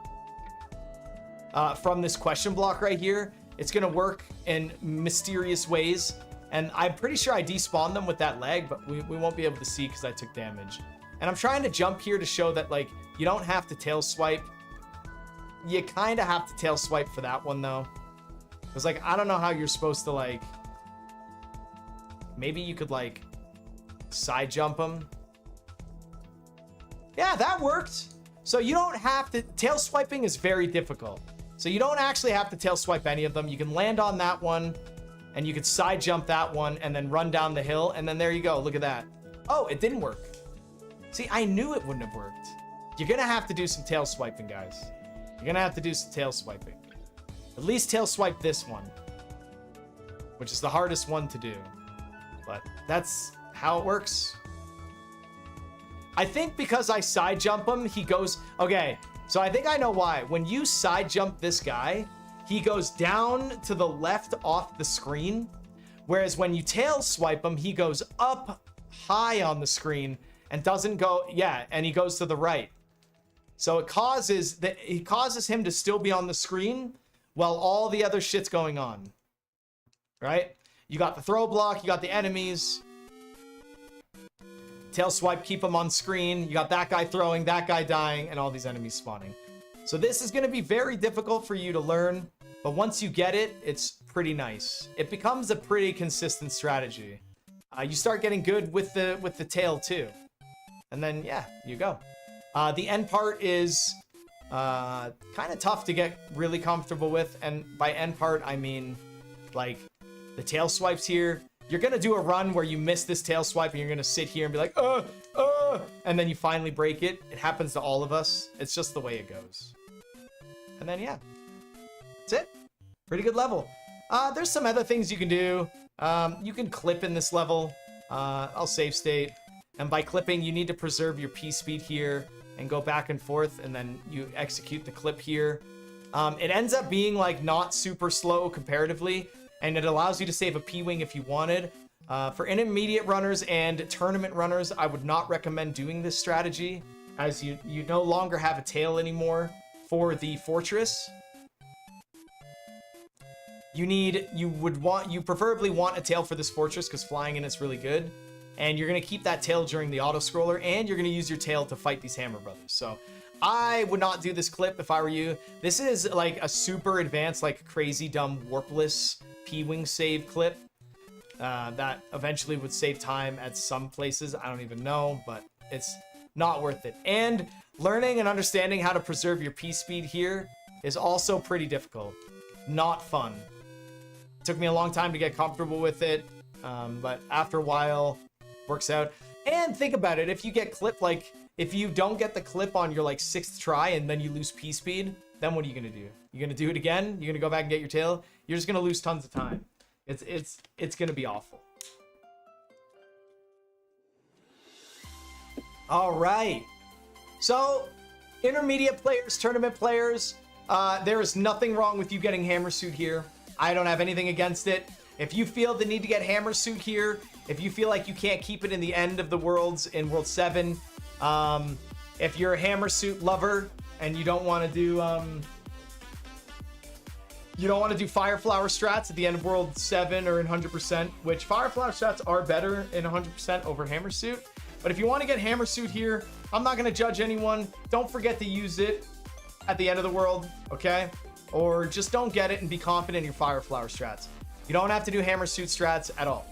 from this question block right here, it's going to work in mysterious ways. And I'm pretty sure I despawned them with that leg, but we won't be able to see because I took damage. And I'm trying to jump here to show that like you don't have to tail swipe. You kind of have to tail swipe for that one though. Because like, I don't know how you're supposed to like, maybe you could like side jump them. Yeah, that worked. So you don't have to, tail swiping is very difficult. So you don't actually have to tail swipe any of them. You can land on that one and you could side jump that one and then run down the hill. And then there you go. Look at that. Oh, it didn't work. See, I knew it wouldn't have worked. You're going to have to do some tail swiping, guys. You're going to have to do some tail swiping. At least tail swipe this one, which is the hardest one to do. But that's how it works. I think because I side jump him, he goes... Okay, so I think I know why. When you side jump this guy, he goes down to the left off the screen. Whereas when you tail swipe him, he goes up high on the screen and doesn't go... Yeah, and he goes to the right. So it causes him to still be on the screen while all the other shit's going on. Right? You got the throw block, you got the enemies. Tail swipe, keep them on screen. You got that guy throwing, that guy dying, and all these enemies spawning. So this is going to be very difficult for you to learn, but once you get it, it's pretty nice. It becomes a pretty consistent strategy. You start getting good with the tail too. And then, yeah, you go. The end part is kind of tough to get really comfortable with. And by end part, I mean, like, the tail swipes here. You're going to do a run where you miss this tail swipe and you're going to sit here and be like, and then you finally break it. It happens to all of us. It's just the way it goes. And then, yeah, that's it. Pretty good level. There's some other things you can do. You can clip in this level. I'll save state. And by clipping, you need to preserve your P speed here and go back and forth. And then you execute the clip here. It ends up being like not super slow comparatively. And it allows you to save a P-Wing if you wanted. For intermediate runners and tournament runners, I would not recommend doing this strategy, as you no longer have a tail anymore for the fortress. You preferably want a tail for this fortress because flying in it's really good. And you're going to keep that tail during the auto-scroller, and you're going to use your tail to fight these Hammer Brothers. So I would not do this clip if I were you. This is like a super advanced, like crazy dumb warpless P-Wing save clip that eventually would save time at some places. I don't even know, but it's not worth it. And learning and understanding how to preserve your P-speed here is also pretty difficult. Not fun. It took me a long time to get comfortable with it, but after a while, works out. And think about it, if you get clipped, like, if you don't get the clip on your, like, 6th try and then you lose P-speed, then what are you going to do? You're going to do it again? You're going to go back and get your tail? You're just going to lose tons of time. It's going to be awful. All right. So, intermediate players, tournament players, there is nothing wrong with you getting Hammer Suit here. I don't have anything against it. If you feel the need to get Hammer Suit here, if you feel like you can't keep it in the end of the worlds in World 7, if you're a Hammer Suit lover and you don't want to do, You don't want to do Fire Flower strats at the end of World 7 or in 100%, which Fire Flower strats are better in 100% over Hammer Suit. But if you want to get Hammer Suit here, I'm not going to judge anyone. Don't forget to use it at the end of the world, okay? Or just don't get it and be confident in your Fire Flower strats. You don't have to do Hammer Suit strats at all.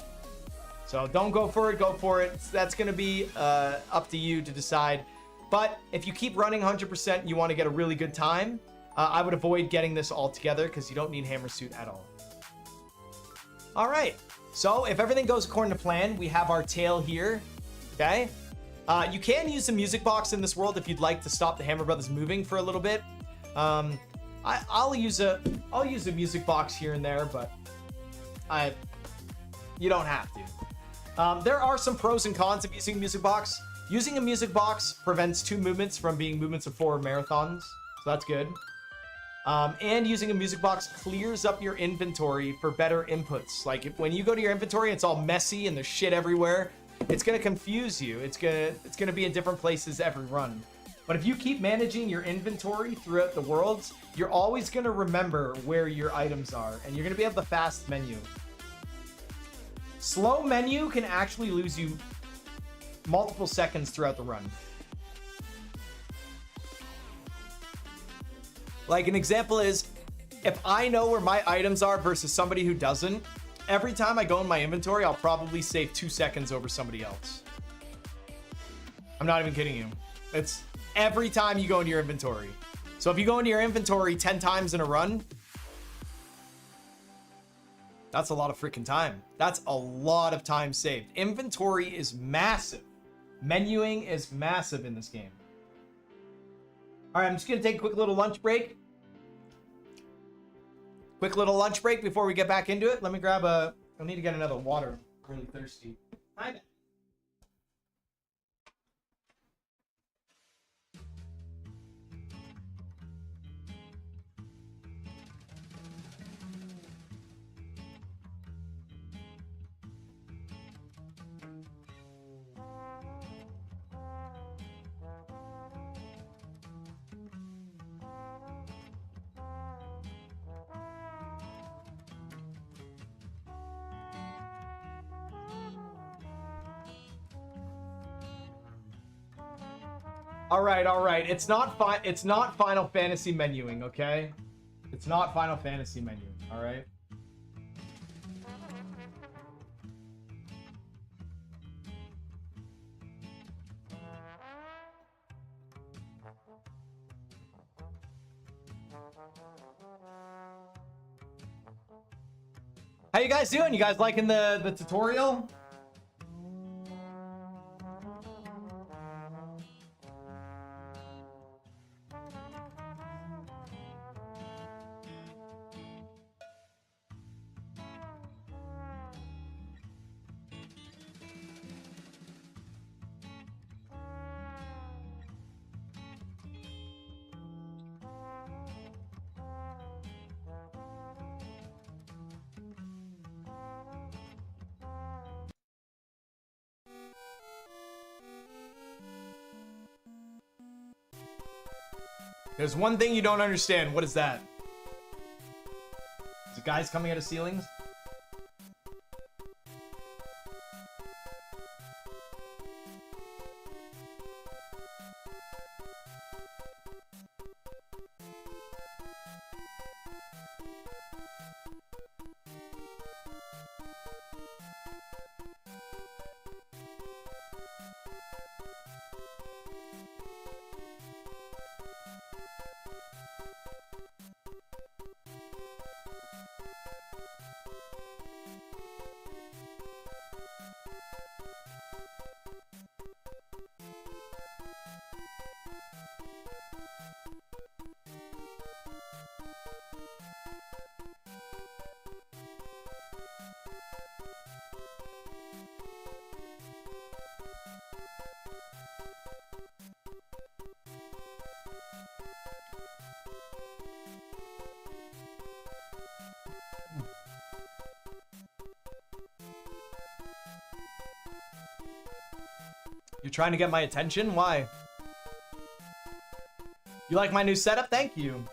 So don't go for it, go for it. That's going to be up to you to decide. But if you keep running 100%, you want to get a really good time, I would avoid getting this all together because you don't need Hammer Suit at all. All right. So if everything goes according to plan, we have our tail here, okay? You can use the music box in this world if you'd like to stop the Hammer Brothers moving for a little bit. I'll use a music box here and there, but you don't have to. There are some pros and cons of using a music box. Using a music box prevents 2 movements from being movements of 4 marathons, so that's good. And using a music box clears up your inventory for better inputs. Like when you go to your inventory, it's all messy and there's shit everywhere. It's gonna confuse you. It's gonna be in different places every run. But if you keep managing your inventory throughout the worlds, you're always gonna remember where your items are, and you're gonna be able to fast menu. Slow menu can actually lose you multiple seconds throughout the run. Like an example is, if I know where my items are versus somebody who doesn't, every time I go in my inventory, I'll probably save 2 seconds over somebody else. I'm not even kidding you. It's every time you go into your inventory. So if you go into your inventory 10 times in a run, that's a lot of freaking time. That's a lot of time saved. Inventory is massive. Menuing is massive in this game. All right, I'm just gonna take a quick little lunch break. Quick little lunch break before we get back into it. Let me grab I need to get another water. I'm really thirsty. Hi. All right. It's not Final Fantasy menuing, okay? It's not Final Fantasy menuing, all right? How you guys doing? You guys liking the tutorial? There's one thing you don't understand. What is that? Is it guys coming out of ceilings? You're trying to get my attention? Why? You like my new setup? Thank you.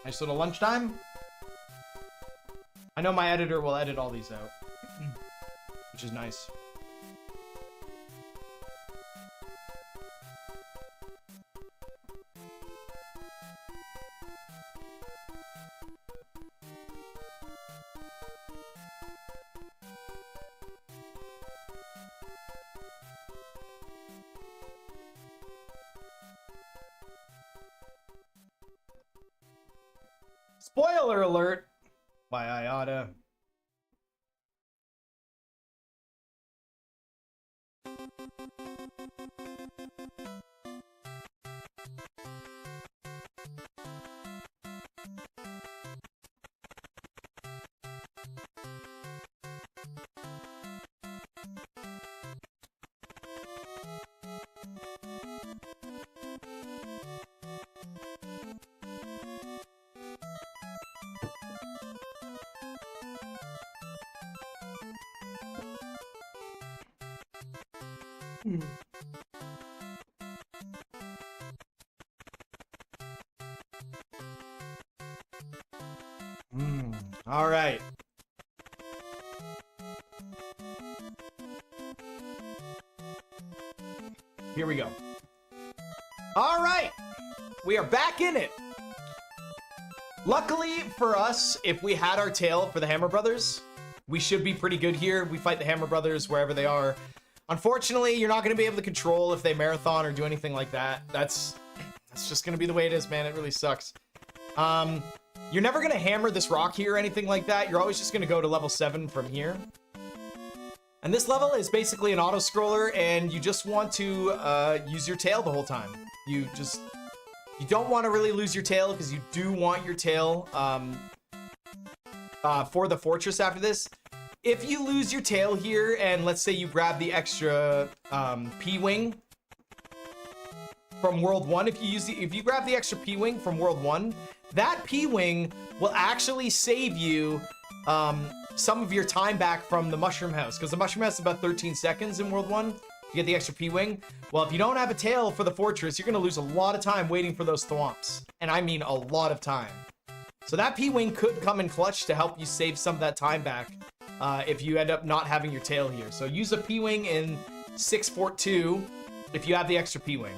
Nice little lunchtime. I know my editor will edit all these out, which is nice. Spoiler alert! Why I oughta. All right. Here we go. All right. We are back in it. Luckily for us, if we had our tail for the Hammer Brothers, we should be pretty good here. We fight the Hammer Brothers wherever they are. Unfortunately, you're not going to be able to control if they marathon or do anything like that. That's just going to be the way it is, man. It really sucks. You're never going to hammer this rock here or anything like that. You're always just going to go to level 7 from here. And this level is basically an auto-scroller, and you just want to use your tail the whole time. You don't want to really lose your tail, because you do want your tail for the fortress after this. If you lose your tail here, and let's say you grab the extra P-Wing from World 1, if you grab the extra P-Wing from World 1, that P-Wing will actually save you some of your time back from the Mushroom House, because the Mushroom House is about 13 seconds in World 1. You get the extra P-Wing. Well, if you don't have a tail for the fortress, you're going to lose a lot of time waiting for those thwomps. And I mean a lot of time. So that P-Wing could come in clutch to help you save some of that time back if you end up not having your tail here. So use a P-Wing in 6 Fort 2 if you have the extra P-Wing.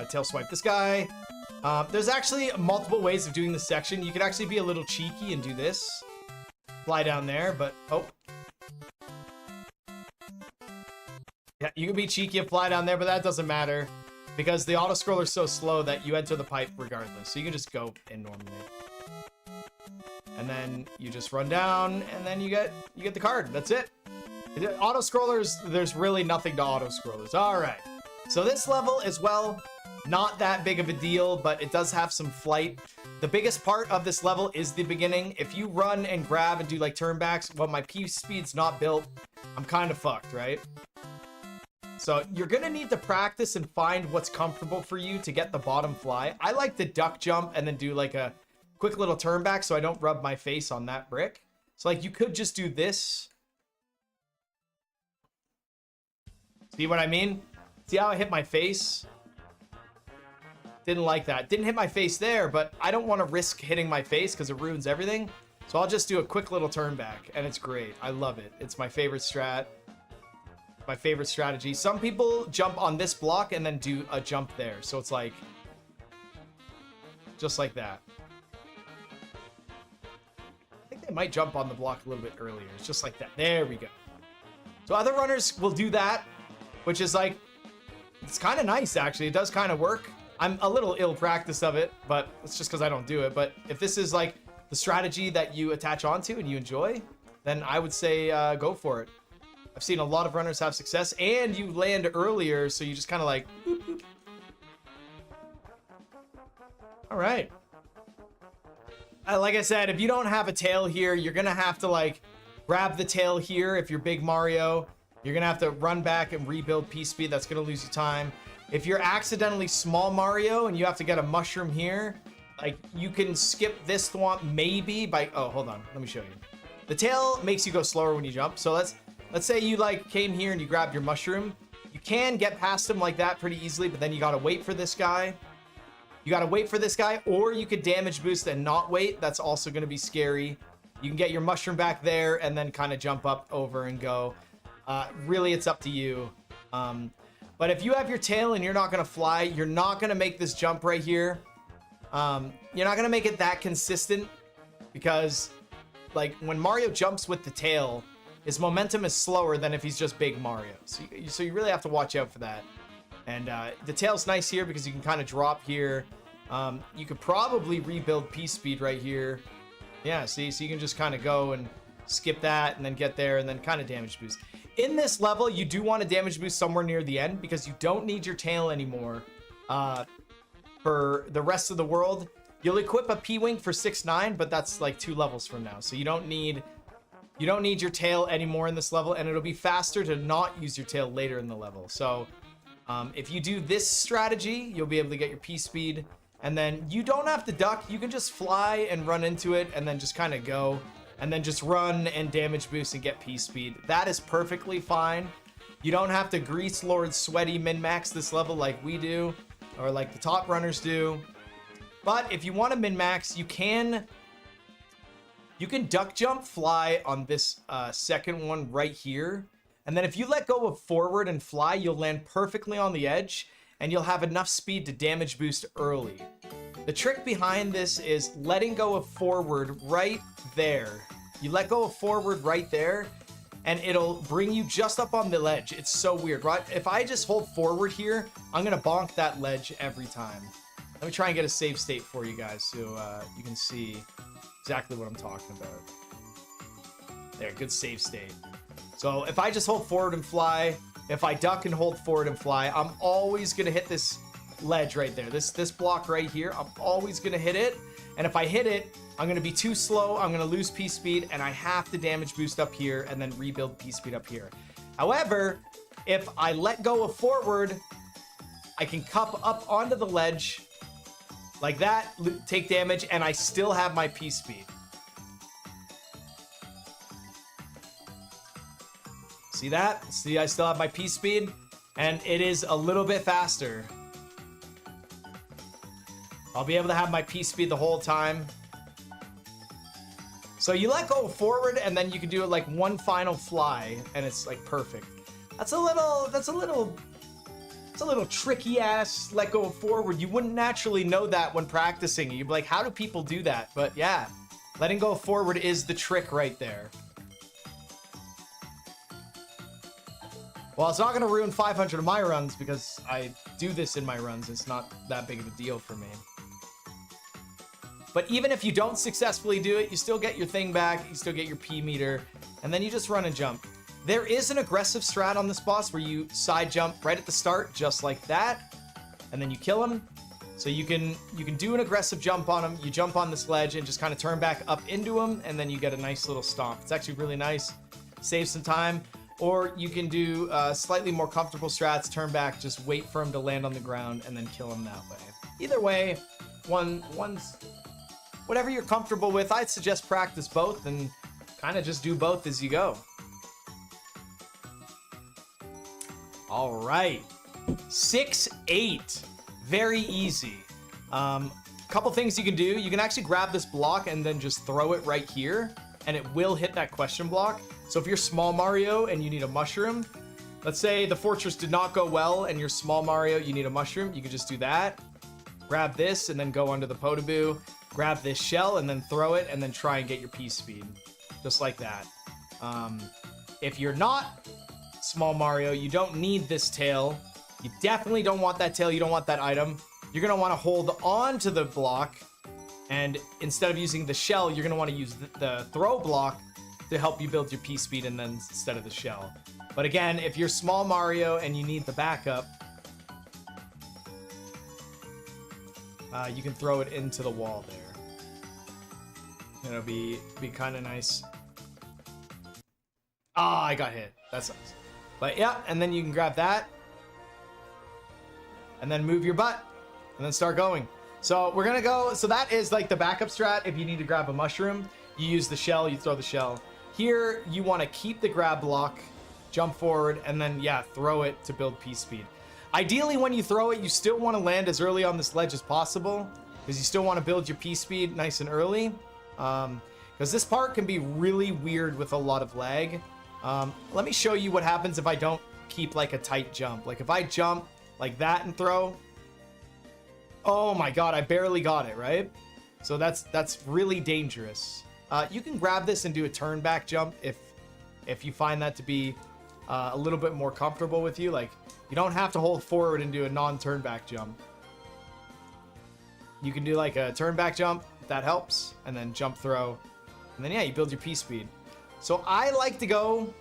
Tail swipe this guy. There's actually multiple ways of doing this section. You could actually be a little cheeky and do this. Fly down there, but... oh. Yeah, you can be cheeky and fly down there, but that doesn't matter. Because the auto-scroller is so slow that you enter the pipe regardless. So you can just go in normally. And then you just run down, and then you get the card. That's it. Auto-scrollers, there's really nothing to auto-scrollers. Alright. So this level as well... not that big of a deal, but it does have some flight. The biggest part of this level is the beginning. If you run and grab and do like turnbacks, well, my P speed's not built. I'm kind of fucked, right? So you're gonna need to practice and find what's comfortable for you to get the bottom fly. I like to duck jump and then do like a quick little turnback so I don't rub my face on that brick. So like you could just do this. See what I mean? See how I hit my face? Didn't like that. Didn't hit my face there, but I don't want to risk hitting my face because it ruins everything. So I'll just do a quick little turn back, and it's great. I love it. It's my favorite strat. My favorite strategy. Some people jump on this block and then do a jump there. So it's like... just like that. I think they might jump on the block a little bit earlier. It's just like that. There we go. So other runners will do that, which is like... it's kind of nice, actually. It does kind of work. I'm a little ill practice of it, but it's just because I don't do it. But if this is like the strategy that you attach onto and you enjoy, then I would say go for it. I've seen a lot of runners have success, and you land earlier, so you just kind of like... boop, boop. All right. Like I said, if you don't have a tail here, you're going to have to like grab the tail here if you're Big Mario. You're going to have to run back and rebuild P speed. That's going to lose you time. If you're accidentally Small Mario and you have to get a mushroom here, like you can skip this thwomp maybe by... oh, hold on. Let me show you. The tail makes you go slower when you jump. So let's say you like came here and you grabbed your mushroom. You can get past him like that pretty easily, but then you got to wait for this guy. You got to wait for this guy, or you could damage boost and not wait. That's also going to be scary. You can get your mushroom back there and then kind of jump up over and go. Really, it's up to you. But if you have your tail and you're not going to fly, you're not going to make this jump right here. You're not going to make it that consistent because, like, when Mario jumps with the tail, his momentum is slower than if he's just big Mario. So you really have to watch out for that. And the tail's nice here because you can kind of drop here. You could probably rebuild Peace Speed right here. Yeah, see? So you can just kind of go and skip that and then get there and then kind of damage boost. In this level, you do want to damage boost somewhere near the end because you don't need your tail anymore for the rest of the world. You'll equip a P-Wing for 6-9, but that's like 2 levels from now. So you don't need your tail anymore in this level, and it'll be faster to not use your tail later in the level. So if you do this strategy, you'll be able to get your P-Speed, and then you don't have to duck. You can just fly and run into it and then just kind of go, and then just run and damage boost and get P-Speed. That is perfectly fine. You don't have to Grease Lord Sweaty min-max this level like we do, or like the top runners do. But if you want to min-max, you can duck jump fly on this second one right here. And then if you let go of forward and fly, you'll land perfectly on the edge and you'll have enough speed to damage boost early. The trick behind this is letting go of forward right there. You let go of forward right there and it'll bring you just up on the ledge. It's so weird, right? If I just hold forward here, I'm gonna bonk that ledge every time. Let me try and get a save state for you guys so you can see exactly what I'm talking about. There, good save state. So if I just hold forward and fly, if I duck and hold forward and fly, I'm always gonna hit this ledge right there. This block right here, I'm always gonna hit it. And if I hit it, I'm gonna be too slow, I'm gonna lose P-Speed, and I have to damage boost up here and then rebuild P-Speed up here. However, if I let go of forward, I can cup up onto the ledge like that, take damage, and I still have my P-Speed. See that? See, I still have my P-Speed, and it is a little bit faster. I'll be able to have my P-Speed the whole time. So you let go forward, and then you can do it like one final fly, and it's like perfect. That's a little tricky ass let go forward. You wouldn't naturally know that when practicing. You'd be like, how do people do that? But yeah, letting go forward is the trick right there. Well, it's not going to ruin 500 of my runs because I do this in my runs. It's not that big of a deal for me. But even if you don't successfully do it, you still get your thing back, you still get your P meter, and then you just run and jump. There is an aggressive strat on this boss where you side jump right at the start, just like that, and then you kill him. So you can do an aggressive jump on him, you jump on this ledge and just kind of turn back up into him, and then you get a nice little stomp. It's actually really nice, saves some time. Or you can do slightly more comfortable strats, turn back, just wait for him to land on the ground, and then kill him that way. Either way, one's whatever you're comfortable with. I'd suggest practice both and kind of just do both as you go. All right, 6-8, very easy. Couple things you can do. You can actually grab this block and then just throw it right here, and it will hit that question block. So if you're small Mario and you need a mushroom, let's say the fortress did not go well and you're small Mario, you need a mushroom, you can just do that. Grab this and then go under the Potaboo. Grab this shell and then throw it and then try and get your P-Speed. Just like that. If you're not small Mario, you don't need this tail. You definitely don't want that tail, you don't want that item. You're gonna wanna hold on to the block, and instead of using the shell, you're gonna wanna use the throw block to help you build your P-Speed and then instead of the shell. But again, if you're small Mario and you need the backup, you can throw it into the wall there. It'll be kind of nice. Ah, I got hit. That sucks. But yeah, and then you can grab that and then move your butt and then start going. So we're gonna go, so that is like the backup strat. If you need to grab a mushroom, you use the shell, you throw the shell. Here, you want to keep the grab block, jump forward, and then, yeah, throw it to build P-Speed. Ideally, when you throw it, you still want to land as early on this ledge as possible, because you still want to build your P-speed nice and early. Because this part can be really weird with a lot of lag. Let me show you what happens if I don't keep like a tight jump. Like if I jump like that and throw, oh my god, I barely got it, right? So that's really dangerous. You can grab this and do a turn back jump if you find that to be a little bit more comfortable with you. Like you don't have to hold forward and do a non-turn back jump. You can do like a turn back jump, if that helps, and then jump throw. And then, yeah, you build your P-speed. So I like to go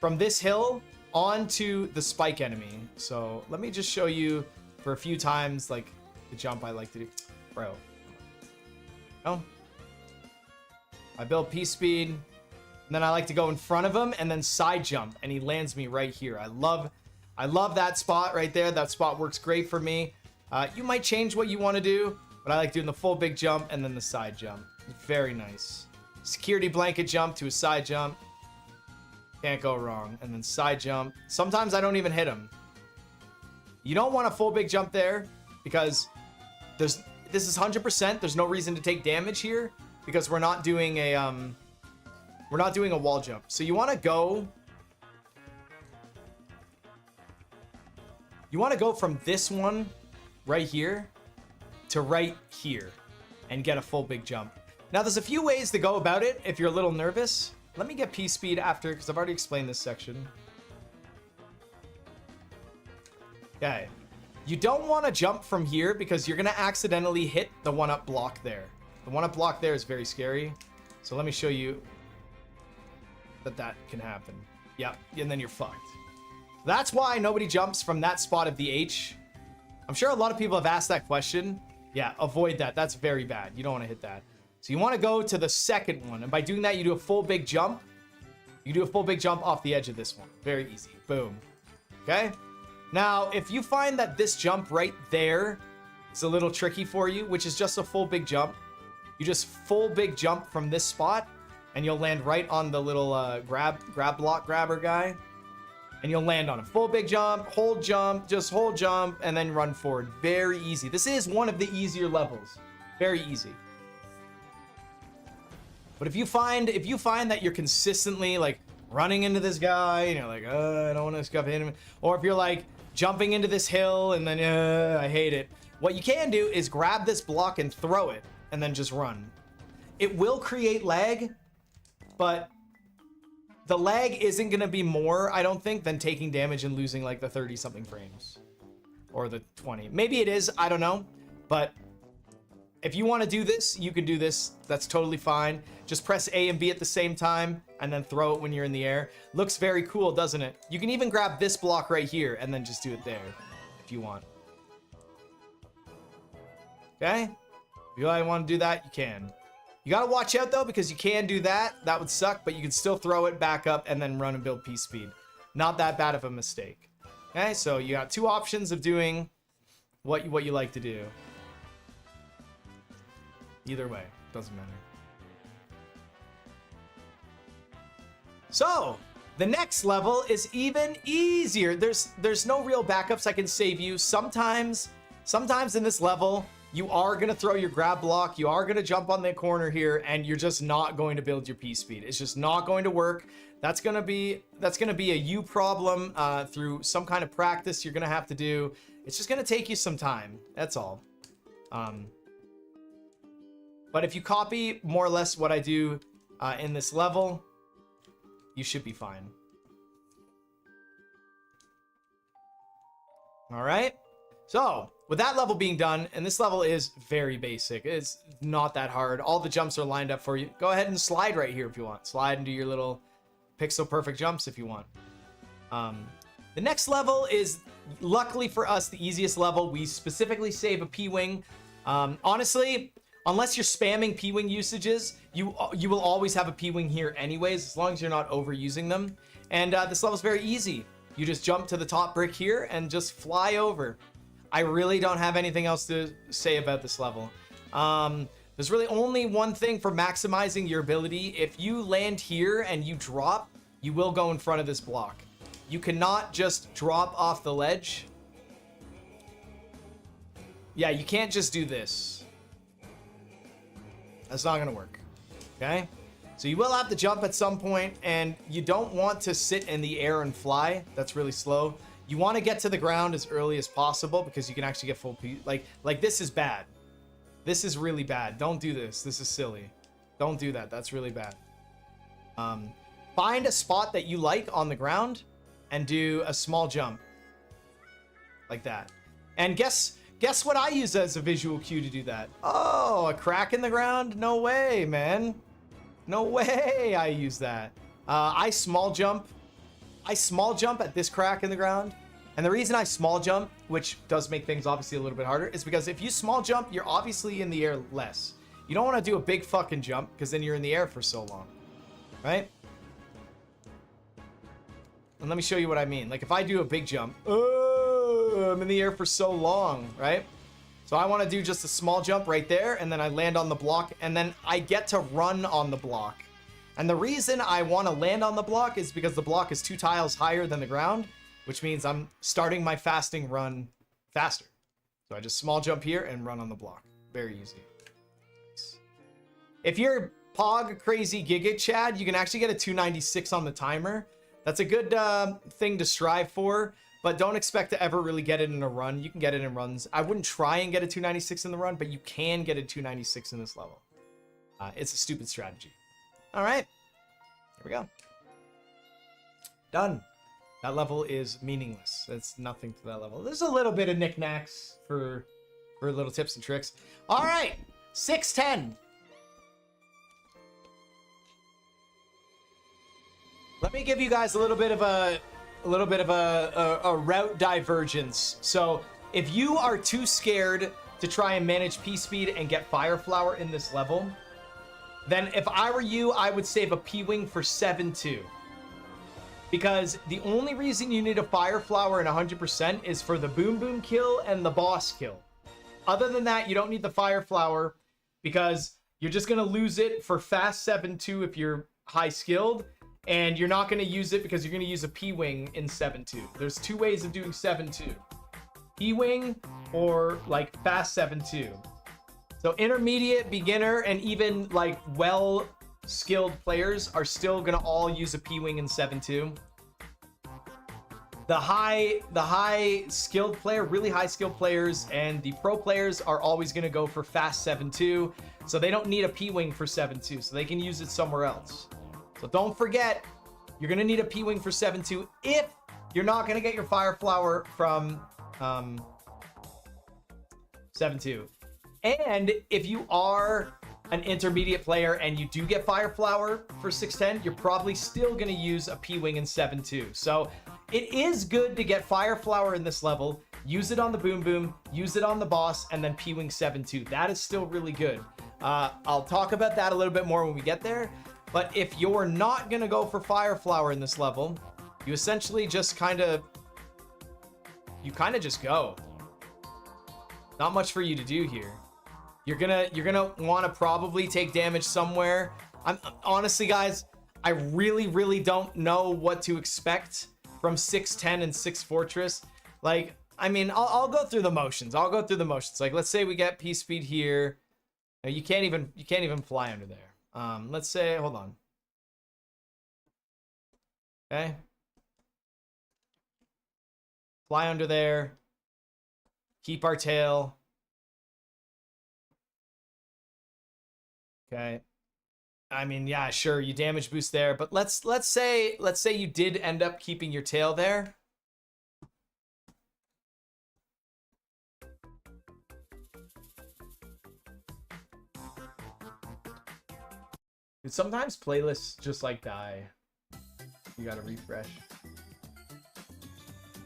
from this hill onto the spike enemy. So let me just show you for a few times, like, the jump I like to do. Bro. Oh. I build P-speed, and then I like to go in front of him and then side jump, and he lands me right here. I love that spot right there. That spot works great for me. You might change what you want to do, but I like doing the full big jump and then the side jump. Very nice. Security blanket jump to a side jump. Can't go wrong. And then side jump. Sometimes I don't even hit him. You don't want a full big jump there because this is 100%. There's no reason to take damage here because we're not doing a wall jump. So you want to go from this one right here to right here and get a full big jump. Now there's a few ways to go about it if you're a little nervous. Let me get P-speed after, because I've already explained this section. Okay. You don't want to jump from here because you're going to accidentally hit the one-up block there. The one-up block there is very scary. So let me show you that can happen. Yep, and then you're fucked. That's why nobody jumps from that spot of the H. I'm sure a lot of people have asked that question. Yeah, avoid that. That's very bad. You don't want to hit that. So you want to go to the second one. And by doing that, you do a full big jump. You do a full big jump off the edge of this one. Very easy. Boom. Okay? Now, if you find that this jump right there is a little tricky for you, which is just a full big jump, you just full big jump from this spot, and you'll land right on the little grab block grabber guy. And you'll land on a full big jump, just hold jump, and then run forward. Very easy. This is one of the easier levels. Very easy. But if you find that you're consistently like running into this guy, and you're like, I don't want to scuff him, or if you're like jumping into this hill and then I hate it, what you can do is grab this block and throw it, and then just run. It will create lag, but the lag isn't going to be more, I don't think, than taking damage and losing like the 30-something frames. Or the 20. Maybe it is, I don't know. But if you want to do this, you can do this. That's totally fine. Just press A and B at the same time, and then throw it when you're in the air. Looks very cool, doesn't it? You can even grab this block right here, and then just do it there, if you want. Okay? If you want to do that, you can. You gotta watch out though, because you can do that. That would suck, but you can still throw it back up and then run and build P-speed. Not that bad of a mistake. Okay, so you got two options of doing what you like to do. Either way, doesn't matter. So, the next level is even easier. There's no real backups I can save you. Sometimes in this level, you are going to throw your grab block, you are going to jump on the corner here, and you're just not going to build your P-speed. It's just not going to work. That's going to be a you problem through some kind of practice you're going to have to do. It's just going to take you some time. That's all. But if you copy more or less what I do in this level, you should be fine. All right. So, with that level being done, and this level is very basic. It's not that hard. All the jumps are lined up for you. Go ahead and slide right here if you want. Slide into your little pixel perfect jumps if you want. The next level is, luckily for us, the easiest level. We specifically save a P-Wing. Honestly, unless you're spamming P-Wing usages, you will always have a P-Wing here anyways, as long as you're not overusing them. And this level is very easy. You just jump to the top brick here and just fly over. I really don't have anything else to say about this level. There's really only one thing for maximizing your ability. If you land here and you drop, you will go in front of this block. You cannot just drop off the ledge Yeah, you can't just do this. That's not gonna work. Okay? So you will have to jump at some point, and you don't want to sit in the air and fly. That's really slow. You want to get to the ground as early as possible because you can actually get full P. Like this is bad. This is really bad. Don't do this. This is silly. Don't do that. That's really bad. Find a spot that you like on the ground and do a small jump. Like that. And guess what I use as a visual cue to do that? Oh, a crack in the ground? No way, man. No way I use that. I small jump at this crack in the ground. And the reason I small jump, which does make things obviously a little bit harder, is because if you small jump, you're obviously in the air less. You don't want to do a big fucking jump because then you're in the air for so long. Right? And let me show you what I mean. Like if I do a big jump, I'm in the air for so long, right? So I want to do just a small jump right there, and then I land on the block, and then I get to run on the block. And the reason I want to land on the block is because the block is 2 tiles higher than the ground, which means I'm starting my fasting run faster. So I just small jump here and run on the block. Very easy. If you're Pog Crazy Giga Chad, you can actually get a 296 on the timer. That's a good thing to strive for, but don't expect to ever really get it in a run. You can get it in runs. I wouldn't try and get a 296 in the run, but you can get a 296 in this level. It's a stupid strategy. All right, here we go. Done. That level is meaningless. That's nothing to that level. There's a little bit of knickknacks for little tips and tricks. All right, 610. Let me give you guys a little bit of a route divergence. So if you are too scared to try and manage P speed and get Fire Flower in this level, then if I were you, I would save a P-Wing for 7-2. Because the only reason you need a Fire Flower in 100% is for the Boom Boom kill and the boss kill. Other than that, you don't need the Fire Flower because you're just going to lose it for fast 7-2 if you're high skilled. And you're not going to use it because you're going to use a P-Wing in 7-2. There's 2 ways of doing 7-2. P-Wing or like fast 7-2. So intermediate, beginner, and even like well-skilled players are still going to all use a P-Wing in 7-2. The high skilled player, really high skilled players, and the pro players are always going to go for fast 7-2. So they don't need a P-Wing for 7-2. So they can use it somewhere else. So don't forget, you're going to need a P-Wing for 7-2 if you're not going to get your Fire Flower from 7-2. And if you are an intermediate player and you do get Fire Flower for 610, you're probably still going to use a P-Wing in 7-2. So it is good to get Fire Flower in this level, use it on the Boom Boom, use it on the boss, and then P-Wing 7-2. That is still really good. I'll talk about that a little bit more when we get there. But if you're not going to go for Fire Flower in this level, you essentially just kind of just go. Not much for you to do here. You're gonna want to probably take damage somewhere. Honestly, guys, I really don't know what to expect from 610 and 6 Fortress. Like, I mean, I'll go through the motions. Like, let's say we get P speed here. You can't even fly under there. Let's say, hold on. Okay. Fly under there. Keep our tail. Okay. I mean, yeah, sure, you damage boost there, but let's say you did end up keeping your tail there. Dude, sometimes playlists just like die. You gotta refresh.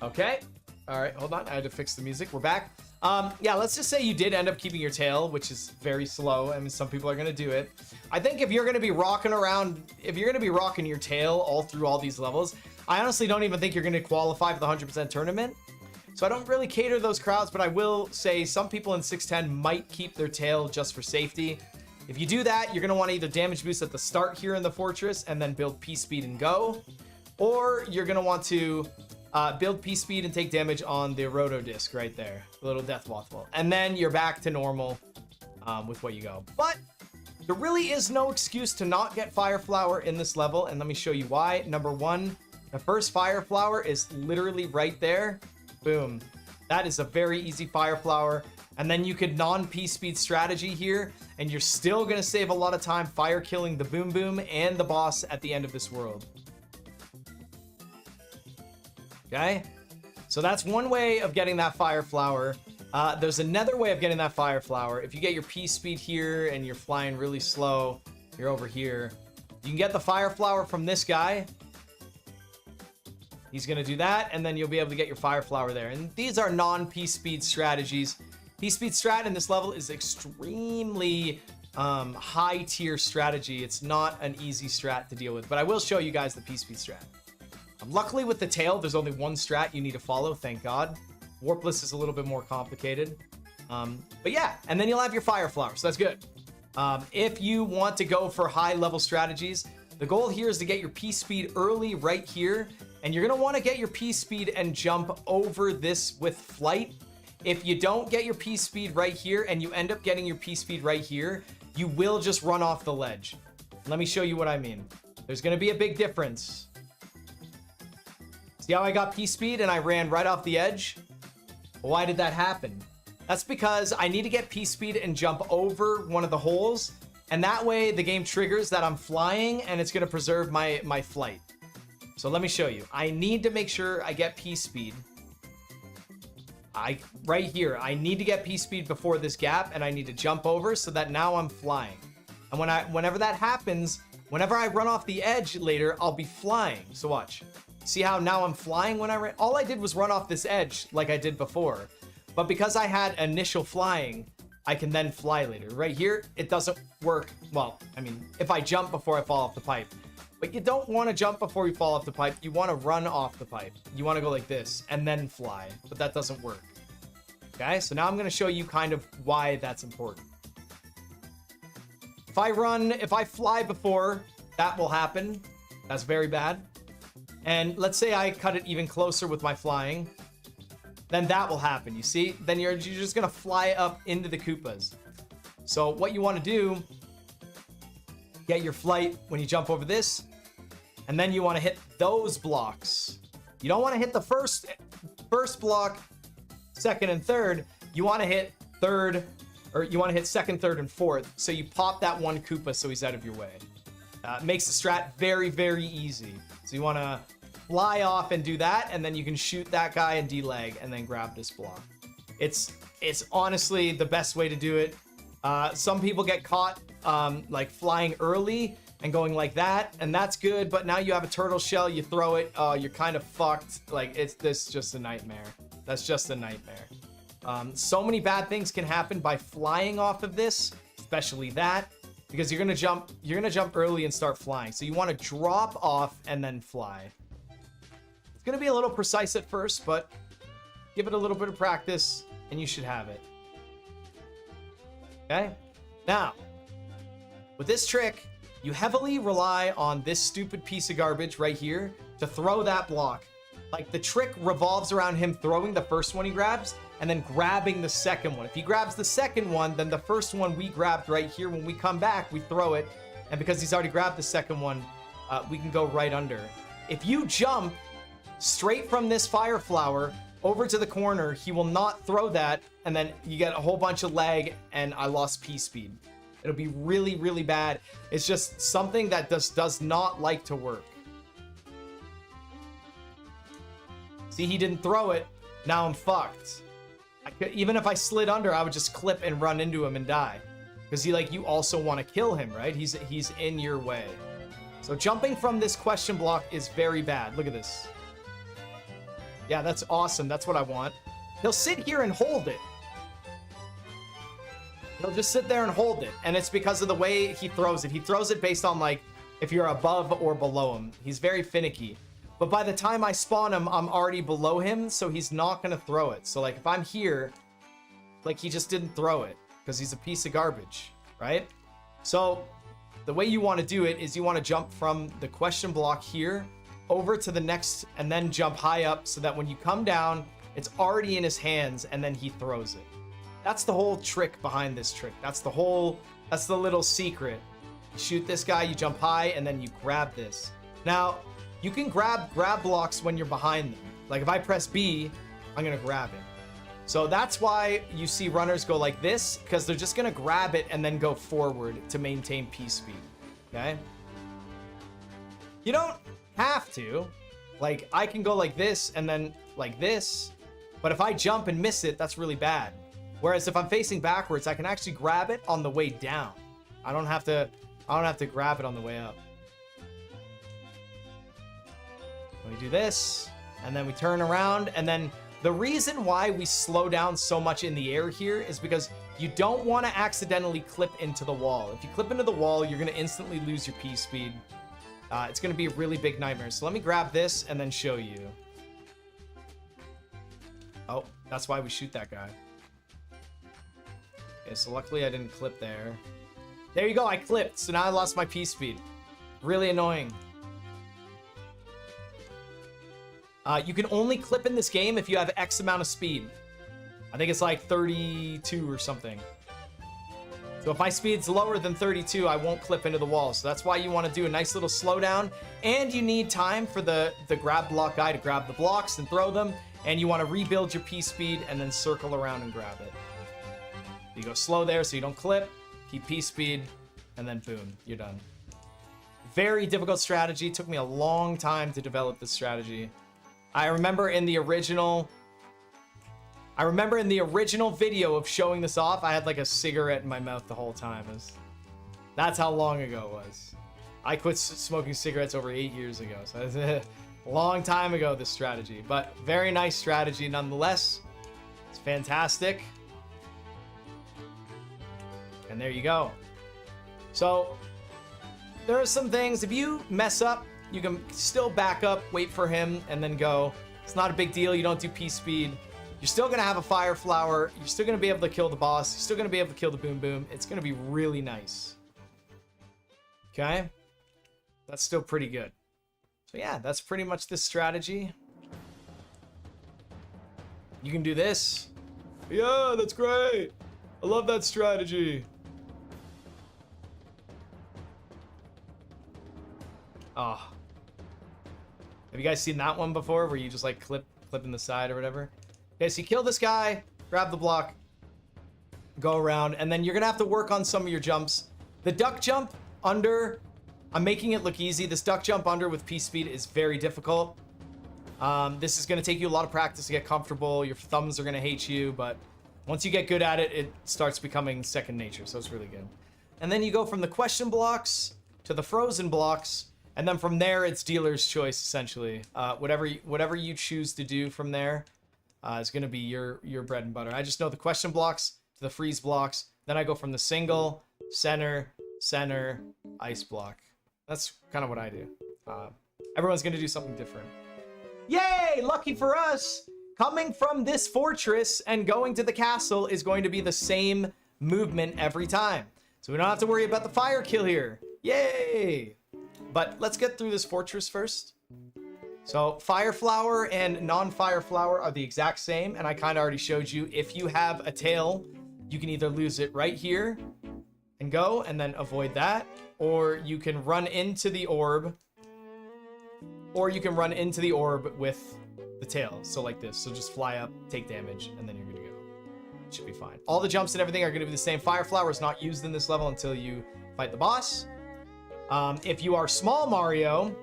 Okay. All right, hold on. I had to fix the music. We're back. Yeah, let's just say you did end up keeping your tail, which is very slow. I mean, some people are gonna do it. I think if you're gonna be rocking your tail all through all these levels, I honestly don't even think you're gonna qualify for the 100% tournament. So I don't really cater to those crowds, but I will say some people in 610 might keep their tail just for safety. If you do that, you're going to want to either damage boost at the start here in the fortress and then build P speed and go, or you're going to want to build P speed and take damage on the roto disc right there, the little death waffle, and then you're back to normal with what you go. But there really is no excuse to not get Fire Flower in this level, and let me show you why. Number one, the first Fire Flower is literally right there. Boom. That is a very easy Fire Flower. And then you could non-P speed strategy here, and you're still gonna save a lot of time fire killing the Boom Boom and the boss at the end of this world. Okay, so that's one way of getting that Fire Flower. There's another way of getting that Fire Flower. If you get your P speed here and you're flying really slow, you're over here, you can get the Fire Flower from this guy. He's gonna do that, and then you'll be able to get your Fire Flower there. And these are non-P speed strategies. P speed strat in this level is extremely high tier strategy. It's not an easy strat to deal with, but I will show you guys the P speed strat. Luckily with the tail, there's only one strat you need to follow, thank God. Warpless is a little bit more complicated. But yeah, and then you'll have your Fire Flower, so that's good. If you want to go for high level strategies, the goal here is to get your P speed early right here, and you're gonna wanna get your P speed and jump over this with flight. If you don't get your P speed right here and you end up getting your P speed right here, you will just run off the ledge. Let me show you what I mean. There's gonna be a big difference. See how I got P speed and I ran right off the edge? Why did that happen? That's because I need to get P speed and jump over one of the holes, and that way the game triggers that I'm flying and it's gonna preserve my flight. So let me show you. I need to make sure I get P speed. Right here, I need to get P speed before this gap, and I need to jump over so that now I'm flying. And whenever that happens, whenever I run off the edge later, I'll be flying. So watch. See how now I'm flying when I ran? All I did was run off this edge like I did before. But because I had initial flying, I can then fly later. Right here, it doesn't work. Well, I mean, if I jump before I fall off the pipe. But you don't want to jump before you fall off the pipe. You want to run off the pipe. You want to go like this and then fly. But that doesn't work. Okay, so now I'm going to show you kind of why that's important. If I fly before, that will happen. That's very bad. And let's say I cut it even closer with my flying, then that will happen, you see? Then you're just gonna fly up into the Koopas. So what you wanna do, get your flight when you jump over this, and then you wanna hit those blocks. You don't wanna hit the first block, second and third. You wanna hit third, or you wanna hit second, third, and fourth. So you pop that one Koopa so he's out of your way. Makes the strat very, very easy. So you want to fly off and do that, and then you can shoot that guy and delag and then grab this block. It's honestly the best way to do it. Some people get caught like flying early and going like that, and that's good, but now you have a turtle shell, you throw it, you're kind of fucked. Like, this is just a nightmare. That's just a nightmare. So many bad things can happen by flying off of this, especially that. Because you're gonna jump early and start flying. So you want to drop off and then fly. It's gonna be a little precise at first, but give it a little bit of practice and you should have it. Okay? Now, with this trick, you heavily rely on this stupid piece of garbage right here to throw that block. Like, the trick revolves around him throwing the first one he grabs and then grabbing the second one. If he grabs the second one, then the first one we grabbed right here, when we come back, we throw it. And because he's already grabbed the second one, we can go right under. If you jump straight from this Fire Flower over to the corner, he will not throw that, and then you get a whole bunch of lag, and I lost P speed. It'll be really, really bad. It's just something that does not like to work. See, he didn't throw it. Now I'm fucked. Even if I slid under, I would just clip and run into him and die. Because you also want to kill him, right? He's in your way. So jumping from this question block is very bad. Look at this. Yeah, that's awesome. That's what I want. He'll sit here and hold it. He'll just sit there and hold it. And it's because of the way he throws it. He throws it based on, like, if you're above or below him. He's very finicky. But by the time I spawn him, I'm already below him, so he's not going to throw it. So, like, if I'm here, like, he just didn't throw it because he's a piece of garbage, right? So the way you want to do it is you want to jump from the question block here over to the next and then jump high up so that when you come down, it's already in his hands and then he throws it. That's the whole trick behind this trick. That's the little secret. You shoot this guy, you jump high, and then you grab this. Now, you can grab blocks when you're behind them. Like if I press B, I'm gonna grab it. So that's why you see runners go like this, because they're just gonna grab it and then go forward to maintain P speed, okay? You don't have to. Like, I can go like this and then like this, but if I jump and miss it, that's really bad. Whereas if I'm facing backwards, I can actually grab it on the way down. I don't have to grab it on the way up. We do this, and then we turn around, and then the reason why we slow down so much in the air here is because you don't want to accidentally clip into the wall. If you clip into the wall, you're going to instantly lose your P speed. It's going to be a really big nightmare. So let me grab this and then show you. Oh, that's why we shoot that guy. Okay, so luckily I didn't clip there. There you go, I clipped, so now I lost my P speed. Really annoying. You can only clip in this game if you have X amount of speed. I think it's like 32 or something. So if my speed's lower than 32, I won't clip into the wall. So that's why you want to do a nice little slowdown. And you need time for the grab block guy to grab the blocks and throw them. And you want to rebuild your P speed and then circle around and grab it. You go slow there so you don't clip. Keep P speed. And then boom, you're done. Very difficult strategy. Took me a long time to develop this strategy. I remember in the original video of showing this off, I had like a cigarette in my mouth the whole time. That's how long ago it was. I quit smoking cigarettes over 8 years ago. So it's a long time ago, this strategy. But very nice strategy nonetheless. It's fantastic. And there you go. So there are some things, if you mess up, you can still back up, wait for him, and then go. It's not a big deal. You don't do P speed. You're still going to have a fire flower. You're still going to be able to kill the boss. You're still going to be able to kill the boom boom. It's going to be really nice. Okay? That's still pretty good. So yeah, that's pretty much this strategy. You can do this. Yeah, that's great. I love that strategy. Oh. Have you guys seen that one before where you just like clip in the side or whatever? Okay, so you kill this guy, grab the block, go around, and then you're gonna have to work on some of your jumps. The duck jump under, I'm making it look easy. This duck jump under with P speed is very difficult. This is gonna take you a lot of practice to get comfortable. Your thumbs are gonna hate you, but once you get good at it, it starts becoming second nature, so it's really good. And then you go from the question blocks to the frozen blocks, and then from there, it's dealer's choice, essentially. Whatever you choose to do from there is going to be your bread and butter. I just know the question blocks to the freeze blocks. Then I go from the single, center, ice block. That's kind of what I do. Everyone's going to do something different. Yay! Lucky for us! Coming from this fortress and going to the castle is going to be the same movement every time. So we don't have to worry about the fire kill here. Yay! But let's get through this fortress first. So fire flower and non-fire flower are the exact same, and I kind of already showed you. If you have a tail, you can either lose it right here and go and then avoid that, or you can run into the orb, with the tail. So like this. So just fly up, take damage, and then you're good to go. It should be fine. All the jumps and everything are going to be the same. Fire flower is not used in this level until you fight the boss. If you are small Mario,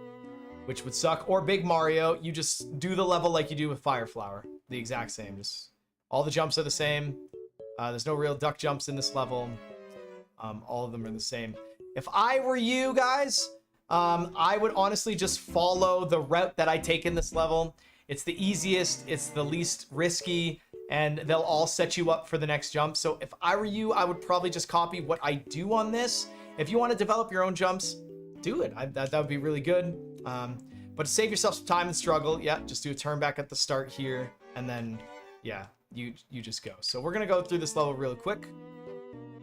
which would suck, or big Mario, you just do the level like you do with Fire Flower. The exact same. Just all the jumps are the same. There's no real duck jumps in this level. All of them are the same. If I were you guys, I would honestly just follow the route that I take in this level. It's the easiest, it's the least risky, and they'll all set you up for the next jump. So if I were you, I would probably just copy what I do on this. If you want to develop your own jumps, do it. That would be really good. But to save yourself some time and struggle, yeah, just do a turn back at the start here, and then, yeah, you just go. So we're going to go through this level really quick.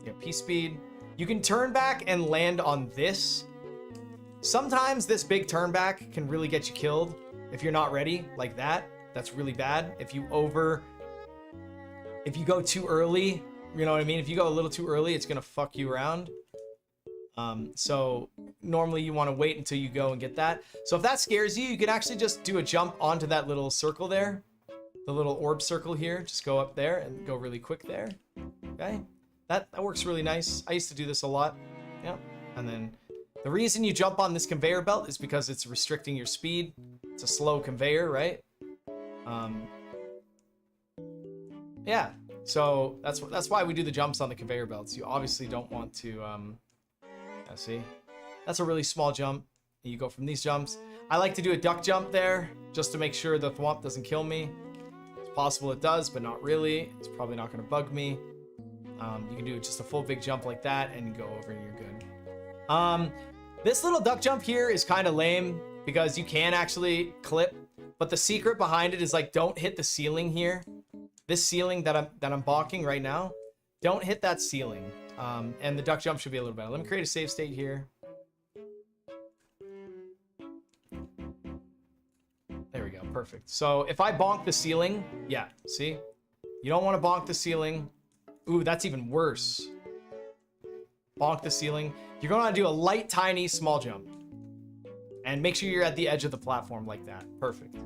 Yeah, P speed. You can turn back and land on this. Sometimes this big turn back can really get you killed if you're not ready like that. That's really bad. If you go too early, you know what I mean? If you go a little too early, it's gonna fuck you around. So normally you want to wait until you go and get that. So if that scares you, you can actually just do a jump onto that little circle there. The little orb circle here. Just go up there and go really quick there. Okay? That works really nice. I used to do this a lot. Yeah. And then the reason you jump on this conveyor belt is because it's restricting your speed. It's a slow conveyor, right? Yeah. So that's why we do the jumps on the conveyor belts. You obviously don't want to see, that's a really small jump. You go from these jumps. I like to do a duck jump there just to make sure the thwomp doesn't kill me. It's possible it does, but not really. It's probably not going to bug me. You can do just a full big jump like that and you go over and you're good. This little duck jump here is kind of lame because you can actually clip, but the secret behind it is like, don't hit the ceiling here. This ceiling that I'm balking right now, don't hit that ceiling. And the duck jump should be a little better. Let me create a save state here. There we go, perfect. So if I bonk the ceiling, yeah, see? You don't want to bonk the ceiling. Ooh, that's even worse. Bonk the ceiling. You're going to do a light, tiny, small jump. And make sure you're at the edge of the platform like that. Perfect.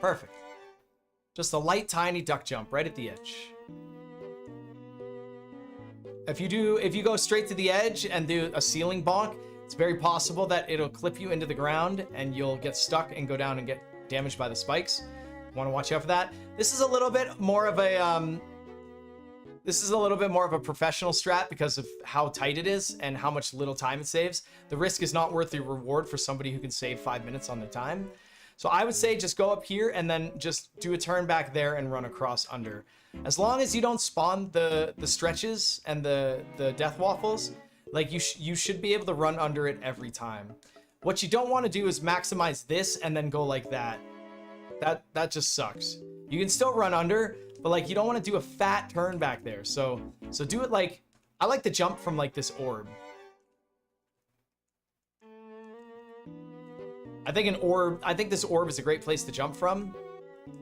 Perfect. Just a light, tiny duck jump right at the edge. If you go straight to the edge and do a ceiling bonk, it's very possible that it'll clip you into the ground and you'll get stuck and go down and get damaged by the spikes. You want to watch out for that. This is a little bit more of a professional strat because of how tight it is and how much little time it saves. The risk is not worth the reward for somebody who can save 5 minutes on their time. So I would say just go up here and then just do a turn back there and run across under. As long as you don't spawn the stretches and the death waffles, like you should be able to run under it every time. What you don't want to do is maximize this and then go like that. That just sucks. You can still run under, but like you don't want to do a fat turn back there. So do it like, I like to jump from like this orb. I think this orb is a great place to jump from.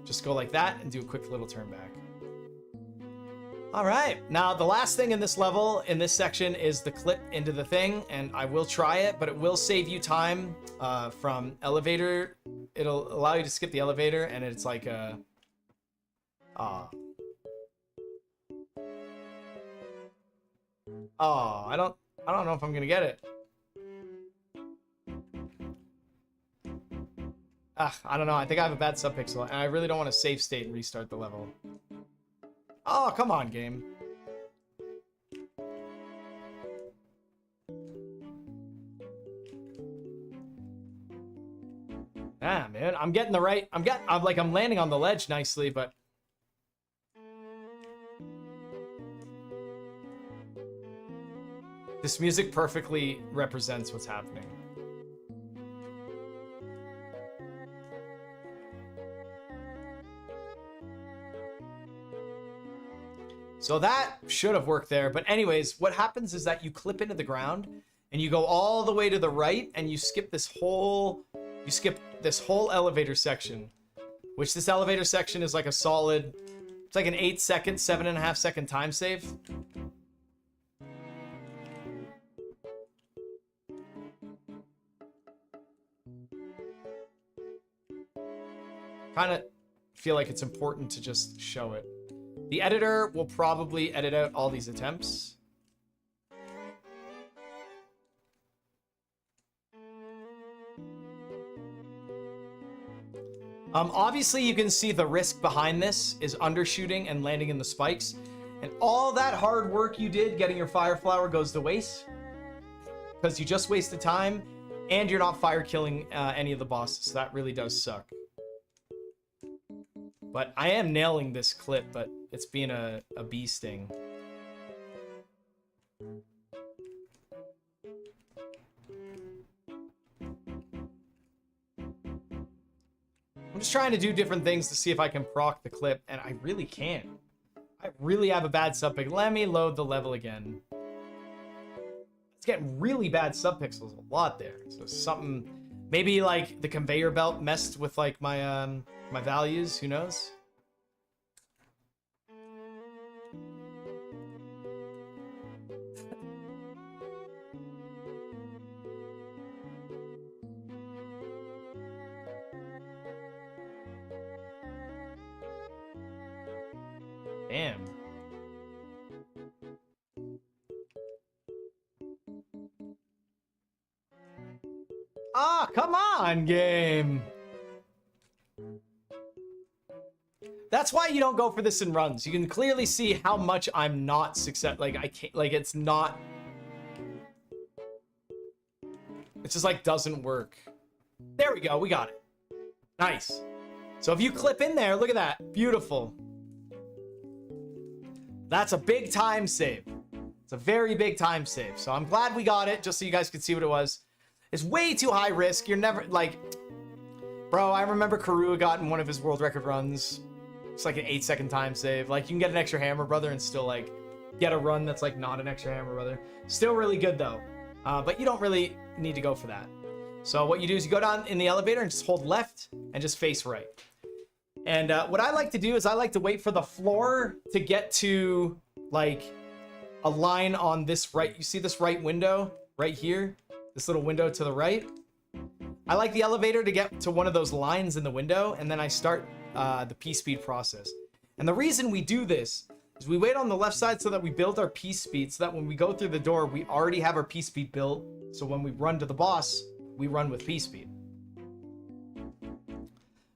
Just go like that and do a quick little turn back. All right, now the last thing in this level, in this section, is the clip into the thing, and I will try it, but it will save you time from elevator. It'll allow you to skip the elevator, and it's like a... Oh, I don't know if I'm gonna get it. I don't know. I think I have a bad subpixel, and I really don't want to save state and restart the level. Oh, come on, game. Ah, man, I'm getting the right. I'm landing on the ledge nicely, but this music perfectly represents what's happening. So that should have worked there. But anyways, what happens is that you clip into the ground and you go all the way to the right and you skip this whole elevator section, which this elevator section is like a solid, it's like an 8-second, 7.5-second time save. Kind of feel like it's important to just show it. The editor will probably edit out all these attempts. Obviously, you can see the risk behind this is undershooting and landing in the spikes. And all that hard work you did getting your fire flower goes to waste. Because you just wasted time and you're not fire killing any of the bosses. So that really does suck. But I am nailing this clip, but it's being a bee sting. I'm just trying to do different things to see if I can proc the clip, and I really can't. I really have a bad subpic. Let me load the level again. getting really bad subpixels, a lot there. So something, maybe like the conveyor belt messed with like my my values. Who knows? Damn. Ah, come on, game. That's why you don't go for this in runs. You can clearly see how much I'm not success. Like, I can't, like, it's not. It's just like doesn't work. There we go. We got it. Nice. So if you clip in there, look at that. Beautiful. That's a big time save. It's a very big time save. So I'm glad we got it, just so you guys could see what it was. It's way too high risk. You're never, like... Bro, I remember Karua got in one of his world record runs. It's like an 8-second time save. Like, you can get an extra hammer, brother, and still, like, get a run that's, like, not an extra hammer, brother. Still really good, though. But you don't really need to go for that. So what you do is you go down in the elevator and just hold left and just face right. And what I like to do is I like to wait for the floor to get to, like, a line on this right. You see this right window right here? This little window to the right? I like the elevator to get to one of those lines in the window, and then I start the P-speed process. And the reason we do this is we wait on the left side so that we build our P-speed, so that when we go through the door, we already have our P-speed built. So when we run to the boss, we run with P-speed.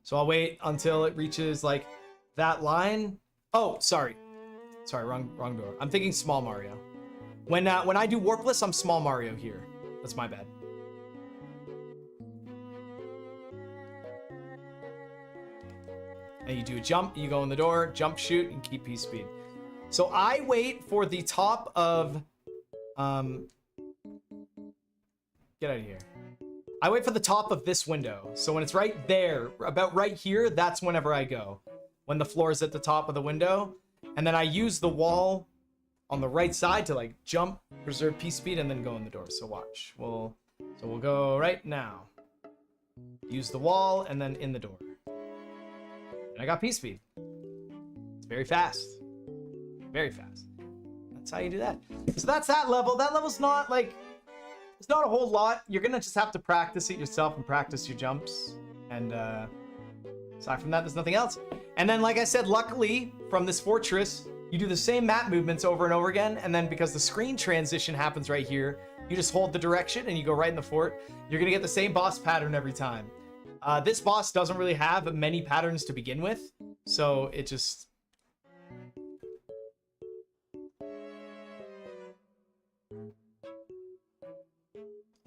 So I'll wait until it reaches, like, that line. Oh, sorry. Sorry, wrong door. I'm thinking Small Mario. When I do Warpless, I'm Small Mario here. That's my bad. And you do a jump, you go in the door, jump, shoot, and keep P-speed. So I wait for the top of... Get out of here. I wait for the top of this window. So when it's right there, about right here, that's whenever I go. When the floor is at the top of the window. And then I use the wall on the right side to, like, jump, preserve P-speed, and then go in the door. So watch. So we'll go right now. Use the wall, and then in the door. And I got P-speed. It's very fast. Very fast. That's how you do that. So that's that level. That level's not, like... It's not a whole lot. You're gonna just have to practice it yourself and practice your jumps. And aside from that, there's nothing else. And then, like I said, luckily, from this fortress, you do the same map movements over and over again. And then because the screen transition happens right here, you just hold the direction and you go right in the fort. You're gonna get the same boss pattern every time. This boss doesn't really have many patterns to begin with. So it just...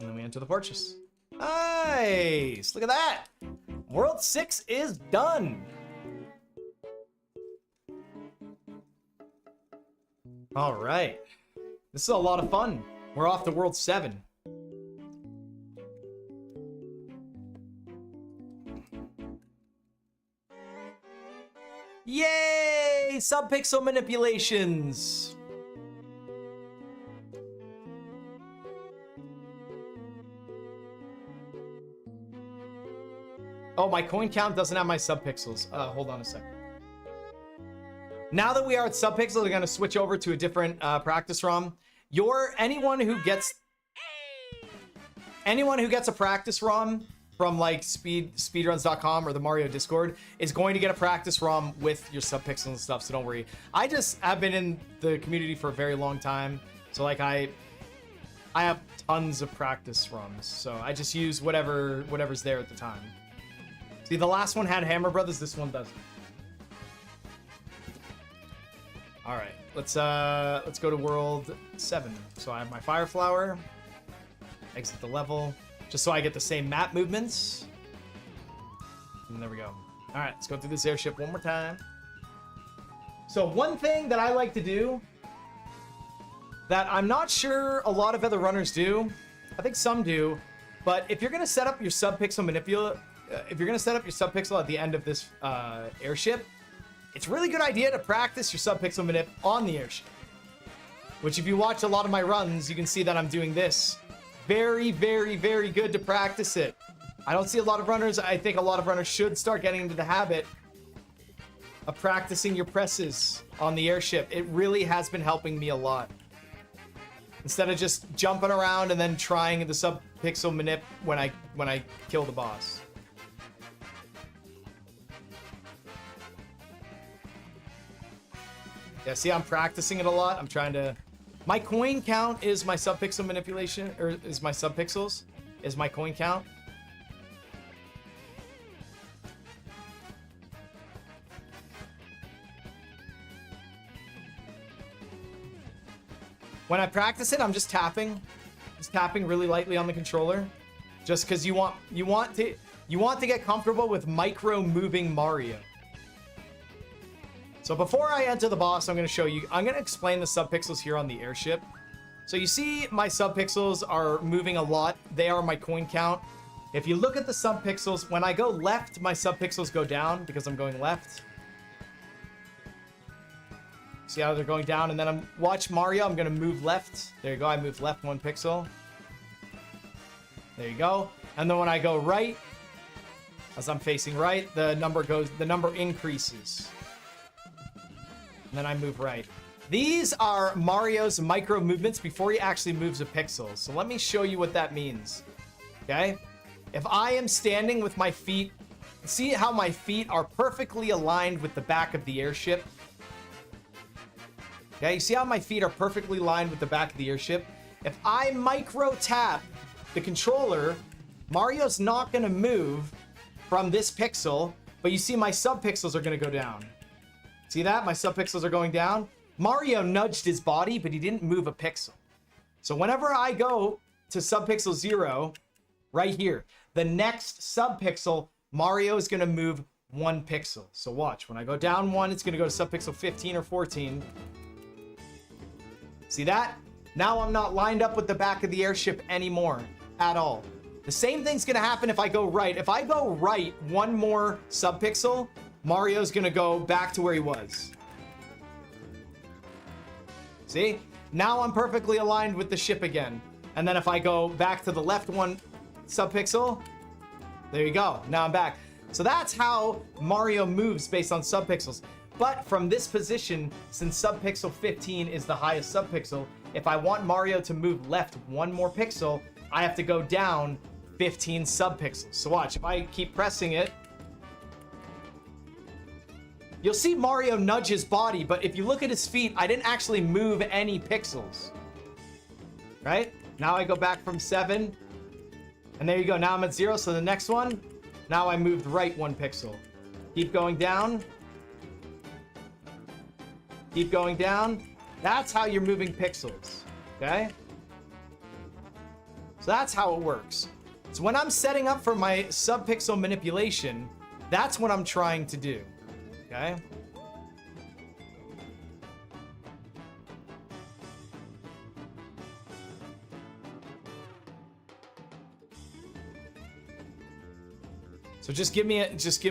And then we enter the fortress. Nice! Look at that! World 6 is done! Alright. This is a lot of fun. We're off to World 7. Yay! Subpixel manipulations! Oh, my coin count doesn't have my subpixels. Hold on a second. Now that we are at subpixels, we're going to switch over to a different practice ROM. Anyone who gets a practice ROM from like speedruns.com or the Mario Discord is going to get a practice ROM with your subpixels and stuff, so don't worry. I just have been in the community for a very long time, so like I have tons of practice ROMs, so I just use whatever's there at the time. See, the last one had Hammer Brothers, this one doesn't. All right, let's go to World 7. So I have my Fire Flower, exit the level, just so I get the same map movements. And there we go. All right, let's go through this airship one more time. So one thing that I like to do that I'm not sure a lot of other runners do, I think some do, but if you're gonna set up your subpixel at the end of this airship, it's a really good idea to practice your subpixel manip on the airship. which if you watch a lot of my runs, you can see that I'm doing this. Very, very, very good to practice it. I don't see a lot of runners. I think a lot of runners should start getting into the habit of practicing your presses on the airship. It really has been helping me a lot. Instead of just jumping around and then trying the sub-pixel manip when I kill the boss. Yeah, see, I'm practicing it a lot. I'm trying to... My coin count is my sub-pixel manipulation, or is my sub-pixels, is my coin count. When I practice it, I'm just tapping really lightly on the controller, just because you want to get comfortable with micro moving Mario. So before I enter the boss, I'm going to show you. I'm going to explain the subpixels here on the airship. So you see, my subpixels are moving a lot. They are my coin count. If you look at the subpixels, when I go left, my subpixels go down because I'm going left. See how they're going down, and then watch Mario. I'm gonna move left. There you go. I move left 1 pixel. There you go. And then when I go right, as I'm facing right, the number increases. And then I move right. These are Mario's micro movements before he actually moves a pixel. So let me show you what that means. Okay? If I am standing with my feet, see how my feet are perfectly aligned with the back of the airship? Okay, you see how my feet are perfectly lined with the back of the airship? If I micro tap the controller, Mario's not going to move from this pixel, but you see my subpixels are going to go down. See that? My subpixels are going down. Mario nudged his body, but he didn't move a pixel. So whenever I go to subpixel 0, right here, the next subpixel, Mario is going to move 1 pixel. So watch, when I go down 1, it's going to go to subpixel 15 or 14. See that? Now I'm not lined up with the back of the airship anymore at all. The same thing's gonna happen if I go right. If I go right 1 more subpixel, Mario's gonna go back to where he was. See? Now I'm perfectly aligned with the ship again. And then if I go back to the left 1 subpixel, there you go. Now I'm back. So that's how Mario moves based on subpixels. But from this position, since subpixel 15 is the highest subpixel, if I want Mario to move left 1 more pixel, I have to go down 15 subpixels. So watch, if I keep pressing it, you'll see Mario nudge his body, but if you look at his feet, I didn't actually move any pixels. Right? Now I go back from 7, and there you go. Now I'm at 0, so the next one, now I moved right 1 pixel. Keep going down. Keep going down. That's how you're moving pixels, okay? So that's how it works. So when I'm setting up for my subpixel manipulation, that's what I'm trying to do, okay? So just give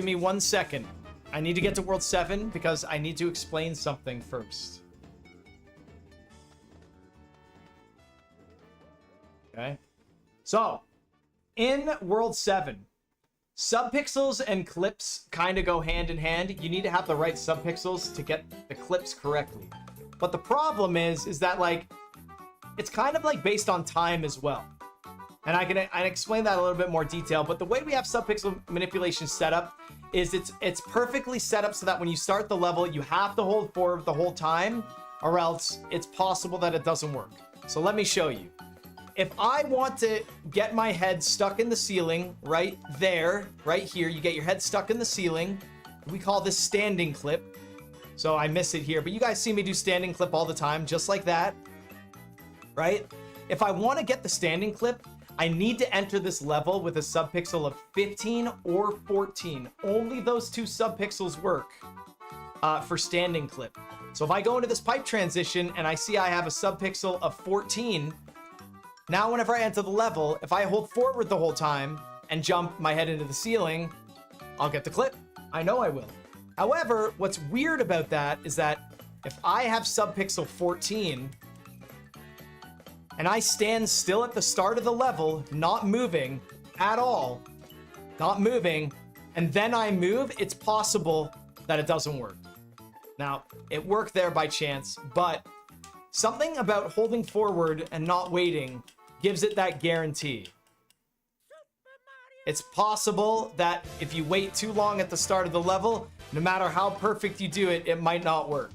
me 1 second. I need to get to World 7 because I need to explain something first. Okay. So, in World 7, subpixels and clips kind of go hand in hand. You need to have the right subpixels to get the clips correctly. But the problem is that, like, it's kind of like based on time as well. And I can explain that a little bit more detail, but the way we have subpixel manipulation set up is it's perfectly set up so that when you start the level, you have to hold forward the whole time, or else it's possible that it doesn't work. So let me show you. If I want to get my head stuck in the ceiling, right there, right here, you get your head stuck in the ceiling. We call this standing clip. So I miss it here, but you guys see me do standing clip all the time, just like that, right? If I want to get the standing clip, I need to enter this level with a subpixel of 15 or 14. Only those 2 subpixels work for standing clip. So if I go into this pipe transition and I see I have a subpixel of 14, now whenever I enter the level, if I hold forward the whole time and jump my head into the ceiling, I'll get the clip. I know I will. However, what's weird about that is that if I have subpixel 14 and I stand still at the start of the level, not moving at all, not moving, and then I move, it's possible that it doesn't work. Now, it worked there by chance, but something about holding forward and not waiting gives it that guarantee. It's possible that if you wait too long at the start of the level, no matter how perfect you do it, it might not work.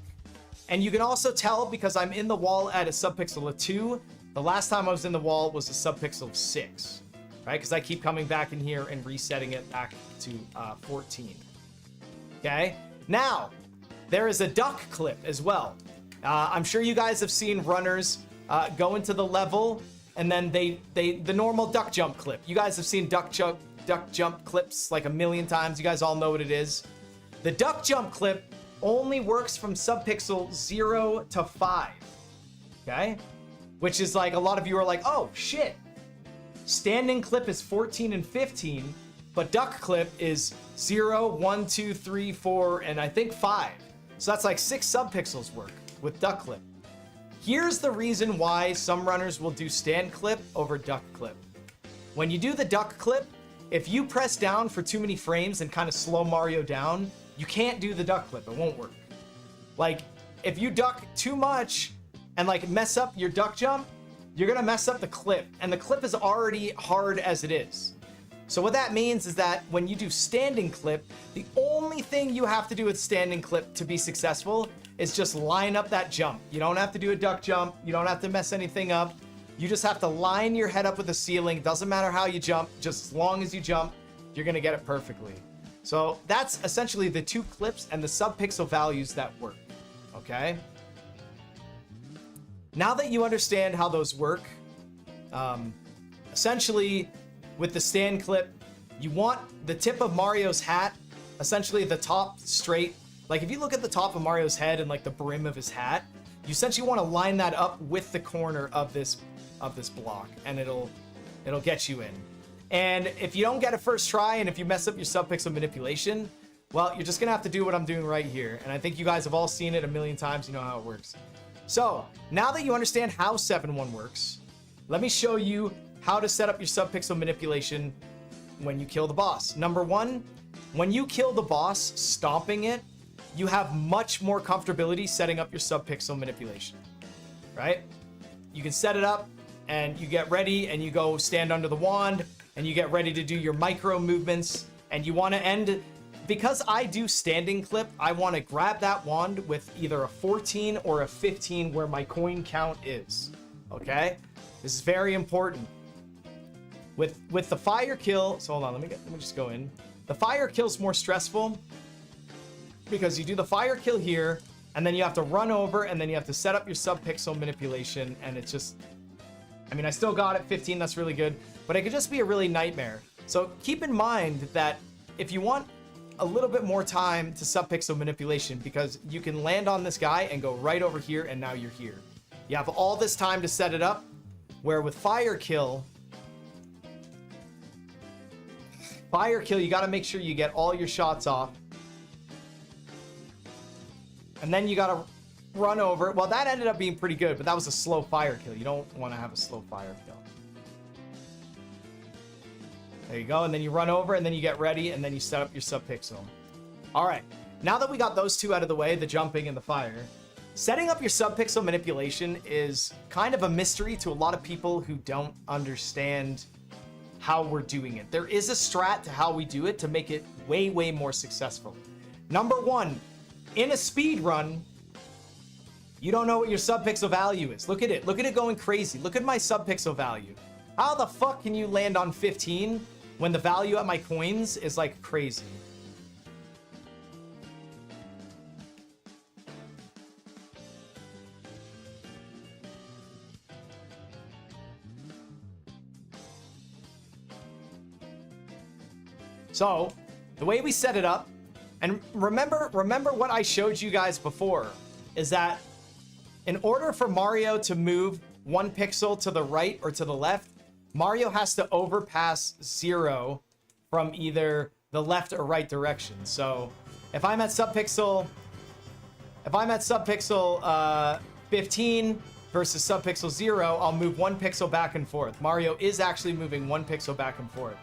And you can also tell because I'm in the wall at a subpixel of 2. The last time I was in the wall was a subpixel of 6, right? Because I keep coming back in here and resetting it back to 14. Okay, now there is a duck clip as well. I'm sure you guys have seen runners go into the level and then the normal duck jump clip. You guys have seen duck jump clips like a million times. You guys all know what it is. The duck jump clip only works from subpixel 0 to 5. Okay, which is like a lot of you are like, oh shit, standing clip is 14 and 15, but duck clip is 0, 1, 2, 3, 4, and I think 5. So that's like 6 subpixels work with duck clip. Here's the reason why some runners will do stand clip over duck clip. When you do the duck clip, if you press down for too many frames and kind of slow Mario down, you can't do the duck clip. It won't work. Like, if you duck too much and like mess up your duck jump, you're gonna mess up the clip, and the clip is already hard as it is. So what that means is that when you do standing clip, the only thing you have to do with standing clip to be successful is just line up that jump. You don't have to do a duck jump. You don't have to mess anything up. You just have to line your head up with the ceiling. Doesn't matter how you jump, just as long as you jump, you're gonna get it perfectly. So that's essentially the 2 clips and the subpixel values that work, okay? Now that you understand how those work, essentially with the stand clip, you want the tip of Mario's hat, essentially the top straight. Like if you look at the top of Mario's head and like the brim of his hat, you essentially want to line that up with the corner of this block, and it'll get you in. And if you don't get it first try, and if you mess up your subpixel manipulation, well, you're just gonna have to do what I'm doing right here. And I think you guys have all seen it a million times. You know how it works. So now that you understand how 7-1 works, let me show you how to set up your subpixel manipulation when you kill the boss. Number 1, when you kill the boss, stomping it, you have much more comfortability setting up your subpixel manipulation, right? You can set it up and you get ready and you go stand under the wand and you get ready to do your micro movements, and you want to end, because I do standing clip, I want to grab that wand with either a 14 or a 15 where my coin count is, okay? This is very important. With the fire kill, so hold on, let me just go in. The fire kill's more stressful because you do the fire kill here, and then you have to run over, and then you have to set up your subpixel manipulation, and it's just, I mean, I still got it, 15, that's really good, but it could just be a really nightmare. So keep in mind that if you want a little bit more time to subpixel manipulation, because you can land on this guy and go right over here, and now you're here. You have all this time to set it up, where with fire kill, you got to make sure you get all your shots off. And then you got to run over. Well, that ended up being pretty good, but that was a slow fire kill. You don't want to have a slow fire kill. There you go. And then you run over, and then you get ready, and then you set up your subpixel. All right. Now that we got those 2 out of the way, the jumping and the fire, setting up your subpixel manipulation is kind of a mystery to a lot of people who don't understand how we're doing it. There is a strat to how we do it to make it way, way more successful. Number 1, in a speed run, you don't know what your subpixel value is. Look at it. Look at it going crazy. Look at my subpixel value. How the fuck can you land on 15 when the value at my coins is like crazy? So the way we set it up, and remember what I showed you guys before, is that in order for Mario to move 1 pixel to the right or to the left, Mario has to overpass 0 from either the left or right direction. So if I'm at subpixel 15, versus subpixel 0, I'll move 1 pixel back and forth. Mario is actually moving 1 pixel back and forth.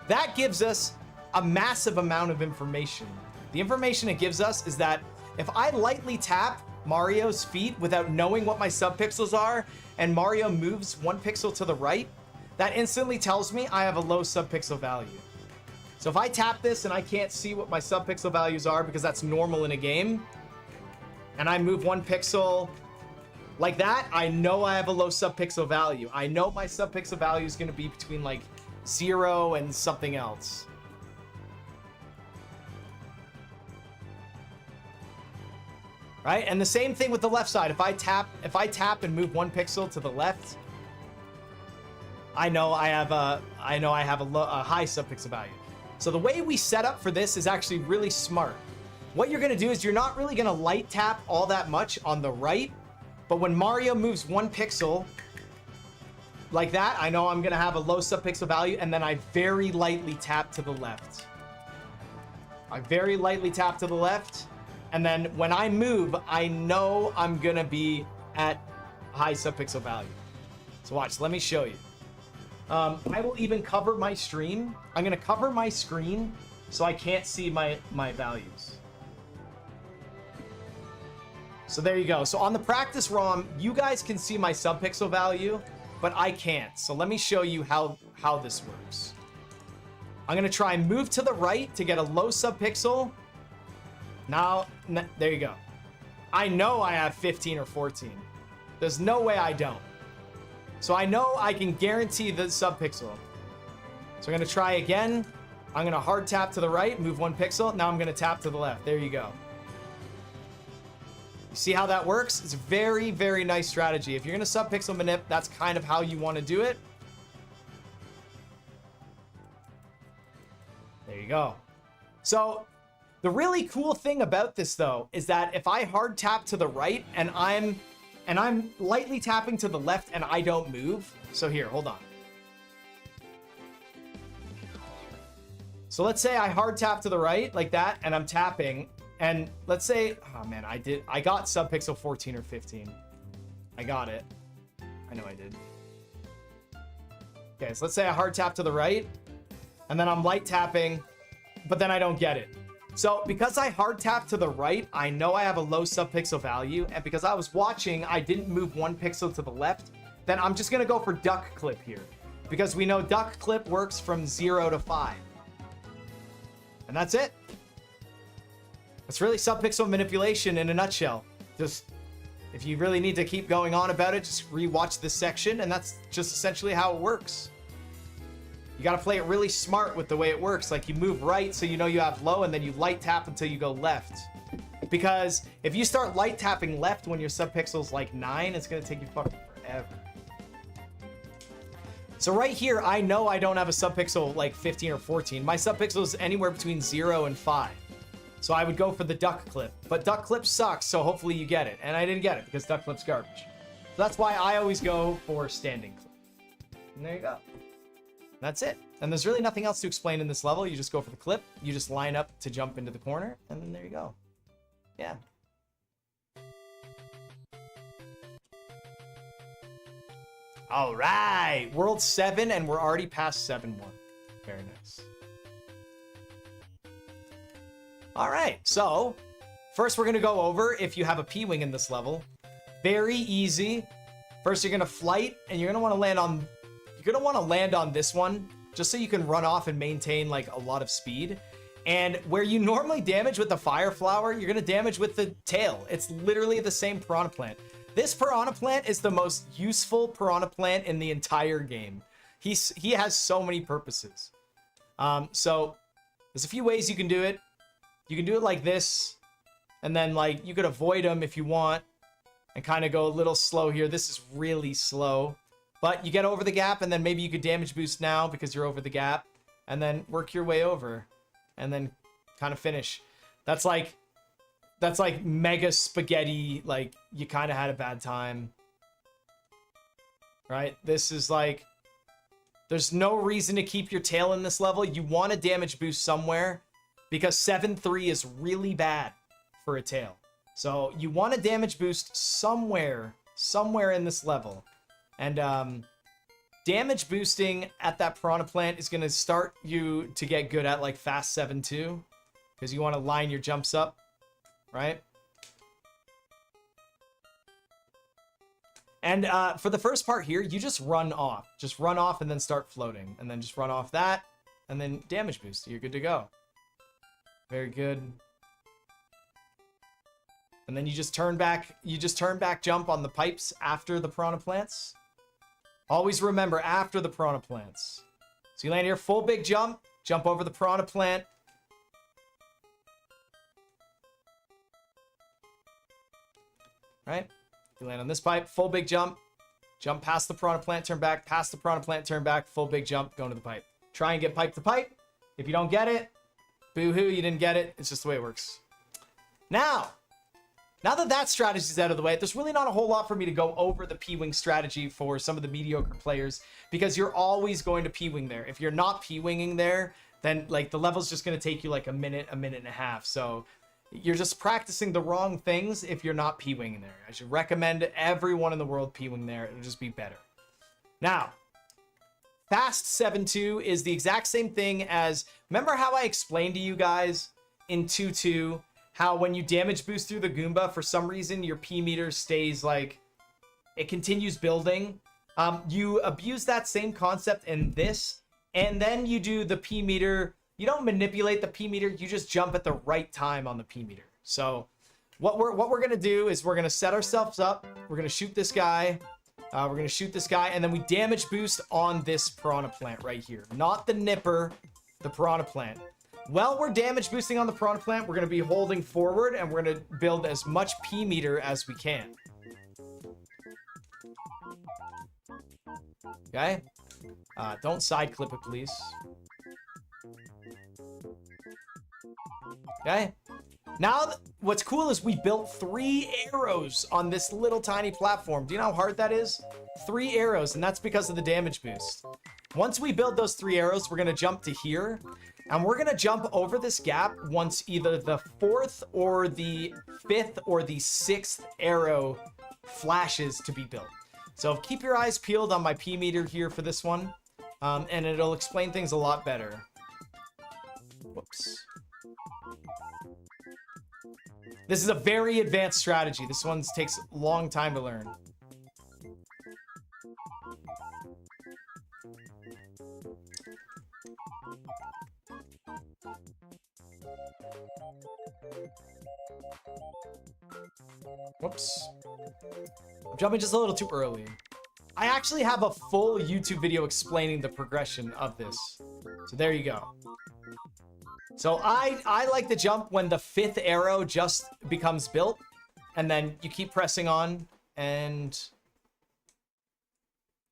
That gives us a massive amount of information. The information it gives us is that if I lightly tap Mario's feet without knowing what my subpixels are, and Mario moves 1 pixel to the right, that instantly tells me I have a low subpixel value. So if I tap this and I can't see what my subpixel values are because that's normal in a game, and I move 1 pixel like that, I know I have a low subpixel value. I know my subpixel value is going to be between like 0 and something else. Right? And the same thing with the left side. If I tap and move 1 pixel to the left, I know I have a high subpixel value. So the way we set up for this is actually really smart. What you're going to do is you're not really going to light tap all that much on the right, but when Mario moves 1 pixel like that, I know I'm going to have a low subpixel value, and then I very lightly tap to the left. I very lightly tap to the left, and then when I move, I know I'm going to be at high subpixel value. So watch, let me show you. I will even cover my stream. I'm going to cover my screen so I can't see my values. So there you go. So on the practice ROM, you guys can see my subpixel value, but I can't. So let me show you how this works. I'm going to try and move to the right to get a low subpixel. Now, there you go. I know I have 15 or 14. There's no way I don't. So I know I can guarantee the subpixel. So I'm going to try again. I'm going to hard tap to the right, move 1 pixel. Now I'm going to tap to the left. There you go. You see how that works? It's a very, very nice strategy. If you're going to subpixel manip, that's kind of how you want to do it. There you go. So the really cool thing about this, though, is that if I hard tap to the right and I'm lightly tapping to the left and I don't move. So here, hold on. So let's say I hard tap to the right like that and I'm tapping, and let's say, oh man, I got subpixel 14 or 15. I got it. I know I did. Okay, so let's say I hard tap to the right and then I'm light tapping, but then I don't get it. So because I hard tap to the right, I know I have a low subpixel value, and because I was watching, I didn't move 1 pixel to the left, then I'm just gonna go for duck clip here, because we know duck clip works from 0 to 5. And that's it. That's really subpixel manipulation in a nutshell. Just, if you really need to keep going on about it, just rewatch this section, and that's just essentially how it works. You got to play it really smart with the way it works. Like, you move right so you know you have low, and then you light tap until you go left. Because if you start light tapping left when your subpixel's like 9, it's going to take you fucking forever. So right here, I know I don't have a subpixel like 15 or 14. My subpixel is anywhere between 0 and 5. So I would go for the duck clip. But duck clip sucks, so hopefully you get it. And I didn't get it because duck clip's garbage. So that's why I always go for standing clip. And there you go. That's it. And there's really nothing else to explain in this level. You just go for the clip. You just line up to jump into the corner. And then there you go. Yeah. All right. World 7, and we're already past 7-1. Very nice. All right. So first we're going to go over if you have a P-Wing in this level. Very easy. First, you're going to flight, and you're going to want to land on... You're going to want to land on this one just so you can run off and maintain like a lot of speed. And where you normally damage with the fire flower, you're going to damage with the tail. It's literally the same piranha plant. This piranha plant is the most useful piranha plant in the entire game. He has so many purposes. So there's a few ways you can do it. You can do it like this, and then like you could avoid him if you want and kind of go a little slow here. This is really slow. But you get over the gap, and then maybe you could damage boost now because you're over the gap, and then work your way over, and then kind of finish. That's like mega spaghetti, like you kind of had a bad time. Right? This is like, there's no reason to keep your tail in this level. You want to damage boost somewhere because 7-3 is really bad for a tail. So you want to damage boost somewhere somewhere in this level. And damage boosting at that piranha plant is going to start you to get good at like fast 7-2, because you want to line your jumps up, right? And for the first part here, you just run off. Just run off and then start floating. And then just run off that. And then damage boost. You're good to go. Very good. And then you just turn back. You just turn back jump on the pipes after the piranha plants. Always remember, after the piranha plants. So you land here, full big jump. Jump over the piranha plant. Right? You land on this pipe, full big jump, jump past the piranha plant, turn back, past the piranha plant, turn back, full big jump, go into the pipe. Try and get pipe to pipe. If you don't get it, boo-hoo, you didn't get it. It's just the way it works. Now that that strategy's out of the way, there's really not a whole lot for me to go over the P-Wing strategy for some of the mediocre players, because you're always going to P-Wing there. If you're not P-Winging there, then like the level's just going to take you like a minute and a half. So you're just practicing the wrong things if you're not P-Winging there. I should recommend everyone in the world P-Wing there. It'll just be better. Now, fast 7-2 is the exact same thing as... Remember how I explained to you guys in 2-2 how when you damage boost through the Goomba, for some reason your P meter stays like... It continues building. You abuse that same concept in this, and then you do the P meter... You don't manipulate the P meter, you just jump at the right time on the P meter. So what we're gonna do is we're gonna set ourselves up, we're gonna shoot this guy, and then we damage boost on this piranha plant right here. Not the nipper, the piranha plant. While we're damage boosting on the piranha plant, we're gonna be holding forward and we're gonna build as much P meter as we can. Okay? Don't side clip it, please. Okay. Now, what's cool is we built 3 arrows on this little tiny platform. Do you know how hard that is? 3 arrows, and that's because of the damage boost. Once we build those 3 arrows, we're going to jump to here, and we're going to jump over this gap once either the 4th or the 5th or the 6th arrow flashes to be built. So keep your eyes peeled on my P meter here for this one, and it'll explain things a lot better. Whoops. This is a very advanced strategy. This one takes a long time to learn. Whoops. I'm jumping just a little too early. I actually have a full YouTube video explaining the progression of this. So there you go. So I like to jump when the 5th arrow just becomes built, and then you keep pressing on, and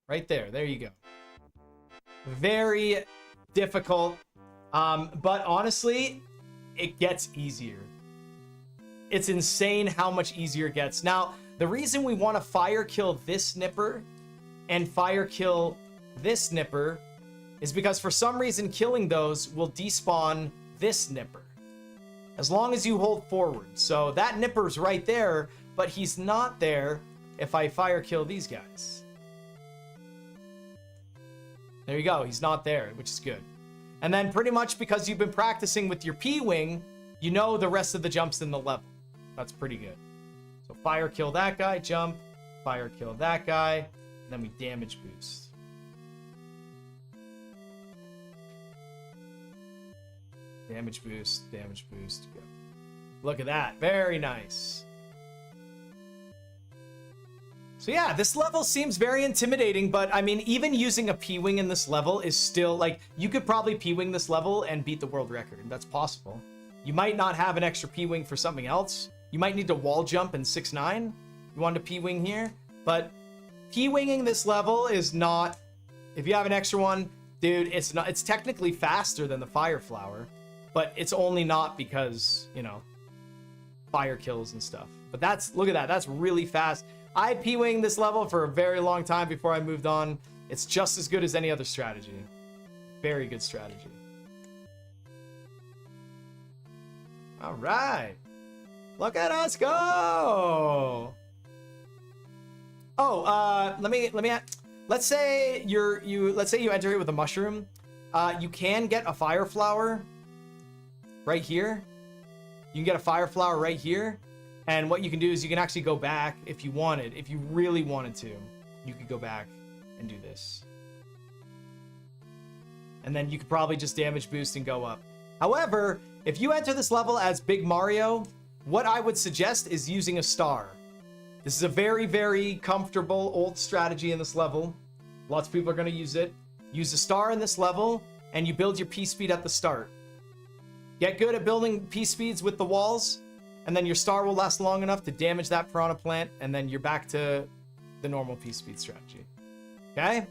right there you go. Very difficult, but honestly, it gets easier. It's insane how much easier it gets. Now, the reason we want to fire kill this nipper and fire kill this nipper is because for some reason killing those will despawn this nipper, as long as you hold forward. So that nipper's right there, but he's not there if I fire kill these guys. There you go, he's not there, which is good. And then pretty much because you've been practicing with your P-Wing, you know the rest of the jumps in the level. That's pretty good. So fire kill that guy, jump, fire kill that guy, and then we damage boost. Damage boost, go. Look at that, very nice. So yeah, this level seems very intimidating, but I mean, even using a P-Wing in this level is still, like, you could probably P-Wing this level and beat the world record, and that's possible. You might not have an extra P-Wing for something else. You might need to wall jump in 6-9. You want to P-Wing here, but P-Winging this level is not, if you have an extra one, dude, it's not, it's technically faster than the Fire Flower. But it's only not because, you know, fire kills and stuff. But that's, look at that, that's really fast. I P-Winged this level for a very long time before I moved on. It's just as good as any other strategy. Very good strategy. All right. Look at us go. Oh, let's say you enter it with a mushroom. You can get a fire flower right here. You can get a fire flower right here. And what you can do is you can actually go back if you wanted. If you really wanted to, you could go back and do this. And then you could probably just damage boost and go up. However, if you enter this level as Big Mario, what I would suggest is using a star. This is a very, very comfortable old strategy in this level. Lots of people are going to use it. Use a star in this level, and you build your P-speed at the start. Get good at building P-speeds with the walls, and then your star will last long enough to damage that piranha plant, and then you're back to the normal P-speed strategy. Okay?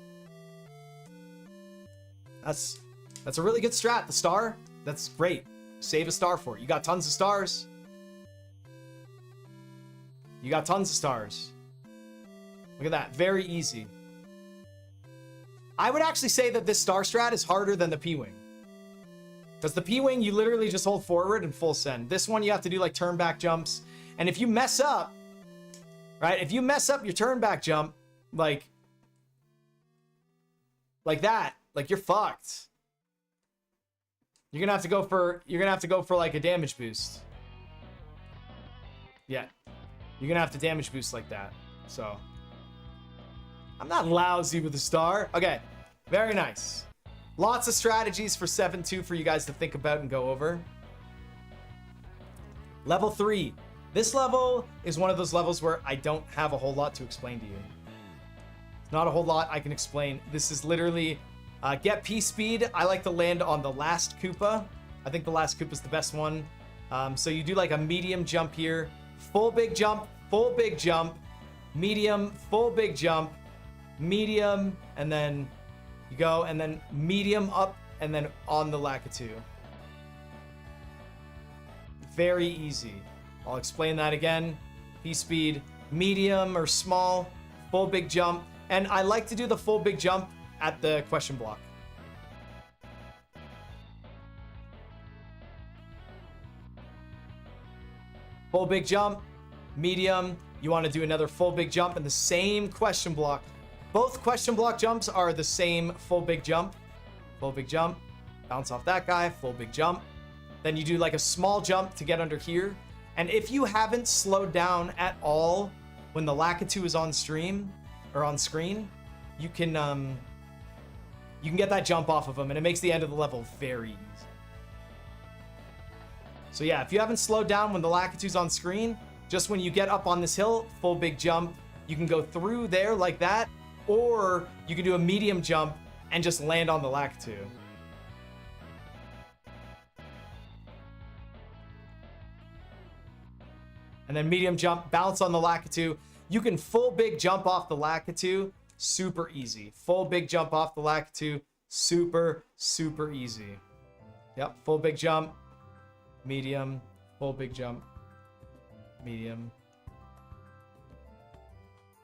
That's a really good strat. The star, that's great. Save a star for it. You got tons of stars. You got tons of stars. Look at that. Very easy. I would actually say that this star strat is harder than the P-Wing. Because the P-Wing, you literally just hold forward and full send. This one, you have to do like turn back jumps. And if you mess up, right? If you mess up your turn back jump, like that, like you're fucked. You're gonna have to go for like a damage boost. Yeah. You're gonna have to damage boost like that. So I'm not lousy with a star. Okay, very nice. Lots of strategies for 7-2 for you guys to think about and go over. Level 3. This level is one of those levels where I don't have a whole lot to explain to you. Not a whole lot I can explain. This is literally get P-speed. I like to land on the last Koopa. I think the last Koopa is the best one. So you do like a medium jump here. Full big jump, medium, full big jump, medium, and then you go, and then medium up, and then on the Lakitu. Very easy. I'll explain that again. P-speed, medium or small, full big jump, and I like to do the full big jump at the question block. Full big jump, medium. You want to do another full big jump in the same question block. Both question block jumps are the same full big jump. Full big jump, bounce off that guy, full big jump. Then you do like a small jump to get under here. And if you haven't slowed down at all when the Lakitu is on stream or on screen, you can get that jump off of him, and it makes the end of the level very easy. So yeah, if you haven't slowed down when the Lakitu's on screen, just when you get up on this hill, full big jump, you can go through there like that, or you can do a medium jump and just land on the Lakitu. And then medium jump, bounce on the Lakitu. You can full big jump off the Lakitu, super easy. Full big jump off the Lakitu, super, super easy. Yep, full big jump, medium, full big jump, medium,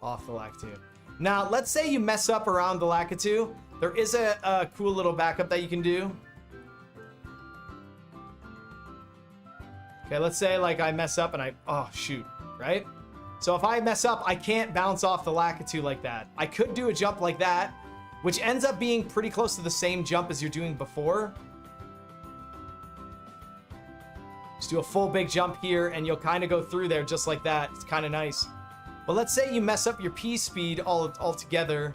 off the Lakitu. Now, let's say you mess up around the Lakitu. There is a cool little backup that you can do. Okay, let's say like I mess up and oh shoot, right? So if I mess up, I can't bounce off the Lakitu like that. I could do a jump like that, which ends up being pretty close to the same jump as you're doing before. Just do a full big jump here and you'll kind of go through there just like that. It's kind of nice. But let's say you mess up your P-speed all together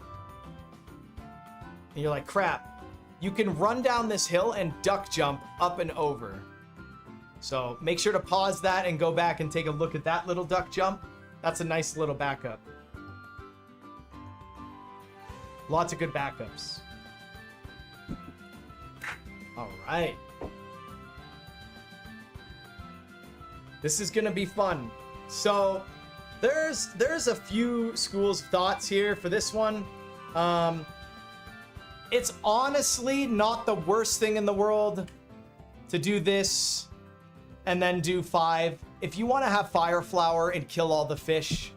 and you're like, crap. You can run down this hill and duck jump up and over. So make sure to pause that and go back and take a look at that little duck jump. That's a nice little backup. Lots of good backups. All right. This is gonna be fun. So there's a few schools of thoughts here for this one. It's honestly not the worst thing in the world to do this and then do 5. If you want to have Fire Flower and kill all the fish,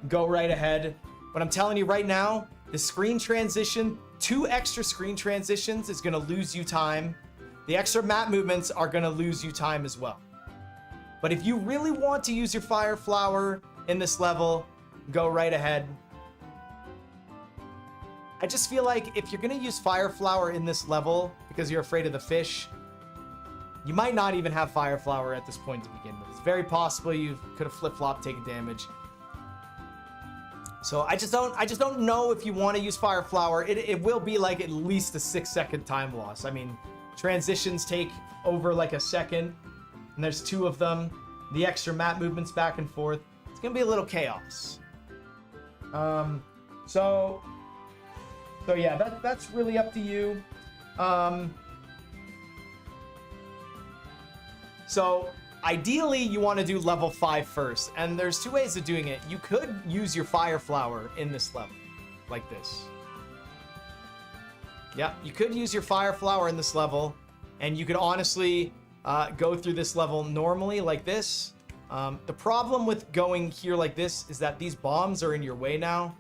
go right ahead. But I'm telling you right now, the screen transition, 2 extra screen transitions is going to lose you time. The extra map movements are going to lose you time as well. But if you really want to use your Fire Flower in this level, go right ahead. I just feel like if you're gonna use Fire Flower in this level because you're afraid of the fish, you might not even have Fire Flower at this point to begin with. It's very possible you could have flip-flopped, taken damage. So I just don't know if you want to use Fire Flower. It will be like at least a 6-second time loss. I mean, transitions take over like a second, and there's 2 of them. The extra map movements back and forth. It's gonna be a little chaos. So yeah, that's really up to you. So ideally you want to do level 5 first, and there's 2 ways of doing it. You could use your Fire Flower in this level, like this. Yeah, you could use your Fire Flower in this level, and you could honestly go through this level normally like this. The problem with going here like this is that these bombs are in your way now.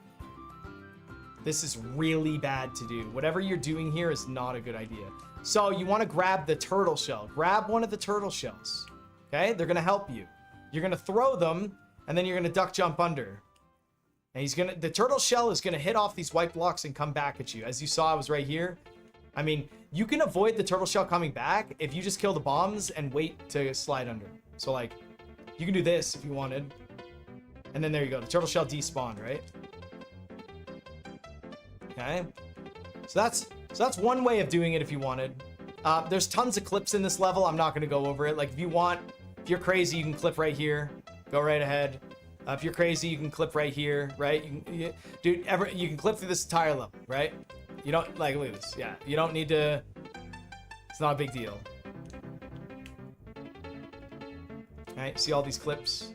This is really bad to do. Whatever you're doing here is not a good idea. So you want to grab the turtle shell. Grab one of the turtle shells. Okay? They're going to help you. You're going to throw them, and then you're going to duck jump under. And the turtle shell is going to hit off these white blocks and come back at you. As you saw, I was right here. I mean, you can avoid the turtle shell coming back if you just kill the bombs and wait to slide under. So like, you can do this if you wanted. And then there you go. The turtle shell despawned, right? Okay. So that's one way of doing it if you wanted. There's tons of clips in this level. I'm not going to go over it. Like, if you're crazy, you can clip right here. Go right ahead. If you're crazy, you can clip right here, right? You can clip through this entire level, right? You don't, like, look at this. Yeah, you don't need to, it's not a big deal. All right, see all these clips?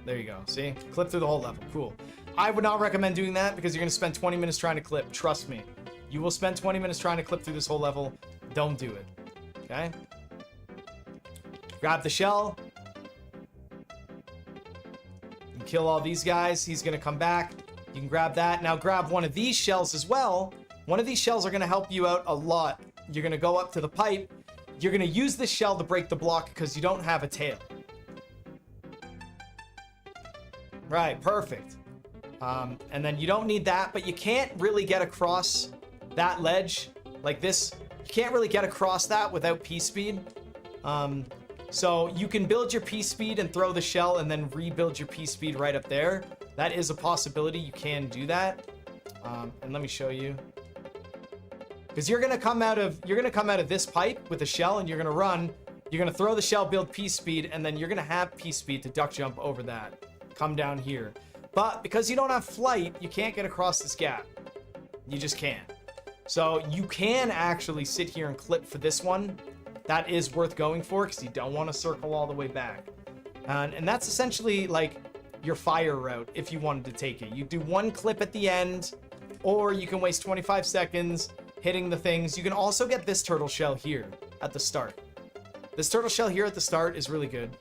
There you go, see? Clip through the whole level, cool. I would not recommend doing that because you're gonna spend 20 minutes trying to clip, trust me. You will spend 20 minutes trying to clip through this whole level. Don't do it, okay? Grab the shell. You kill all these guys, he's gonna come back. You can grab that. Now grab one of these shells as well. One of these shells are gonna help you out a lot. You're gonna go up to the pipe. You're gonna use this shell to break the block because you don't have a tail. Right, perfect. And then you don't need that, but you can't really get across that ledge like this. You can't really get across that without P-speed. So you can build your P-speed and throw the shell and then rebuild your P-speed right up there. That is a possibility. You can do that. And let me show you. Because you're gonna come out of this pipe with a shell and you're gonna run. You're gonna throw the shell, build P-speed, and then you're gonna have P-speed to duck jump over that. Come down here. But because you don't have flight, you can't get across this gap. You just can't. So you can actually sit here and clip for this one. That is worth going for because you don't want to circle all the way back. And that's essentially like your fire route if you wanted to take it. You do one clip at the end, or you can waste 25 seconds hitting the things. You can also get this turtle shell here at the start. This turtle shell here at the start is really good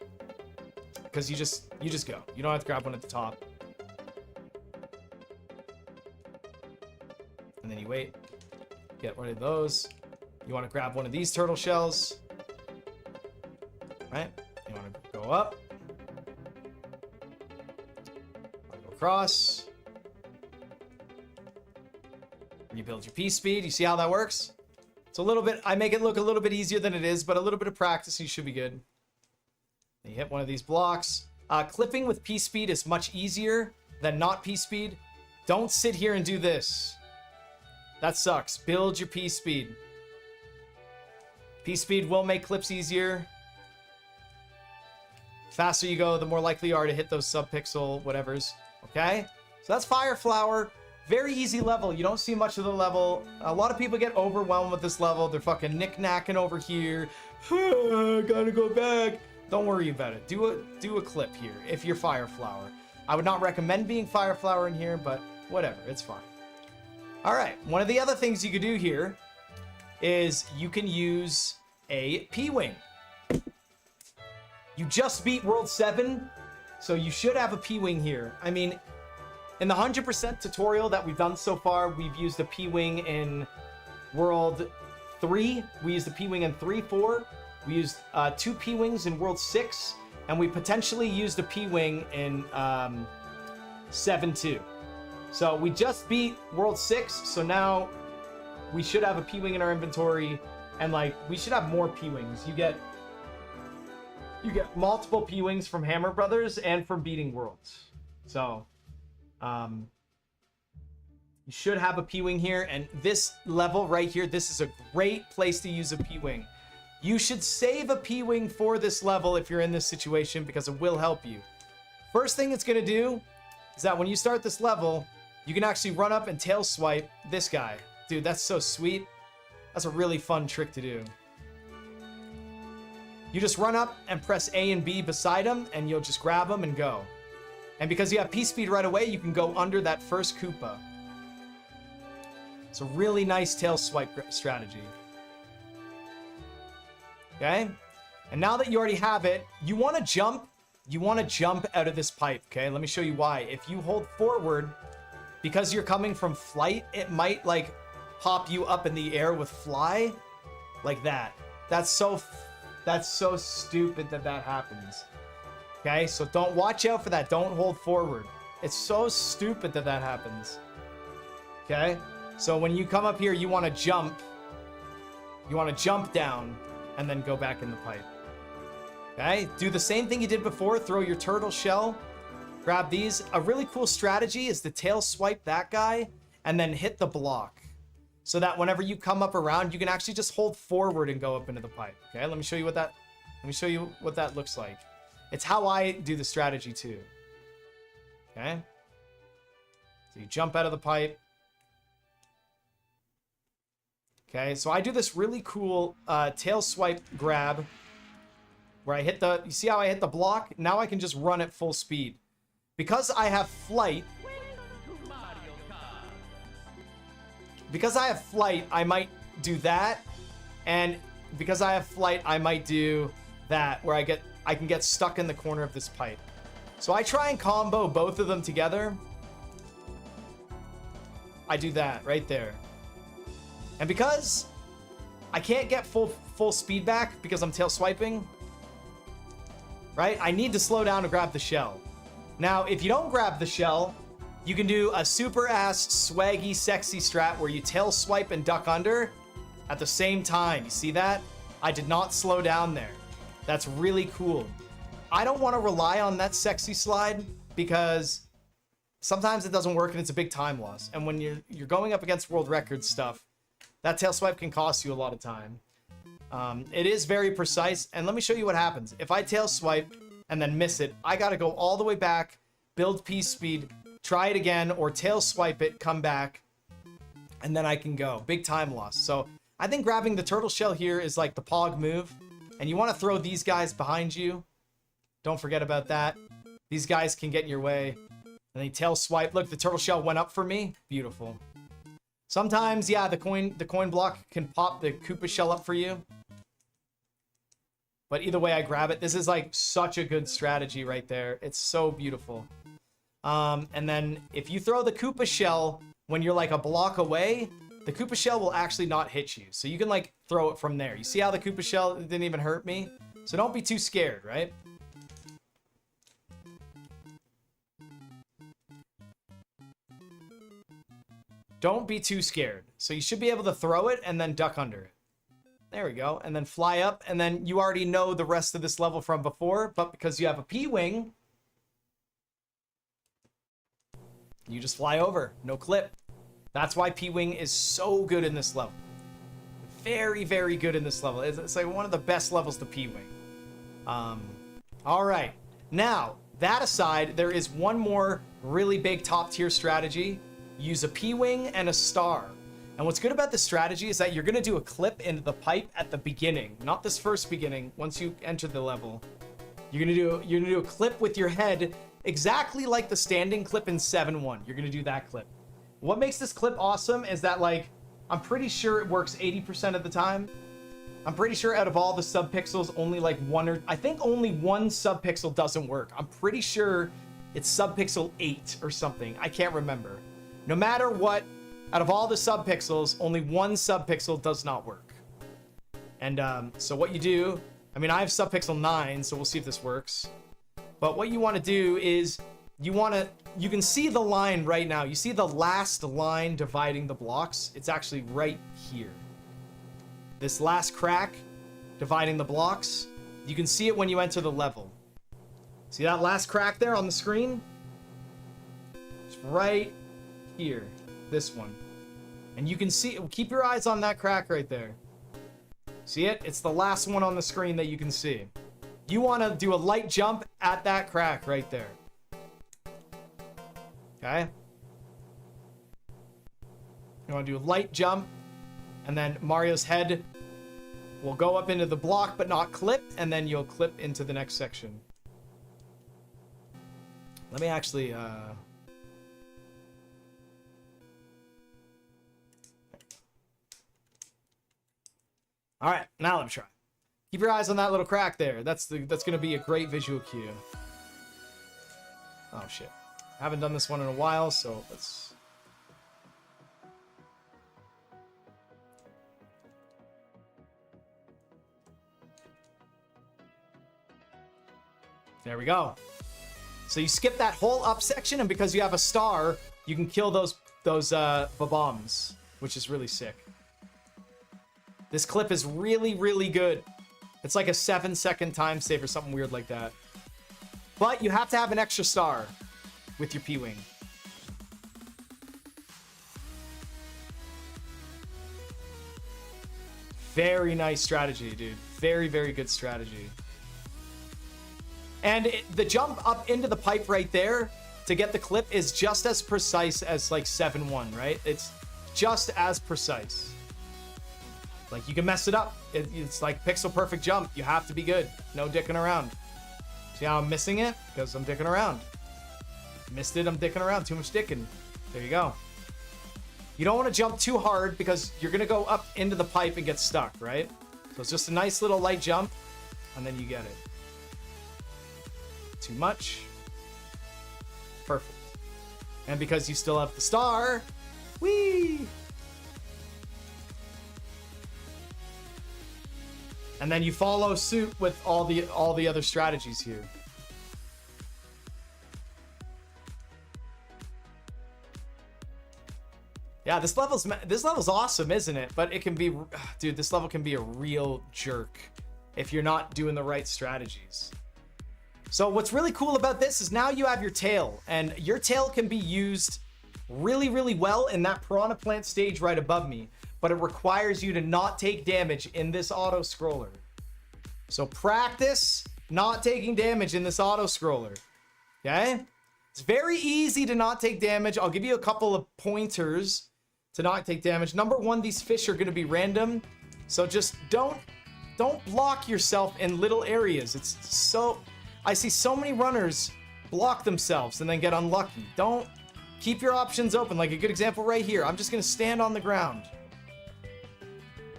because you just go. You don't have to grab one at the top. And then you wait. Get one of those. You want to grab one of these turtle shells. Right? You want to go up. Go across. You build your P-speed. You see how that works? It's a little bit, I make it look a little bit easier than it is, but a little bit of practice, you should be good. Then you hit one of these blocks. Clipping with P-speed is much easier than not P-speed. Don't sit here and do this. That sucks. Build your P-speed. P-speed will make clips easier. Faster you go, the more likely you are to hit those sub-pixel whatevers. Okay? So that's Fire Flower. Very easy level. You don't see much of the level. A lot of people get overwhelmed with this level. They're fucking knick-knacking over here. Gotta go back. Don't worry about it. Do a clip here if you're Fire Flower. I would not recommend being Fire Flower in here, but whatever. It's fine. All right. One of the other things you could do here is you can use a P-Wing. You just beat World 7, so you should have a P-Wing here. I mean, in the 100% tutorial that we've done so far, we've used a P-Wing in World 3. We used a P-Wing in 3-4. We used 2 P-Wings in World 6. And we potentially used a P-Wing in 7-2. So we just beat World 6, so now we should have a P-Wing in our inventory, and like we should have more P-Wings. You get multiple P-Wings from Hammer Brothers and from beating Worlds. So you should have a P-Wing here, and this level right here, this is a great place to use a P-Wing. You should save a P-Wing for this level if you're in this situation, because it will help you. First thing it's going to do is that when you start this level, you can actually run up and tail swipe this guy. Dude, that's so sweet. That's a really fun trick to do. You just run up and press A and B beside him, and you'll just grab him and go. And because you have P-Speed right away, you can go under that first Koopa. It's a really nice tail swipe strategy. Okay? And now that you already have it, you want to jump. You want to jump out of this pipe, okay? Let me show you why. If you hold forward, because you're coming from flight, it might like pop you up in the air with fly like that. That's so stupid that happens. Okay? So don't watch out for that. Don't hold forward. It's so stupid that happens. Okay? So when you come up here, you want to jump. You want to jump down and then go back in the pipe. Okay? Do the same thing you did before. Throw your turtle shell. Grab these. A really cool strategy is to tail swipe that guy and then hit the block. So that whenever you come up around, you can actually just hold forward and go up into the pipe. Okay? Let me show you what that looks like. It's how I do the strategy too. Okay? So you jump out of the pipe. Okay, so I do this really cool tail swipe grab where I hit you see how I hit the block? Now I can just run at full speed. Because I have flight, I might do that. And because I have flight, I might do that where I can get stuck in the corner of this pipe. So I try and combo both of them together. I do that right there. And because I can't get full speed back because I'm tail swiping, right? I need to slow down to grab the shell. Now, if you don't grab the shell, you can do a super ass swaggy sexy strat where you tail swipe and duck under at the same time. You see that? I did not slow down there. That's really cool. I don't want to rely on that sexy slide because sometimes it doesn't work and it's a big time loss. And when you're going up against world record stuff, that tail swipe can cost you a lot of time. It is very precise, and let me show you what happens. If I tail swipe and then miss it, I gotta go all the way back, build P-Speed, try it again, or tail swipe it, come back, and then I can go. Big time loss. So I think grabbing the turtle shell here is like the pog move, and you want to throw these guys behind you. Don't forget about that. These guys can get in your way. And then tail swipe. Look, the turtle shell went up for me. Beautiful. Sometimes, yeah, the coin block can pop the Koopa shell up for you. But either way, I grab it. This is like such a good strategy right there. It's so beautiful. And then if you throw the Koopa shell when you're like a block away, the Koopa shell will actually not hit you. So you can like throw it from there. You see how the Koopa shell didn't even hurt me? So don't be too scared, right? Don't be too scared. So you should be able to throw it and then duck under it. There we go. And then fly up. And then you already know the rest of this level from before. But because you have a P-Wing, you just fly over. No clip. That's why P-Wing is so good in this level. Very, very good in this level. It's like one of the best levels to P-Wing. All right. Now, that aside, there is one more really big top tier strategy. Use a P-Wing and a star. And what's good about this strategy is that you're going to do a clip into the pipe at the beginning. Not this first beginning, once you enter the level. You're going to do a clip with your head exactly like the standing clip in 7-1. You're going to do that clip. What makes this clip awesome is that, like, I'm pretty sure it works 80% of the time. I'm pretty sure out of all the subpixels, only like I think only one subpixel doesn't work. I'm pretty sure it's subpixel 8 or something. I can't remember. No matter what, out of all the subpixels, only one subpixel does not work. And so what you do, I mean, I have subpixel 9, so we'll see if this works. But what you want to do is you can see the line right now. You see the last line dividing the blocks? It's actually right here. This last crack dividing the blocks, you can see it when you enter the level. See that last crack there on the screen? It's right here, this one. And you can see, keep your eyes on that crack right there. See it? It's the last one on the screen that you can see. You want to do a light jump at that crack right there. Okay? You want to do a light jump, and then Mario's head will go up into the block but not clip, and then you'll clip into the next section. Let me actually, Alright, now let me try. Keep your eyes on that little crack there. That's gonna be a great visual cue. Oh shit. I haven't done this one in a while, so let's... There we go. So you skip that whole up section, and because you have a star, you can kill those bombs, which is really sick. This clip is really, really good. It's like a 7-second time save or something weird like that. But you have to have an extra star with your P-Wing. Very nice strategy, dude. Very, very good strategy. And the jump up into the pipe right there to get the clip is just as precise as like 7-1, right? It's just as precise. Like, you can mess it up. It's like pixel perfect jump. You have to be good. No dicking around. See how I'm missing it? Because I'm dicking around. Missed it, I'm dicking around. Too much dicking. There you go. You don't want to jump too hard because you're going to go up into the pipe and get stuck, right? So it's just a nice little light jump, and then you get it. Too much. Perfect. And because you still have the star, whee! And then you follow suit with all the other strategies here. Yeah, this level's awesome, isn't it? But it can be, dude, this level can be a real jerk if you're not doing the right strategies. So what's really cool about this is now you have your tail, and your tail can be used really, really well in that piranha plant stage right above me, but it requires you to not take damage in this auto scroller. So practice not taking damage in this auto scroller. Okay? It's very easy to not take damage. I'll give you a couple of pointers to not take damage. Number one, these fish are going to be random. So just don't block yourself in little areas. It's so... I see so many runners block themselves and then get unlucky. Don't keep your options open. Like a good example right here. I'm just going to stand on the ground.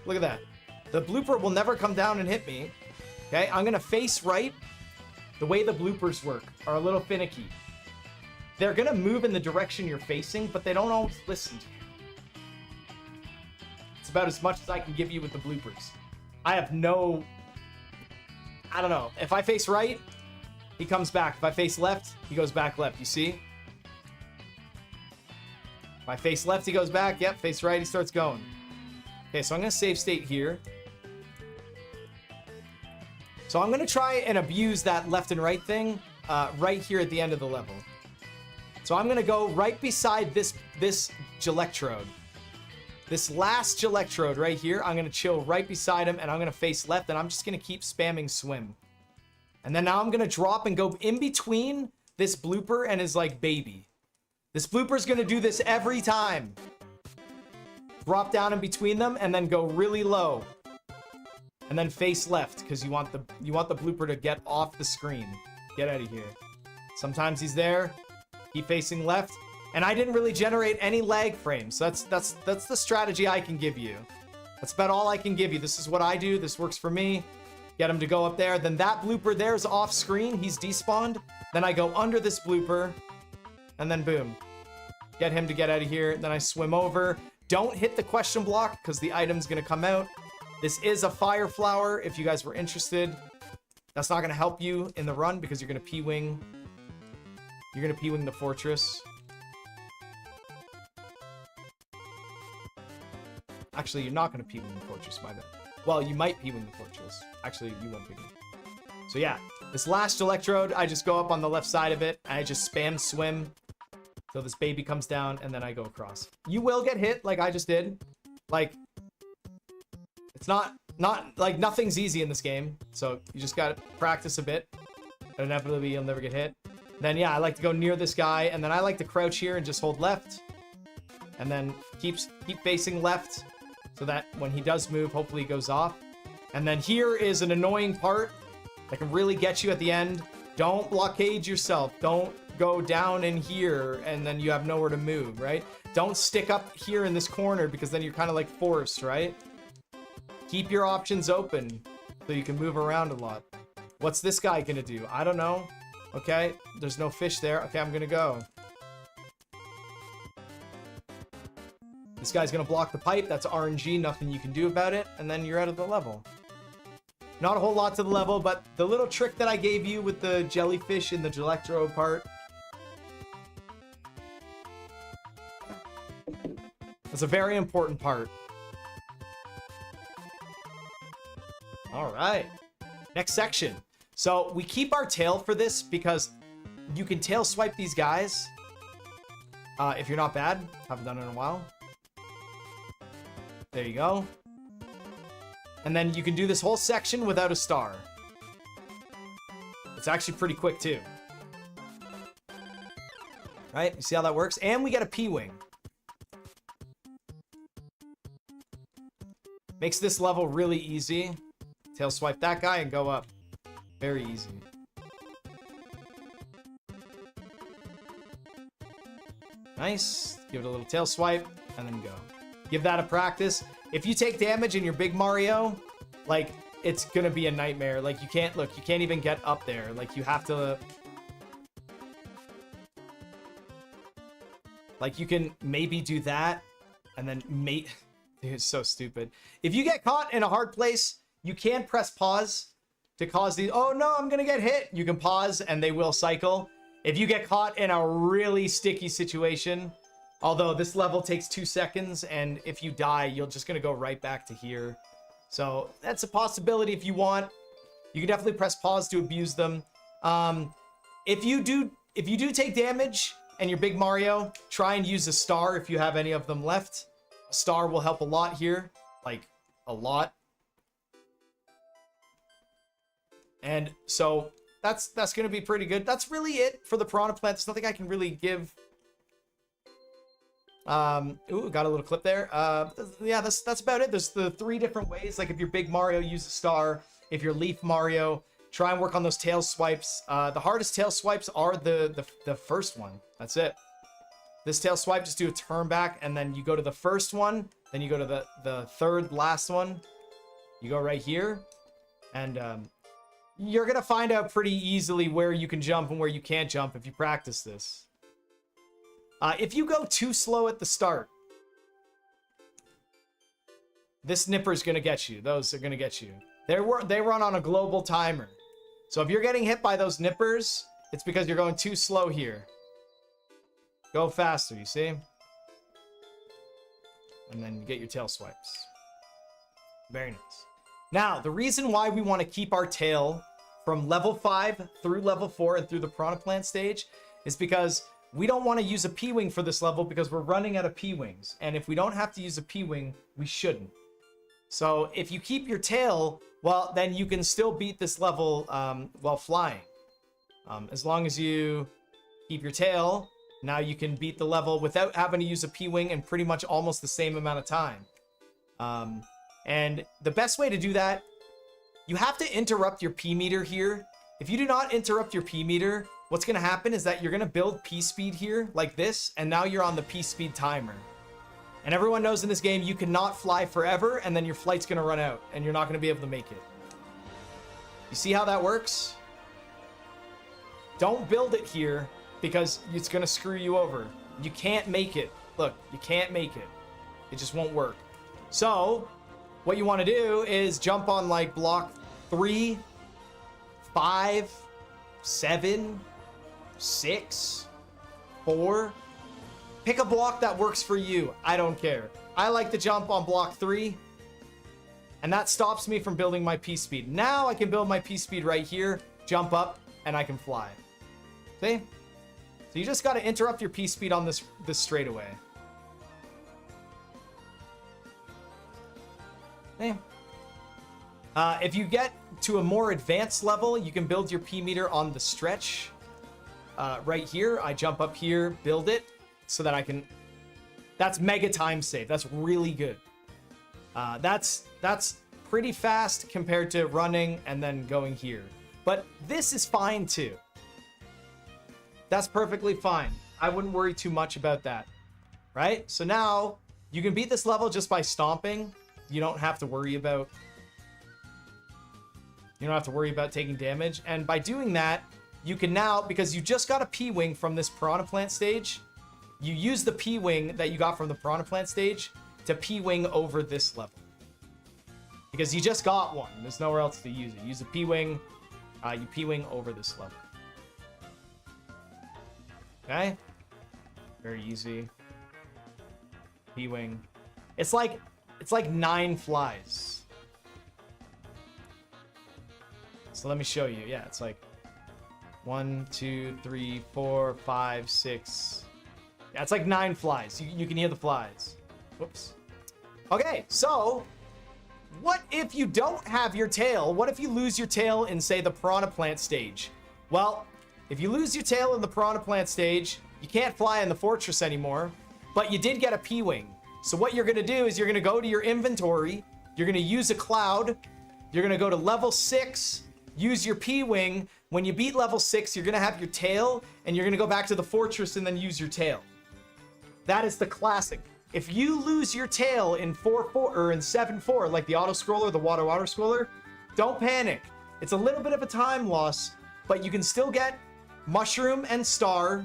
Look at that. The blooper will never come down and hit me. Okay, I'm going to face right. The way the bloopers work are a little finicky. They're going to move in the direction you're facing, but they don't always listen to you. It's about as much as I can give you with the bloopers. I have no... I don't know. If I face right, he comes back. If I face left, he goes back left. You see? If I face left, he goes back. Yep, face right, he starts going. Okay, so I'm going to save state here. So I'm going to try and abuse that left and right thing right here at the end of the level. So I'm going to go right beside this Gelectrode. This last Gelectrode right here, I'm going to chill right beside him, and I'm going to face left, and I'm just going to keep spamming swim. And then now I'm going to drop and go in between this blooper and his, like, baby. This blooper's going to do this every time. Drop down in between them, and then go really low. And then face left, because you want the blooper to get off the screen. Get out of here. Sometimes he's there. Keep facing left. And I didn't really generate any lag frames. So that's the strategy I can give you. That's about all I can give you. This is what I do. This works for me. Get him to go up there. Then that blooper there is off screen. He's despawned. Then I go under this blooper. And then boom. Get him to get out of here. Then I swim over. Don't hit the question block because the item's going to come out. This is a fire flower if you guys were interested. That's not going to help you in the run because you're going to P-Wing. You're gonna P-wing the fortress. Actually, you're not gonna P-wing the fortress, my bad. Well, you might P-wing the fortress. Actually, you won't P-wing. So yeah, this last electrode, I just go up on the left side of it, and I just spam swim. So this baby comes down, and then I go across. You will get hit, like I just did. Like, it's not like nothing's easy in this game. So you just gotta practice a bit. And inevitably, you'll never get hit. Then yeah, I like to go near this guy, and then I like to crouch here and just hold left. And then keep facing left, so that when he does move, hopefully he goes off. And then here is an annoying part that can really get you at the end. Don't blockade yourself. Don't go down in here and then you have nowhere to move, right? Don't stick up here in this corner because then you're kind of like forced, right? Keep your options open so you can move around a lot. What's this guy gonna do? I don't know. Okay, there's no fish there. Okay, I'm gonna go. This guy's gonna block the pipe. That's RNG, nothing you can do about it. And then you're out of the level. Not a whole lot to the level, but the little trick that I gave you with the jellyfish in the Gelectro part. That's a very important part. All right. Next section. So we keep our tail for this because you can tail swipe these guys. If you're not bad. Haven't done it in a while. There you go. And then you can do this whole section without a star. It's actually pretty quick too. Right? You see how that works? And we get a P-wing. Makes this level really easy. Tail swipe that guy and go up. Very easy. Nice. Give it a little tail swipe and then go. Give that a practice. If you take damage in your big Mario, like, it's gonna be a nightmare. Like, you can't, look, you can't even get up there. Like, you have to... Like, you can maybe do that, and then Dude, it's so stupid. If you get caught in a hard place, you can press pause to cause the... Oh, no, I'm gonna get hit. You can pause, and they will cycle. If you get caught in a really sticky situation... Although this level takes 2 seconds, and if you die, you're just gonna go right back to here. So that's a possibility if you want. You can definitely press pause to abuse them. If you do take damage and you're big Mario, try and use a star if you have any of them left. A star will help a lot here, like a lot. And so that's gonna be pretty good. That's really it for the Piranha Plant. There's nothing I can really give. Ooh, got a little clip there. Yeah, that's about it. There's the 3 different ways. Like if you're big Mario, use a star. If you're Leaf Mario, try and work on those tail swipes. The hardest tail swipes are the first one. That's it. This tail swipe, just do a turn back, and then you go to the first one, then you go to the third last one. You go right here, and you're gonna find out pretty easily where you can jump and where you can't jump if you practice this. If you go too slow at the start, this nipper is going to get you. Those are going to get you. They run on a global timer. So if you're getting hit by those nippers, it's because you're going too slow here. Go faster, you see? And then you get your tail swipes. Very nice. Now, the reason why we want to keep our tail from level 5 through level 4 and through the Piranha Plant stage is because... we don't want to use a P-Wing for this level because we're running out of P-Wings. And if we don't have to use a P-Wing, we shouldn't. So if you keep your tail, well, then you can still beat this level while flying. As long as you keep your tail, now you can beat the level without having to use a P-Wing in pretty much almost the same amount of time. And the best way to do that, you have to interrupt your P-meter here. If you do not interrupt your P-meter, what's going to happen is that you're going to build P-speed here like this, and now you're on the P-speed timer. And everyone knows in this game you cannot fly forever, and then your flight's going to run out, and you're not going to be able to make it. You see how that works? Don't build it here, because it's going to screw you over. You can't make it. Look, you can't make it. It just won't work. So, what you want to do is jump on like block 3, 5, 7, 6, 4. Pick a block that works for you. I don't care. I like to jump on block 3. And that stops me from building my P speed. Now I can build my P speed right here, jump up, and I can fly. See? So you just got to interrupt your P speed on this straightaway. See? If you get to a more advanced level, you can build your P meter on the stretch. Right here, I jump up here, build it, so that I can... That's mega time save. That's really good. That's pretty fast compared to running and then going here. But this is fine too. That's perfectly fine. I wouldn't worry too much about that. Right? So now, you can beat this level just by stomping. You don't have to worry about... You don't have to worry about taking damage. And by doing that, you can now, because you just got a P-Wing from this Piranha Plant stage, you use the P-Wing that you got from the Piranha Plant stage to P-Wing over this level. Because you just got one. There's nowhere else to use it. Use a P-Wing. You P-Wing over this level. Okay? Very easy. P-Wing. It's like 9 flies. So let me show you. Yeah, it's like 1, 2, 3, 4, 5, 6. Yeah, it's like 9 flies. You can hear the flies. Whoops. Okay, so what if you don't have your tail? What if you lose your tail in, say, the Piranha Plant stage? Well, if you lose your tail in the Piranha Plant stage, you can't fly in the fortress anymore, but you did get a P-Wing. So what you're going to do is you're going to go to your inventory, you're going to use a cloud, you're going to go to level 6, use your P-Wing. When you beat level 6, you're going to have your tail, and you're going to go back to the fortress and then use your tail. That is the classic. If you lose your tail in 4-4 or in 7-4, like the auto scroller, the water scroller, don't panic. It's a little bit of a time loss, but you can still get Mushroom and Star,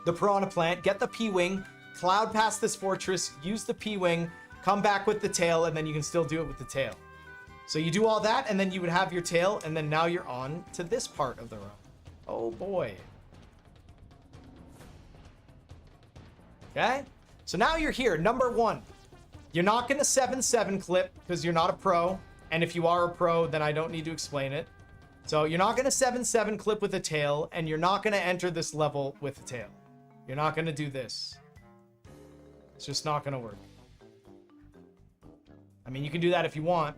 the Piranha Plant, get the P-Wing, cloud past this fortress, use the P-Wing, come back with the tail, and then you can still do it with the tail. So you do all that, and then you would have your tail, and then now you're on to this part of the run. Oh boy. Okay? So now you're here. Number 1. You're not going to 7-7 clip because you're not a pro. And if you are a pro, then I don't need to explain it. So you're not going to 7-7 clip with a tail, and you're not going to enter this level with a tail. You're not going to do this. It's just not going to work. I mean, you can do that if you want.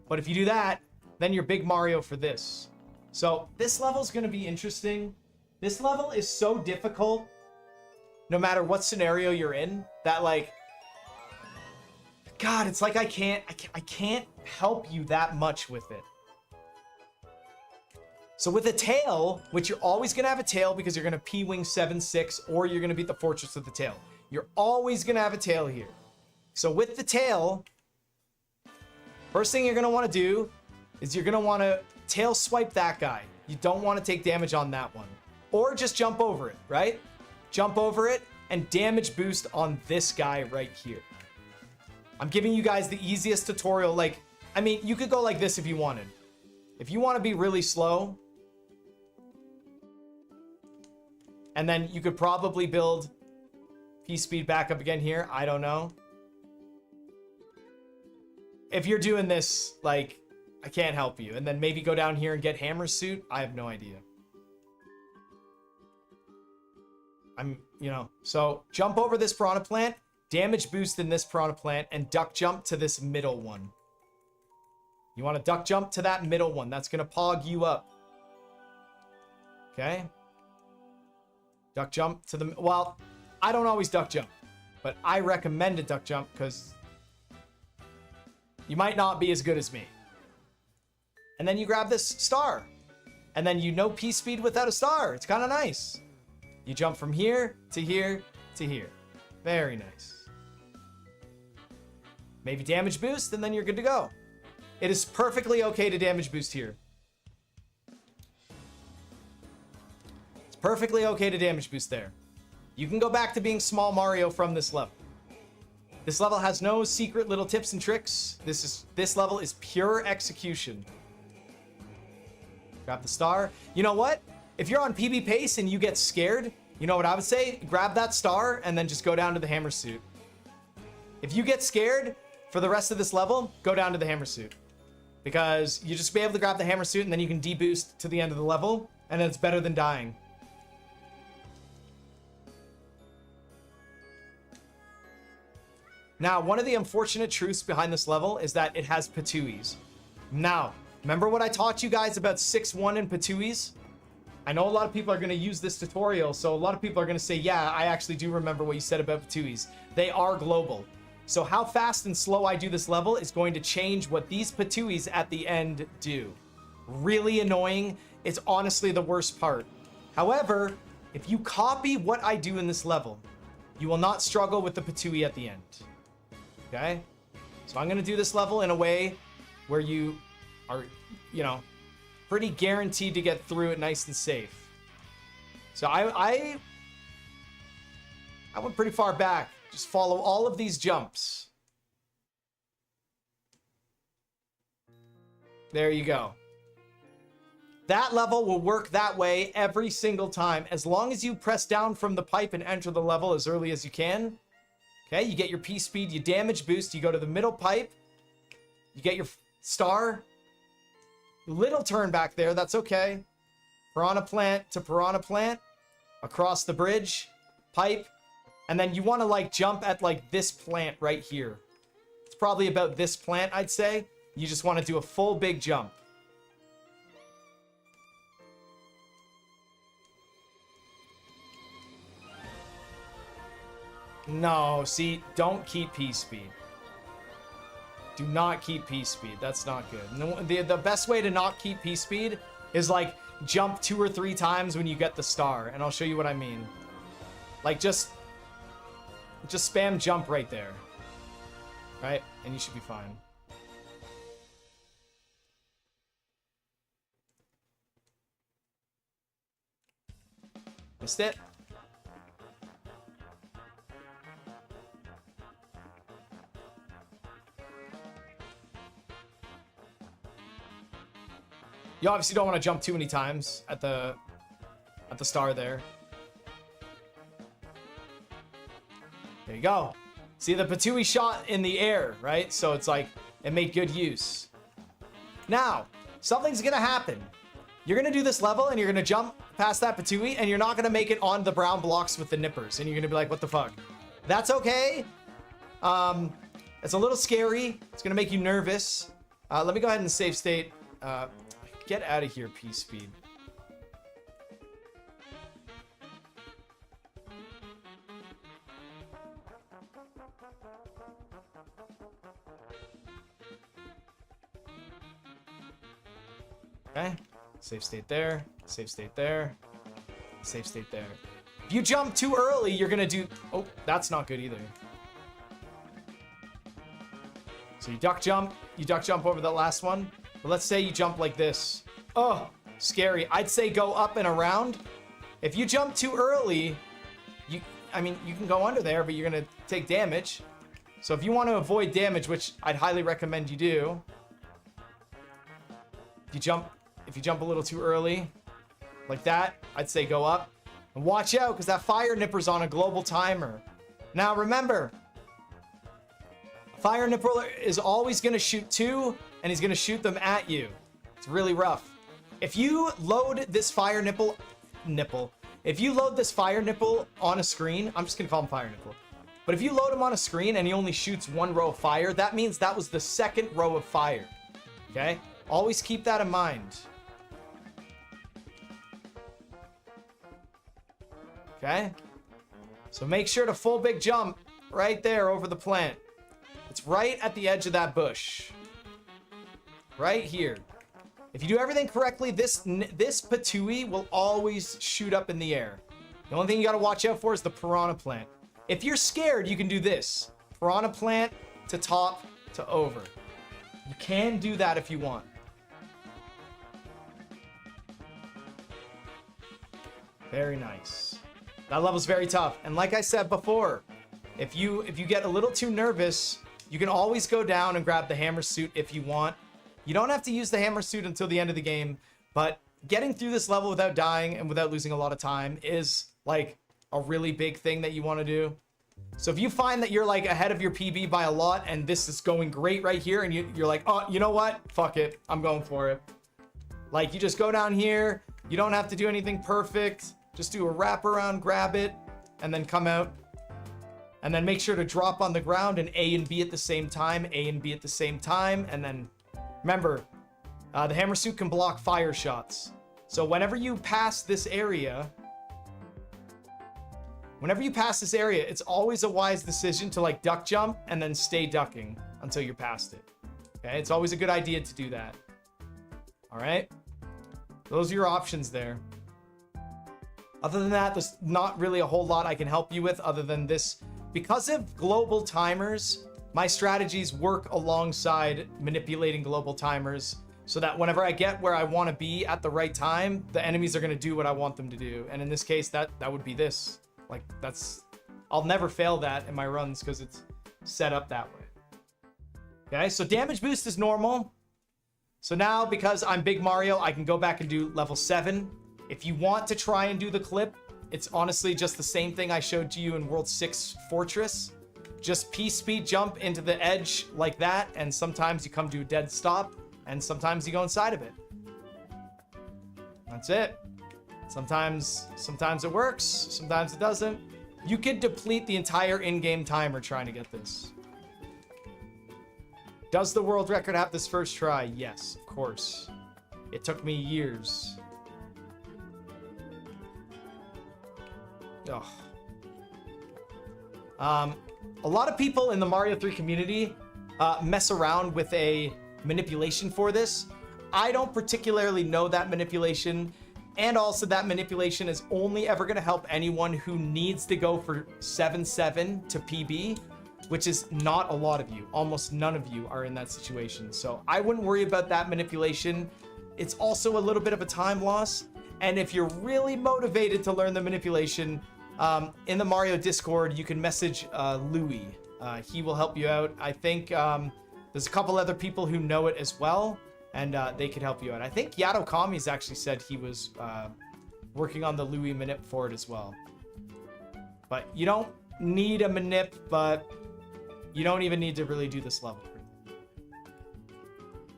But if you do that, then you're Big Mario for this. So this level is going to be interesting. This level is so difficult, no matter what scenario you're in, that like, God, it's like I can't help you that much with it. So with a tail, which you're always going to have a tail because you're going to P-Wing 7-6, or you're going to beat the fortress with the tail. You're always going to have a tail here. So with the tail, first thing you're going to want to do is you're going to want to tail swipe that guy. You don't want to take damage on that one. Or just jump over it, right? Jump over it and damage boost on this guy right here. I'm giving you guys the easiest tutorial. Like, I mean, you could go like this if you wanted. If you want to be really slow, and then you could probably build P-Speed back up again here. I don't know. If you're doing this, like, I can't help you. And then maybe go down here and get Hammer's suit. I have no idea. So jump over this Piranha Plant, damage boost in this Piranha Plant, and duck jump to this middle one. You want to duck jump to that middle one. That's going to pog you up. Okay. Duck jump to the... Well, I don't always duck jump, but I recommend a duck jump because you might not be as good as me. And then you grab this star. And then you know P-Speed without a star. It's kind of nice. You jump from here to here to here. Very nice. Maybe damage boost, and then you're good to go. It is perfectly okay to damage boost here. It's perfectly okay to damage boost there. You can go back to being small Mario from this level. This level has no secret little tips and tricks. This level is pure execution. Grab the star. You know what? if you're on PB pace and you get scared, you know what I would say? Grab that star and then just go down to the hammer suit. If you get scared for the rest of this level, go down to the hammer suit. Because you just be able to grab the hammer suit and then you can deboost to the end of the level, and it's better than dying. Now, one of the unfortunate truths behind this level is that it has Patuis. Now, remember what I taught you guys about 6-1 and Patuis? I know a lot of people are going to use this tutorial, so a lot of people are going to say, yeah, I actually do remember what you said about Patuis. They are global. So how fast and slow I do this level is going to change what these Patuis at the end do. Really annoying. It's honestly the worst part. However, if you copy what I do in this level, you will not struggle with the Patui at the end. Okay? So I'm going to do this level in a way where you are, you know, pretty guaranteed to get through it nice and safe. So I went pretty far back. Just follow all of these jumps. There you go. That level will work that way every single time. As long as you press down from the pipe and enter the level as early as you can. Okay, you get your P speed, you damage boost, you go to the middle pipe. You get your star. Little turn back there, that's okay. Piranha plant to piranha plant. Across the bridge. Pipe. And then you want to like jump at like this plant right here. It's probably about this plant, I'd say. You just want to do a full big jump. No, see, don't keep P speed. Do not keep P speed. That's not good. No, the best way to not keep P speed is like jump 2 or 3 times when you get the star. And I'll show you what I mean. Like just spam jump right there. Right? And you should be fine. Missed it. You obviously don't want to jump too many times at the star there. There you go. See the Patui shot in the air, right? So it's like it made good use. Now, something's gonna happen. You're gonna do this level and you're gonna jump past that Patui and you're not gonna make it on the brown blocks with the nippers. And you're gonna be like, what the fuck? That's okay. It's a little scary. It's gonna make you nervous. Let me go ahead and save state. Get out of here, P speed. Okay. Save state there. Save state there. Save state there. If you jump too early, you're gonna do... Oh, that's not good either. So you duck jump. You duck jump over that last one. But let's say you jump like this. Oh, scary. I'd say go up and around. If you jump too early, I mean, you can go under there, but you're gonna take damage. So if you want to avoid damage, which I'd highly recommend you do, if you jump a little too early, like that, I'd say go up. And watch out, because that fire nipper's on a global timer. Now remember, fire nipper is always going to shoot 2, and he's going to shoot them at you. It's really rough. If you load this fire nipple, if you load this fire nipple on a screen, I'm just going to call him fire nipple. But if you load him on a screen and he only shoots 1 row of fire, that means that was the 2nd row of fire. Okay? Always keep that in mind. Okay? So make sure to full big jump right there over the plant. It's right at the edge of that bush. Right here. If you do everything correctly, this Patui will always shoot up in the air. The only thing you gotta watch out for is the piranha plant. If you're scared, you can do this. Piranha plant to top to over. You can do that if you want. Very nice. That level's very tough. And like I said before, if you get a little too nervous, you can always go down and grab the hammer suit if you want. You don't have to use the hammer suit until the end of the game, but getting through this level without dying and without losing a lot of time is like a really big thing that you want to do. So if you find that you're like ahead of your PB by a lot and this is going great right here and you're like, oh, you know what? Fuck it. I'm going for it. Like, you just go down here. You don't have to do anything perfect. Just do a wraparound, grab it, and then come out. And then make sure to drop on the ground and A and B at the same time, A and B at the same time. And then remember, the hammer suit can block fire shots. So whenever you pass this area, it's always a wise decision to like duck jump and then stay ducking until you're past it. Okay, it's always a good idea to do that. All right, those are your options there. Other than that, there's not really a whole lot I can help you with other than this. Because of global timers, my strategies work alongside manipulating global timers so that whenever I get where I want to be at the right time, the enemies are going to do what I want them to do. And in this case, that would be this. Like, I'll never fail that in my runs because it's set up that way. Okay, so damage boost is normal. So now, because I'm Big Mario, I can go back and do level 7. If you want to try and do the clip, it's honestly just the same thing I showed to you in World 6 Fortress. Just P-speed jump into the edge like that, and sometimes you come to a dead stop, and sometimes you go inside of it. That's it. Sometimes it works, sometimes it doesn't. You could deplete the entire in-game timer trying to get this. Does the world record have this first try? Yes, of course. It took me years. Ugh. A lot of people in the Mario 3 community mess around with a manipulation for this. I don't particularly know that manipulation, and also that manipulation is only ever going to help anyone who needs to go for 7-7 to PB, which is not a lot of you. Almost none of you are in that situation. So I wouldn't worry about that manipulation. It's also a little bit of a time loss. And if you're really motivated to learn the manipulation, in the Mario Discord, you can message Louis. He will help you out. I think there's a couple other people who know it as well, and they could help you out. I think Yato Kami's actually said he was working on the Louis manip for it as well. But you don't need a manip, but you don't even need to really do this level.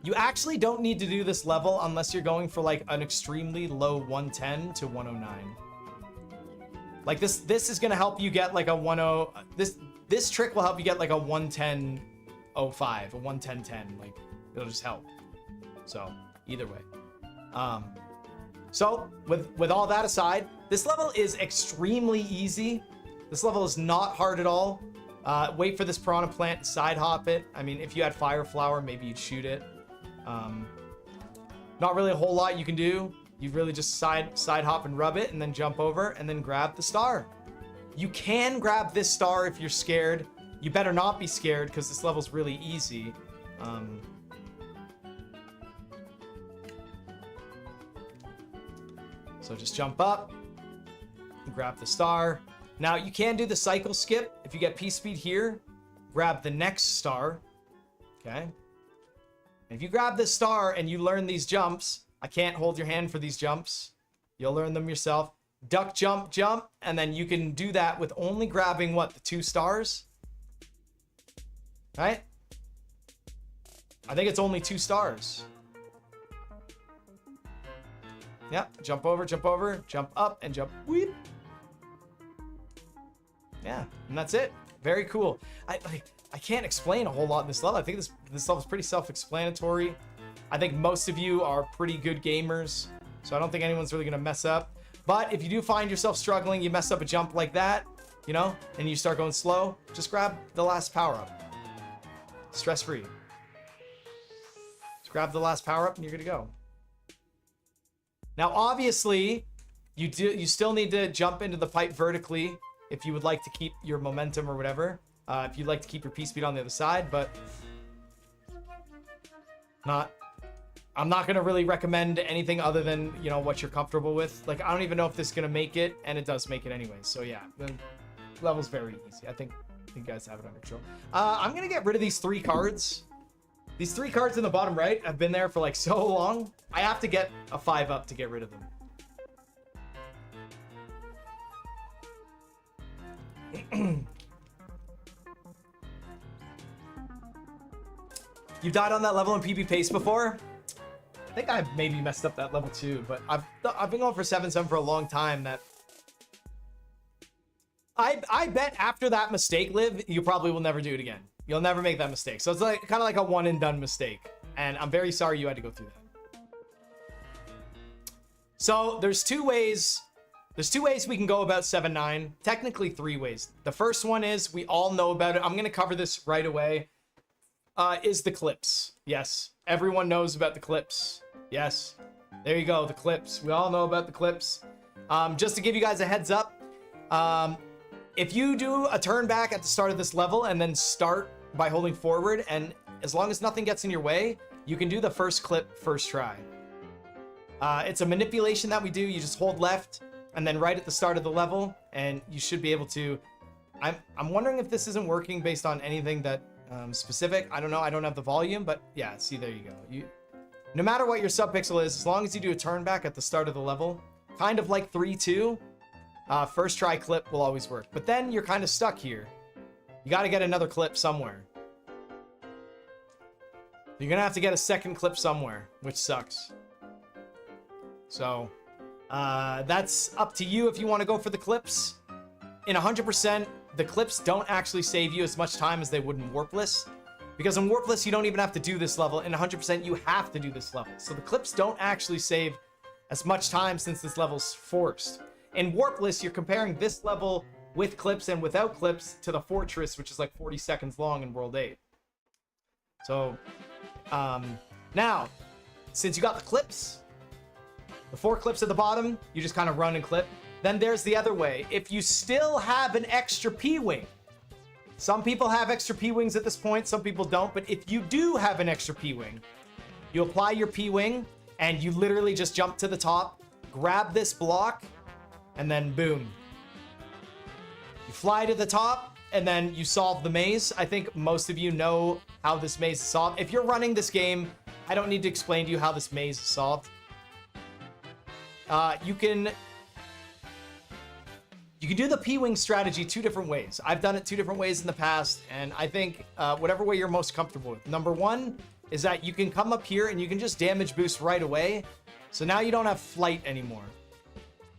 You actually don't need to do this level unless you're going for like an extremely low 110 to 109. Like this is gonna help you get like a 10. This trick will help you get like a 110.05, a 110.10. Like it'll just help. So either way. So with all that aside, this level is extremely easy. This level is not hard at all. Wait for this piranha plant, side hop it. I mean, if you had fire flower, maybe you'd shoot it. Not really a whole lot you can do. You really just side hop and rub it and then jump over and then grab the star. You can grab this star if you're scared. You better not be scared because this level's really easy. So just jump up and grab the star. Now you can do the cycle skip. If you get P-speed here, grab the next star. Okay. If you grab this star and you learn these jumps, I can't hold your hand for these jumps. You'll learn them yourself. Duck, jump, jump, and then you can do that with only grabbing what, the 2 stars? Right? I think it's only 2 stars. Yep, jump over, jump up, and jump, weep. Yeah, and that's it. Very cool. I can't explain a whole lot in this level. I think this level is pretty self-explanatory. I think most of you are pretty good gamers, so I don't think anyone's really gonna mess up. But if you do find yourself struggling, you mess up a jump like that, you know, and you start going slow, just grab the last power-up. Stress-free. Just grab the last power-up and you're good to go. Now, obviously, you still need to jump into the pipe vertically if you would like to keep your momentum or whatever. If you'd like to keep your P-speed on the other side, but I'm not gonna really recommend anything other than, you know, what you're comfortable with. Like, I don't even know if this is gonna make it, and it does make it anyway. So yeah, the level's very easy. I think you guys have it under control. I'm gonna get rid of these 3 cards. These 3 cards in the bottom right have been there for like so long. I have to get a 5 up to get rid of them. You died on that level in PB Pace before? I think I maybe messed up that level too, but I've been going for 7-7 for a long time. That I bet after that mistake, Liv, you probably will never do it again. You'll never make that mistake. So it's like kind of like a one and done mistake, and I'm very sorry you had to go through that. So there's two ways. There's 2 ways we can go about 7-9. Technically 3 ways. The first one is, we all know about it. I'm going to cover this right away. Is the clips. Yes. Everyone knows about the clips. Yes. There you go. The clips. We all know about the clips. Just to give you guys a heads up. If you do a turn back at the start of this level and then start by holding forward, and as long as nothing gets in your way, you can do the first clip first try. It's a manipulation that we do. You just hold left and then right at the start of the level, and you should be able to. I'm wondering if this isn't working based on anything that specific. I don't know. I don't have the volume, but yeah. See, there you go. No matter what your subpixel is, as long as you do a turn back at the start of the level, kind of like 3-2, first try clip will always work. But then you're kind of stuck here. You got to get another clip somewhere. You're gonna have to get a second clip somewhere, which sucks. So that's up to you if you want to go for the clips. In 100%, the clips don't actually save you as much time as they would in Warpless. Because in Warpless, you don't even have to do this level. In 100%, you have to do this level. So the clips don't actually save as much time since this level's forced. In Warpless, you're comparing this level with clips and without clips to the Fortress, which is like 40 seconds long in World 8. So, now, since you got the clips, the 4 clips at the bottom, you just kind of run and clip. Then there's the other way. If you still have an extra P-Wing, some people have extra P-Wings at this point, some people don't, but if you do have an extra P-Wing, you apply your P-Wing, and you literally just jump to the top, grab this block, and then boom. You fly to the top, and then you solve the maze. I think most of you know how this maze is solved. If you're running this game, I don't need to explain to you how this maze is solved. You can do the P-Wing strategy 2 different ways. I've done it 2 different ways in the past, and I think whatever way you're most comfortable with. Number 1 is that you can come up here and you can just damage boost right away. So now you don't have flight anymore.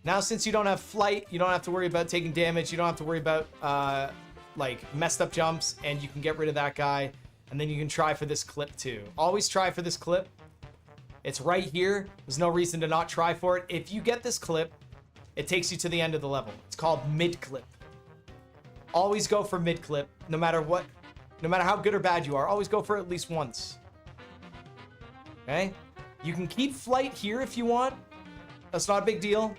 Now, since you don't have flight, you don't have to worry about taking damage. You don't have to worry about like messed up jumps, and you can get rid of that guy. And then you can try for this clip too. Always try for this clip. It's right here. There's no reason to not try for it. If you get this clip, it takes you to the end of the level. It's called mid-clip. Always go for mid-clip, no matter what, no matter how good or bad you are. Always go for it at least once. Okay? You can keep flight here if you want. That's not a big deal.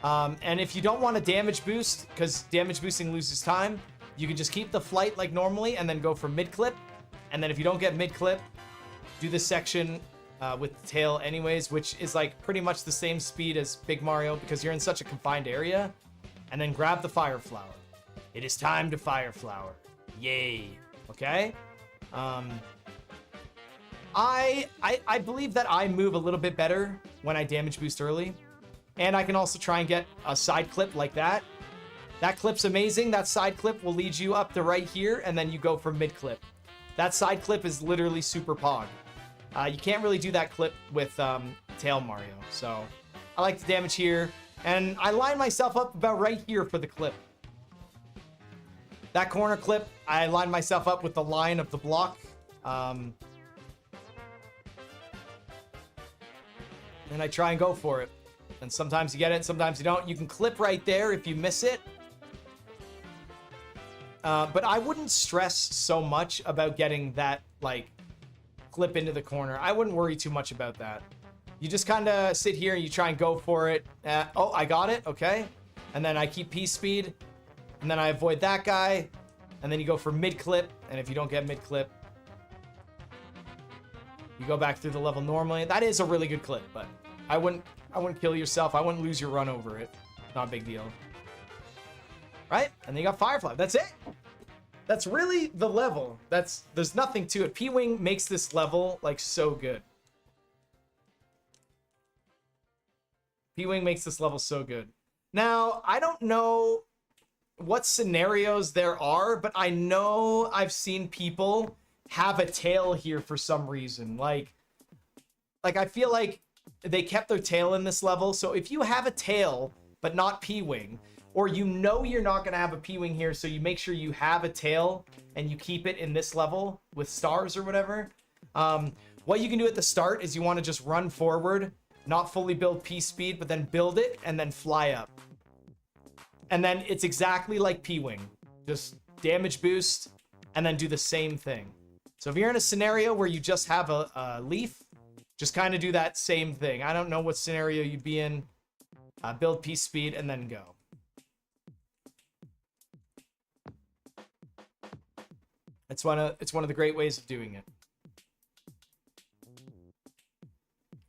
And if you don't want a damage boost, because damage boosting loses time, you can just keep the flight like normally and then go for mid-clip. And then if you don't get mid-clip, do this section with the tail anyways, which is like pretty much the same speed as Big Mario because you're in such a confined area. And then grab the Fire Flower. It is time to Fire Flower. Yay. Okay? I believe that I move a little bit better when I damage boost early. And I can also try and get a side clip like that. That clip's amazing. That side clip will lead you up to right here, and then you go for mid clip. That side clip is literally super pog. You can't really do that clip with Tail Mario. So I like to damage here, and I line myself up about right here for the clip. That corner clip, I line myself up with the line of the block. And I try and go for it. And sometimes you get it, sometimes you don't. You can clip right there if you miss it. But I wouldn't stress so much about getting that, like, clip into the corner. I wouldn't worry too much about that. You just kind of sit here and you try and go for it. Oh, I got it. Okay. And then I keep P speed. And then I avoid that guy. And then you go for mid-clip. And if you don't get mid-clip, you go back through the level normally. That is a really good clip, but I wouldn't kill yourself. I wouldn't lose your run over it. Not a big deal. Right? And then you got Firefly. That's it. That's really the level. There's nothing to it. P-Wing makes this level like so good. P-Wing makes this level so good. Now, I don't know what scenarios there are, but I know I've seen people have a tail here for some reason. Like I feel like they kept their tail in this level. So if you have a tail, but not P-Wing, or you know you're not going to have a P-Wing here, so you make sure you have a tail and you keep it in this level with stars or whatever. What you can do at the start is you want to just run forward, not fully build P-Speed, but then build it and then fly up. And then it's exactly like P-Wing. Just damage boost and then do the same thing. So if you're in a scenario where you just have a leaf, just kind of do that same thing. I don't know what scenario you'd be in. Build P-Speed and then go. It's one of the great ways of doing it.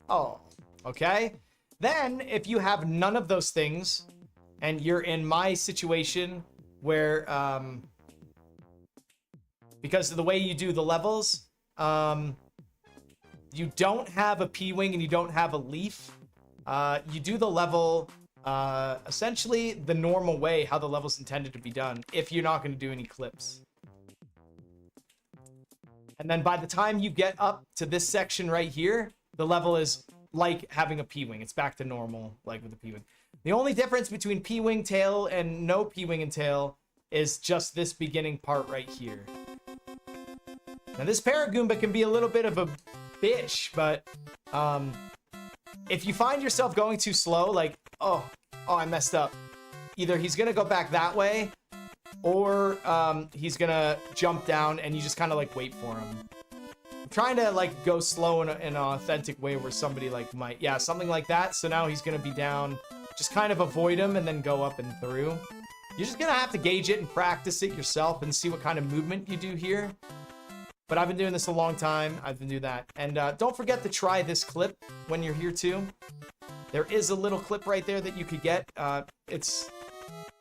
Oh, okay. Then if you have none of those things and you're in my situation where because of the way you do the levels, you don't have a P-Wing and you don't have a leaf, you do the level essentially the normal way, how the level's intended to be done, if you're not going to do any clips. And then by the time you get up to this section right here, the level is like having a P-Wing. It's back to normal, like with the P-Wing. The only difference between P-Wing tail and no P-Wing and tail is just this beginning part right here. Now this Paragoomba can be a little bit of a bitch, but if you find yourself going too slow, like, oh, I messed up. Either he's going to go back that way, or he's going to jump down and you just kind of like wait for him. I'm trying to like go slow in an authentic way where somebody like might, yeah, something like that. So now he's going to be down. Just kind of avoid him and then go up and through. You're just going to have to gauge it and practice it yourself and see what kind of movement you do here. But I've been doing this a long time. I've been doing that. And don't forget to try this clip when you're here too. There is a little clip right there that you could get. It's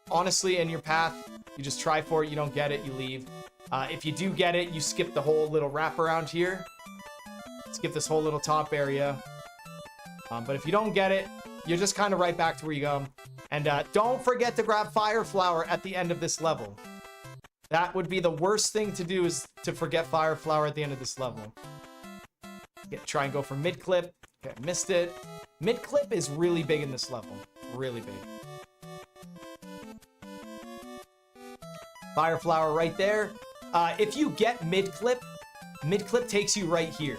honestly in your path. You just try for it. You don't get it, you leave. If you do get it, you skip the whole little wrap around here. Skip this whole little top area. But if you don't get it, you're just kind of right back to where you go. And don't forget to grab Fire Flower at the end of this level. That would be the worst thing to do, is to forget Fire Flower at the end of this level. Try and go for mid-clip. Okay, missed it. Mid-clip is really big in this level. Really big. Fire Flower right there. If you get mid-clip, mid-clip takes you right here.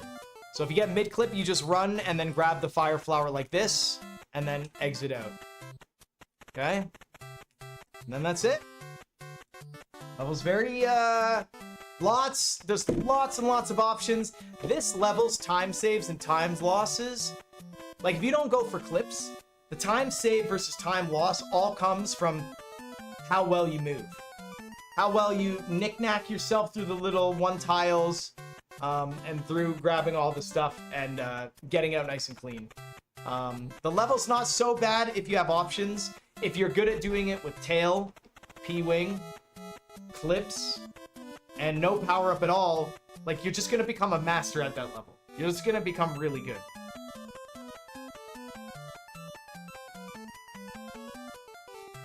So if you get mid-clip, you just run and then grab the Fire Flower like this, and then exit out. Okay? And then that's it. Level's very, there's lots and lots of options. This level's time saves and times losses. Like, if you don't go for clips, the time save versus time loss all comes from how well you move. How well you knick-knack yourself through the little one tiles, and through grabbing all the stuff and getting out nice and clean. The level's not so bad if you have options. If you're good at doing it with tail, P-Wing, clips, and no power-up at all, like, you're just going to become a master at that level. You're just going to become really good.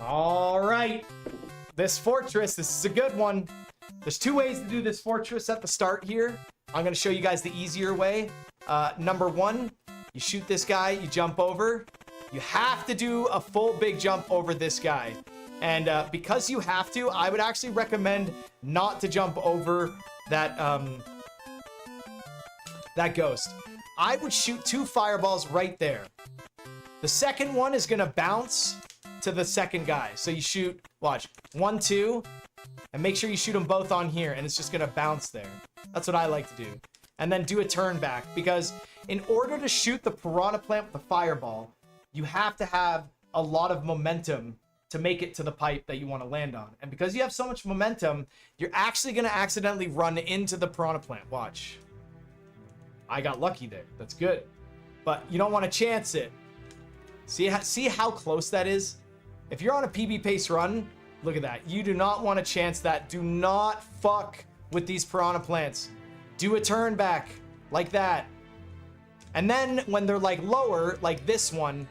All right. This fortress, this is a good one. There's two ways to do this fortress at the start here. I'm going to show you guys the easier way. Number one, you shoot this guy, you jump over. You have to do a full big jump over this guy. And because you have to, I would actually recommend not to jump over that, that ghost. I would shoot 2 fireballs right there. The second one is going to bounce to the second guy. So you shoot, watch, 1, 2, and make sure you shoot them both on here, and it's just going to bounce there. That's what I like to do. And then do a turn back, because in order to shoot the piranha plant with the fireball, you have to have a lot of momentum to make it to the pipe that you want to land on. And because you have so much momentum, you're actually going to accidentally run into the piranha plant. Watch. I got lucky there. That's good. But you don't want to chance it. See how close that is? If you're on a PB pace run, Look at that. You do not want to chance that. Do not fuck with these piranha plants. Do a turn back like that. And then when they're like lower, like this one,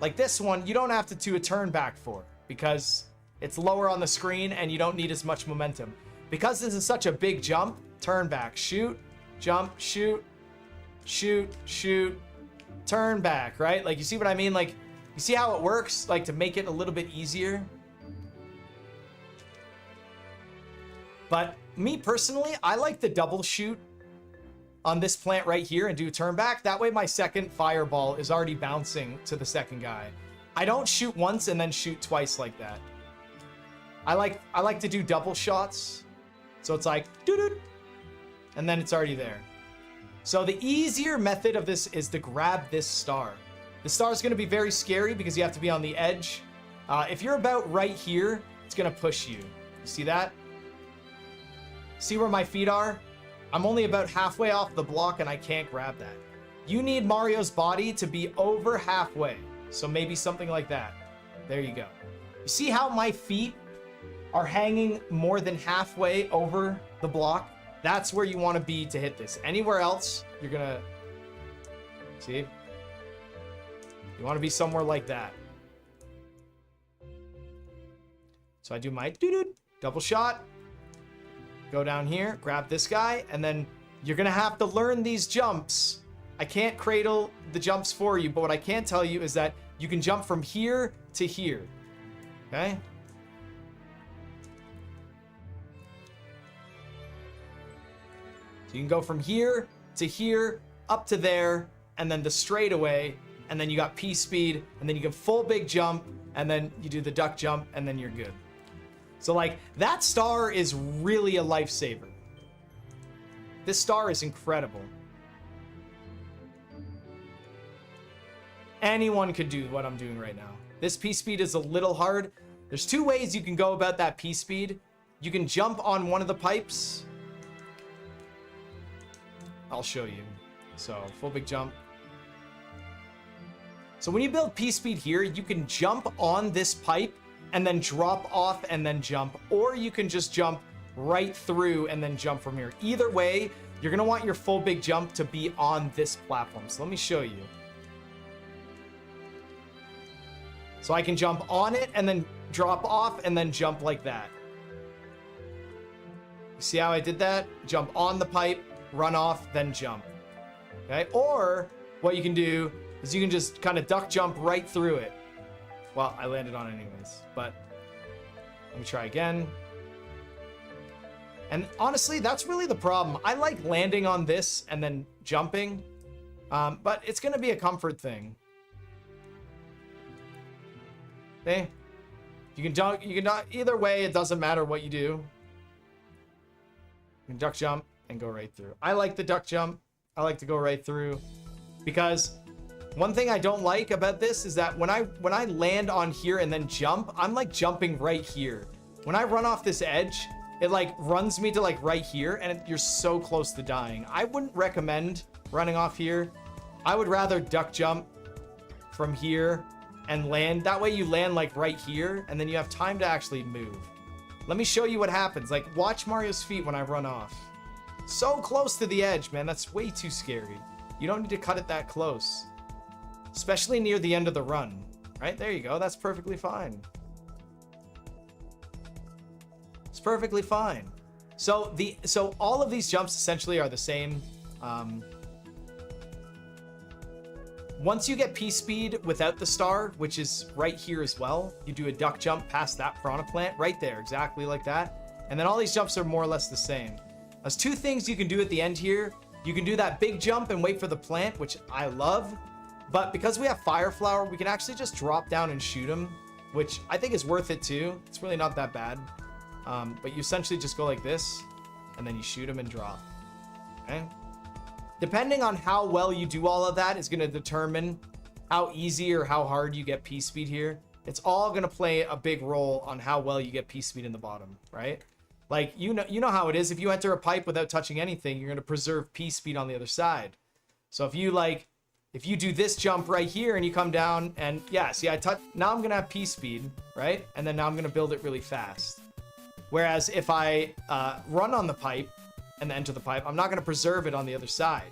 you don't have to do a turn back for because it's lower on the screen and you don't need as much momentum. Because this is such a big jump, turn back, shoot, jump, shoot, shoot, shoot, turn back, right? Like, you see what I mean? Like, you see how it works? Like, to make it a little bit easier. But me personally, I like the double shoot on this plant right here and do a turn back. That way my second fireball is already bouncing to the second guy. I don't shoot once and then shoot twice like that. I like to do double shots. So it's like doo-doo, and then it's already there. So the easier method of this is to grab this star. The star is going to be very scary because you have to be on the edge. If you're about right here, it's going to push you. You see that? See where my feet are? I'm only about halfway off the block and I can't grab that. You need Mario's body to be over halfway. So maybe something like that. There you go. You see how my feet are hanging more than halfway over the block? That's where you want to be to hit this. Anywhere else, you're gonna... See? You want to be somewhere like that. So I do my doo-doo, double shot. Go down here, grab this guy, and then you're gonna have to learn these jumps. I can't cradle the jumps for you, but what I can tell you is that you can jump from here to here. Okay? So you can go from here to here, up to there, and then the straightaway, and then you got P speed, and then you can full big jump, and then you do the duck jump, and then you're good. So like, that star is really a lifesaver. This star is incredible. Anyone could do what I'm doing right now. This P speed is a little hard. There's two ways you can go about that P speed. You can jump on one of the pipes. I'll show you. So full big jump. So when you build P speed here, you can jump on this pipe and then drop off and then jump, or you can just jump right through and then jump from here. Either way, you're gonna want your full big jump to be on this platform. So let me show you. So I can jump on it and then drop off and then jump like that. You see how I did that? Jump on the pipe, run off, then jump. Okay, or what you can do is you can just kind of duck jump right through it. Well, I landed on it anyways, but let me try again. And honestly, that's really the problem. I like landing on this and then jumping, but it's going to be a comfort thing. Okay? You can duck, either way, it doesn't matter what you do. You can duck jump and go right through. I like the duck jump. I like to go right through because one thing I don't like about this is that when I land on here and then jump, I'm like jumping right here. When I run off this edge, it like runs me to like right here and you're so close to dying. I wouldn't recommend running off here. I would rather duck jump from here and land. That way you land like right here and then you have time to actually move. Let me show you what happens. Like, watch Mario's feet when I run off. So close to the edge, man. That's way too scary. You don't need to cut it that close. Especially near the end of the run. Right? There you go. That's perfectly fine. It's perfectly fine. So all of these jumps essentially are the same. Once you get P speed without the star, which is right here as well, you do a duck jump past that piranha plant right there, exactly like that. And then all these jumps are more or less the same. There's two things you can do at the end here. You can do that big jump and wait for the plant, which I love. But because we have Fire Flower, we can actually just drop down and shoot him, which I think is worth it too. It's really not that bad. But you essentially just go like this, and then you shoot him and drop. Okay? Depending on how well you do all of that is going to determine how easy or how hard you get P speed here. It's all going to play a big role on how well you get P speed in the bottom, right? Like, you know how it is. If you enter a pipe without touching anything, you're going to preserve P speed on the other side. So if you like if you do this jump right here and you come down and yeah, see, now I'm gonna have P speed, right? And then now I'm gonna build it really fast. Whereas if I run on the pipe and enter the pipe, I'm not gonna preserve it on the other side.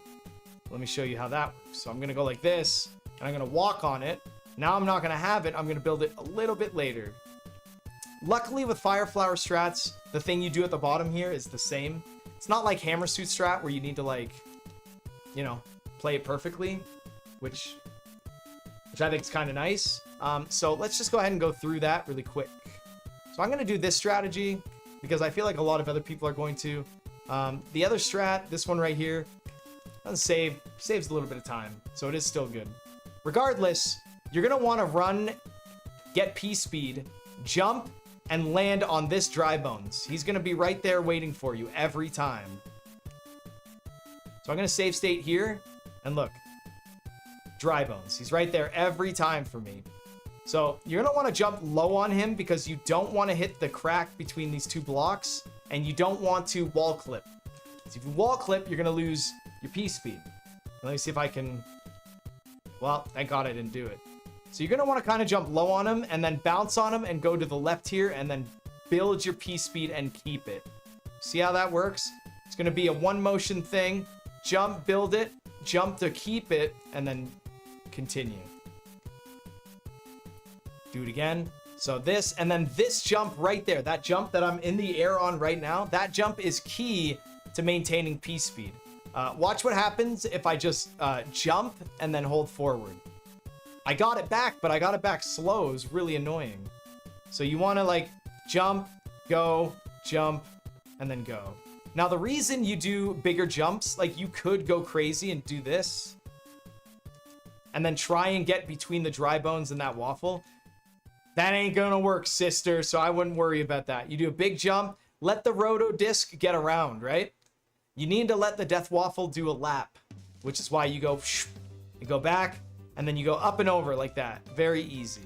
Let me show you how that works. So I'm gonna go like this, and I'm gonna walk on it. Now I'm not gonna have it, I'm gonna build it a little bit later. Luckily with Fire Flower strats, the thing you do at the bottom here is the same. It's not like Hammer Suit strat where you need to like, you know, play it perfectly, which I think is kind of nice. So let's just go ahead and go through that really quick. So I'm gonna do this strategy because I feel like a lot of other people are going to. The other strat, this one right here, doesn't saves a little bit of time, so it is still good. Regardless, you're gonna want to run, get P speed, jump, and land on this dry bones. He's gonna be right there waiting for you every time. So I'm gonna save state here, and look, dry bones. He's right there every time for me. So you're gonna want to jump low on him because you don't want to hit the crack between these two blocks, and you don't want to wall clip. So if you wall clip, you're gonna lose your P speed. Let me see if I can. Well, thank God I didn't do it. So you're gonna want to kind of jump low on him and then bounce on him and go to the left here and then build your P speed and keep it. See how that works? It's gonna be a one motion thing. Jump, build it, jump to keep it, and then continue. Do it again. So this, and then this jump right there, that jump that I'm in the air on right now, that jump is key to maintaining P speed. Watch what happens if I just jump and then hold forward. I got it back, but I got it back slow. It was really annoying. So you want to like jump, go, jump, and then go. Now the reason you do bigger jumps, like you could go crazy and do this, and then try and get between the dry bones and that waffle. That ain't gonna work, sister, so I wouldn't worry about that. You do a big jump, let the roto disc get around, right? You need to let the death waffle do a lap, which is why you go back, and then you go up and over like that. Very easy.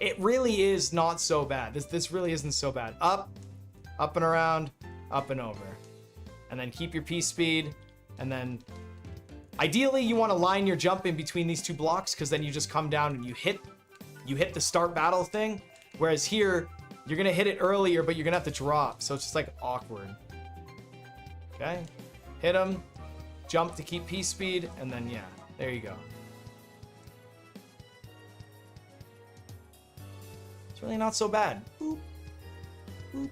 It really is not so bad. This really isn't so bad. Up and around, up and over. And then keep your P speed, and then ideally you want to line your jump in between these two blocks, because then you just come down and you hit the start battle thing. Whereas here, you're gonna hit it earlier, but you're gonna have to drop, so it's just like awkward. Okay, hit him, jump to keep P speed, and then yeah, there you go. It's really not so bad. Boop, boop.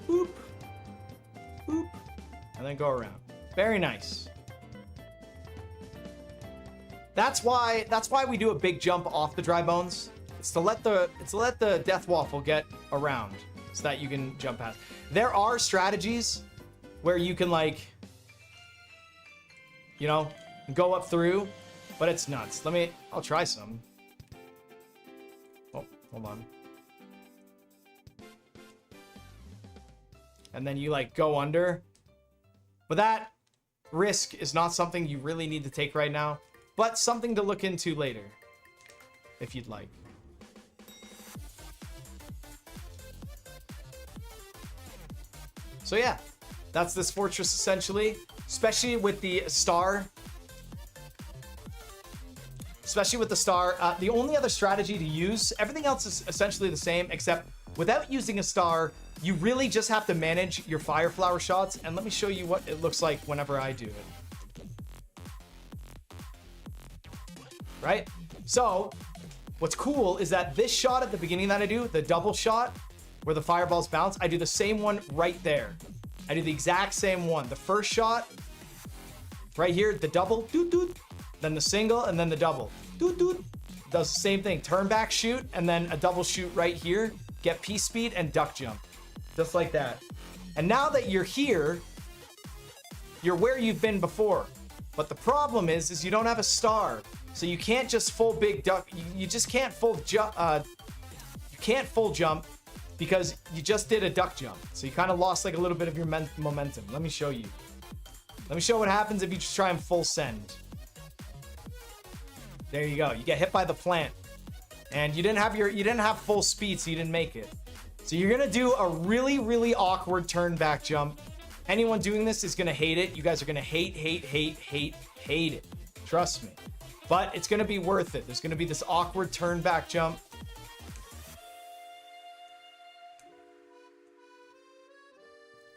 Boop, boop, and then go around. Very nice. That's why we do a big jump off the dry bones. It's to let the death waffle get around so that you can jump past. There are strategies where you can like, you know, go up through, but it's nuts. I'll try some. Oh, hold on. And then you like go under. But that risk is not something you really need to take right now, but something to look into later, if you'd like. So yeah, that's this fortress essentially, especially with the star. The only other strategy to use, everything else is essentially the same, except without using a star, you really just have to manage your fire flower shots. And let me show you what it looks like whenever I do it. Right? So what's cool is that this shot at the beginning that I do, the double shot where the fireballs bounce, I do the same one right there. I do the exact same one. The first shot right here, the double, doot doot, then the single, and then the double, doot doot. Does the same thing. Turn back shoot, and then a double shoot right here. Get P speed and duck jump. Just like that. And now that you're here, you're where you've been before. But the problem is you don't have a star. So you can't just full big duck. You just can't full jump. You can't full jump because you just did a duck jump. So you kind of lost like a little bit of your momentum. Let me show you. Let me show what happens if you just try and full send. There you go. You get hit by the plant. And you didn't have full speed, so you didn't make it. So you're gonna do a really, really awkward turn back jump. Anyone doing this is gonna hate it. You guys are gonna hate it. Trust me. But it's gonna be worth it. There's gonna be this awkward turn back jump.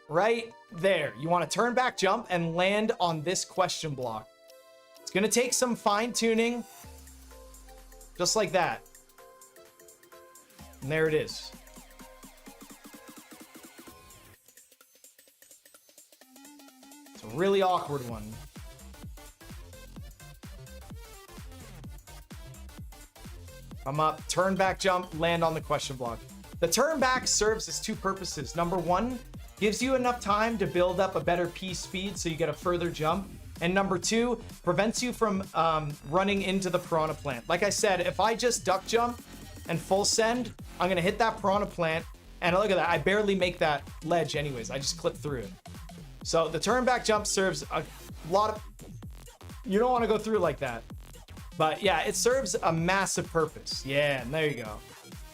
Right there. You want to turn back jump and land on this question block. It's gonna take some fine tuning. Just like that. And there it is. It's a really awkward one. Come up, turn back jump, land on the question block. The turn back serves as two purposes. Number one, gives you enough time to build up a better P speed so you get a further jump. And number two, prevents you from running into the piranha plant. Like I said, if I just duck jump and full send, I'm gonna hit that piranha plant, and look at that, I barely make that ledge anyways. I just clip through it. So the turn back jump serves a lot of, you don't wanna go through like that. But yeah, it serves a massive purpose. Yeah, and there you go.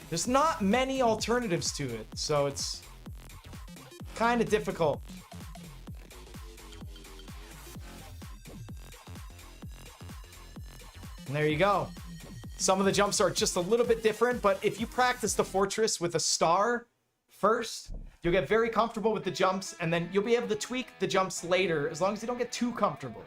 There's not many alternatives to it, so it's kind of difficult. And there you go. Some of the jumps are just a little bit different, but if you practice the fortress with a star first, you'll get very comfortable with the jumps, and then you'll be able to tweak the jumps later as long as you don't get too comfortable.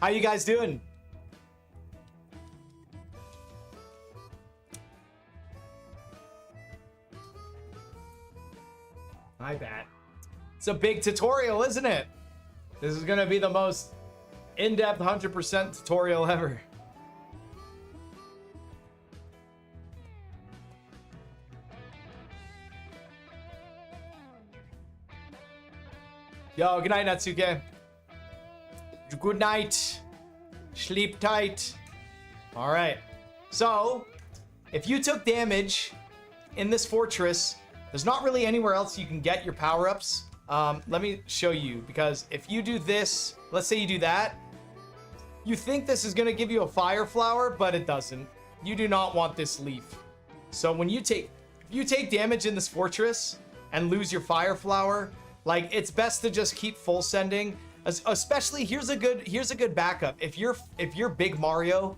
How you guys doing? I bet. It's a big tutorial, isn't it? This is gonna be the most in-depth 100% tutorial ever. Yo, good night, Natsuke. Good night. Sleep tight. All right. So, if you took damage in this fortress, there's not really anywhere else you can get your power-ups. Let me show you, because if you do this, let's say you do that, you think this is going to give you a fire flower, but it doesn't. You do not want this leaf. So when you take damage in this fortress and lose your fire flower, like, it's best to just keep full sending. Especially, here's a good backup. If you're Big Mario,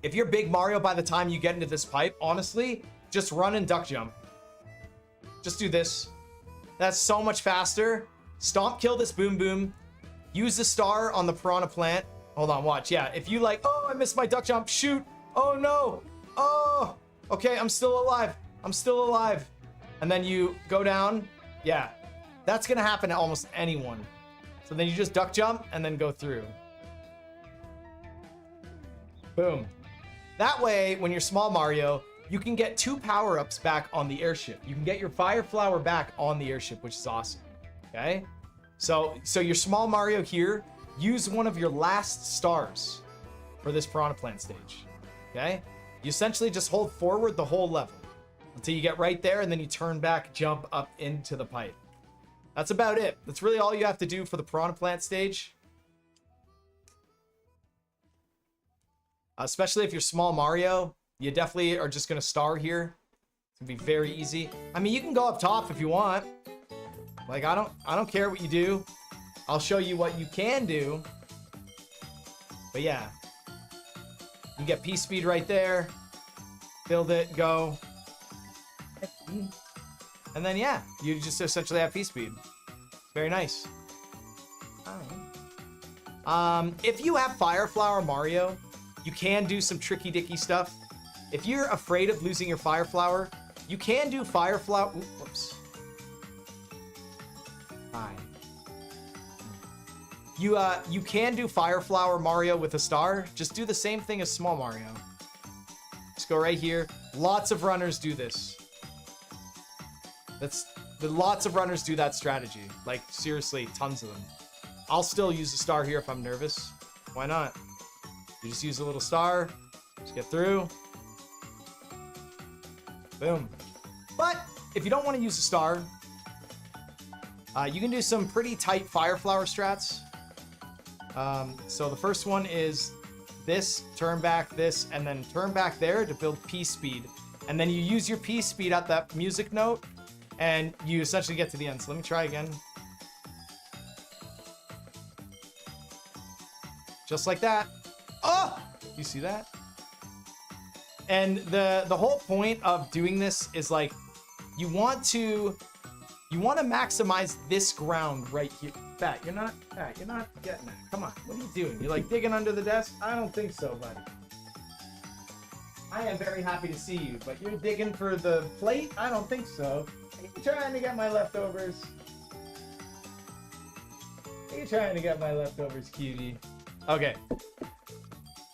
by the time you get into this pipe, honestly, just run and duck jump. Just do this. That's so much faster. Stomp kill this boom boom. Use the star on the piranha plant. Hold on, watch. Yeah, if you like, oh, I missed my duck jump. Shoot. Oh no. Oh. Okay, I'm still alive. I'm still alive. And then you go down. Yeah. That's gonna happen to almost anyone. So then you just duck jump and then go through. Boom. That way, when you're small Mario, you can get 2 power-ups back on the airship. You can get your fire flower back on the airship, which is awesome. Okay? So your small Mario here, use one of your last stars for this piranha plant stage. Okay? You essentially just hold forward the whole level until you get right there, and then you turn back, jump up into the pipe. That's about it. That's really all you have to do for the piranha plant stage. Especially if you're small Mario, you definitely are just gonna star here. It's gonna be very easy. I mean, you can go up top if you want. Like, I don't care what you do. I'll show you what you can do. But yeah, you get P speed right there. Build it, go. And then, yeah, you just essentially have P speed. Very nice. If you have Fire Flower Mario, you can do some tricky dicky stuff. If you're afraid of losing your Fire Flower, you can do Fire Flower. Whoops. Hi. You can do Fire Flower Mario with a star. Just do the same thing as Small Mario. Just go right here. Lots of runners do this. Lots of runners do that strategy. Like, seriously, tons of them. I'll still use a star here if I'm nervous. Why not? You just use a little star. Just get through. Boom. But if you don't want to use a star, You can do some pretty tight fire flower strats. So the first one is this, turn back this, and then turn back there to build P speed. And then you use your P speed at that music note, and you essentially get to the end. So let me try again. Just like that. Oh! You see that? And the whole point of doing this is like, you want to maximize this ground right here. Pat, you're not getting that. Come on, what are you doing? You like digging under the desk? I don't think so, buddy. I am very happy to see you, but you're digging for the plate? I don't think so. Are you trying to get my leftovers? Are you trying to get my leftovers, cutie? Okay.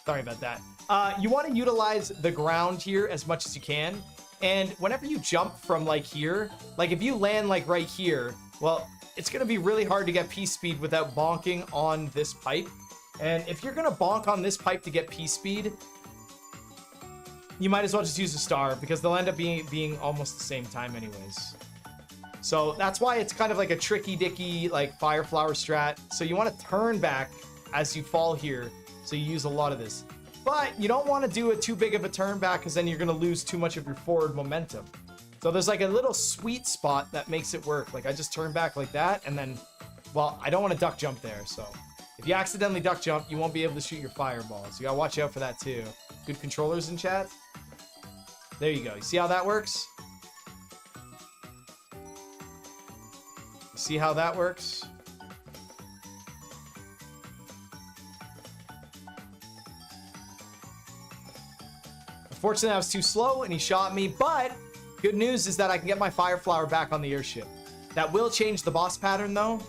Sorry about that. You want to utilize the ground here as much as you can. And whenever you jump from like here, like if you land like right here, well, it's going to be really hard to get P speed without bonking on this pipe. And if you're going to bonk on this pipe to get P speed, you might as well just use a star because they'll end up being almost the same time anyways. So that's why it's kind of like a tricky dicky like fire flower strat. So you want to turn back as you fall here. So you use a lot of this. But you don't want to do it too big of a turn back because then you're going to lose too much of your forward momentum. So there's like a little sweet spot that makes it work. Like I just turn back like that and then, well, I don't want to duck jump there. So if you accidentally duck jump, you won't be able to shoot your fireballs. You got to watch out for that too. Good controllers in chat. There you go. You see how that works? You see how that works? Unfortunately, I was too slow and he shot me, but good news is that I can get my fire flower back on the airship. That will change the boss pattern though.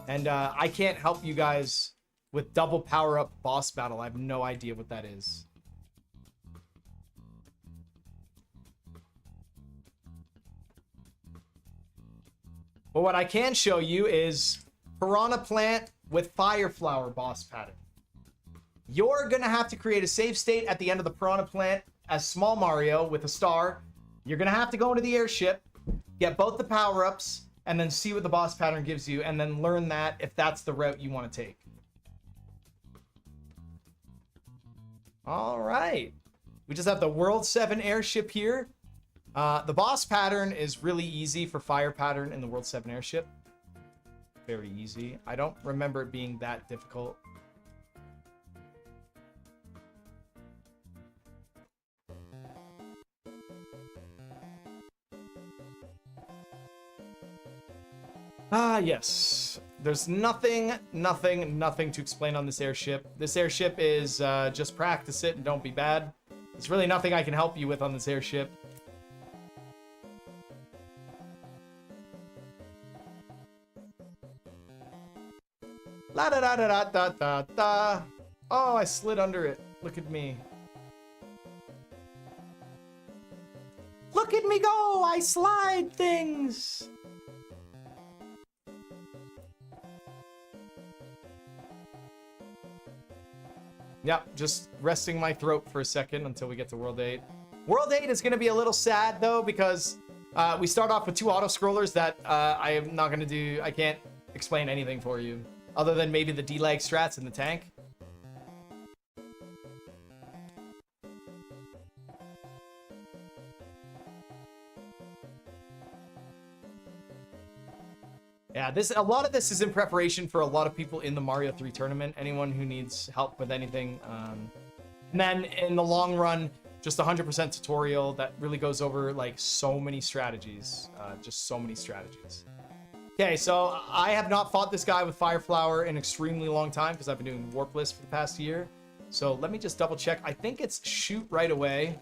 And I can't help you guys with double power up boss battle. I have no idea what that is. But what I can show you is Piranha Plant with Fire Flower boss pattern. You're going to have to create a save state at the end of the Piranha Plant as Small Mario with a star. You're going to have to go into the airship, get both the power-ups, and then see what the boss pattern gives you, and then learn that if that's the route you want to take. All right. We just have the World 7 airship here. The boss pattern is really easy for fire pattern in the World 7 airship. Very easy. I don't remember it being that difficult. Ah, yes. There's nothing to explain on this airship. This airship is just practice it and don't be bad. There's really nothing I can help you with on this airship. La da da da da da da da. Oh, I slid under it. Look at me. Look at me go! I slide things! Yep, just resting my throat for a second until we get to World 8. World 8 is going to be a little sad, though, because we start off with 2 auto-scrollers that I am not going to do. I can't explain anything for you, other than maybe the D-lag strats in the tank. Yeah, a lot of this is in preparation for a lot of people in the Mario 3 tournament. Anyone who needs help with anything. And then in the long run, just 100% tutorial that really goes over like so many strategies. Just so many strategies. Okay, so I have not fought this guy with Fire Flower in an extremely long time because I've been doing Warpless for the past year. So let me just double check. I think it's shoot right away,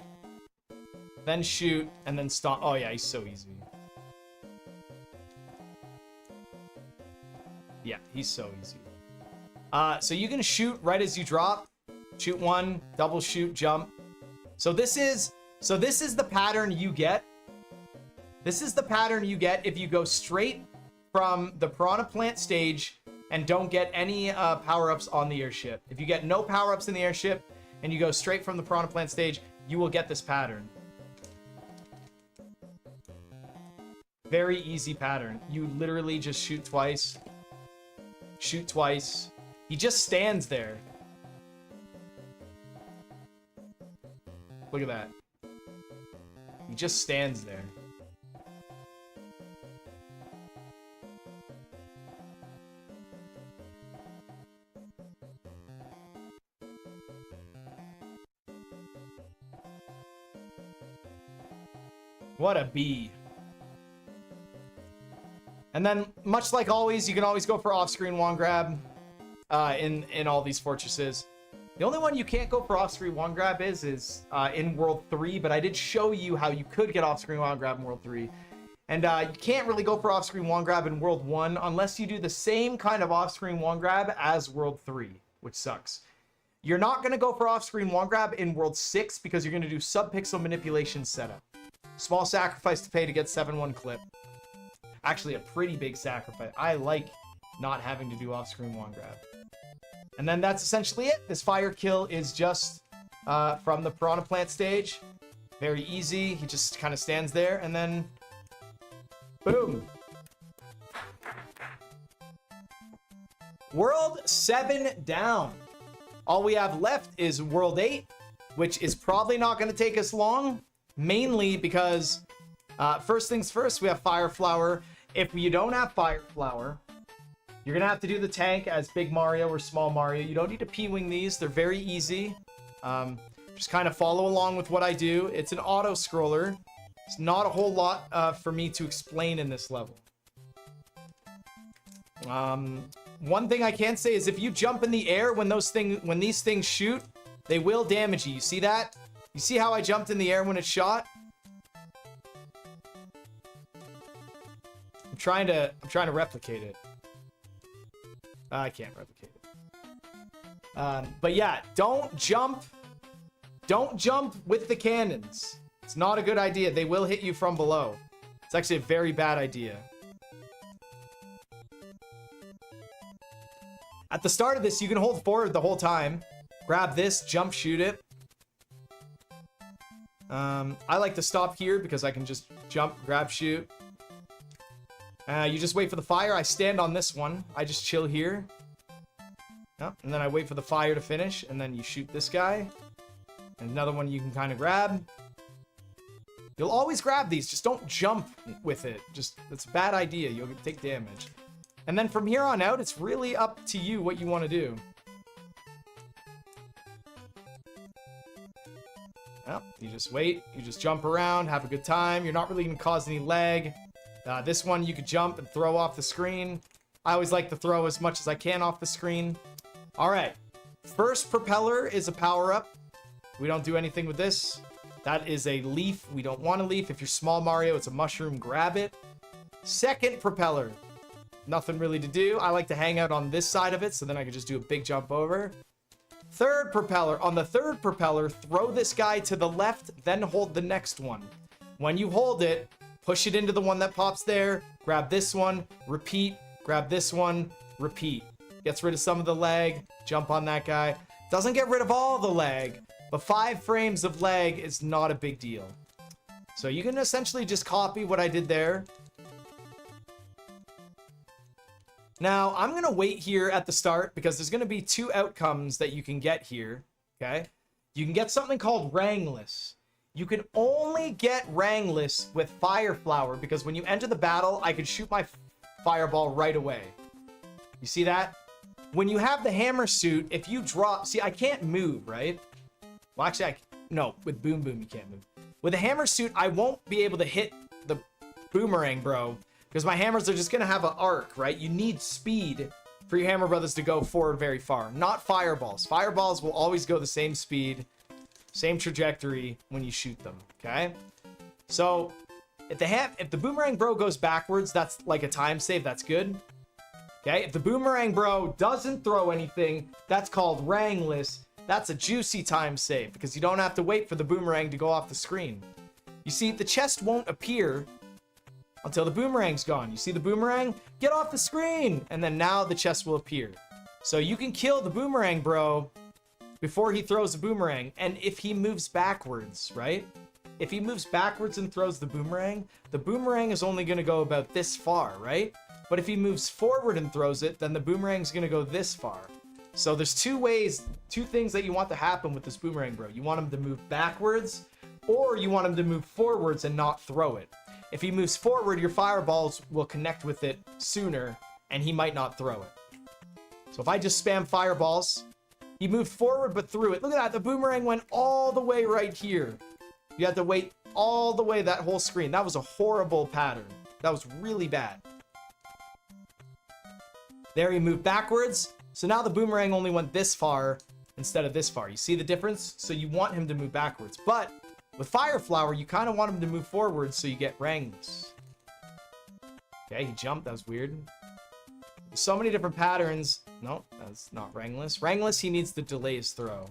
then shoot, and then stop. Oh yeah, he's so easy. Yeah, he's so easy. So you can shoot right as you drop. Shoot one, double shoot, jump. So this is the pattern you get. This is the pattern you get if you go straight from the Piranha Plant stage and don't get any power-ups on the airship. If you get no power-ups in the airship and you go straight from the Piranha Plant stage, you will get this pattern. Very easy pattern. You literally just shoot twice. Shoot twice. He just stands there. Look at that. He just stands there. What a bee. And then, much like always, you can always go for off-screen wand grab in all these fortresses. The only one you can't go for off-screen wand grab is in World 3, but I did show you how you could get off-screen wand grab in World 3. And you can't really go for off-screen wand grab in World 1 unless you do the same kind of off-screen wand grab as World 3, which sucks. You're not going to go for off-screen wand grab in World 6 because you're going to do sub-pixel manipulation setup. Small sacrifice to pay to get 7-1 clip. Actually, a pretty big sacrifice. I like not having to do off-screen wand grab. And then that's essentially it. This fire kill is just from the Piranha Plant stage. Very easy. He just kind of stands there and then boom. World 7 down. All we have left is World 8, which is probably not going to take us long. Mainly because, first things first, we have Fire Flower. If you don't have Fire Flower, you're going to have to do the tank as Big Mario or Small Mario. You don't need to P-Wing these. They're very easy. Just kind of follow along with what I do. It's an auto-scroller. It's not a whole lot for me to explain in this level. One thing I can say is if you jump in the air when these things shoot, they will damage you. You see that? You see how I jumped in the air when it shot? I'm trying to replicate it. I can't replicate it. But yeah, don't jump with the cannons. It's not a good idea. They will hit you from below. It's actually a very bad idea. At the start of this, you can hold forward the whole time. Grab this, jump, shoot it. I like to stop here because I can just jump, grab, shoot. You just wait for the fire. I stand on this one. I just chill here. Yep. And then I wait for the fire to finish, and then you shoot this guy. And another one you can kind of grab. You'll always grab these. Just don't jump with it. It's a bad idea. You'll take damage. And then from here on out, it's really up to you what you want to do. Well, you just wait, you just jump around, have a good time. You're not really going to cause any lag. This one, you could jump and throw off the screen. I always like to throw as much as I can off the screen. All right. First propeller is a power-up. We don't do anything with this. That is a leaf. We don't want a leaf. If you're Small Mario, it's a mushroom. Grab it. Second propeller. Nothing really to do. I like to hang out on this side of it, so then I can just do a big jump over. Third propeller. On the third propeller, throw this guy to the left, then hold the next one. When you hold it, push it into the one that pops there, grab this one, repeat, grab this one, repeat. Gets rid of some of the lag, jump on that guy. Doesn't get rid of all the lag, but 5 frames of lag is not a big deal. So you can essentially just copy what I did there. Now, I'm going to wait here at the start because there's going to be 2 outcomes that you can get here, okay? You can get something called Rangless. You can only get Rangless with Fire Flower because when you enter the battle, I can shoot my fireball right away. You see that? When you have the hammer suit, if you drop... See, I can't move, right? Well, actually, no, with Boom Boom, you can't move. With a hammer suit, I won't be able to hit the boomerang, bro. Because my hammers are just going to have an arc, right? You need speed for your Hammer Brothers to go forward very far. Not fireballs. Fireballs will always go the same speed, same trajectory when you shoot them, okay? So, if the Boomerang Bro goes backwards, that's like a time save. That's good. Okay? If the Boomerang Bro doesn't throw anything, that's called Rangless. That's a juicy time save because you don't have to wait for the boomerang to go off the screen. You see, the chest won't appear until the boomerang's gone. You see the boomerang? Get off the screen! And then now the chest will appear. So you can kill the Boomerang Bro before he throws a boomerang. And if he moves backwards, right? if he moves backwards and throws the boomerang is only going to go about this far, right? But if he moves forward and throws it, then the boomerang's going to go this far. So there's two things that you want to happen with this boomerang, bro. You want him to move backwards, or you want him to move forwards and not throw it. If he moves forward, your fireballs will connect with it sooner, and he might not throw it. So if I just spam fireballs, he moved forward but threw it. Look at that, the boomerang went all the way right here. You had to wait all the way that whole screen. That was a horrible pattern. That was really bad. There, he moved backwards. So now the boomerang only went this far instead of this far. You see the difference? So you want him to move backwards. But with Fire Flower, you kind of want him to move forward so you get rangs. Okay, he jumped. That was weird. There's so many different patterns. No, that's not Rangless. Rangless, he needs to delay his throw.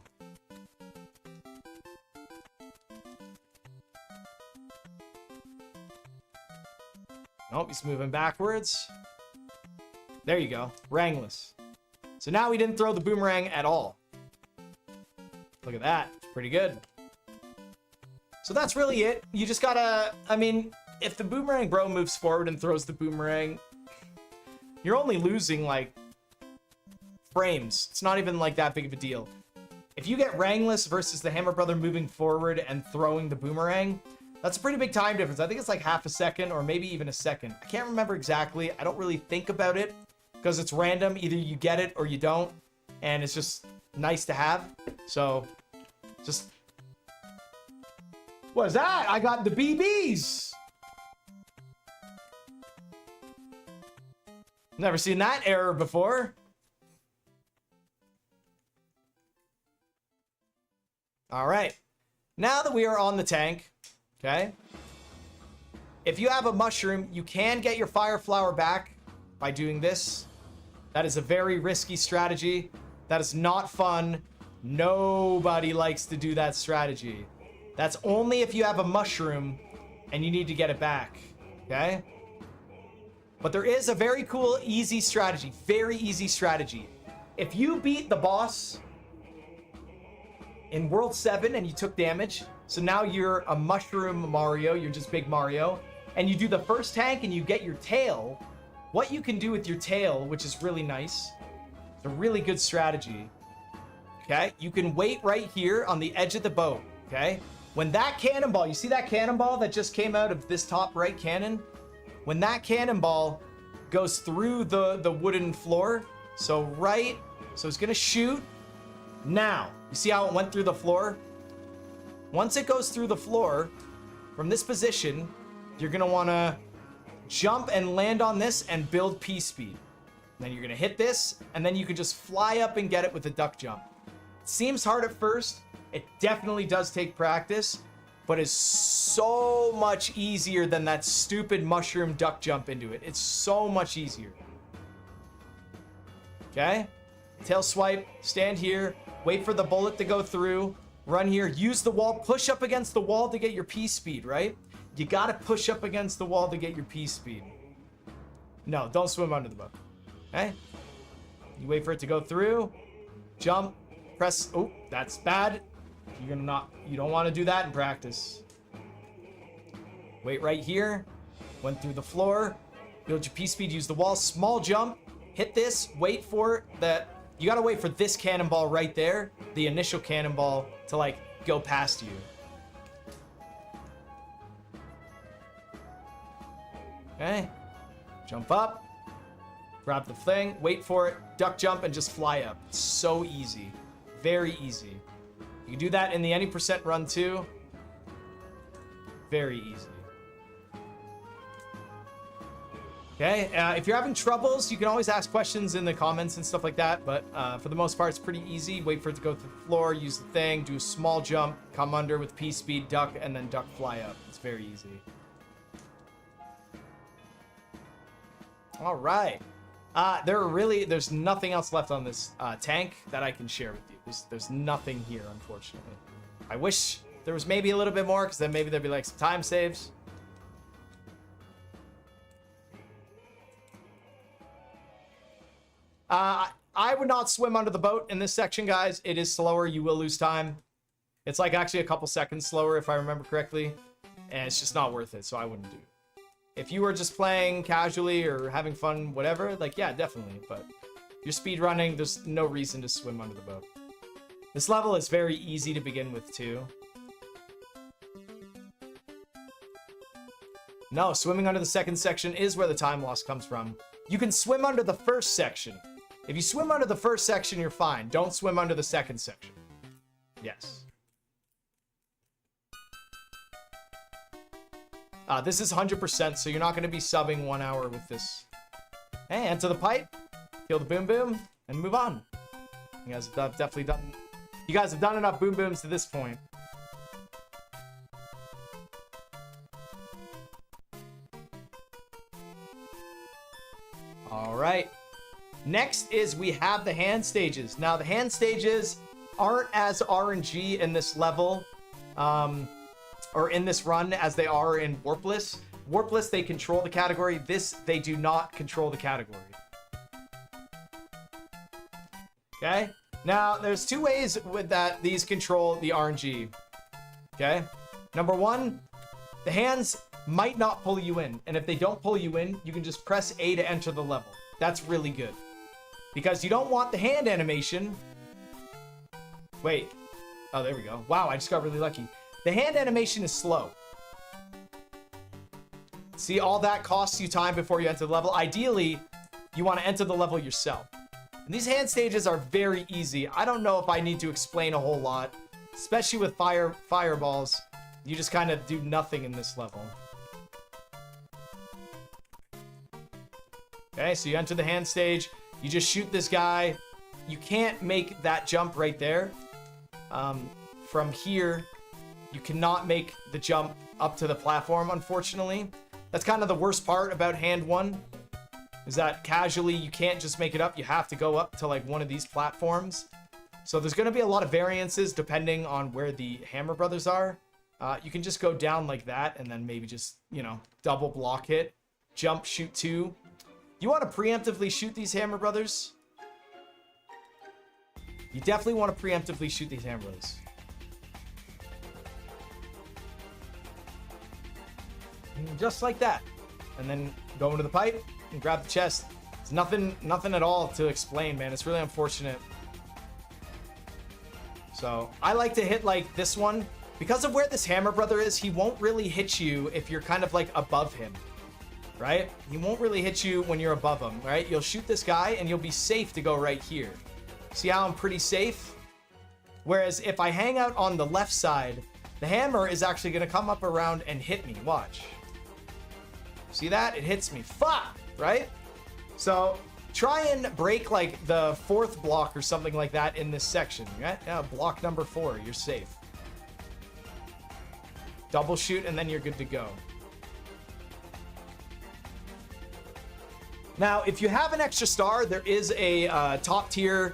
Nope, he's moving backwards. There you go. Rangless. So now he didn't throw the boomerang at all. Look at that. It's pretty good. So that's really it. You just gotta... I mean, if the boomerang bro moves forward and throws the boomerang, you're only losing, like, frames. It's not even, like, that big of a deal. If you get Rangless versus the Hammer Brother moving forward and throwing the boomerang, that's a pretty big time difference. I think it's like half a second or maybe even a second. I can't remember exactly. I don't really think about it because it's random. Either you get it or you don't. And it's just nice to have. So, just... What is that? I got the BBs! Never seen that error before. Alright. Now that we are on the tank, okay? If you have a mushroom, you can get your Fire Flower back by doing this. That is a very risky strategy. That is not fun. Nobody likes to do that strategy. That's only if you have a mushroom and you need to get it back, okay? But there is a very cool, easy strategy. Very easy strategy. If you beat the boss in World 7 and you took damage, so now you're a mushroom Mario, you're just big Mario, and you do the first tank and you get your tail, what you can do with your tail, which is really nice, it's a really good strategy, okay? You can wait right here on the edge of the boat, okay? When that cannonball, you see that cannonball that just came out of this top right cannon? When that cannonball goes through the wooden floor, so it's gonna shoot. Now, you see how it went through the floor? Once it goes through the floor, from this position, you're gonna wanna jump and land on this and build P-speed. Then you're gonna hit this, and then you can just fly up and get it with a duck jump. It seems hard at first. It definitely does take practice, but it's so much easier than that stupid mushroom duck jump into it. It's so much easier. Okay? Tail swipe, stand here, wait for the bullet to go through, run here, use the wall, push up against the wall to get your P-speed, right? You gotta push up against the wall to get your P-speed. No, don't swim under the boat. Okay? You wait for it to go through, jump, press, oh, that's bad. You don't want to do that in practice. Wait right here, went through the floor, build your P-speed, use the wall, small jump, hit this, wait for that. You gotta wait for this cannonball right there, the initial cannonball, to like go past you. Okay, jump up, grab the thing, wait for it, duck jump, and just fly up. It's so easy, very easy. You can do that in the any percent run too. Very easy. Okay, if you're having troubles, you can always ask questions in the comments and stuff like that, but for the most part, it's pretty easy. Wait for it to go through the floor, use the thing, do a small jump, come under with P-speed, duck, and then duck fly up. It's very easy. All right. There's nothing else left on this tank that I can share with you. There's nothing here, unfortunately. I wish there was maybe a little bit more, because then maybe there'd be like some time saves. I would not swim under the boat in this section, guys. It is slower. You will lose time. It's like actually a couple seconds slower if I remember correctly, and it's just not worth it, so I wouldn't do it. If you were just playing casually or having fun, whatever, like, yeah, definitely, but if you're speed running, there's no reason to swim under the boat. This level is very easy to begin with, too. No, swimming under the second section is where the time loss comes from. You can swim under the first section. If you swim under the first section, you're fine. Don't swim under the second section. Yes. This is 100%, so you're not going to be subbing 1 hour with this. Hey, enter the pipe, kill the boom boom, and move on. You guys have definitely done... You guys have done enough boom booms to this point. All right. Next is we have the hand stages. Now, the hand stages aren't as RNG in this level, or in this run as they are in Warpless. Warpless, they control the category. This, they do not control the category. Okay? Now, there's two ways with that these control the RNG. Okay? Number one, the hands might not pull you in. And if they don't pull you in, you can just press A to enter the level. That's really good. Because you don't want the hand animation. Wait. Oh, there we go. Wow, I just got really lucky. The hand animation is slow. See, all that costs you time before you enter the level. Ideally, you want to enter the level yourself. And these hand stages are very easy. I don't know if I need to explain a whole lot, especially with fireballs. You just kind of do nothing in this level. Okay, so you enter the hand stage. You just shoot this guy. You can't make that jump right there. From here, you cannot make the jump up to the platform, unfortunately. That's kind of the worst part about hand one, is that casually you can't just make it up. You have to go up to like one of these platforms. So there's going to be a lot of variances depending on where the Hammer Brothers are. You can just go down like that and then maybe just, you know, double block hit, jump, shoot two. You want to preemptively shoot these Hammer Brothers. You definitely want to preemptively shoot these Hammer Brothers. Just like that. And then go into the pipe and grab the chest. It's nothing at all to explain, man. It's really unfortunate. So I like to hit like this one. Because of where this Hammer Brother is, he won't really hit you if you're kind of like above him. Right? He won't really hit you when you're above him, right? You'll shoot this guy and you'll be safe to go right here. See how I'm pretty safe? Whereas if I hang out on the left side, the hammer is actually going to come up around and hit me. Watch. See that? It hits me. Fuck! Right? So try and break like the fourth block or something like that in this section. Right? Yeah, block number 4. You're safe. Double shoot and then you're good to go. Now, if you have an extra star, there is a top tier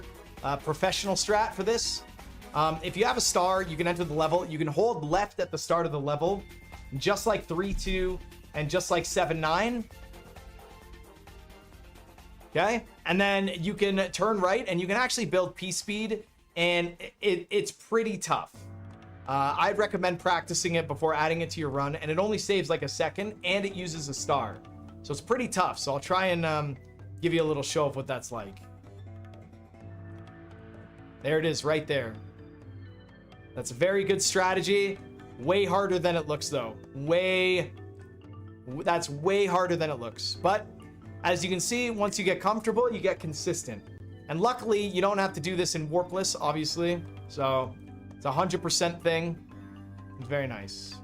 professional strat for this. If you have a star, you can enter the level. You can hold left at the start of the level, just like 3-2 and just like 7-9. Okay? And then you can turn right and you can actually build P-Speed, and it's pretty tough. I'd recommend practicing it before adding it to your run, and it only saves like a second, and it uses a star. So it's pretty tough. So I'll try and give you a little show of what that's like. There it is right there. That's a very good strategy. Way harder than it looks though. That's way harder than it looks. But as you can see, once you get comfortable, you get consistent. And luckily, you don't have to do this in Warpless, obviously. So it's a 100% thing. It's very nice.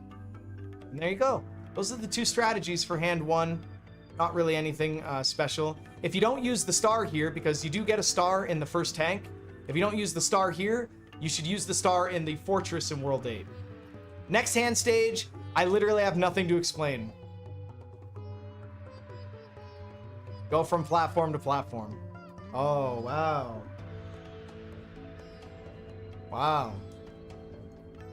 And there you go. Those are the two strategies for hand one. Not really anything special. If you don't use the star here, because you do get a star in the first tank, if you don't use the star here, you should use the star in the fortress in World 8. Next hand stage, I literally have nothing to explain. Go from platform to platform. Oh, wow. Wow.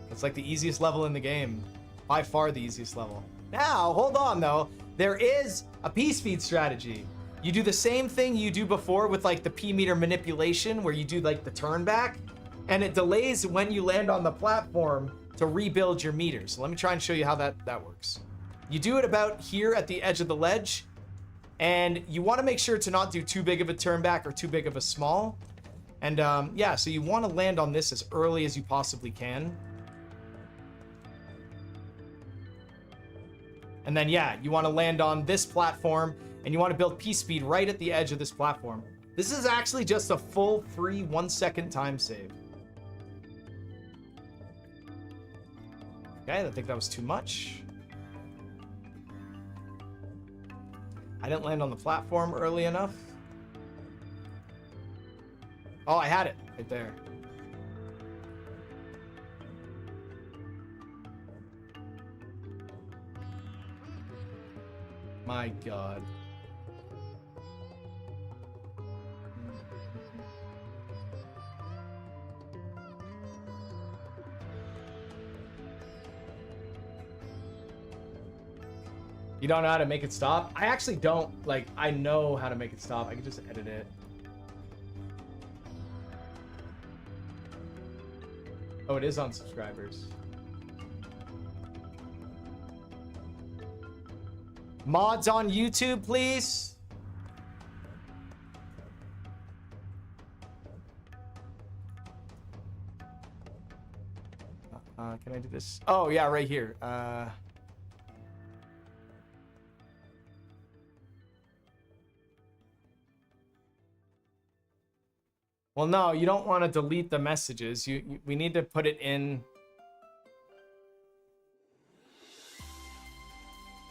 That's like the easiest level in the game. By far the easiest level. Now, hold on though. There is a P-Speed strategy. You do the same thing you do before with like the P-meter manipulation where you do like the turn back. and it delays when you land on the platform to rebuild your meters. So let me try and show you how that works. You do it about here at the edge of the ledge, and you want to make sure to not do too big of a turn back or too big of a small. And yeah, so you want to land on this as early as you possibly can. And then yeah, you want to land on this platform, and you want to build P-speed right at the edge of this platform. This is actually just a full free 1 second time save. Okay, I think that was too much. I didn't land on the platform early enough. Oh, I had it right there. My God. You don't know how to make it stop? I actually don't. Like, I know how to make it stop. I can just edit it. Oh, it is on subscribers. Mods on YouTube, please. Can I do this? Oh, yeah, right here. Well, no, you don't want to delete the messages. We need to put it in.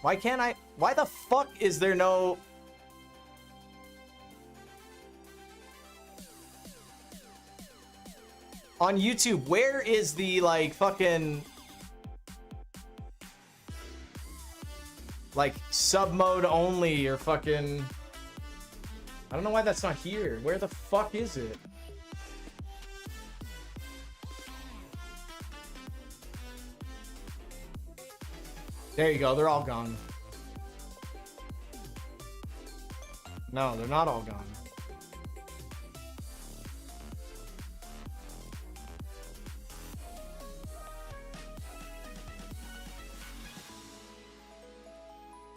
Why can't I? Why the fuck is there no? On YouTube, where is the like fucking like sub mode only or fucking? I don't know why that's not here. Where the fuck is it? There you go, they're all gone. No, they're not all gone.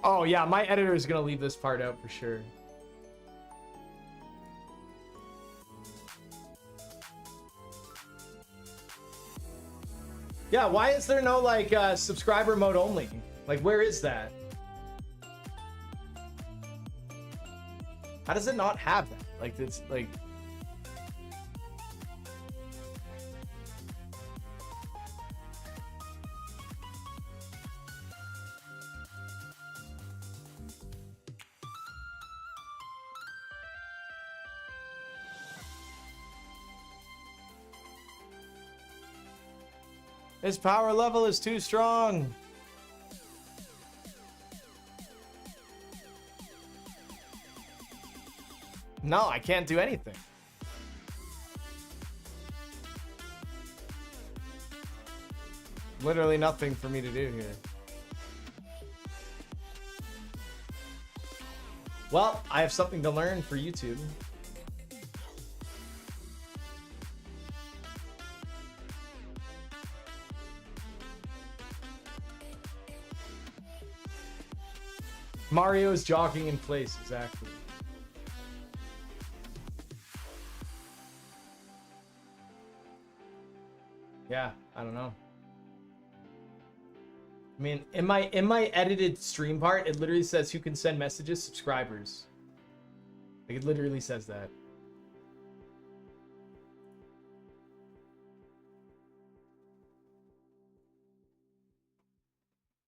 Oh yeah, my editor is gonna leave this part out for sure. Yeah, why is there no like subscriber mode only? Like, where is that? How does it not have that? Like, it's like. His power level is too strong. No, I can't do anything. Literally nothing for me to do here. Well, I have something to learn for YouTube. Mario is jogging in place, exactly. Yeah, I don't know. I mean, in my edited stream part, it literally says who can send messages, subscribers. Like, it literally says that.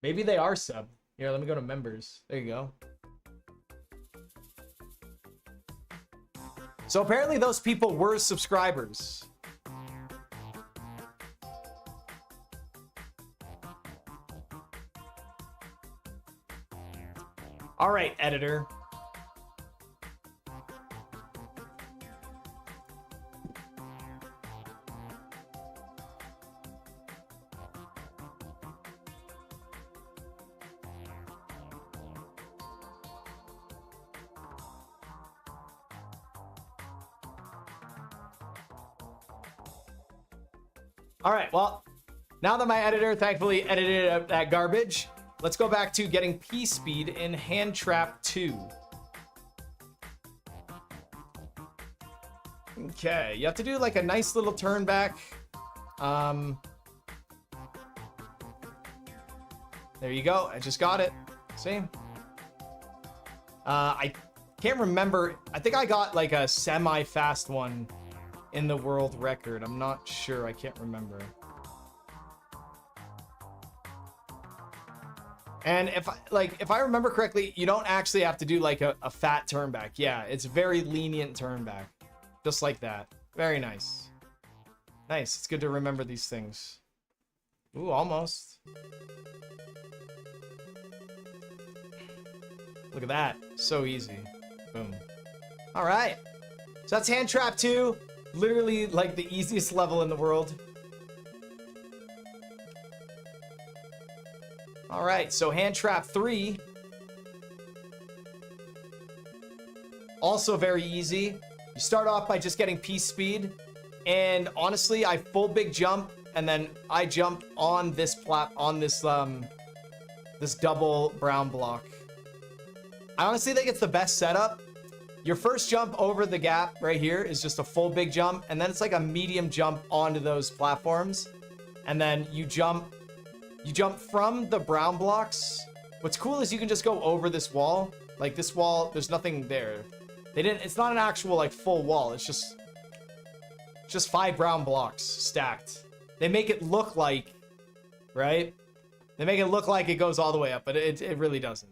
Maybe they are sub. Here, let me go to members. There you go. So apparently those people were subscribers. All right, editor. All right, well, now that my editor thankfully edited out that garbage, let's go back to getting P speed in Hand Trap 2. Okay, you have to do like a nice little turn back. There you go. I just got it. See? I can't remember. I think I got like a semi-fast one in the world record. I'm not sure. I can't remember. And if I remember correctly, you don't actually have to do like a fat turn back. Yeah, it's very lenient turn back. Just like that. Very nice. Nice. It's good to remember these things. Ooh, almost. Look at that. So easy. Boom. All right. So that's Hand Trap 2. Literally like the easiest level in the world. All right. So Hand Trap 3. Also very easy. You start off by just getting P speed. And honestly, I full big jump. And then I jump on this this double brown block. I honestly think it's the best setup. Your first jump over the gap right here is just a full big jump, and then it's like a medium jump onto those platforms, and then you jump from the brown blocks. What's cool is you can just go over this wall. Like this wall, there's nothing there. It's not an actual like full wall. It's just 5 brown blocks stacked. They make it look like, right? They make it look like it goes all the way up, but it really doesn't.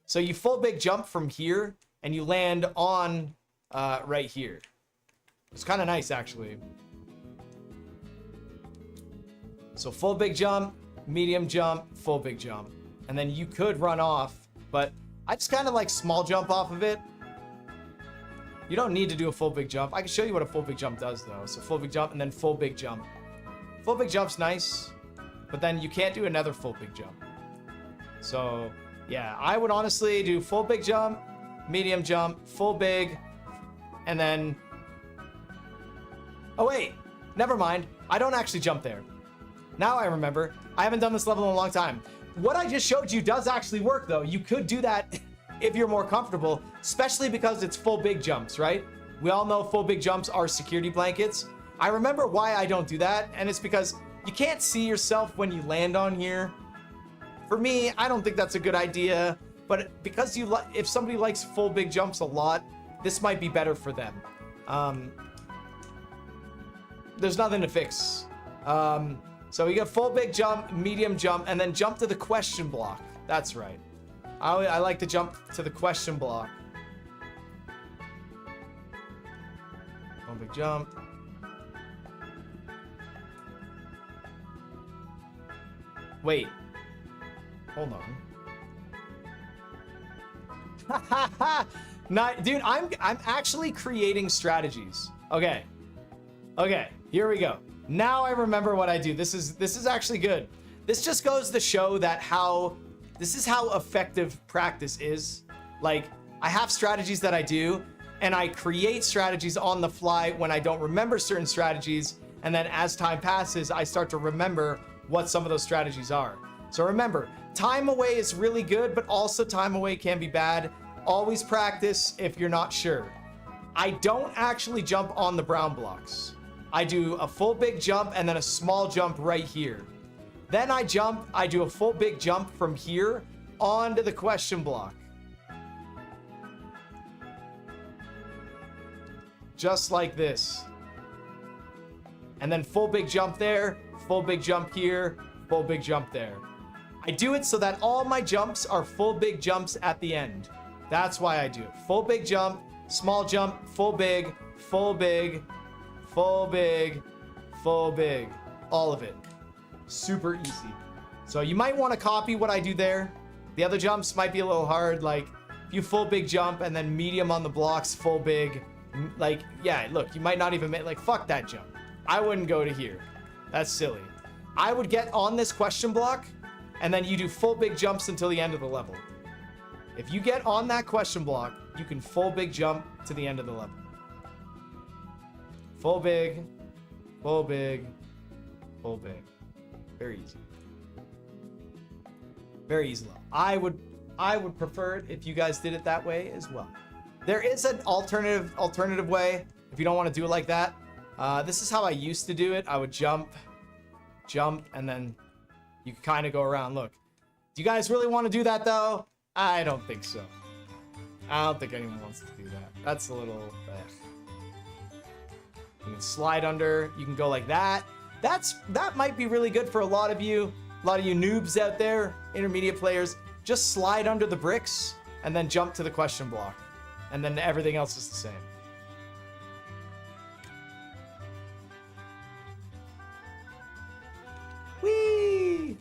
So you full big jump from here, and you land on right here. It's kind of nice, actually. So full big jump, medium jump, full big jump. And then you could run off, but I just kind of like small jump off of it. You don't need to do a full big jump. I can show you what a full big jump does, though. So full big jump and then full big jump. Full big jump's nice, but then you can't do another full big jump. So... yeah, I would honestly do full big jump, medium jump, full big, and then... oh, wait. Never mind. I don't actually jump there. Now I remember. I haven't done this level in a long time. What I just showed you does actually work, though. You could do that if you're more comfortable, especially because it's full big jumps, right? We all know full big jumps are security blankets. I remember why I don't do that, and it's because you can't see yourself when you land on here. For me, I don't think that's a good idea, but because if somebody likes full big jumps a lot, this might be better for them. There's nothing to fix. So we get full big jump, medium jump, and then jump to the question block. That's right. I like to jump to the question block. Full big jump. Wait. Hold on. Dude, I'm actually creating strategies. Okay. Okay, here we go. Now I remember what I do. This is actually good. This just goes to show that this is how effective practice is. Like, I have strategies that I do, and I create strategies on the fly when I don't remember certain strategies, and then as time passes, I start to remember what some of those strategies are. So remember, time away is really good, but also time away can be bad. Always practice if you're not sure. I don't actually jump on the brown blocks. I do a full big jump and then a small jump right here. Then I do a full big jump from here onto the question block. Just like this. And then full big jump there, full big jump here, full big jump there. I do it so that all my jumps are full big jumps at the end. That's why I do it. Full big jump, small jump, full big, full big, full big, full big. All of it. Super easy. So you might want to copy what I do there. The other jumps might be a little hard. Like, if you full big jump and then medium on the blocks, full big. Like, yeah, look, you might not even make, like, fuck that jump. I wouldn't go to here. That's silly. I would get on this question block, and then you do full big jumps until the end of the level. If you get on that question block, you can full big jump to the end of the level. Full big, full big, Pull big. Very easy. Very easy level. I would prefer it if you guys did it that way as well. There is an alternative way if you don't want to do it like that. This is how I used to do it. I would jump, and then you can kind of go around. Look, do you guys really want to do that though? I don't think so. I don't think anyone wants to do that. That's a little... You can slide under. You can go like that. That might be really good for a lot of you. A lot of you noobs out there, intermediate players. Just slide under the bricks and then jump to the question block. And then everything else is the same. Whee!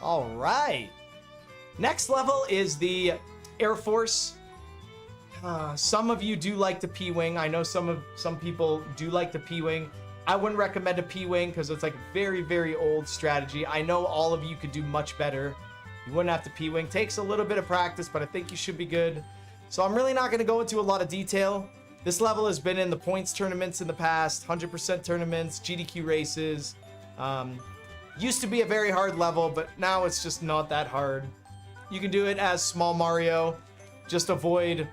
All right. Next level is the Air Force. Some of you do like the P-Wing. I know some people do like the P-Wing. I wouldn't recommend a P-Wing because it's like a very, very old strategy. I know all of you could do much better. You wouldn't have to P-Wing. Takes a little bit of practice, but I think you should be good. So I'm really not going to go into a lot of detail. This level has been in the points tournaments in the past, 100% tournaments, GDQ races. Used to be a very hard level, but now it's just not that hard. You can do it as Small Mario. Just avoid...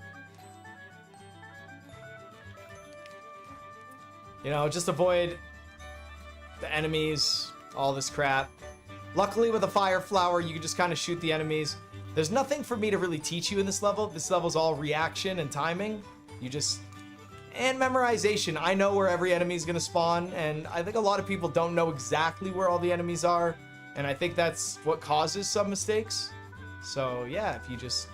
just avoid the enemies, all this crap. Luckily with a fire flower, you can just kind of shoot the enemies. There's nothing for me to really teach you in this level. This level's all reaction and timing. And memorization. I know where every enemy is going to spawn, and I think a lot of people don't know exactly where all the enemies are, and I think that's what causes some mistakes. So yeah, if you just...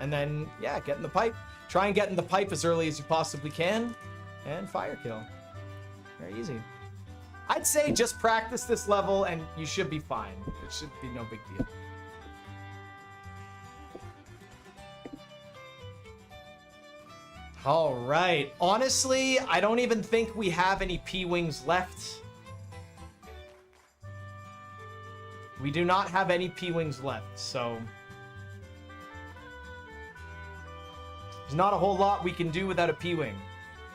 And then, yeah, get in the pipe. Try and get in the pipe as early as you possibly can, and fire kill. Very easy. I'd say just practice this level, and you should be fine. It should be no big deal. All right. Honestly, I don't even think we have any P-Wings left. We do not have any P-Wings left, so... There's not a whole lot we can do without a P-Wing.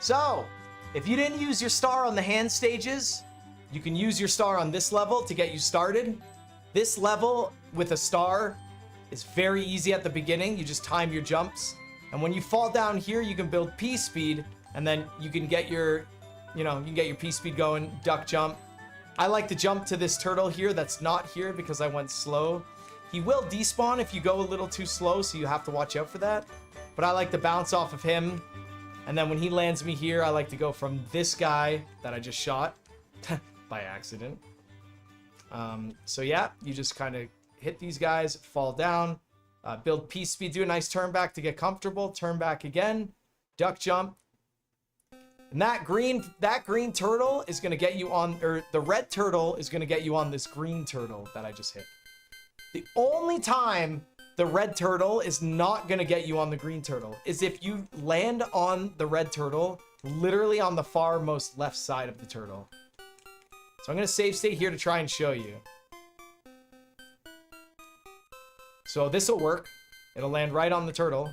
So, if you didn't use your star on the hand stages, you can use your star on this level to get you started. This level with a star is very easy at the beginning. You just time your jumps. And when you fall down here, you can build P-speed, and then you can get your, you can get your P-speed going, duck jump. I like to jump to this turtle here that's not here because I went slow. He will despawn if you go a little too slow, so you have to watch out for that. But I like to bounce off of him. And then when he lands me here, I like to go from this guy that I just shot by accident. So yeah, you just kind of hit these guys, fall down, build P-speed, do a nice turn back to get comfortable, turn back again, duck jump. And that green turtle is going to get you on, or the red turtle is going to get you on this green turtle that I just hit. The only time the red turtle is not going to get you on the green turtle is if you land on the red turtle literally on the far most left side of the turtle. So I'm going to save state here to try and show you. So this will work. It'll land right on the turtle.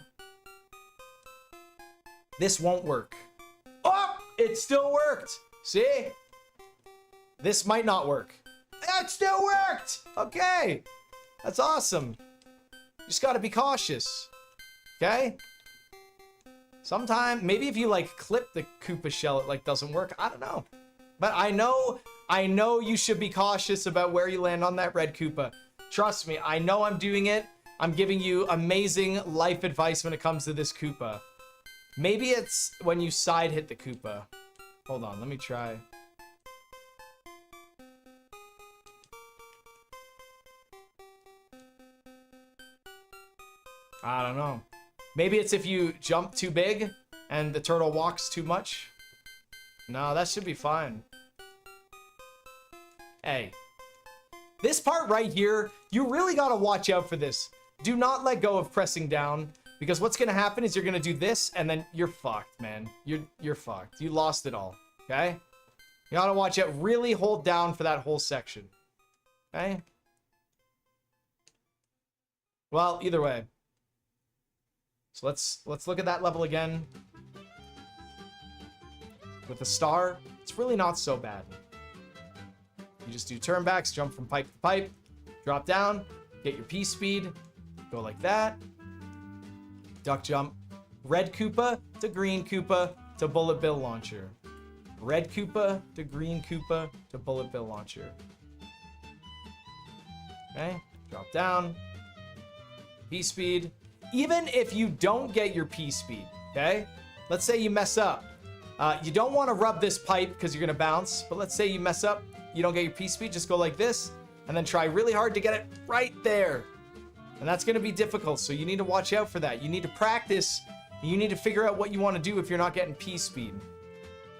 This won't work. Oh, it still worked. See? This might not work. It still worked. Okay. That's awesome. Just got to be cautious. Okay? Sometimes, maybe if you like clip the Koopa shell, it like doesn't work. I don't know. But I know you should be cautious about where you land on that red Koopa. Trust me, I know I'm doing it. I'm giving you amazing life advice when it comes to this Koopa. Maybe it's when you side hit the Koopa. Hold on, let me try. I don't know. Maybe it's if you jump too big and the turtle walks too much. No, that should be fine. Hey. This part right here, you really gotta watch out for this. Do not let go of pressing down, because what's gonna happen is you're gonna do this, and then you're fucked, man. You're fucked. You lost it all, okay? You gotta watch out. Really hold down for that whole section, okay? Well, either way. So let's look at that level again. With a star, it's really not so bad. You just do turnbacks, jump from pipe to pipe, drop down, get your P speed, go like that. Duck jump, red Koopa to green Koopa to bullet bill launcher. Red Koopa to green Koopa to bullet bill launcher. Okay, drop down. P speed. Even if you don't get your P speed, okay? Let's say you mess up. You don't want to rub this pipe because you're going to bounce, but let's say you mess up, you don't get your P speed, just go like this, and then try really hard to get it right there. And that's going to be difficult, so you need to watch out for that. You need to practice. You need to figure out what you want to do if you're not getting P speed.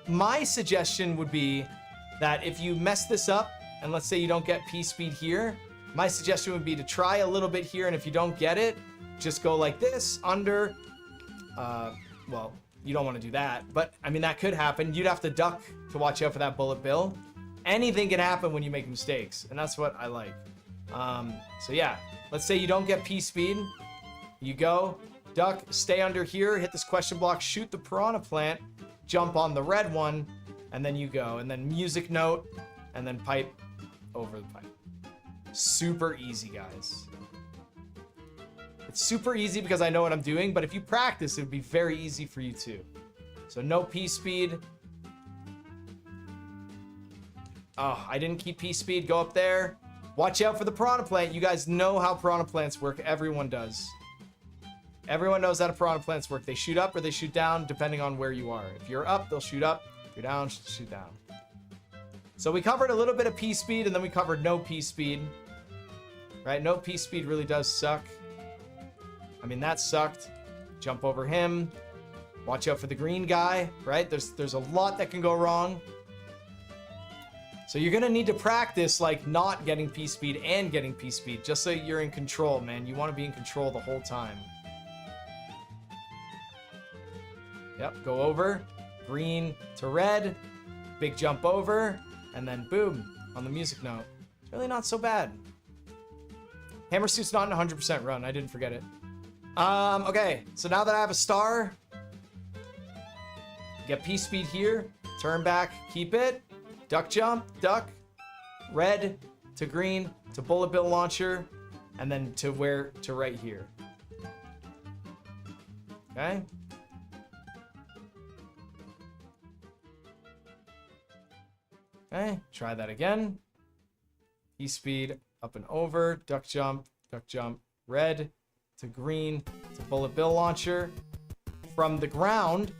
My suggestion would be that if you mess this up, and let's say you don't get P speed here, my suggestion would be to try a little bit here, and if you don't get it, just go like this, under, well, you don't want to do that, but I mean, that could happen. You'd have to duck to watch out for that bullet bill. Anything can happen when you make mistakes, and that's what I like. So yeah, let's say you don't get P speed. You go, duck, stay under here, hit this question block, shoot the piranha plant, jump on the red one, and then you go, and then music note, and then pipe over the pipe. Super easy, guys. It's super easy because I know what I'm doing, but if you practice, it would be very easy for you too. So no P speed. Oh, I didn't keep P speed. Go up there. Watch out for the piranha plant. You guys know how piranha plants work. Everyone does. Everyone knows how piranha plants work. They shoot up or they shoot down depending on where you are. If you're up, they'll shoot up. If you're down, shoot down. So we covered a little bit of P speed and then we covered no P speed. Right? No P speed really does suck. I mean, that sucked. Jump over him. Watch out for the green guy, right? There's a lot that can go wrong. So you're gonna need to practice like not getting P speed and getting P speed, just so you're in control, man. You want to be in control the whole time. Yep, go over. Green to red. Big jump over. And then boom, on the music note. It's really not so bad. Hammer suit's not in 100% run. I didn't forget it. Okay, so now that I have a star, get P speed here, turn back, keep it, duck jump, duck, red to green to bullet bill launcher, and then to right here. Okay. Okay, try that again. P speed up and over, duck jump, red to green to bullet bill launcher. From the ground,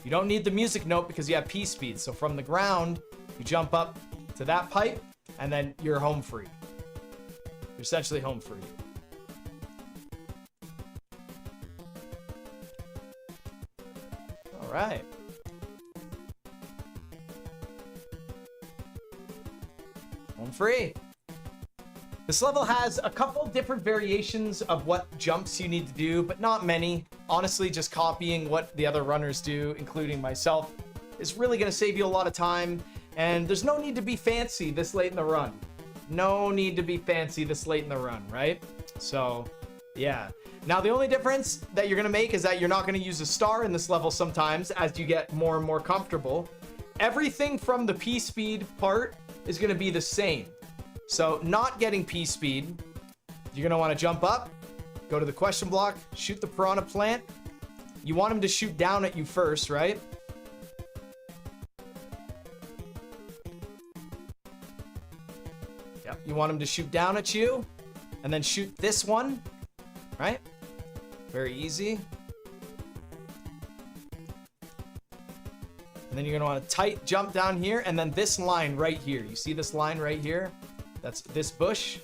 you don't need the music note because you have P speed. So from the ground, you jump up to that pipe and then you're home free. You're essentially home free. All right. Home free. This level has a couple different variations of what jumps you need to do, but not many. Honestly, just copying what the other runners do, including myself, is really going to save you a lot of time. And there's no need to be fancy this late in the run. No need to be fancy this late in the run, right? So, yeah. Now, the only difference that you're going to make is that you're not going to use a star in this level sometimes as you get more and more comfortable. Everything from the P speed part is going to be the same. So not getting P speed, you're going to want to jump up, go to the question block, shoot the piranha plant. You want him to shoot down at you first, right? Yep, you want him to shoot down at you and then shoot this one, right? Very easy. And then you're going to want to tight jump down here and then this line right here. You see this line right here? That's this bush.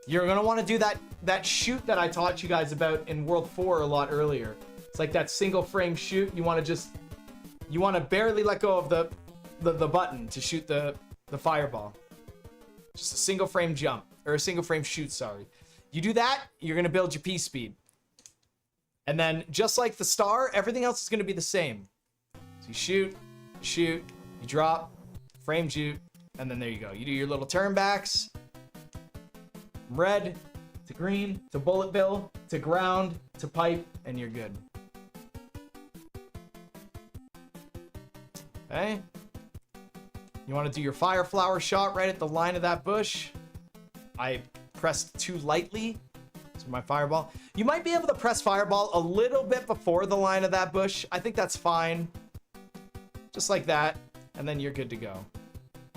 You're going to want to do that shoot that I taught you guys about in World 4 a lot earlier. It's like that single frame shoot. You want to barely let go of the button to shoot the fireball. Just a single frame jump, or a single frame shoot, sorry. You do that, you're going to build your P speed. And then just like the star, everything else is going to be the same. So you shoot, you drop, frame shoot, and then there you go. You do your little turnbacks. Red to green to bullet bill to ground to pipe, and you're good. Okay. You want to do your fire flower shot right at the line of that bush. I pressed too lightly. So my fireball. You might be able to press fireball a little bit before the line of that bush. I think that's fine. Just like that. And then you're good to go.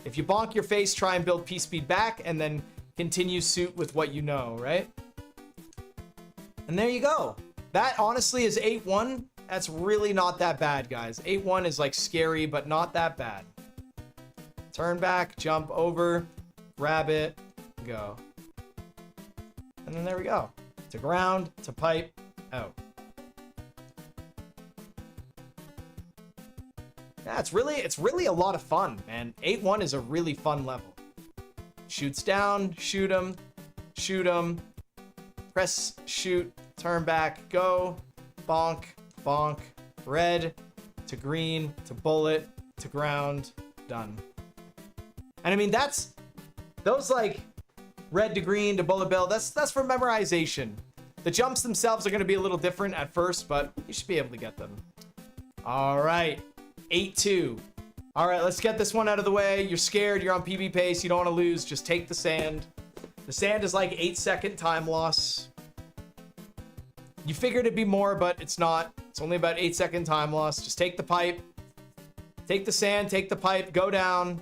If you bonk your face, try and build P speed back and then continue suit with what you know, right? And there you go. That honestly is 8-1. That's really not that bad, guys. 8-1 is like scary, but not that bad. Turn back, jump over, grab it, go. And then there we go. To ground, to pipe, out. Yeah, it's really a lot of fun, man. 8-1 is a really fun level. Shoots down, shoot him, press, shoot, turn back, go, bonk, bonk, red, to green, to bullet, to ground, done. And I mean, those like red to green to bullet bill, that's for memorization. The jumps themselves are going to be a little different at first, but you should be able to get them. All right, 8-2. All right, let's get this one out of the way. You're scared, you're on PB pace, you don't want to lose, just take the sand. The sand is like 8-second time loss. You figured it'd be more, but it's not. It's only about 8-second time loss. Just take the pipe, take the sand, take the pipe, go down,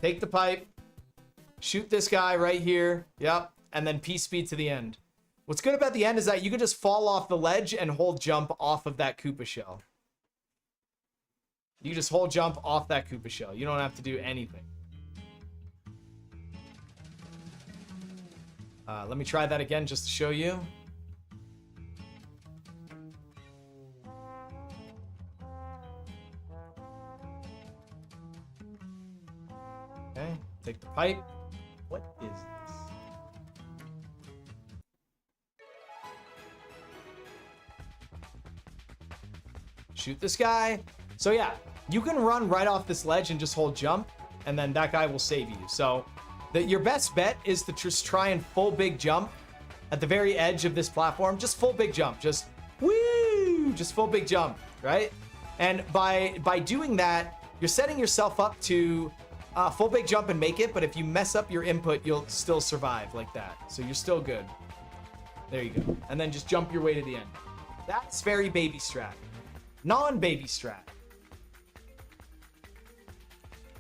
take the pipe, shoot this guy right here. Yep. And then P speed to the end. What's good about the end is that you can just fall off the ledge and hold jump off of that Koopa shell. You just hold jump off that Koopa shell. You don't have to do anything. Let me try that again just to show you. Okay, take the pipe. What is this? Shoot this guy. So yeah, you can run right off this ledge and just hold jump, and then that guy will save you. So your best bet is to just try and full big jump at the very edge of this platform. Just full big jump. Just woo! Just full big jump, right? And by doing that, you're setting yourself up to full big jump and make it, but if you mess up your input, you'll still survive like that. So you're still good. There you go. And then just jump your way to the end. That's very baby strat. Non-baby strat.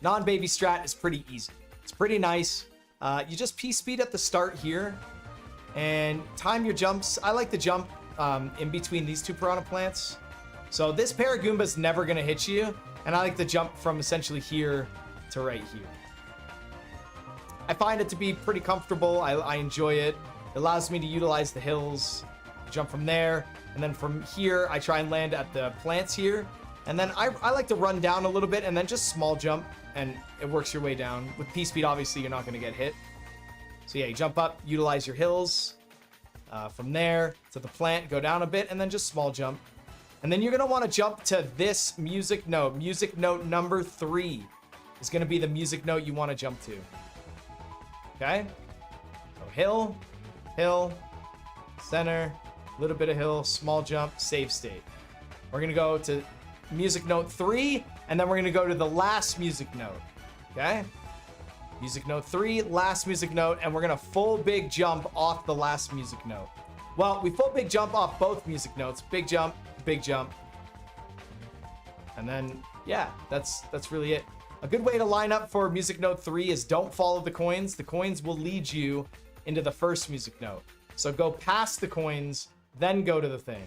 Non-baby strat is pretty easy. It's pretty nice. You just P-speed at the start here and time your jumps. I like to jump in between these two piranha plants. So this Paragoomba is never going to hit you, and I like to jump from essentially here to right here. I find it to be pretty comfortable. I enjoy it. It allows me to utilize the hills, jump from there, and then from here I try and land at the plants here, and then I like to run down a little bit and then just small jump, and it works your way down. With P-speed, obviously you're not going to get hit. So yeah, you jump up, utilize your hills, from there to the plant, go down a bit, and then just small jump. And then you're going to want to jump to this music note. Music note number 3 is going to be the music note you want to jump to. Okay? So hill, hill, center, a little bit of hill, small jump, save state. We're going to go to music note 3, and then we're going to go to the last music note. Okay? Music note 3, last music note, and we're going to full big jump off the last music note. Well, we full big jump off both music notes. Big jump, big jump. And then, yeah, that's really it. A good way to line up for music note 3 is don't follow the coins. The coins will lead you into the first music note. So go past the coins, then go to the thing.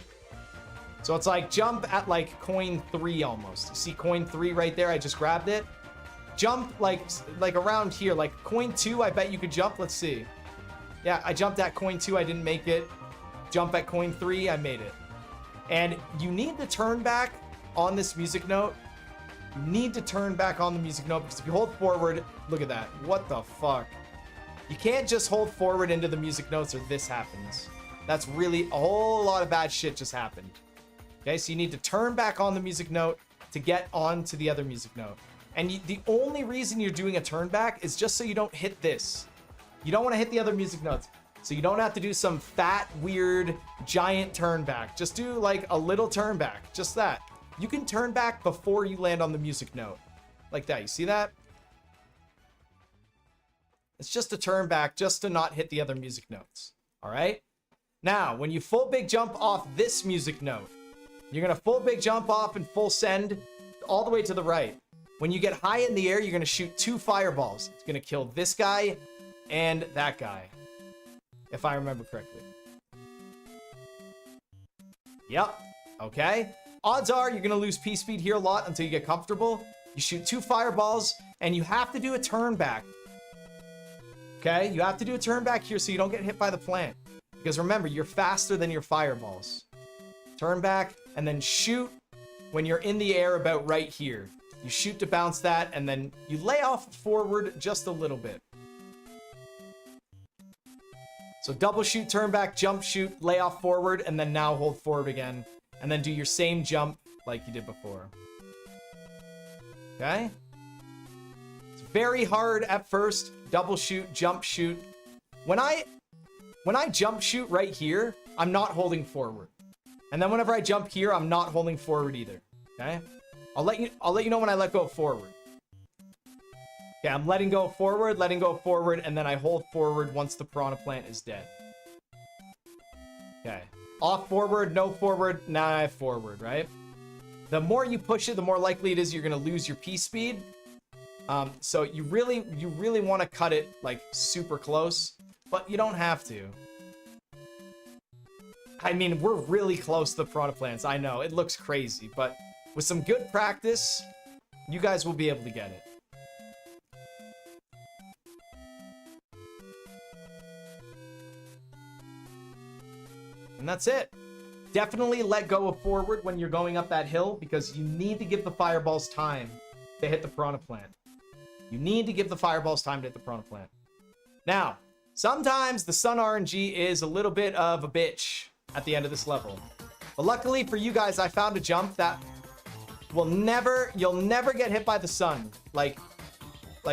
So it's like jump at like coin 3 almost. You see coin 3 right there? I just grabbed it. Jump like around here, like coin 2. I bet you could jump. Let's see. Yeah, I jumped at coin 2. I didn't make it. Jump at coin 3. I made it. And you need to turn back on this music note. You need to turn back on the music note, because if you hold forward, look at that. What the fuck? You can't just hold forward into the music notes or this happens. That's really a whole lot of bad shit just happened. Okay, so you need to turn back on the music note to get on to the other music note. And the only reason you're doing a turn back is just so you don't hit this. You don't want to hit the other music notes. So you don't have to do some fat, weird, giant turn back. Just do like a little turn back. Just that. you can turn back before you land on the music note. Like that. You see that? It's just a turn back just to not hit the other music notes. All right? Now, when you full big jump off this music note, you're going to full big jump off and full send all the way to the right. When you get high in the air, you're going to shoot 2 fireballs. It's going to kill this guy and that guy, if I remember correctly. Yep. Okay. Odds are you're going to lose P-speed here a lot until you get comfortable. You shoot 2 fireballs, and you have to do a turn back. Okay? You have to do a turn back here so you don't get hit by the plant. Because remember, you're faster than your fireballs. Turn back, and then shoot when you're in the air about right here. You shoot to bounce that, and then you lay off forward just a little bit. So double shoot, turn back, jump, shoot, lay off forward, and then now hold forward again. And then do your same jump like you did before. Okay? It's very hard at first. Double shoot, jump, shoot. When I jump shoot right here, I'm not holding forward. And then whenever I jump here, I'm not holding forward either. Okay? I'll let you know when I let go forward. Okay, I'm letting go forward, and then I hold forward once the piranha plant is dead. Okay. Off forward, no forward, now I have forward, right? The more you push it, the more likely it is you're going to lose your P-speed. So you really want to cut it like super close, but you don't have to. I mean, we're really close to the piranha plants. I know, it looks crazy, but with some good practice, you guys will be able to get it. And that's it. Definitely let go of forward when you're going up that hill because you need to give the fireballs time to hit the piranha plant. You need to give the fireballs time to hit the piranha plant. Now, sometimes the sun RNG is a little bit of a bitch at the end of this level. But luckily for you guys, I found a jump that you'll never get hit by the sun. Like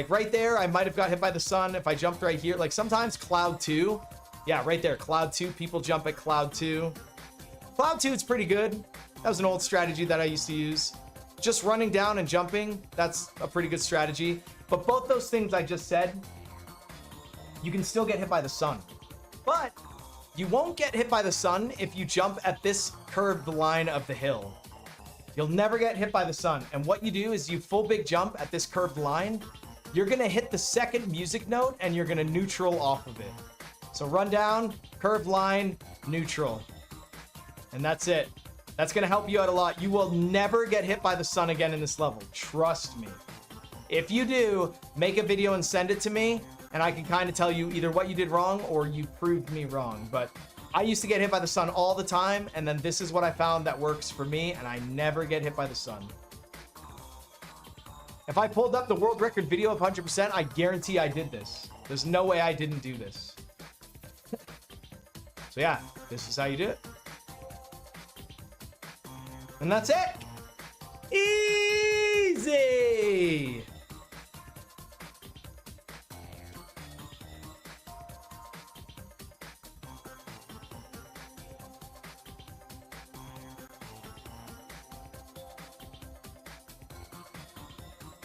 right there, I might have got hit by the sun if I jumped right here. Like sometimes Cloud 2. Yeah, right there, Cloud 2. People jump at Cloud 2. Cloud 2 is pretty good. That was an old strategy that I used to use. Just running down and jumping, that's a pretty good strategy. But both those things I just said, you can still get hit by the sun. But you won't get hit by the sun if you jump at this curved line of the hill. You'll never get hit by the sun. And what you do is you full big jump at this curved line. You're going to hit the second music note and you're going to neutral off of it. So run down, curved line, neutral. And that's it. That's going to help you out a lot. You will never get hit by the sun again in this level. Trust me. If you do, make a video and send it to me, and I can kind of tell you either what you did wrong or you proved me wrong. But I used to get hit by the sun all the time, and then this is what I found that works for me, and I never get hit by the sun. If I pulled up the world record video of 100%, I guarantee I did this. There's no way I didn't do this. So yeah, this is how you do it. And that's it. Easy.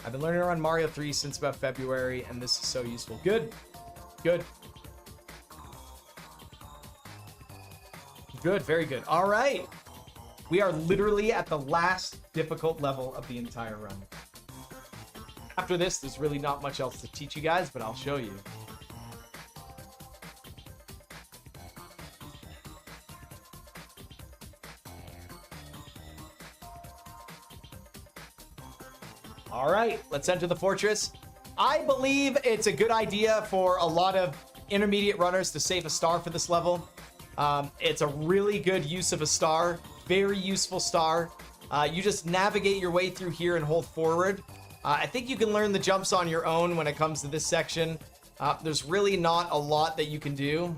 I've been learning to run Mario 3 since about February, and this is so useful. Good. Good. Good, very good. All right. We are literally at the last difficult level of the entire run. After this, there's really not much else to teach you guys, but I'll show you. All right, let's enter the fortress. I believe it's a good idea for a lot of intermediate runners to save a star for this level. It's a really good use of a star. Very useful star. You just navigate your way through here and hold forward. I think you can learn the jumps on your own when it comes to this section. There's really not a lot that you can do.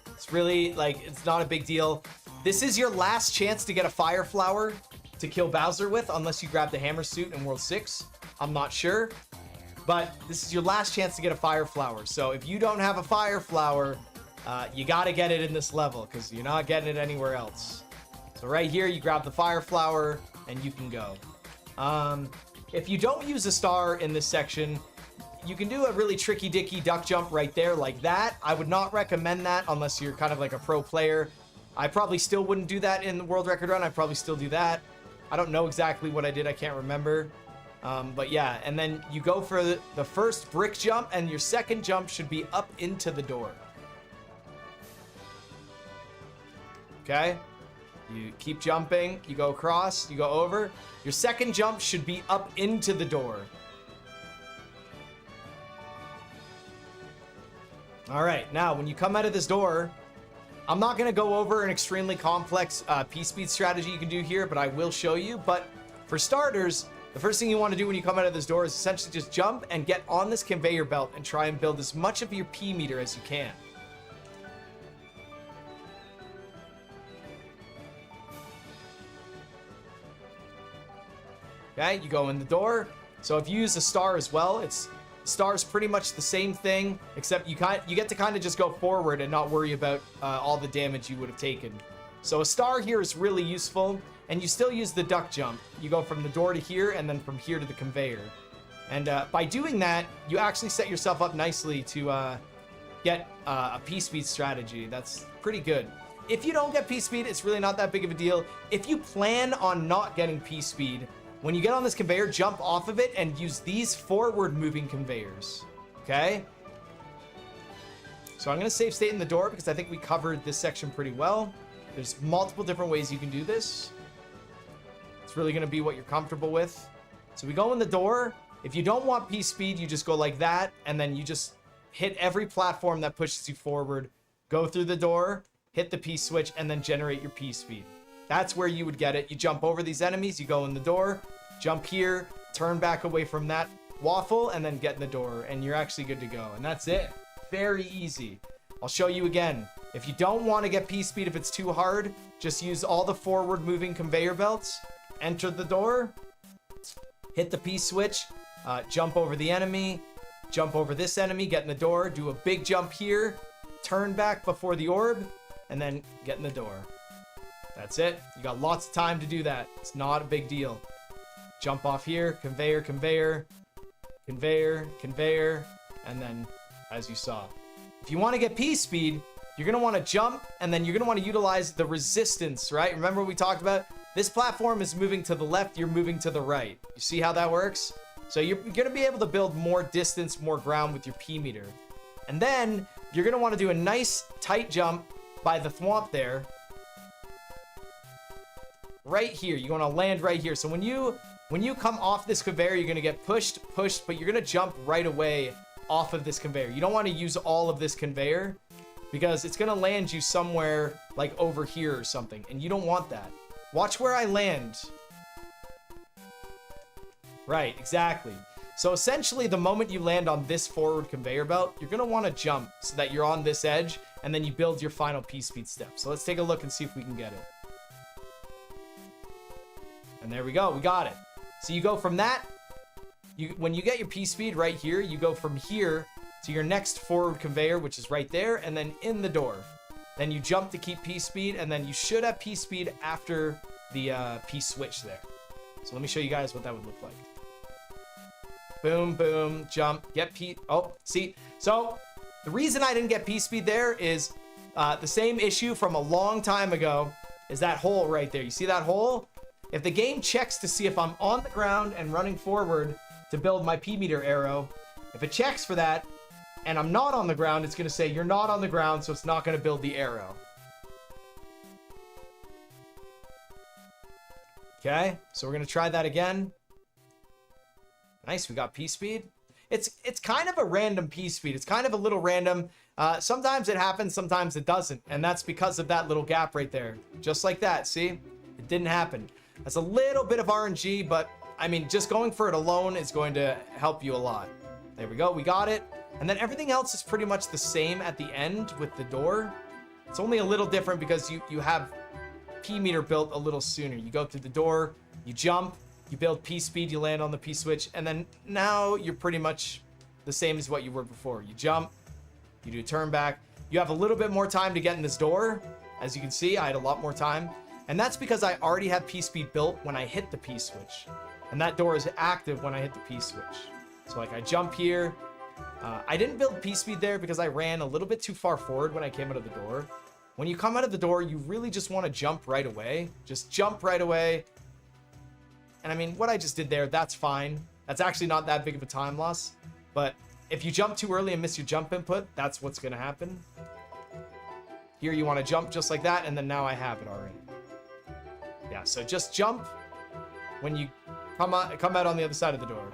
It's really, like, it's not a big deal. This is your last chance to get a fire flower to kill Bowser with, unless you grab the hammer suit in World 6. I'm not sure. But this is your last chance to get a fire flower. So if you don't have a fire flower, you gotta get it in this level, because you're not getting it anywhere else. So right here, you grab the fire flower and you can go. If you don't use a star in this section, you can do a really tricky dicky duck jump right there like that. I would not recommend that unless you're kind of like a pro player. I probably still wouldn't do that in the world record run. I'd probably still do that. I don't know exactly what I did. I can't remember. But yeah, and then you go for the first brick jump, and your second jump should be up into the door. Okay? You keep jumping, you go across, you go over. Your second jump should be up into the door. All right, now when you come out of this door, I'm not gonna go over an extremely complex P-speed strategy you can do here, but I will show you. But for starters, the first thing you want to do when you come out of this door is essentially just jump and get on this conveyor belt and try and build as much of your P meter as you can. Okay, you go in the door. So if you use a star as well, star's pretty much the same thing, except you get to kind of just go forward and not worry about all the damage you would have taken. So a star here is really useful, and you still use the duck jump. You go from the door to here, and then from here to the conveyor. And by doing that, you actually set yourself up nicely to get a P-speed strategy. That's pretty good. If you don't get P-speed, it's really not that big of a deal. If you plan on not getting P-speed, when you get on this conveyor, jump off of it and use these forward-moving conveyors, okay? So I'm going to save state in the door because I think we covered this section pretty well. There's multiple different ways you can do this. It's really going to be what you're comfortable with. So we go in the door. If you don't want P-speed, you just go like that, and then you just hit every platform that pushes you forward, go through the door, hit the P-switch, and then generate your P-speed. That's where you would get it. You jump over these enemies, you go in the door, jump here, turn back away from that waffle, and then get in the door, and you're actually good to go. And that's it. Very easy. I'll show you again. If you don't want to get P-speed, if it's too hard, just use all the forward-moving conveyor belts, enter the door, hit the P-switch, jump over the enemy, jump over this enemy, get in the door, do a big jump here, turn back before the orb, and then get in the door. That's it. You got lots of time to do that. It's not a big deal. Jump off here, conveyor, conveyor, conveyor, conveyor, and then, as you saw. If you want to get P-speed, you're going to want to jump, and then you're going to want to utilize the resistance, right? Remember what we talked about? This platform is moving to the left, you're moving to the right. You see how that works? So you're going to be able to build more distance, more ground with your P meter. And then, you're going to want to do a nice tight jump by the thwomp there. Right here, you're going to land right here. So when you come off this conveyor, you're going to get pushed, but you're going to jump right away off of this conveyor. You don't want to use all of this conveyor because it's going to land you somewhere like over here or something, and you don't want that. Watch where I land. Right, exactly. So essentially, the moment you land on this forward conveyor belt, you're going to want to jump so that you're on this edge, and then you build your final P-speed step. So let's take a look and see if we can get it. And there we go, we got it. So you go from that, when you get your P-speed right here, you go from here to your next forward conveyor, which is right there, and then in the door. Then you jump to keep P-speed, and then you should have P-speed after the P-switch there. So let me show you guys what that would look like. Boom, boom, jump, get P... Oh, see? So the reason I didn't get P-speed there is the same issue from a long time ago is that hole right there. You see that hole? If the game checks to see if I'm on the ground and running forward to build my P-meter arrow, if it checks for that and I'm not on the ground, it's going to say you're not on the ground, so it's not going to build the arrow. Okay, so we're going to try that again. Nice, we got P-speed. It's kind of a random P-speed. It's kind of a little random. Sometimes it happens, sometimes it doesn't. And that's because of that little gap right there. Just like that, see? It didn't happen. That's a little bit of RNG, but I mean, just going for it alone is going to help you a lot. There we go, we got it. And then everything else is pretty much the same at the end with the door. It's only a little different because you have P-meter built a little sooner. You go through the door, you jump, you build P-speed, you land on the P-switch, and then now you're pretty much the same as what you were before. You jump, you do a turn back. You have a little bit more time to get in this door. As you can see, I had a lot more time. And that's because I already have P-Speed built when I hit the P-switch. And that door is active when I hit the P-switch. So like I jump here. I didn't build P-Speed there because I ran a little bit too far forward when I came out of the door. When you come out of the door, you really just want to jump right away. Just jump right away. And I mean, what I just did there, that's fine. That's actually not that big of a time loss. But if you jump too early and miss your jump input, that's what's going to happen. Here you want to jump just like that, and then now I have it already. Yeah, so just jump when you come out on the other side of the door.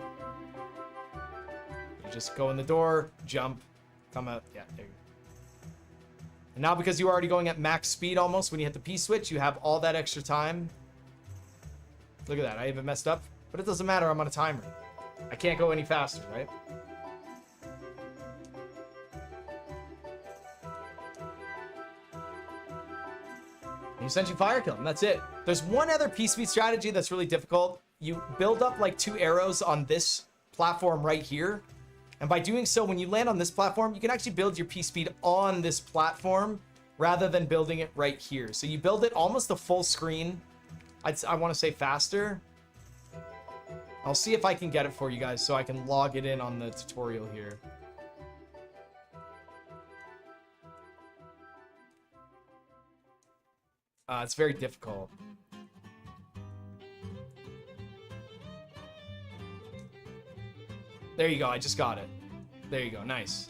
You just go in the door, jump, come out. Yeah, there you go. And now because you're already going at max speed almost when you hit the P-switch, you have all that extra time. Look at that, I even messed up. But it doesn't matter, I'm on a timer. I can't go any faster, right? You essentially fire kill him, that's it. There's one other P-Speed strategy that's really difficult. You build up like 2 arrows on this platform right here. And by doing so, when you land on this platform, you can actually build your P-Speed on this platform rather than building it right here. So you build it almost a full screen. I want to say faster. I'll see if I can get it for you guys so I can log it in on the tutorial here. It's very difficult. There you go, I just got it. There you go, nice.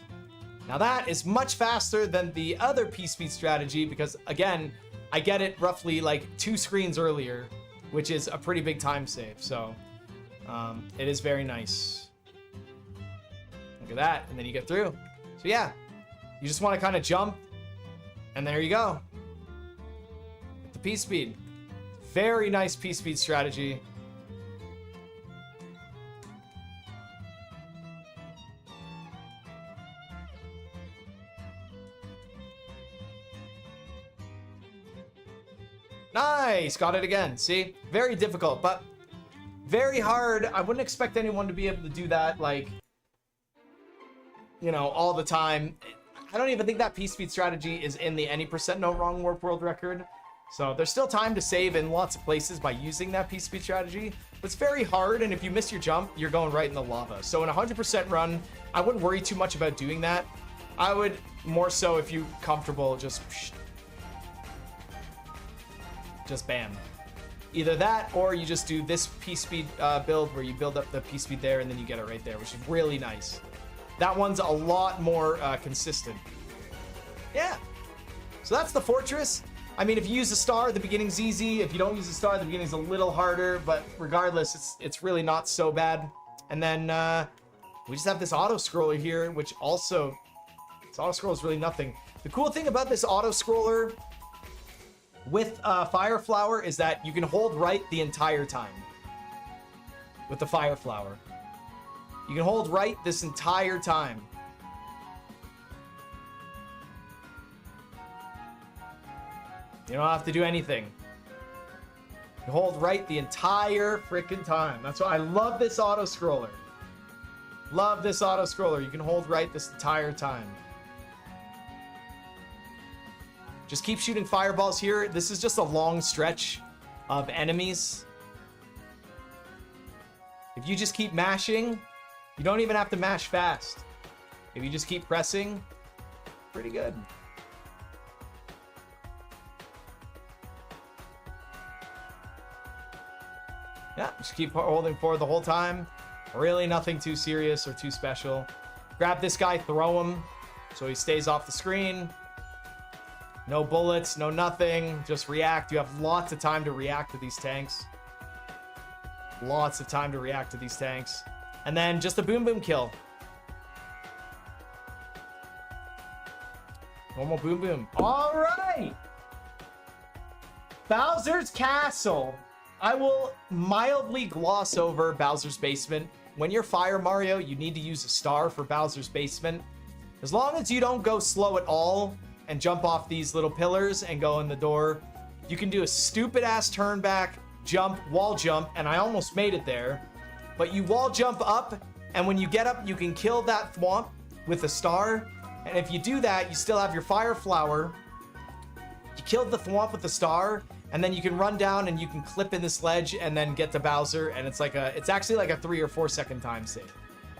Now that is much faster than the other P-Speed strategy because, again, I get it roughly like 2 screens earlier, which is a pretty big time save, so it is very nice. Look at that, and then you get through. So yeah, you just want to kind of jump, and there you go. The P-Speed. Very nice P-Speed strategy. Nice, got it again. See, very difficult, but very hard. I wouldn't expect anyone to be able to do that, like, you know, all the time. I don't even think that P-Speed strategy is in the any % no wrong warp world record. So there's still time to save in lots of places by using that P-Speed strategy. But it's very hard, and if you miss your jump, you're going right in the lava. So in a 100% run, I wouldn't worry too much about doing that. I would more so, if you're comfortable, just bam. Either that, or you just do this P-Speed build where you build up the P-Speed there and then you get it right there, which is really nice. That one's a lot more consistent. Yeah. So that's the fortress. I mean, if you use a star, the beginning's easy. If you don't use a star, the beginning's a little harder, but regardless, it's really not so bad. And then we just have this auto-scroller here, which also, this auto-scroll is really nothing. The cool thing about this auto-scroller with Fire Flower is that you can hold right the entire time with the Fire Flower. You can hold right this entire time. You don't have to do anything. You hold right the entire freaking time. That's why I love this auto-scroller. Love this auto-scroller. You can hold right this entire time. Just keep shooting fireballs here. This is just a long stretch of enemies. If you just keep mashing, you don't even have to mash fast. If you just keep pressing, pretty good. Yeah, just keep holding forward the whole time. Really nothing too serious or too special. Grab this guy, throw him so he stays off the screen. No bullets, no nothing. Just react. You have lots of time to react to these tanks. Lots of time to react to these tanks. And then just a boom boom kill. Normal boom boom. All right. Bowser's Castle. I will mildly gloss over Bowser's Basement. When you're Fire Mario, you need to use a star for Bowser's Basement. As long as you don't go slow at all and jump off these little pillars and go in the door, you can do a stupid ass turn back, jump, wall jump, and I almost made it there. But you wall jump up, and when you get up, you can kill that thwomp with a star. And if you do that, you still have your Fire Flower. You killed the thwomp with the star, and then you can run down and you can clip in this ledge and then get to Bowser, and it's actually like a 3 or 4 second time save.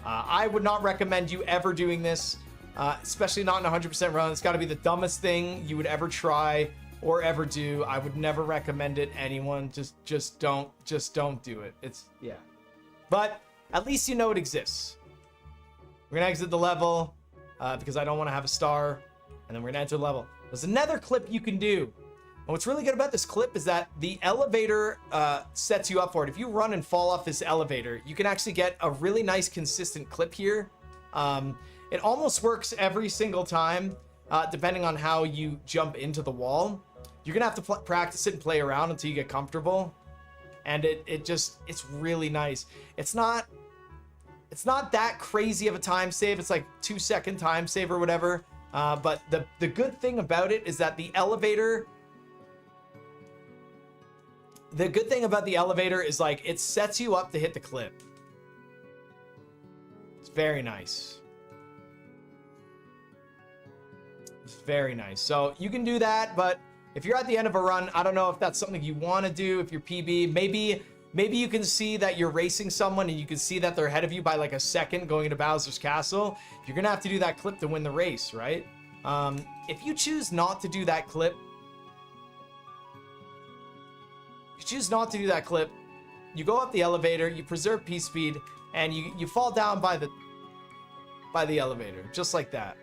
I would not recommend you ever doing this, especially not in 100% run. It's got to be the dumbest thing you would ever try or ever do. I would never recommend it. Anyone, just don't do it. Yeah. But at least you know it exists. We're gonna exit the level because I don't want to have a star, and then we're gonna enter the level. There's another clip you can do. And what's really good about this clip is that the elevator sets you up for it. If you run and fall off this elevator, you can actually get a really nice consistent clip here. It almost works every single time, depending on how you jump into the wall. You're gonna have to practice it and play around until you get comfortable. And it's really nice. It's not that crazy of a time save. It's like 2 second time save or whatever. But the good thing about it is that the elevator is like it sets you up to hit the clip. It's very nice. It's very nice. So you can do that, but if you're at the end of a run, I don't know if that's something you want to do. If you're PB, maybe you can see that you're racing someone and you can see that they're ahead of you by like a second going into Bowser's Castle. You're gonna have to do that clip to win the race, right? If you choose not to do that clip, you go up the elevator, you preserve P-speed, and you fall down by the elevator, just like that.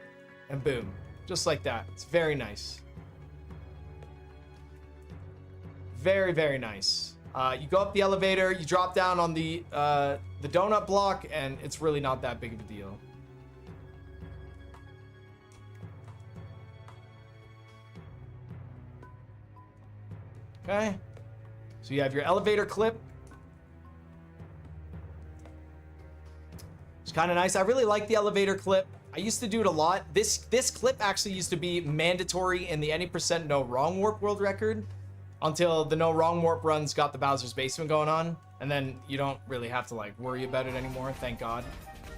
And boom, just like that. It's very nice. Very, very nice. You go up the elevator, you drop down on the donut block, and it's really not that big of a deal. Okay. So you have your elevator clip. It's kind of nice. I really like the elevator clip. I used to do it a lot. This clip actually used to be mandatory in the any % no wrong warp world record until the no wrong warp runs got the Bowser's Basement going on, and then you don't really have to like worry about it anymore, thank God.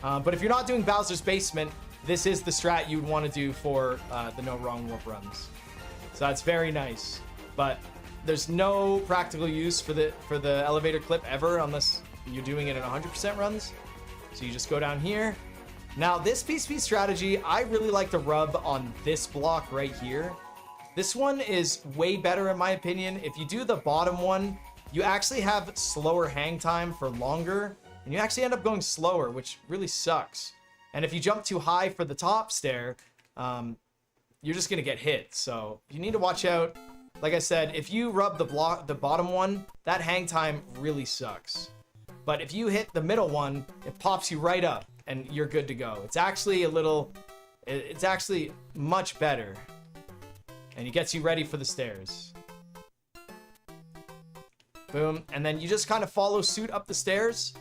But if you're not doing Bowser's Basement, this is the strat you would want to do for the no wrong warp runs. So that's very nice. But there's no practical use for the elevator clip ever unless you're doing it at 100% runs. So you just go down here. Now this PSP strategy, I really like to rub on this block right here. This one is way better in my opinion. If you do the bottom one, you actually have slower hang time for longer, and you actually end up going slower, which really sucks. And if you jump too high for the top stair, you're just gonna get hit. So you need to watch out. Like I said, if you rub the bottom one, that hang time really sucks. But if you hit the middle one, it pops you right up and you're good to go. It's actually it's actually much better. And it gets you ready for the stairs. Boom. And then you just kind of follow suit up the stairs.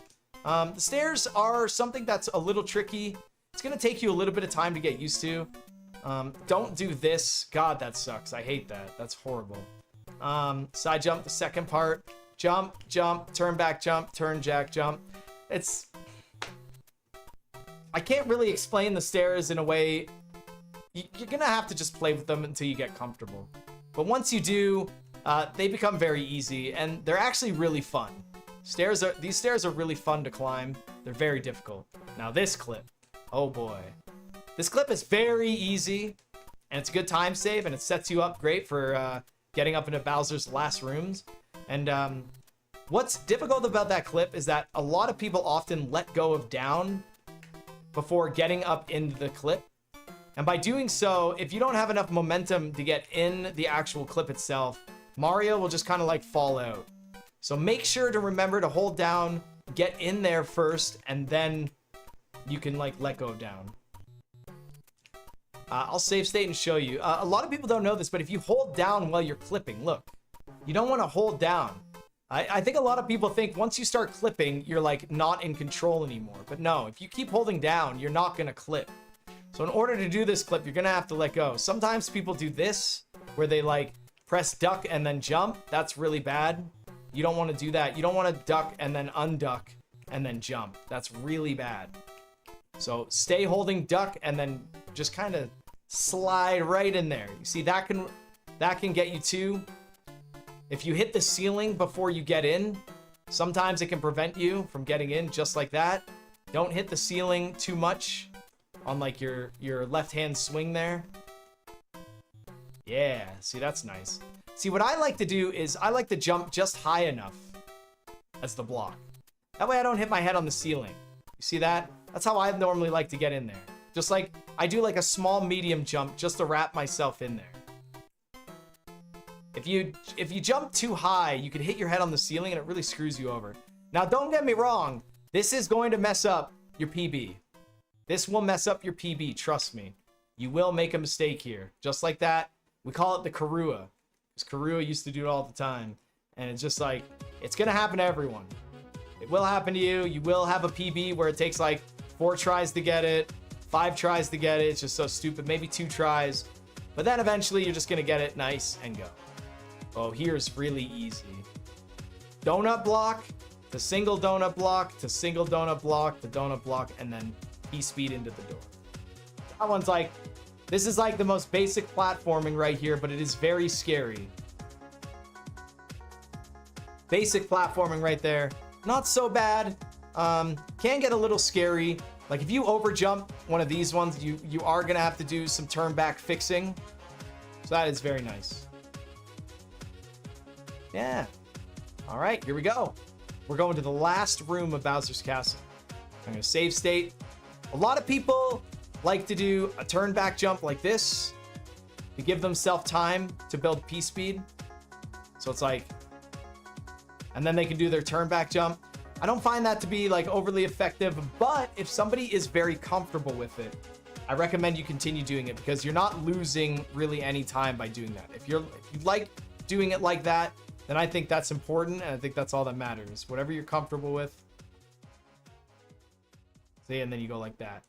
The stairs are something that's a little tricky. It's going to take you a little bit of time to get used to. Don't do this. God, that sucks. I hate that. That's horrible. Side jump, the second part. Jump, jump, turn back, jump, turn, jack, jump. I can't really explain the stairs in a way. You're gonna have to just play with them until you get comfortable. But once you do, they become very easy, and they're actually really fun. These stairs are really fun to climb. They're very difficult. Now this clip, oh boy. This clip is very easy, and it's a good time save, and it sets you up great for getting up into Bowser's last rooms. And what's difficult about that clip is that a lot of people often let go of down before getting up into the clip. And by doing so, if you don't have enough momentum to get in the actual clip itself, Mario will just kind of like fall out. So make sure to remember to hold down, get in there first, and then you can like let go down. I'll save state and show you. A lot of people don't know this, but if you hold down while you're clipping, look, you don't want to hold down. I think a lot of people think once you start clipping, you're like not in control anymore. But no, if you keep holding down, you're not going to clip. So in order to do this clip, you're going to have to let go. Sometimes people do this, where they like press duck and then jump. That's really bad. You don't want to do that. You don't want to duck and then unduck and then jump. That's really bad. So stay holding duck and then just kind of slide right in there. You see, that can get you too. if you hit the ceiling before you get in, sometimes it can prevent you from getting in just like that. Don't hit the ceiling too much on like your left-hand swing there. Yeah, see, that's nice. See, what I like to do is I like to jump just high enough as the block. That way I don't hit my head on the ceiling. You see that? That's how I normally like to get in there. Just like I do like a small medium jump just to wrap myself in there. If you jump too high, you can hit your head on the ceiling and it really screws you over. Now, don't get me wrong. This is going to mess up your PB. This will mess up your PB, trust me. You will make a mistake here. Just like that. We call it the Karua. Because Karua used to do it all the time. And it's just like, it's going to happen to everyone. It will happen to you. You will have a PB where it takes like 4 tries to get it, 5 tries to get it. It's just so stupid. Maybe 2 tries. But then eventually you're just going to get it nice and go. Oh, here's really easy. Donut block to single donut block to single donut block to donut block, and then P-speed into the door. That one's like, this is like the most basic platforming right here, but it is very scary. Basic platforming right there. Not so bad. Can get a little scary. Like if you over jump one of these ones, you are gonna have to do some turn back fixing. So that is very nice. Yeah. All right, here we go. We're going to the last room of Bowser's Castle. I'm gonna save state. A lot of people like to do a turn back jump like this to give themselves time to build P-speed. So it's like, and then they can do their turn back jump. I don't find that to be like overly effective, but if somebody is very comfortable with it, I recommend you continue doing it because you're not losing really any time by doing that. If you like doing it like that, then I think that's important, and I think that's all that matters. Whatever you're comfortable with. See, and then you go like that.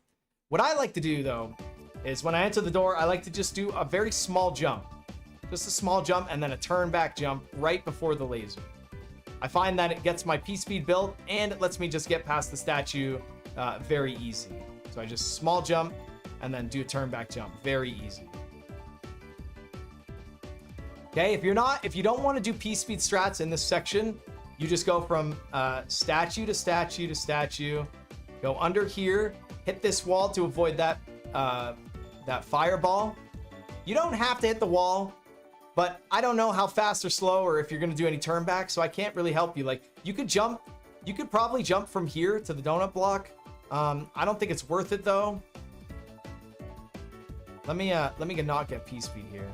What I like to do, though, is when I enter the door, I like to just do a very small jump. Just a small jump, and then a turn back jump right before the laser. I find that it gets my P-speed built, and it lets me just get past the statue very easy. So I just small jump, and then do a turn back jump. Very easy. Okay, if you don't want to do P-speed strats in this section, you just go from statue to statue to statue. Go under here, hit this wall to avoid that that fireball. You don't have to hit the wall, but I don't know how fast or slow or if you're gonna do any turn back, so I can't really help you. Like you could probably jump from here to the donut block. I don't think it's worth it though. Let me not get P-speed here.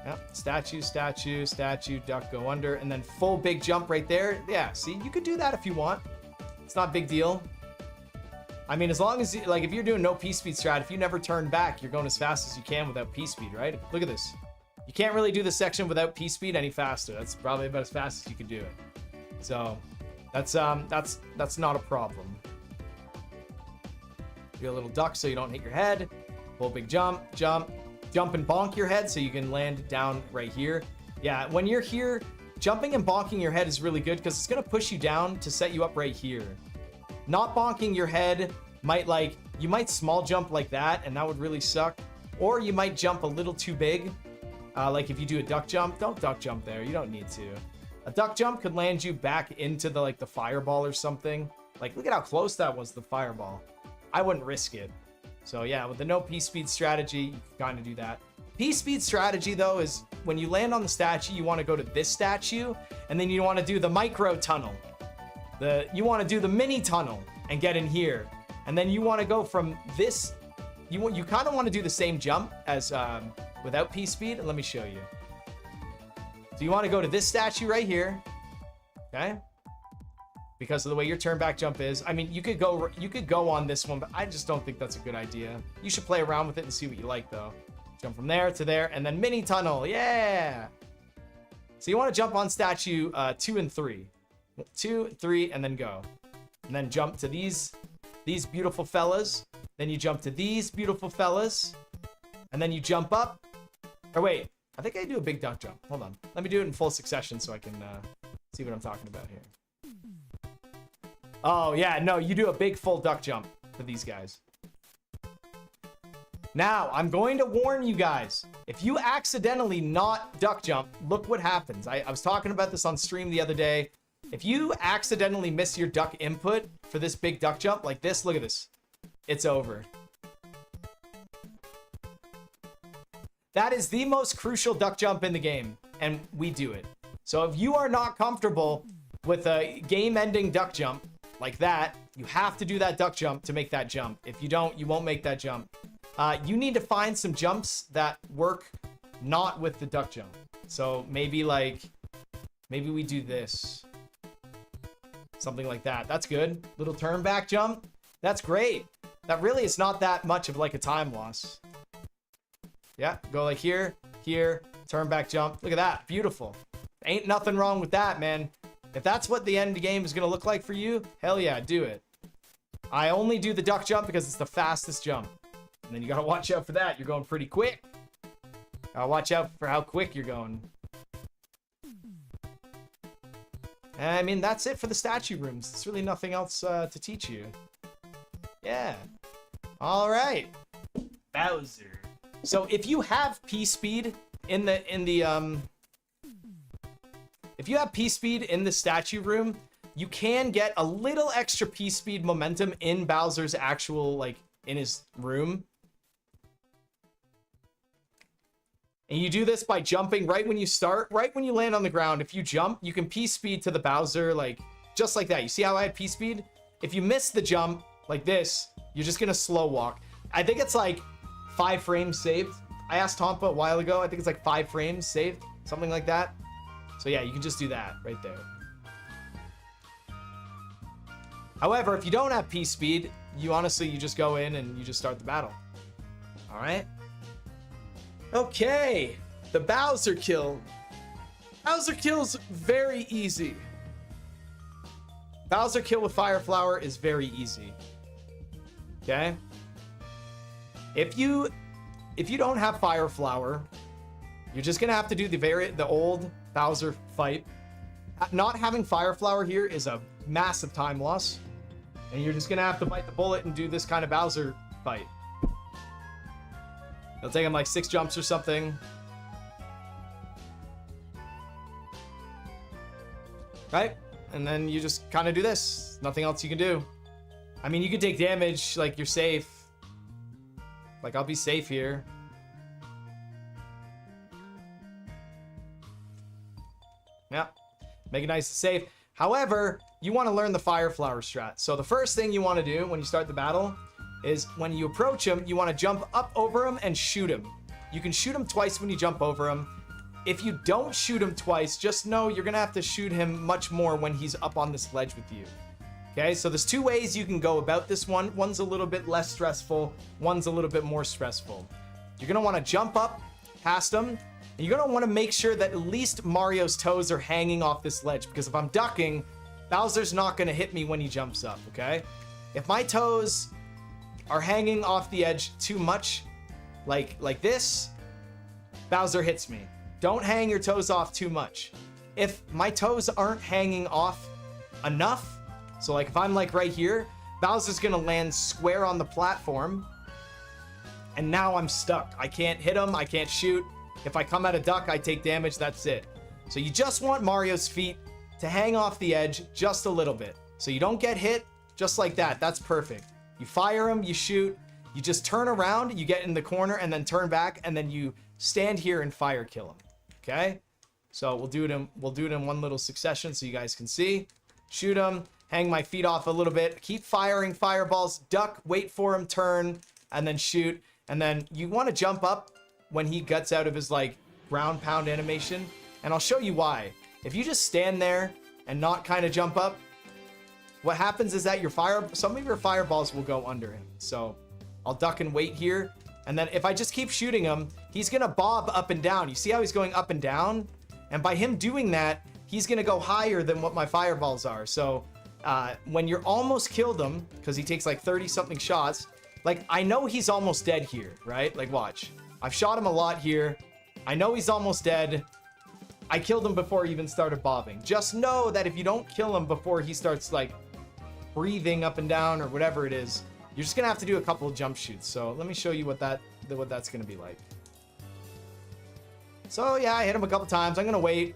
Yep, statue, statue, statue, duck, go under, and then full big jump right there. Yeah, see, you could do that if you want. It's not a big deal. I mean, as long as, like, if you're doing no P-speed strat, if you never turn back, you're going as fast as you can without P-speed, right? Look at this. You can't really do this section without P-speed any faster. That's probably about as fast as you can do it. So, that's not a problem. Do a little duck so you don't hit your head. Full big jump, jump. Jump and bonk your head so you can land down right here. Yeah, when you're here, jumping and bonking your head is really good because it's going to push you down to set you up right here. Not bonking your head might you might small jump like that and that would really suck. Or you might jump a little too big. Like if you do a duck jump, don't duck jump there. You don't need to. A duck jump could land you back into the fireball or something. Like look at how close that was to the fireball. I wouldn't risk it. So yeah, with the no P-speed strategy, you can kind of do that. P-speed strategy though is when you land on the statue, you want to go to this statue, and then you want to do the micro tunnel. You want to do the mini tunnel and get in here, and then you want to go from this. You kind of want to do the same jump as without P-speed. Let me show you. So you want to go to this statue right here, okay? Because of the way your turn back jump is. I mean, you could go on this one, but I just don't think that's a good idea. You should play around with it and see what you like though. Jump from there to there and then mini tunnel. Yeah. So you want to jump on statue 2 and 3. 2, 3 and then go. And then jump to these beautiful fellas. Then you jump to these beautiful fellas. And then you jump up. Or wait, I think I do a big duck jump. Hold on. Let me do it in full succession so I can see what I'm talking about here. Oh, yeah, no, you do a big full duck jump for these guys. Now, I'm going to warn you guys. If you accidentally not duck jump, look what happens. I was talking about this on stream the other day. If you accidentally miss your duck input for this big duck jump like this, look at this. It's over. That is the most crucial duck jump in the game, and we do it. So if you are not comfortable with a game-ending duck jump like that, you have to do that duck jump to make that jump. If you don't, you won't make that jump. You need to find some jumps that work not with the duck jump. So maybe we do this. Something like that. That's good. Little turn back jump. That's great. That really is not that much of like a time loss. Yeah, go like here, here, turn back jump. Look at that. Beautiful. Ain't nothing wrong with that, man. If that's what the end game is going to look like for you, hell yeah, do it. I only do the duck jump because it's the fastest jump. And then you got to watch out for that. You're going pretty quick. Gotta watch out for how quick you're going. And I mean, that's it for the statue rooms. There's really nothing else to teach you. Yeah. All right. Bowser. So if you have P speed in the if you have P speed in the statue room, you can get a little extra P speed momentum in Bowser's actual, like, in his room. And you do this by jumping right when you start, right when you land on the ground. If you jump, you can P speed to the Bowser, like, just like that. You see how I had P speed? If you miss the jump like this, you're just gonna slow walk. I think it's like 5 frames saved. I asked Tompa a while ago. I think it's like 5 frames saved, something like that. So yeah, you can just do that right there. However, if you don't have P speed, you just go in and you just start the battle. All right. Okay, the Bowser kill. Bowser kill's very easy. Bowser kill with Fire Flower is very easy. Okay. If you don't have Fire Flower, you're just gonna have to do the old Bowser fight. Not having Fire Flower here is a massive time loss, and you're just gonna have to bite the bullet and do this kind of Bowser fight. It'll take him like 6 jumps or something. Right? And then you just kind of do this. Nothing else you can do. I mean, you can take damage, like you're safe. Like, I'll be safe here. Yeah. Make it nice and safe. However, you want to learn the Fire Flower strat. So the first thing you want to do when you start the battle is when you approach him, you want to jump up over him and shoot him. You can shoot him twice when you jump over him. If you don't shoot him twice, just know you're going to have to shoot him much more when he's up on this ledge with you. Okay, so there's 2 ways you can go about this one. One's a little bit less stressful. One's a little bit more stressful. You're going to want to jump up past him. And you're going to want to make sure that at least Mario's toes are hanging off this ledge. Because if I'm ducking, Bowser's not going to hit me when he jumps up, okay? If my toes are hanging off the edge too much, like this, Bowser hits me. Don't hang your toes off too much. If my toes aren't hanging off enough, so like if I'm like right here, Bowser's gonna land square on the platform, and now I'm stuck. I can't hit him, I can't shoot. If I come at a duck, I take damage, that's it. So you just want Mario's feet to hang off the edge just a little bit. So you don't get hit, just like that, that's perfect. You fire him, you shoot, you just turn around, you get in the corner and then turn back, and then you stand here and fire kill him, okay? So we'll do it in one little succession so you guys can see. Shoot him, hang my feet off a little bit, keep firing fireballs, duck, wait for him, turn, and then shoot. And then you want to jump up when he gets out of his like ground pound animation, and I'll show you why. If you just stand there and not kind of jump up, what happens is that some of your fireballs will go under him. So I'll duck and wait here, and then if I just keep shooting him, he's gonna bob up and down. You see how he's going up and down? And by him doing that, he's gonna go higher than what my fireballs are. So when you're almost killed him, because he takes like 30 something shots, like I know he's almost dead here, right? Like watch, I've shot him a lot here. I know he's almost dead. I killed him before he even started bobbing. Just know that if you don't kill him before he starts like breathing up and down or whatever it is, you're just gonna have to do a couple of jump shoots. So let me show you what that what that's gonna be like. So yeah, I hit him a couple times. I'm gonna wait,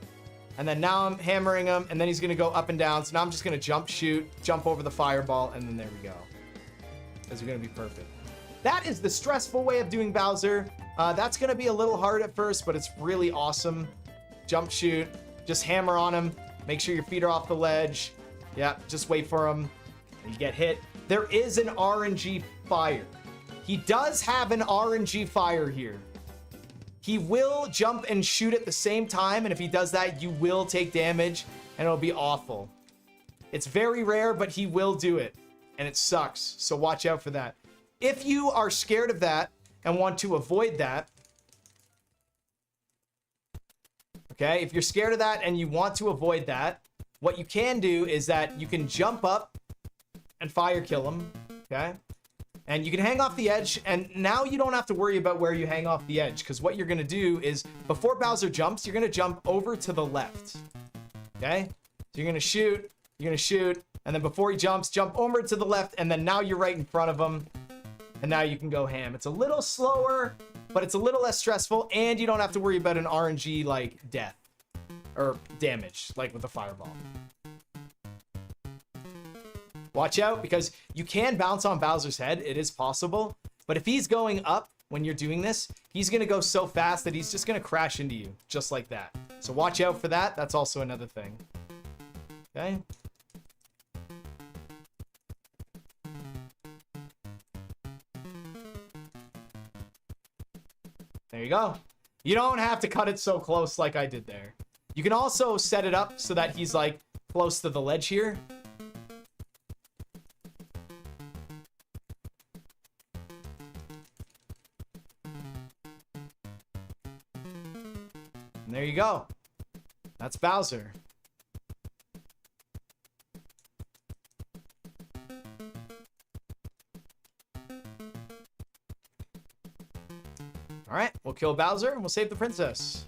and then now I'm hammering him, and then he's gonna go up and down. So now I'm just gonna jump, shoot, jump over the fireball, and then there we go. Those are gonna be perfect. That is the stressful way of doing Bowser. That's gonna be a little hard at first, but it's really awesome. Jump, shoot, just hammer on him. Make sure your feet are off the ledge. Yeah, just wait for him. And you get hit. There is an RNG fire. He does have an RNG fire here. He will jump and shoot at the same time, and if he does that, you will take damage, and it'll be awful. It's very rare, but he will do it, and it sucks, so watch out for that. If you are scared of that and want to avoid that, okay, if you're scared of that and you want to avoid that, what you can do is that you can jump up and fire kill him, okay? And you can hang off the edge, and now you don't have to worry about where you hang off the edge, because what you're going to do is, before Bowser jumps, you're going to jump over to the left, okay? So you're going to shoot, and then before he jumps, jump over to the left, and then now you're right in front of him, and now you can go ham. It's a little slower, but it's a little less stressful, and you don't have to worry about an RNG, like, death, or damage, like with the fireball. Watch out, because you can bounce on Bowser's head. It is possible. But if he's going up when you're doing this, he's going to go so fast that he's just going to crash into you, just like that. So watch out for that. That's also another thing. Okay? There you go. You don't have to cut it so close like I did there. You can also set it up so that he's, like, close to the ledge here. And there you go. That's Bowser. All right, we'll kill Bowser and we'll save the princess.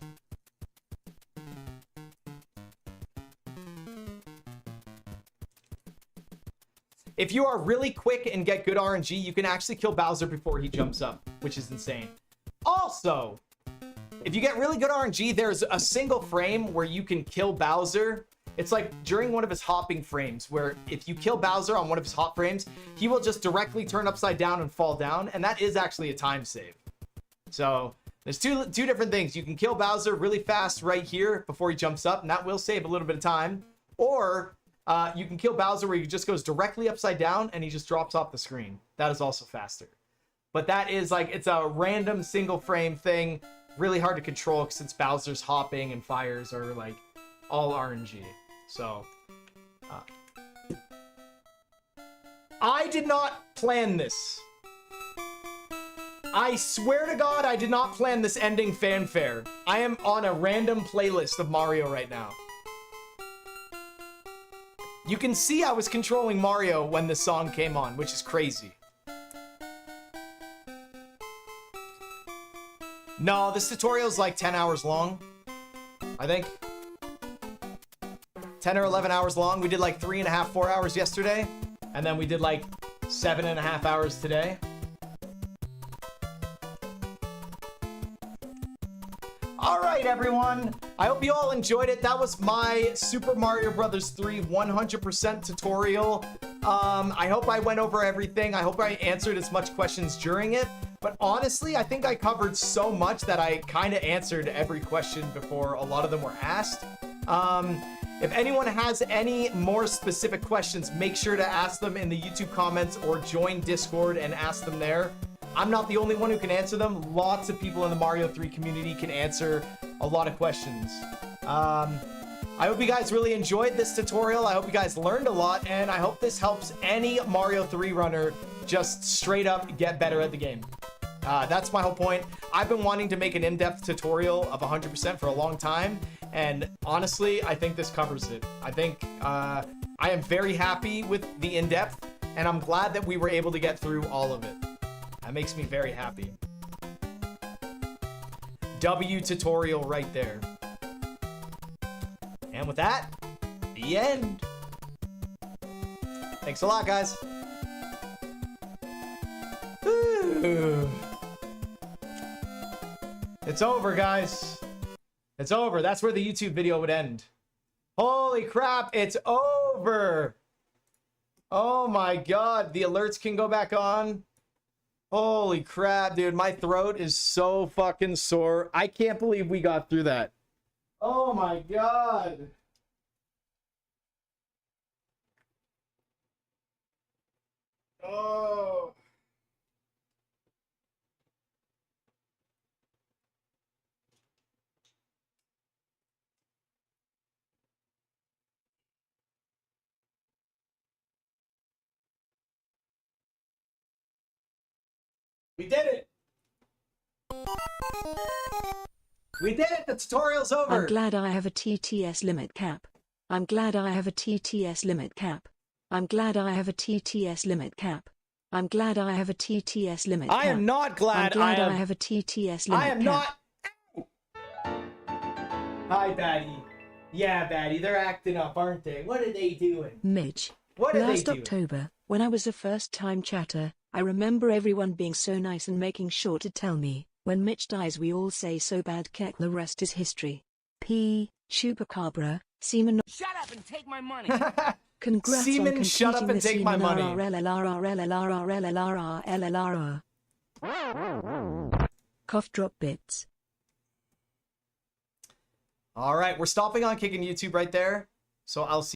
If you are really quick and get good RNG, you can actually kill Bowser before he jumps up, which is insane. Also, if you get really good RNG, there's a single frame where you can kill Bowser. It's like during one of his hopping frames, where if you kill Bowser on one of his hop frames, he will just directly turn upside down and fall down, and that is actually a time save. So there's two different things. You can kill Bowser really fast right here before he jumps up, and that will save a little bit of time. Or you can kill Bowser where he just goes directly upside down and he just drops off the screen. That is also faster. But that is like, it's a random single frame thing. Really hard to control since Bowser's hopping and fires are like all RNG. So I did not plan this. I swear to God, I did not plan this ending fanfare. I am on a random playlist of Mario right now. You can see I was controlling Mario when this song came on, which is crazy. No, this tutorial is like 10 hours long, I think. 10 or 11 hours long. We did like 3.5, 4 hours yesterday. And then we did like 7.5 hours today. All right, everyone. I hope you all enjoyed it. That was my Super Mario Bros. 3 100% tutorial. I hope I went over everything. I hope I answered as much questions during it. But honestly, I think I covered so much that I kind of answered every question before a lot of them were asked. If anyone has any more specific questions, make sure to ask them in the YouTube comments or join Discord and ask them there. I'm not the only one who can answer them. Lots of people in the Mario 3 community can answer a lot of questions. I hope you guys really enjoyed this tutorial. I hope you guys learned a lot, and I hope this helps any Mario 3 runner just straight up get better at the game. That's my whole point. I've been wanting to make an in-depth tutorial of 100% for a long time, and honestly, I think this covers it. I think I am very happy with the in-depth, and I'm glad that we were able to get through all of it. That makes me very happy. W tutorial right there. And with that, the end. Thanks a lot, guys. Ooh. It's over, guys. It's over. That's where the YouTube video would end. Holy crap, it's over. Oh my god, the alerts can go back on. Holy crap, dude. My throat is so fucking sore. I can't believe we got through that. Oh my god. Oh. We did it! We did it! The tutorial's over! I'm glad I have a TTS limit cap. I'm glad I have a TTS limit cap. I'm glad I have a TTS limit cap. I'm glad I have a TTS limit cap. I am not glad I'm glad I have a TTS limit cap. I am not... Hi, Batty. Yeah, Batty, they're acting up, aren't they? What are they doing? Mitch. What are they Last doing? October, when I was a first-time chatter, I remember everyone being so nice and making sure to tell me, when Mitch dies we all say so bad kek, the rest is history. P. Chupacabra, Seaman. Shut up and take my money. Congrats Seaman, on shut up and take my money. Cough drop bits. All right, we're stopping on kicking YouTube right there. So I'll see